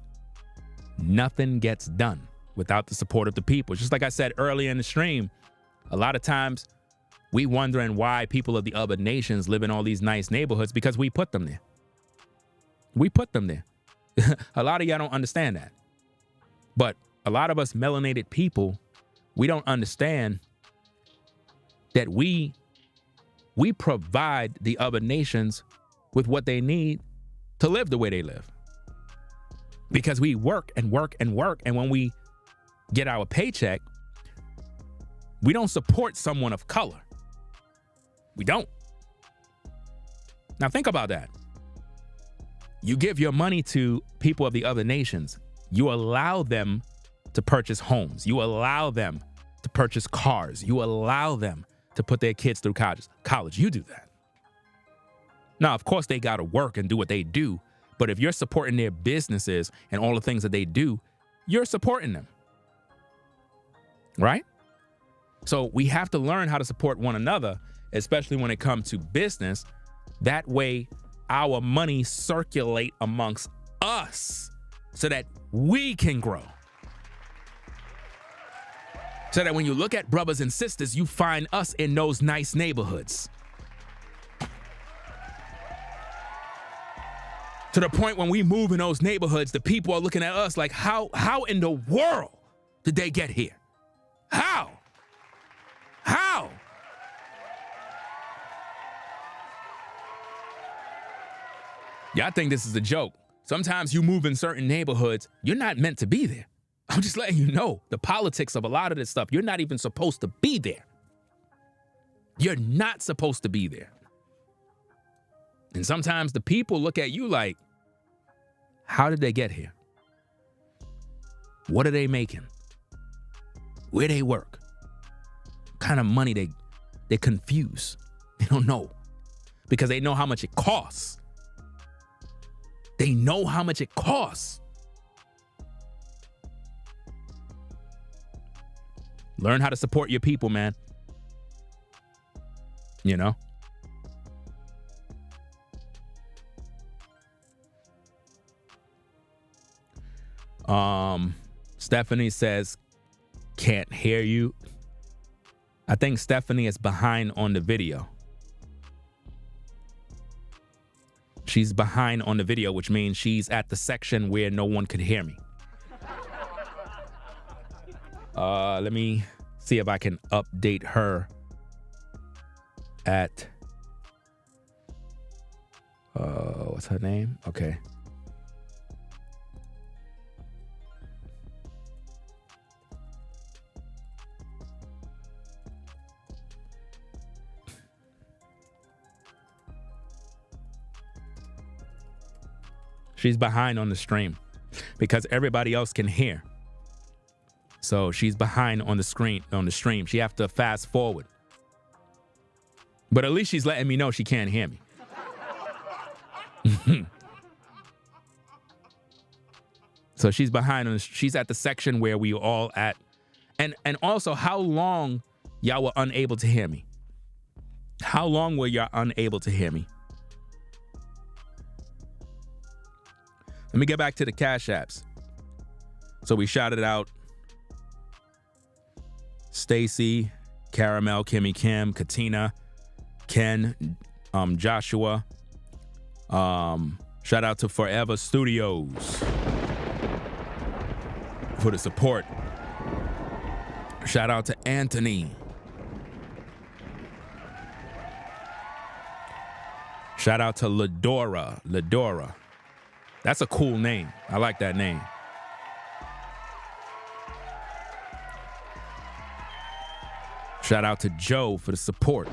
gets done without the support of the people. Just like I said earlier in the stream, a lot of times we wondering why people of the other nations live in all these nice neighborhoods, because we put them there. We put them there. A lot of y'all don't understand that. But a lot of us melanated people, we don't understand that we provide the other nations with what they need to live the way they live. Because we work and work and work, and when we get our paycheck, we don't support someone of color. We don't. Now think about that. You give your money to people of the other nations. You allow them to purchase homes. You allow them to purchase cars. You allow them to put their kids through college. You do that. Now, of course, they got to work and do what they do. But if you're supporting their businesses and all the things that they do, you're supporting them. Right? So we have to learn how to support one another, especially when it comes to business. That way, our money circulate amongst us so that we can grow. So that when you look at brothers and sisters, you find us in those nice neighborhoods. To the point when we move in those neighborhoods, the people are looking at us like, how in the world did they get here? How? Y'all think this is a joke. Sometimes you move in certain neighborhoods, you're not meant to be there. I'm just letting you know the politics of a lot of this stuff. You're not even supposed to be there. You're not supposed to be there. And sometimes the people look at you like, how did they get here? What are they making? Where they work? What kind of money they confuse? They don't know. Because they know how much it costs. They know how much it costs. Learn how to support your people, man. You know? Stephanie says, can't hear you. I think Stephanie is behind on the video. She's behind on the video, which means she's at the section where no one could hear me. Let me see if I can update her at, what's her name? Okay. She's behind on the stream because everybody else can hear. So she's behind on the stream. She have to fast forward. But at least she's letting me know she can't hear me. So she's behind she's at the section where we all at. And also, how long y'all were unable to hear me? How long were y'all unable to hear me? Let me get back to the Cash Apps. So we shouted out Stacy, Caramel, Kimmy Kim, Katina, Ken, Joshua. Shout out to Forever Studios for the support. Shout out to Anthony. Shout out to Ladora. That's a cool name. I like that name. Shout out to Joe for the support.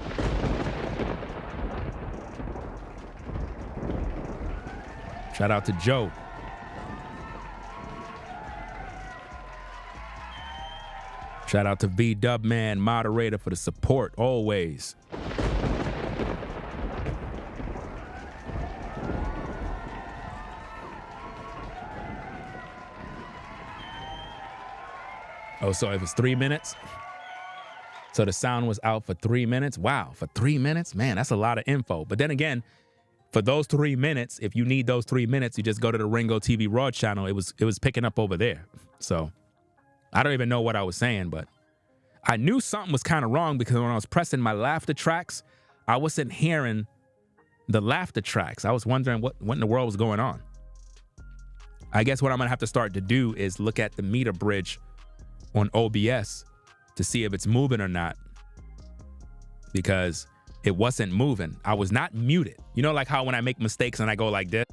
Shout out to Joe. Shout out to V-Dub-Man, moderator, for the support, always. Oh, so it was 3 minutes? So the sound was out for 3 minutes? Wow, for 3 minutes? Man, that's a lot of info. But then again, for those 3 minutes, if you need those 3 minutes, you just go to the Ringo TV Raw channel. It was picking up over there. So I don't even know what I was saying, but I knew something was kind of wrong because when I was pressing my laughter tracks, I wasn't hearing the laughter tracks. I was wondering what in the world was going on. I guess what I'm going to have to start to do is look at the meter bridge on OBS to see if it's moving or not, because it wasn't moving. I was not muted. You know, like how when I make mistakes and I go like this?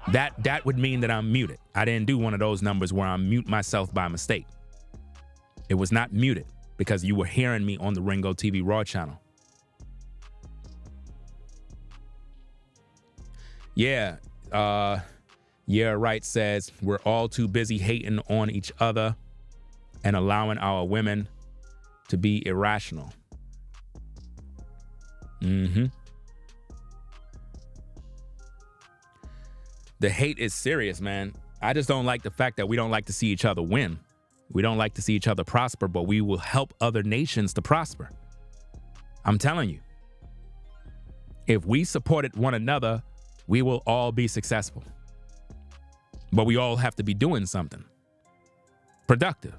That would mean that I'm muted. I didn't do one of those numbers where I mute myself by mistake. It was not muted because you were hearing me on the Ringo TV Raw channel. Yeah, yeah, right says we're all too busy hating on each other and allowing our women to be irrational. The hate is serious, man. I just don't like the fact that we don't like to see each other win. We don't like to see each other prosper, but we will help other nations to prosper. I'm telling you, if we supported one another, we will all be successful. But we all have to be doing something productive.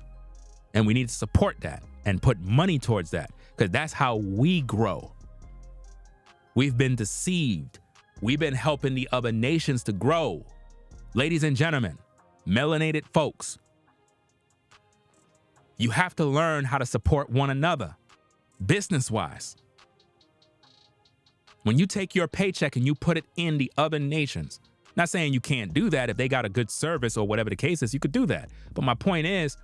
And we need to support that and put money towards that, because that's how we grow. We've been deceived. We've been helping the other nations to grow. Ladies and gentlemen, melanated folks, you have to learn how to support one another, business-wise. When you take your paycheck and you put it in the other nations, not saying you can't do that. If they got a good service or whatever the case is, you could do that. But my point is,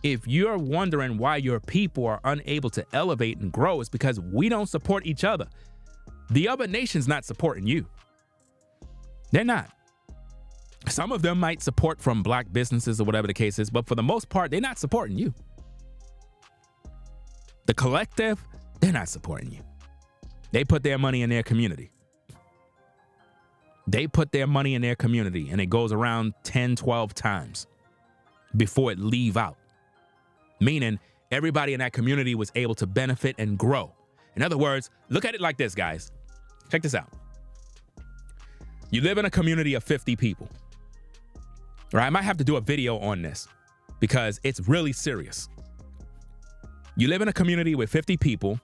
if you're wondering why your people are unable to elevate and grow, it's because we don't support each other. The other nation's not supporting you. They're not. Some of them might support from black businesses or whatever the case is, but for the most part, they're not supporting you. The collective, they're not supporting you. They put their money in their community. They put their money in their community, and it goes around 10, 12 times before it leave out. Meaning everybody in that community was able to benefit and grow. In other words, look at it like this, guys. Check this out. You live in a community of 50 people. Or I might have to do a video on this because it's really serious. You live in a community with 50 people.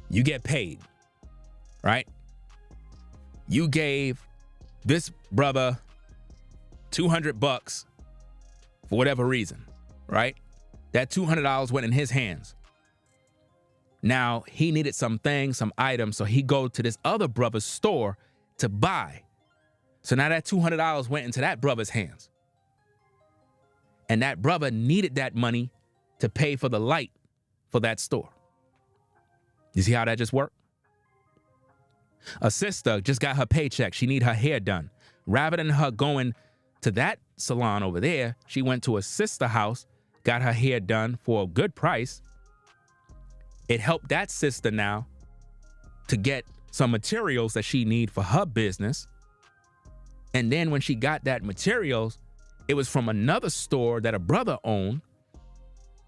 You get paid, right? You gave this brother $200 for whatever reason, right? That $200 went in his hands. Now he needed some things, some items, so he go to this other brother's store to buy. So now that $200 went into that brother's hands. And that brother needed that money to pay for the light for that store. You see how that just worked? A sister just got her paycheck. She need her hair done. Rather than her going to that salon over there. She went to a sister house, got her hair done for a good price. It helped that sister now to get some materials that she need for her business. And then when she got that materials, it was from another store that a brother owned.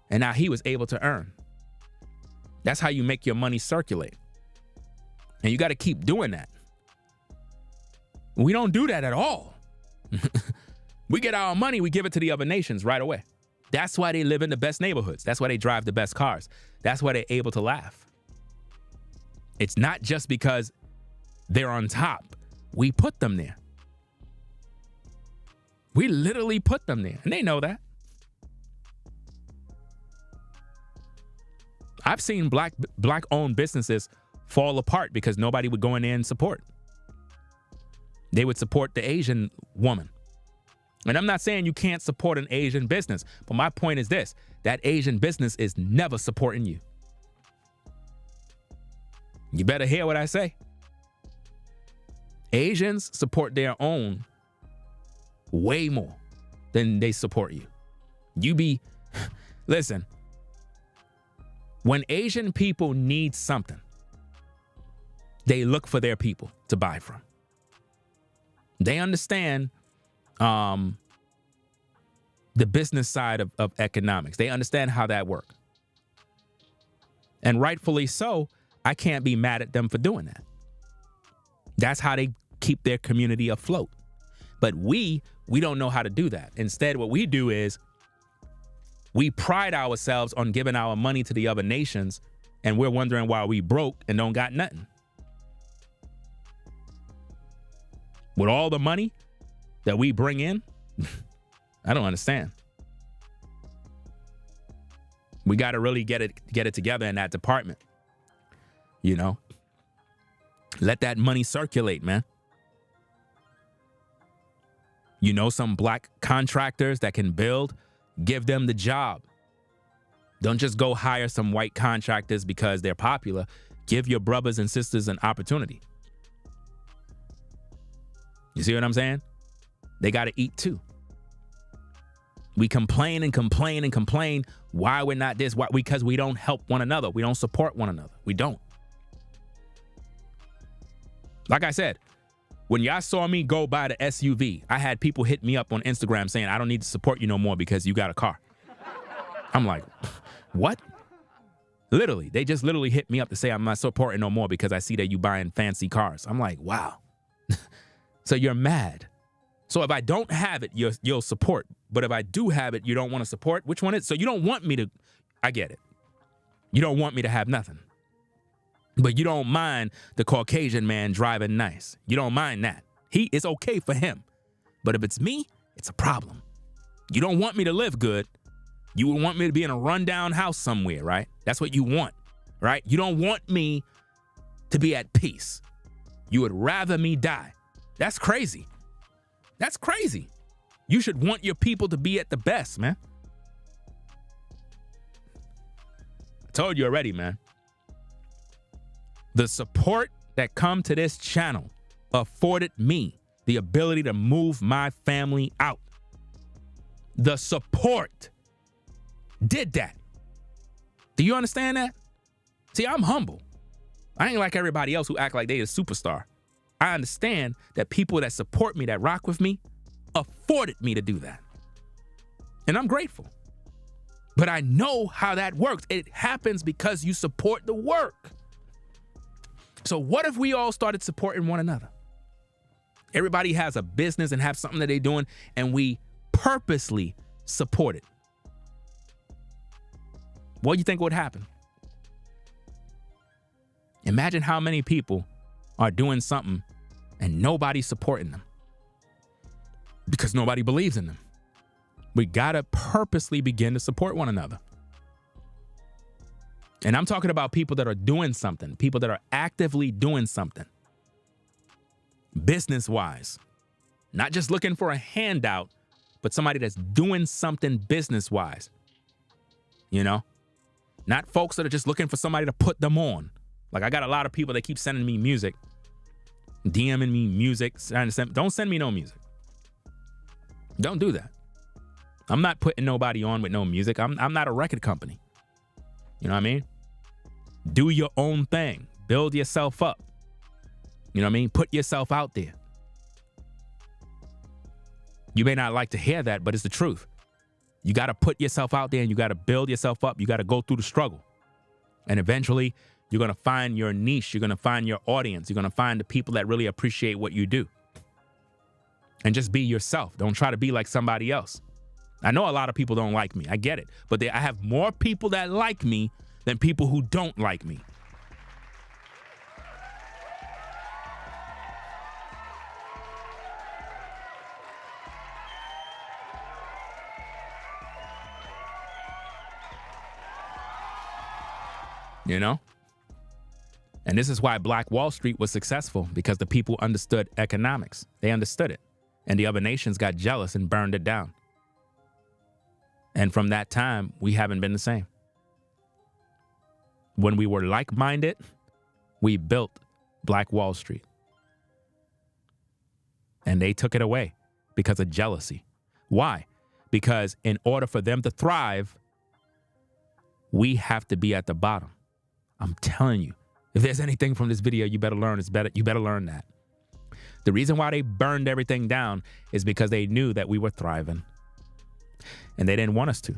And now he was able to earn. That's how you make your money circulate. And you got to keep doing that. We don't do that at all. We get our money, we give it to the other nations right away. That's why they live in the best neighborhoods. That's why they drive the best cars. That's why they're able to laugh. It's not just because they're on top. We put them there. We literally put them there, and they know that. I've seen black-owned businesses fall apart because nobody would go in there and support. They would support the Asian woman. And I'm not saying you can't support an Asian business, but my point is this: that Asian business is never supporting you. You better hear what I say. Asians support their own way more than they support you. Listen, when Asian people need something, they look for their people to buy from. They understand the business side of economics. They understand how that works. And rightfully so, I can't be mad at them for doing that. That's how they keep their community afloat. But we don't know how to do that. Instead, what we do is we pride ourselves on giving our money to the other nations, and we're wondering why we broke and don't got nothing. With all the money that we bring in, I don't understand. We got to really get it together in that department. You know, let that money circulate, man. You know, some black contractors that can build, give them the job. Don't just go hire some white contractors because they're popular. Give your brothers and sisters an opportunity. You see what I'm saying? They got to eat too. We complain and complain and complain why we're not this, why, because we don't help one another. We don't support one another. We don't. Like I said, when y'all saw me go buy the SUV, I had people hit me up on Instagram saying, I don't need to support you no more because you got a car. I'm like, what? Literally, they just literally hit me up to say I'm not supporting no more because I see that you buying fancy cars. I'm like, wow. So you're mad. So if I don't have it, you'll support. But if I do have it, you don't want to support. Which one is? So you don't want me to, I get it. You don't want me to have nothing. But you don't mind the Caucasian man driving nice. You don't mind that. It's okay for him. But if it's me, it's a problem. You don't want me to live good. You would want me to be in a rundown house somewhere, right? That's what you want, right? You don't want me to be at peace. You would rather me die. That's crazy. That's crazy. You should want your people to be at the best, man. I told you already, man. The support that come to this channel afforded me the ability to move my family out. The support did that. Do you understand that? See, I'm humble. I ain't like everybody else who act like they a superstar. I understand that people that support me, that rock with me, afforded me to do that. And I'm grateful. But I know how that works. It happens because you support the work. So what if we all started supporting one another? Everybody has a business and have something that they're doing, and we purposely support it. What do you think would happen? Imagine how many people are doing something and nobody's supporting them because nobody believes in them. We gotta purposely begin to support one another. And I'm talking about people that are doing something, people that are actively doing something. Business-wise. Not just looking for a handout, but somebody that's doing something business-wise. You know? Not folks that are just looking for somebody to put them on. Like, I got a lot of people that keep sending me music, DMing me music. Don't send me no music. Don't do that. I'm not putting nobody on with no music. I'm not a record company. You know what I mean? Do your own thing. Build yourself up. You know what I mean? Put yourself out there. You may not like to hear that, but it's the truth. You got to put yourself out there and you got to build yourself up. You got to go through the struggle. And eventually, you're going to find your niche. You're going to find your audience. You're going to find the people that really appreciate what you do. And just be yourself. Don't try to be like somebody else. I know a lot of people don't like me. I get it. But I have more people that like me than people who don't like me. You know? And this is why Black Wall Street was successful, because the people understood economics. They understood it. And the other nations got jealous and burned it down. And from that time, we haven't been the same. When we were like-minded, we built Black Wall Street. And they took it away because of jealousy. Why? Because in order for them to thrive, we have to be at the bottom. I'm telling you, if there's anything from this video you better learn, you better learn that. The reason why they burned everything down is because they knew that we were thriving. And they didn't want us to.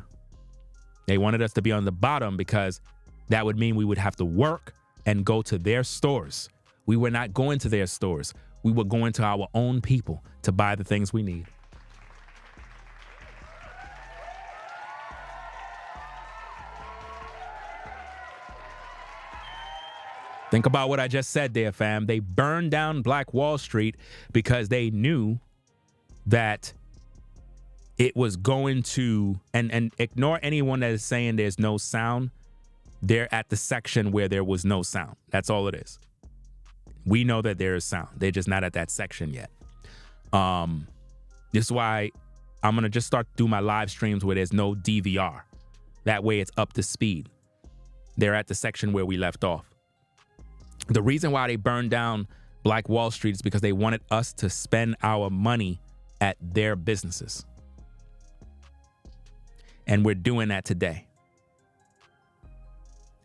They wanted us to be on the bottom because that would mean we would have to work and go to their stores. We were not going to their stores. We were going to our own people to buy the things we need. Think about what I just said there, fam. They burned down Black Wall Street because they knew that it was going to, and ignore anyone that is saying there's no sound. They're at the section where there was no sound. That's all it is. We know that there is sound. They're just not at that section yet. This is why I'm going to just start do my live streams where there's no DVR. That way it's up to speed. They're at the section where we left off. The reason why they burned down Black Wall Street is because they wanted us to spend our money at their businesses. And we're doing that today.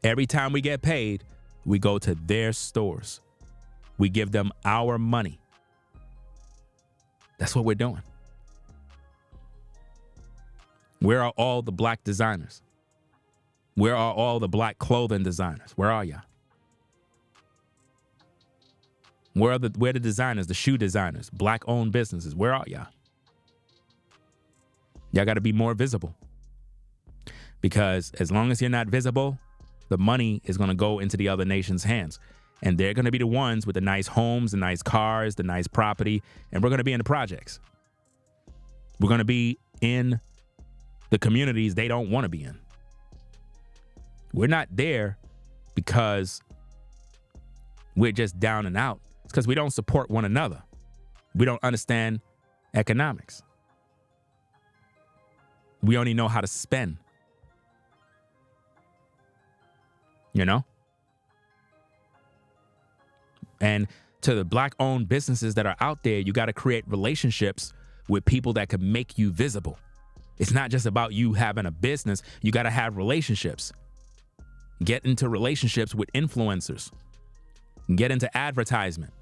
Every time we get paid, we go to their stores. We give them our money. That's what we're doing. Where are all the black designers? Where are all the black clothing designers? Where are y'all? Where are the designers, the shoe designers, black-owned businesses? Where are y'all? Y'all got to be more visible. Because as long as you're not visible, the money is going to go into the other nation's hands. And they're going to be the ones with the nice homes, the nice cars, the nice property. And we're going to be in the projects. We're going to be in the communities they don't want to be in. We're not there because we're just down and out. It's because we don't support one another. We don't understand economics. We only know how to spend. You know? And to the black-owned businesses that are out there, you got to create relationships with people that can make you visible. It's not just about you having a business. You got to have relationships. Get into relationships with influencers. Get into advertisement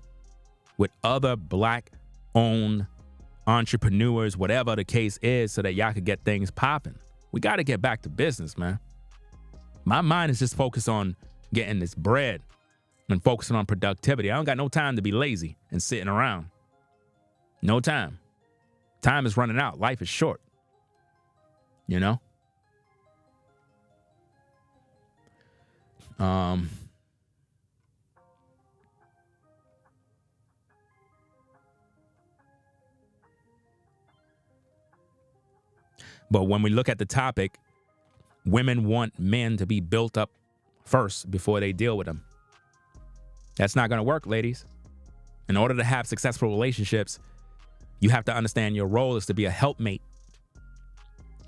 with other black-owned entrepreneurs, whatever the case is, so that y'all could get things popping. We got to get back to business, man. My mind is just focused on getting this bread and focusing on productivity. I don't got no time to be lazy and sitting around. No time. Time is running out. Life is short. You know? But when we look at the topic, women want men to be built up first before they deal with them. That's not going to work, ladies. In order to have successful relationships, you have to understand your role is to be a helpmate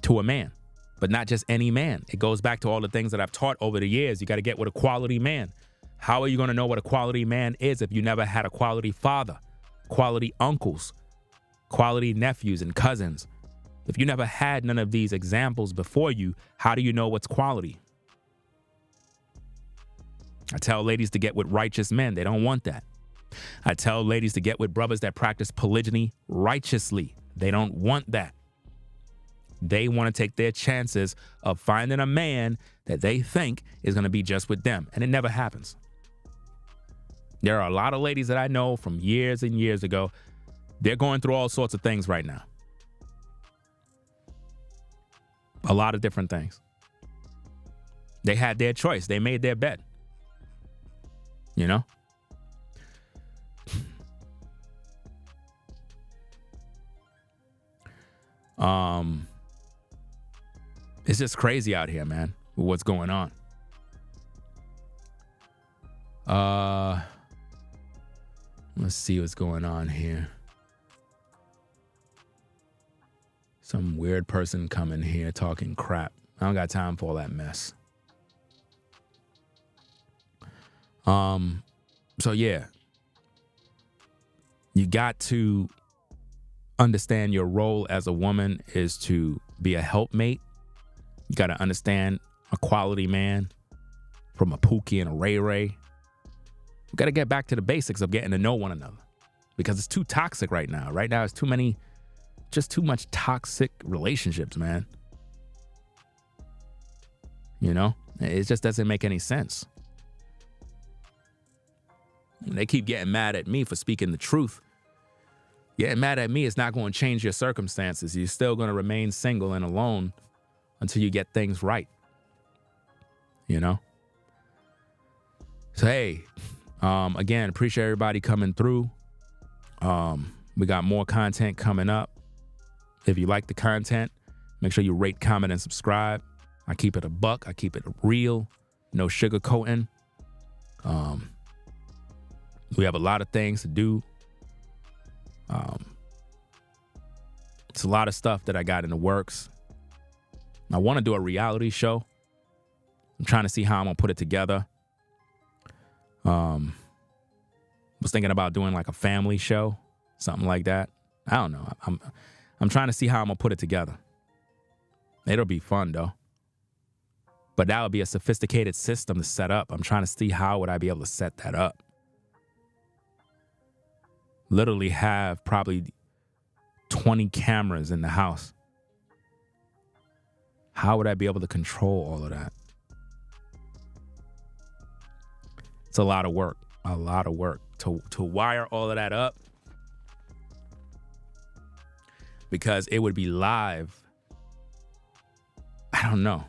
to a man, but not just any man. It goes back to all the things that I've taught over the years. You got to get with a quality man. How are you going to know what a quality man is if you never had a quality father, quality uncles, quality nephews and cousins, If you never had none of these examples before you, how do you know what's quality? I tell ladies to get with righteous men. They don't want that. I tell ladies to get with brothers that practice polygyny righteously. They don't want that. They want to take their chances of finding a man that they think is going to be just with them. And it never happens. There are a lot of ladies that I know from years and years ago. They're going through all sorts of things right now. A lot of different things. They had their choice. They made their bed. You know? It's just crazy out here, man, with what's going on. Let's see what's going on here. Some weird person coming here talking crap. I don't got time for all that mess. So yeah, you got to understand your role as a woman is to be a helpmate. You got to understand a quality man from a Pookie and a Ray Ray. We got to get back to the basics of getting to know one another because it's too toxic right now. Right now, it's just too much toxic relationships, man. You know, it just doesn't make any sense. They keep getting mad at me for speaking the truth. Getting mad at me is not going to change your circumstances. You're still going to remain single and alone until you get things right. You know? So, hey, again, appreciate everybody coming through. We got more content coming up. If you like the content, make sure you rate, comment, and subscribe. I keep it a buck. I keep it real. No sugarcoating. We have a lot of things to do. It's a lot of stuff that I got in the works. I want to do a reality show. I'm trying to see how I'm going to put it together. Was thinking about doing like a family show, something like that. I don't know. I'm trying to see how I'm going to put it together. It'll be fun, though. But that would be a sophisticated system to set up. I'm trying to see how would I be able to set that up. Literally have probably 20 cameras in the house. How would I be able to control all of that? It's a lot of work to wire all of that up, because it would be live. I don't know.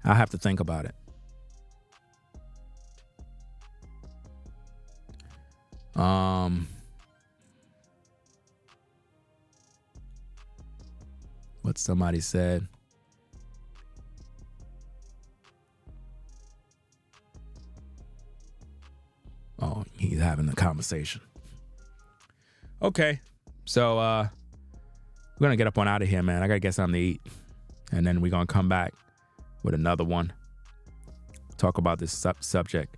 I'll have to think about it. What somebody said. Oh, he's having a conversation. Okay. So we're gonna get up on out of here, man. I gotta get something to eat. And then we're gonna come back with another one. Talk about this subject.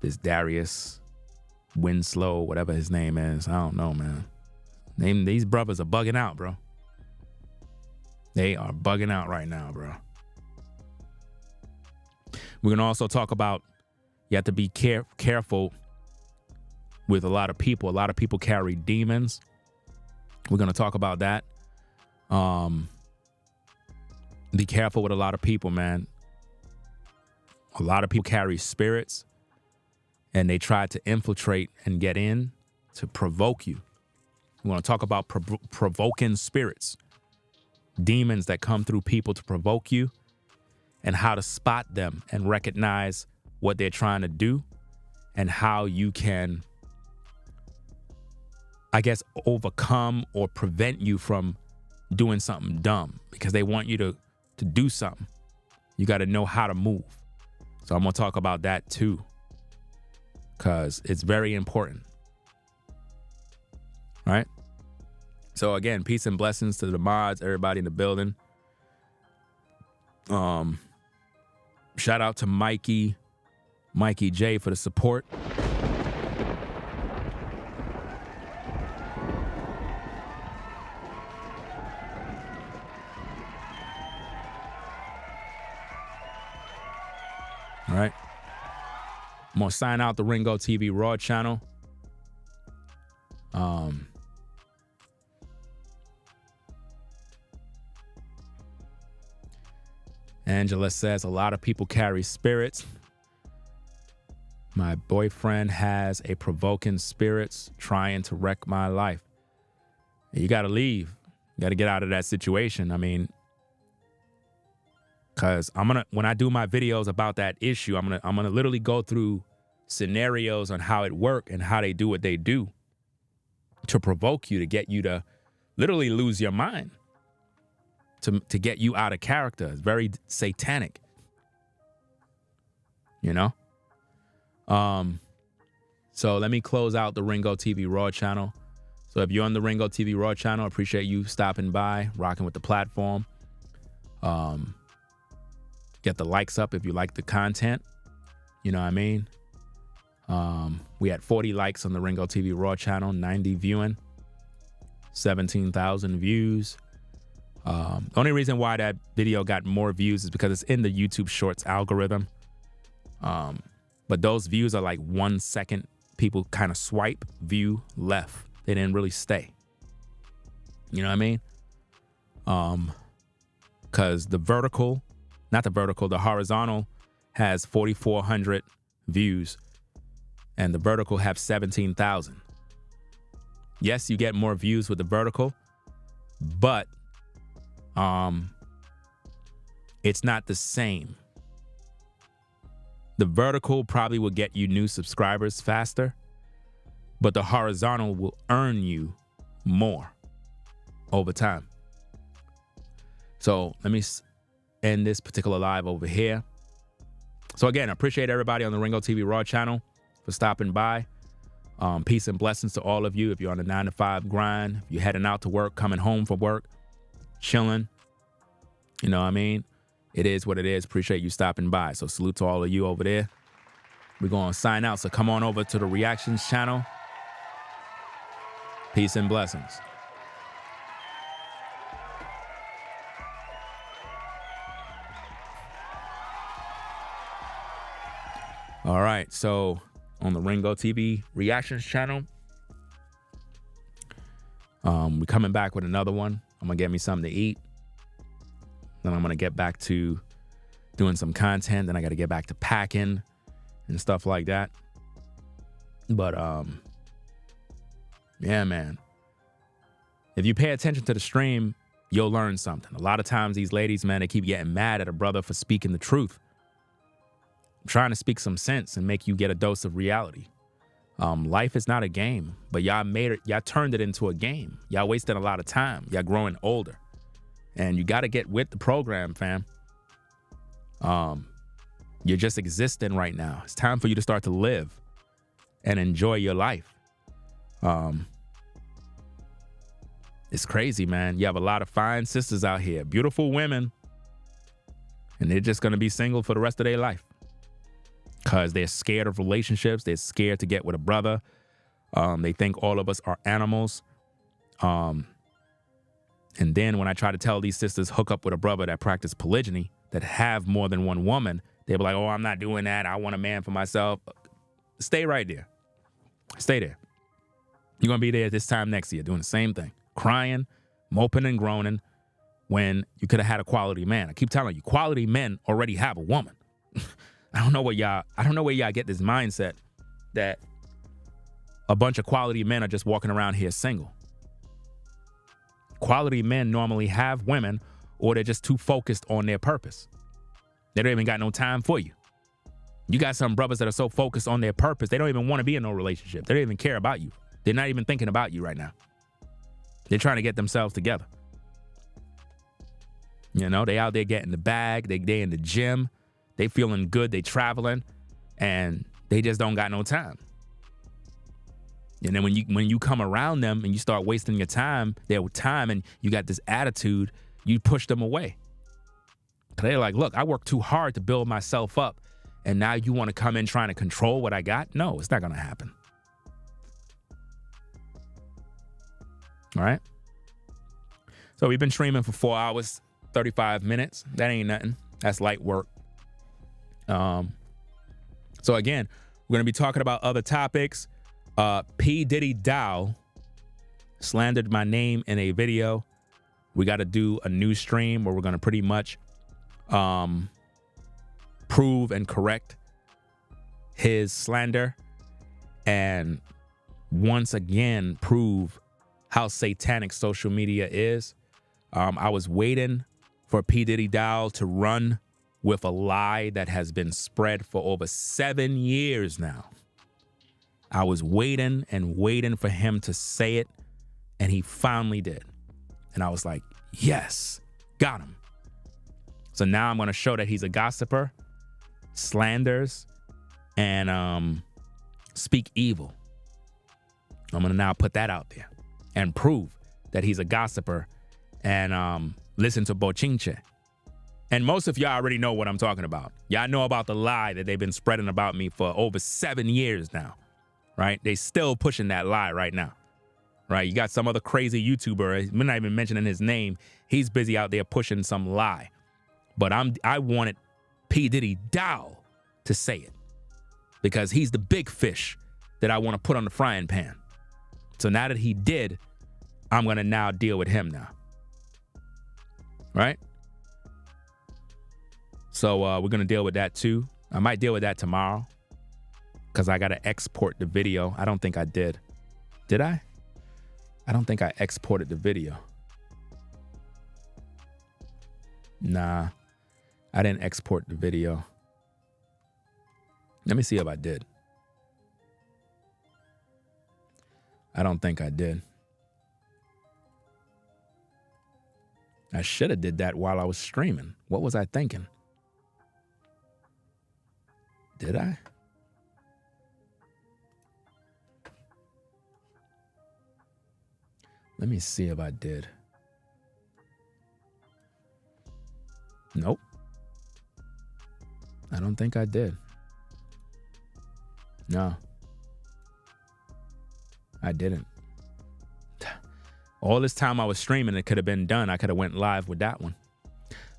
This Darius Winslow, whatever his name is. I don't know, man. These brothers are bugging out, bro. They are bugging out right now, bro. We're going to also talk about you have to be careful with a lot of people. A lot of people carry demons. We're going to talk about that. Be careful with a lot of people, man. A lot of people carry spirits, and they try to infiltrate and get in to provoke you. We want to talk about provoking spirits, demons that come through people to provoke you, and how to spot them and recognize what they're trying to do, and how you can, I guess, overcome or prevent you from doing something dumb, because they want you to do something. You got to know how to move. So I'm going to talk about that too, because it's very important. All right. So again, peace and blessings to the mods, everybody in the building. Shout out to Mikey J for the support. All right. I'm going to sign out the Ringo TV Raw channel. Angela says a lot of people carry spirits. My boyfriend has a provoking spirits trying to wreck my life. You got to leave. You got to get out of that situation. I mean, because when I do my videos about that issue, I'm gonna literally go through scenarios on how it works and how they do what they do to provoke you, to get you to literally lose your mind, to get you out of character. It's very satanic, you know? So let me close out the Ringo TV Raw channel. So if you're on the Ringo TV Raw channel, I appreciate you stopping by, rocking with the platform. Get the likes up if you like the content. You know what I mean? We had 40 likes on the Ringo TV Raw channel, 90 viewing, 17,000 views. The only reason why that video got more views is because it's in the YouTube Shorts algorithm. But those views are like 1 second. People kind of swipe, view, left. They didn't really stay. You know what I mean? Because the horizontal has 4,400 views and the vertical have 17,000. Yes, you get more views with the vertical, but it's not the same. The vertical probably will get you new subscribers faster, but the horizontal will earn you more over time. So let me end this particular live over here. So again, I appreciate everybody on the Ringo TV Raw channel for stopping by. Peace and blessings to all of you. If you're on a 9-to-5 grind, if you're heading out to work, coming home from work, chilling, you know what I mean? It is what it is. Appreciate you stopping by. So salute to all of you over there. We're going to sign out. So come on over to the Reactions channel. Peace and blessings. All right. So on the Ringo TV Reactions channel, we're coming back with another one. I'm going to get me something to eat. Then I'm going to get back to doing some content. Then I got to get back to packing and stuff like that. But, yeah, man. If you pay attention to the stream, you'll learn something. A lot of times these ladies, man, they keep getting mad at a brother for speaking the truth. I'm trying to speak some sense and make you get a dose of reality. Life is not a game, but y'all turned it into a game. Y'all wasted a lot of time. Y'all growing older. And you got to get with the program, fam. You're just existing right now. It's time for you to start to live and enjoy your life. It's crazy, man. You have a lot of fine sisters out here, beautiful women, and they're just going to be single for the rest of their life because they're scared of relationships. They're scared to get with a brother. They think all of us are animals. And then when I try to tell these sisters hook up with a brother that practice polygyny, that have more than one woman, they be like, oh, I'm not doing that. I want a man for myself. Stay right there. Stay there. You're going to be there this time next year doing the same thing, crying, moping and groaning when you could have had a quality man. I keep telling you, quality men already have a woman. I don't know where y'all get this mindset that a bunch of quality men are just walking around here single. Quality men normally have women, or they're just too focused on their purpose. They don't even got no time for you. You got some brothers that are so focused on their purpose, they don't even want to be in no relationship. They don't even care about you. They're not even thinking about you right now. They're trying to get themselves together. You know, they out there getting the bag. They in the gym. They feeling good. They traveling, and they just don't got no time. And then when you come around them and you start wasting your time, and you got this attitude, you push them away. They're like, look, I worked too hard to build myself up, and now you want to come in trying to control what I got? No, it's not going to happen. All right? So we've been streaming for 4 hours, 35 minutes. That ain't nothing. That's light work. So again, we're going to be talking about other topics. P. Diddy Dow slandered my name in a video. We got to do a new stream where we're going to pretty much prove and correct his slander and once again prove how satanic social media is. I was waiting for P. Diddy Dow to run with a lie that has been spread for over 7 years now. I was waiting and waiting for him to say it, and he finally did. And I was like, yes, got him. So now I'm going to show that he's a gossiper, slanders, and speak evil. I'm going to now put that out there and prove that he's a gossiper and listen to bochinche. And most of y'all already know what I'm talking about. Y'all know about the lie that they've been spreading about me for over 7 years now, right? They still pushing that lie right now, right? You got some other crazy YouTuber, we're not even mentioning his name. He's busy out there pushing some lie. But I wanted P. Diddy Dow to say it because he's the big fish that I want to put on the frying pan. So now that he did, I'm going to now deal with him now, right? So we're going to deal with that too. I might deal with that tomorrow because I got to export the video. I don't think I did. Did I? I don't think I exported the video. Nah, I didn't export the video. Let me see if I did. I don't think I did. I should have did that while I was streaming. What was I thinking? Did I? Let me see if I did. Nope. I don't think I did. No. I didn't. All this time I was streaming, it could have been done. I could have went live with that one.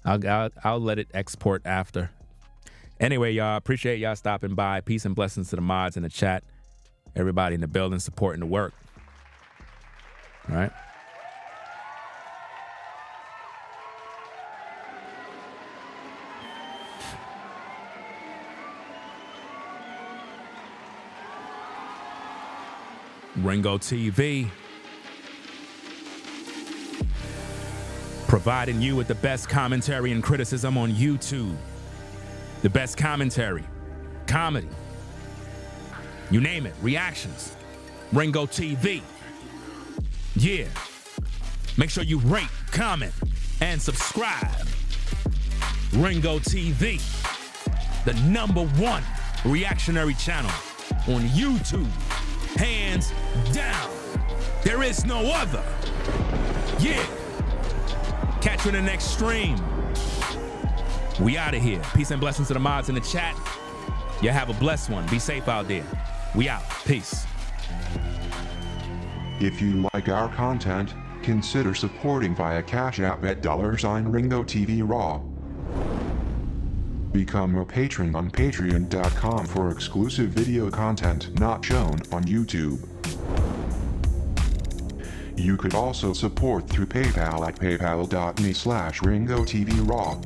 I'll let it export after. Anyway, y'all, appreciate y'all stopping by. Peace and blessings to the mods in the chat. Everybody in the building supporting the work. All right. Ringo TV. Providing you with the best commentary and criticism on YouTube. The best commentary, comedy, you name it, reactions. Ringo TV. Yeah. Make sure you rate, comment, and subscribe. Ringo TV, the #1 reactionary channel on YouTube. Hands down. There is no other. Yeah. Catch you in the next stream. We out of here. Peace and blessings to the mods in the chat. You have a blessed one. Be safe out there. We out. Peace. If you like our content, consider supporting via Cash App at $Ringo TV Raw. Become a patron on patreon.com for exclusive video content not shown on YouTube. You could also support through PayPal at paypal.me/Ringo TV Raw.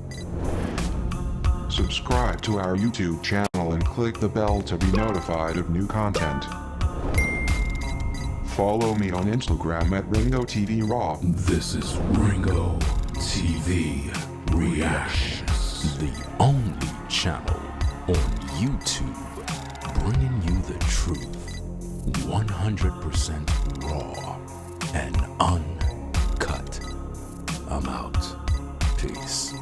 Subscribe to our YouTube channel and click the bell to be notified of new content. Follow me on Instagram at Ringo TV Raw. This is Ringo TV Reactions, the only channel on YouTube bringing you the truth 100% raw and uncut. I'm out. Peace.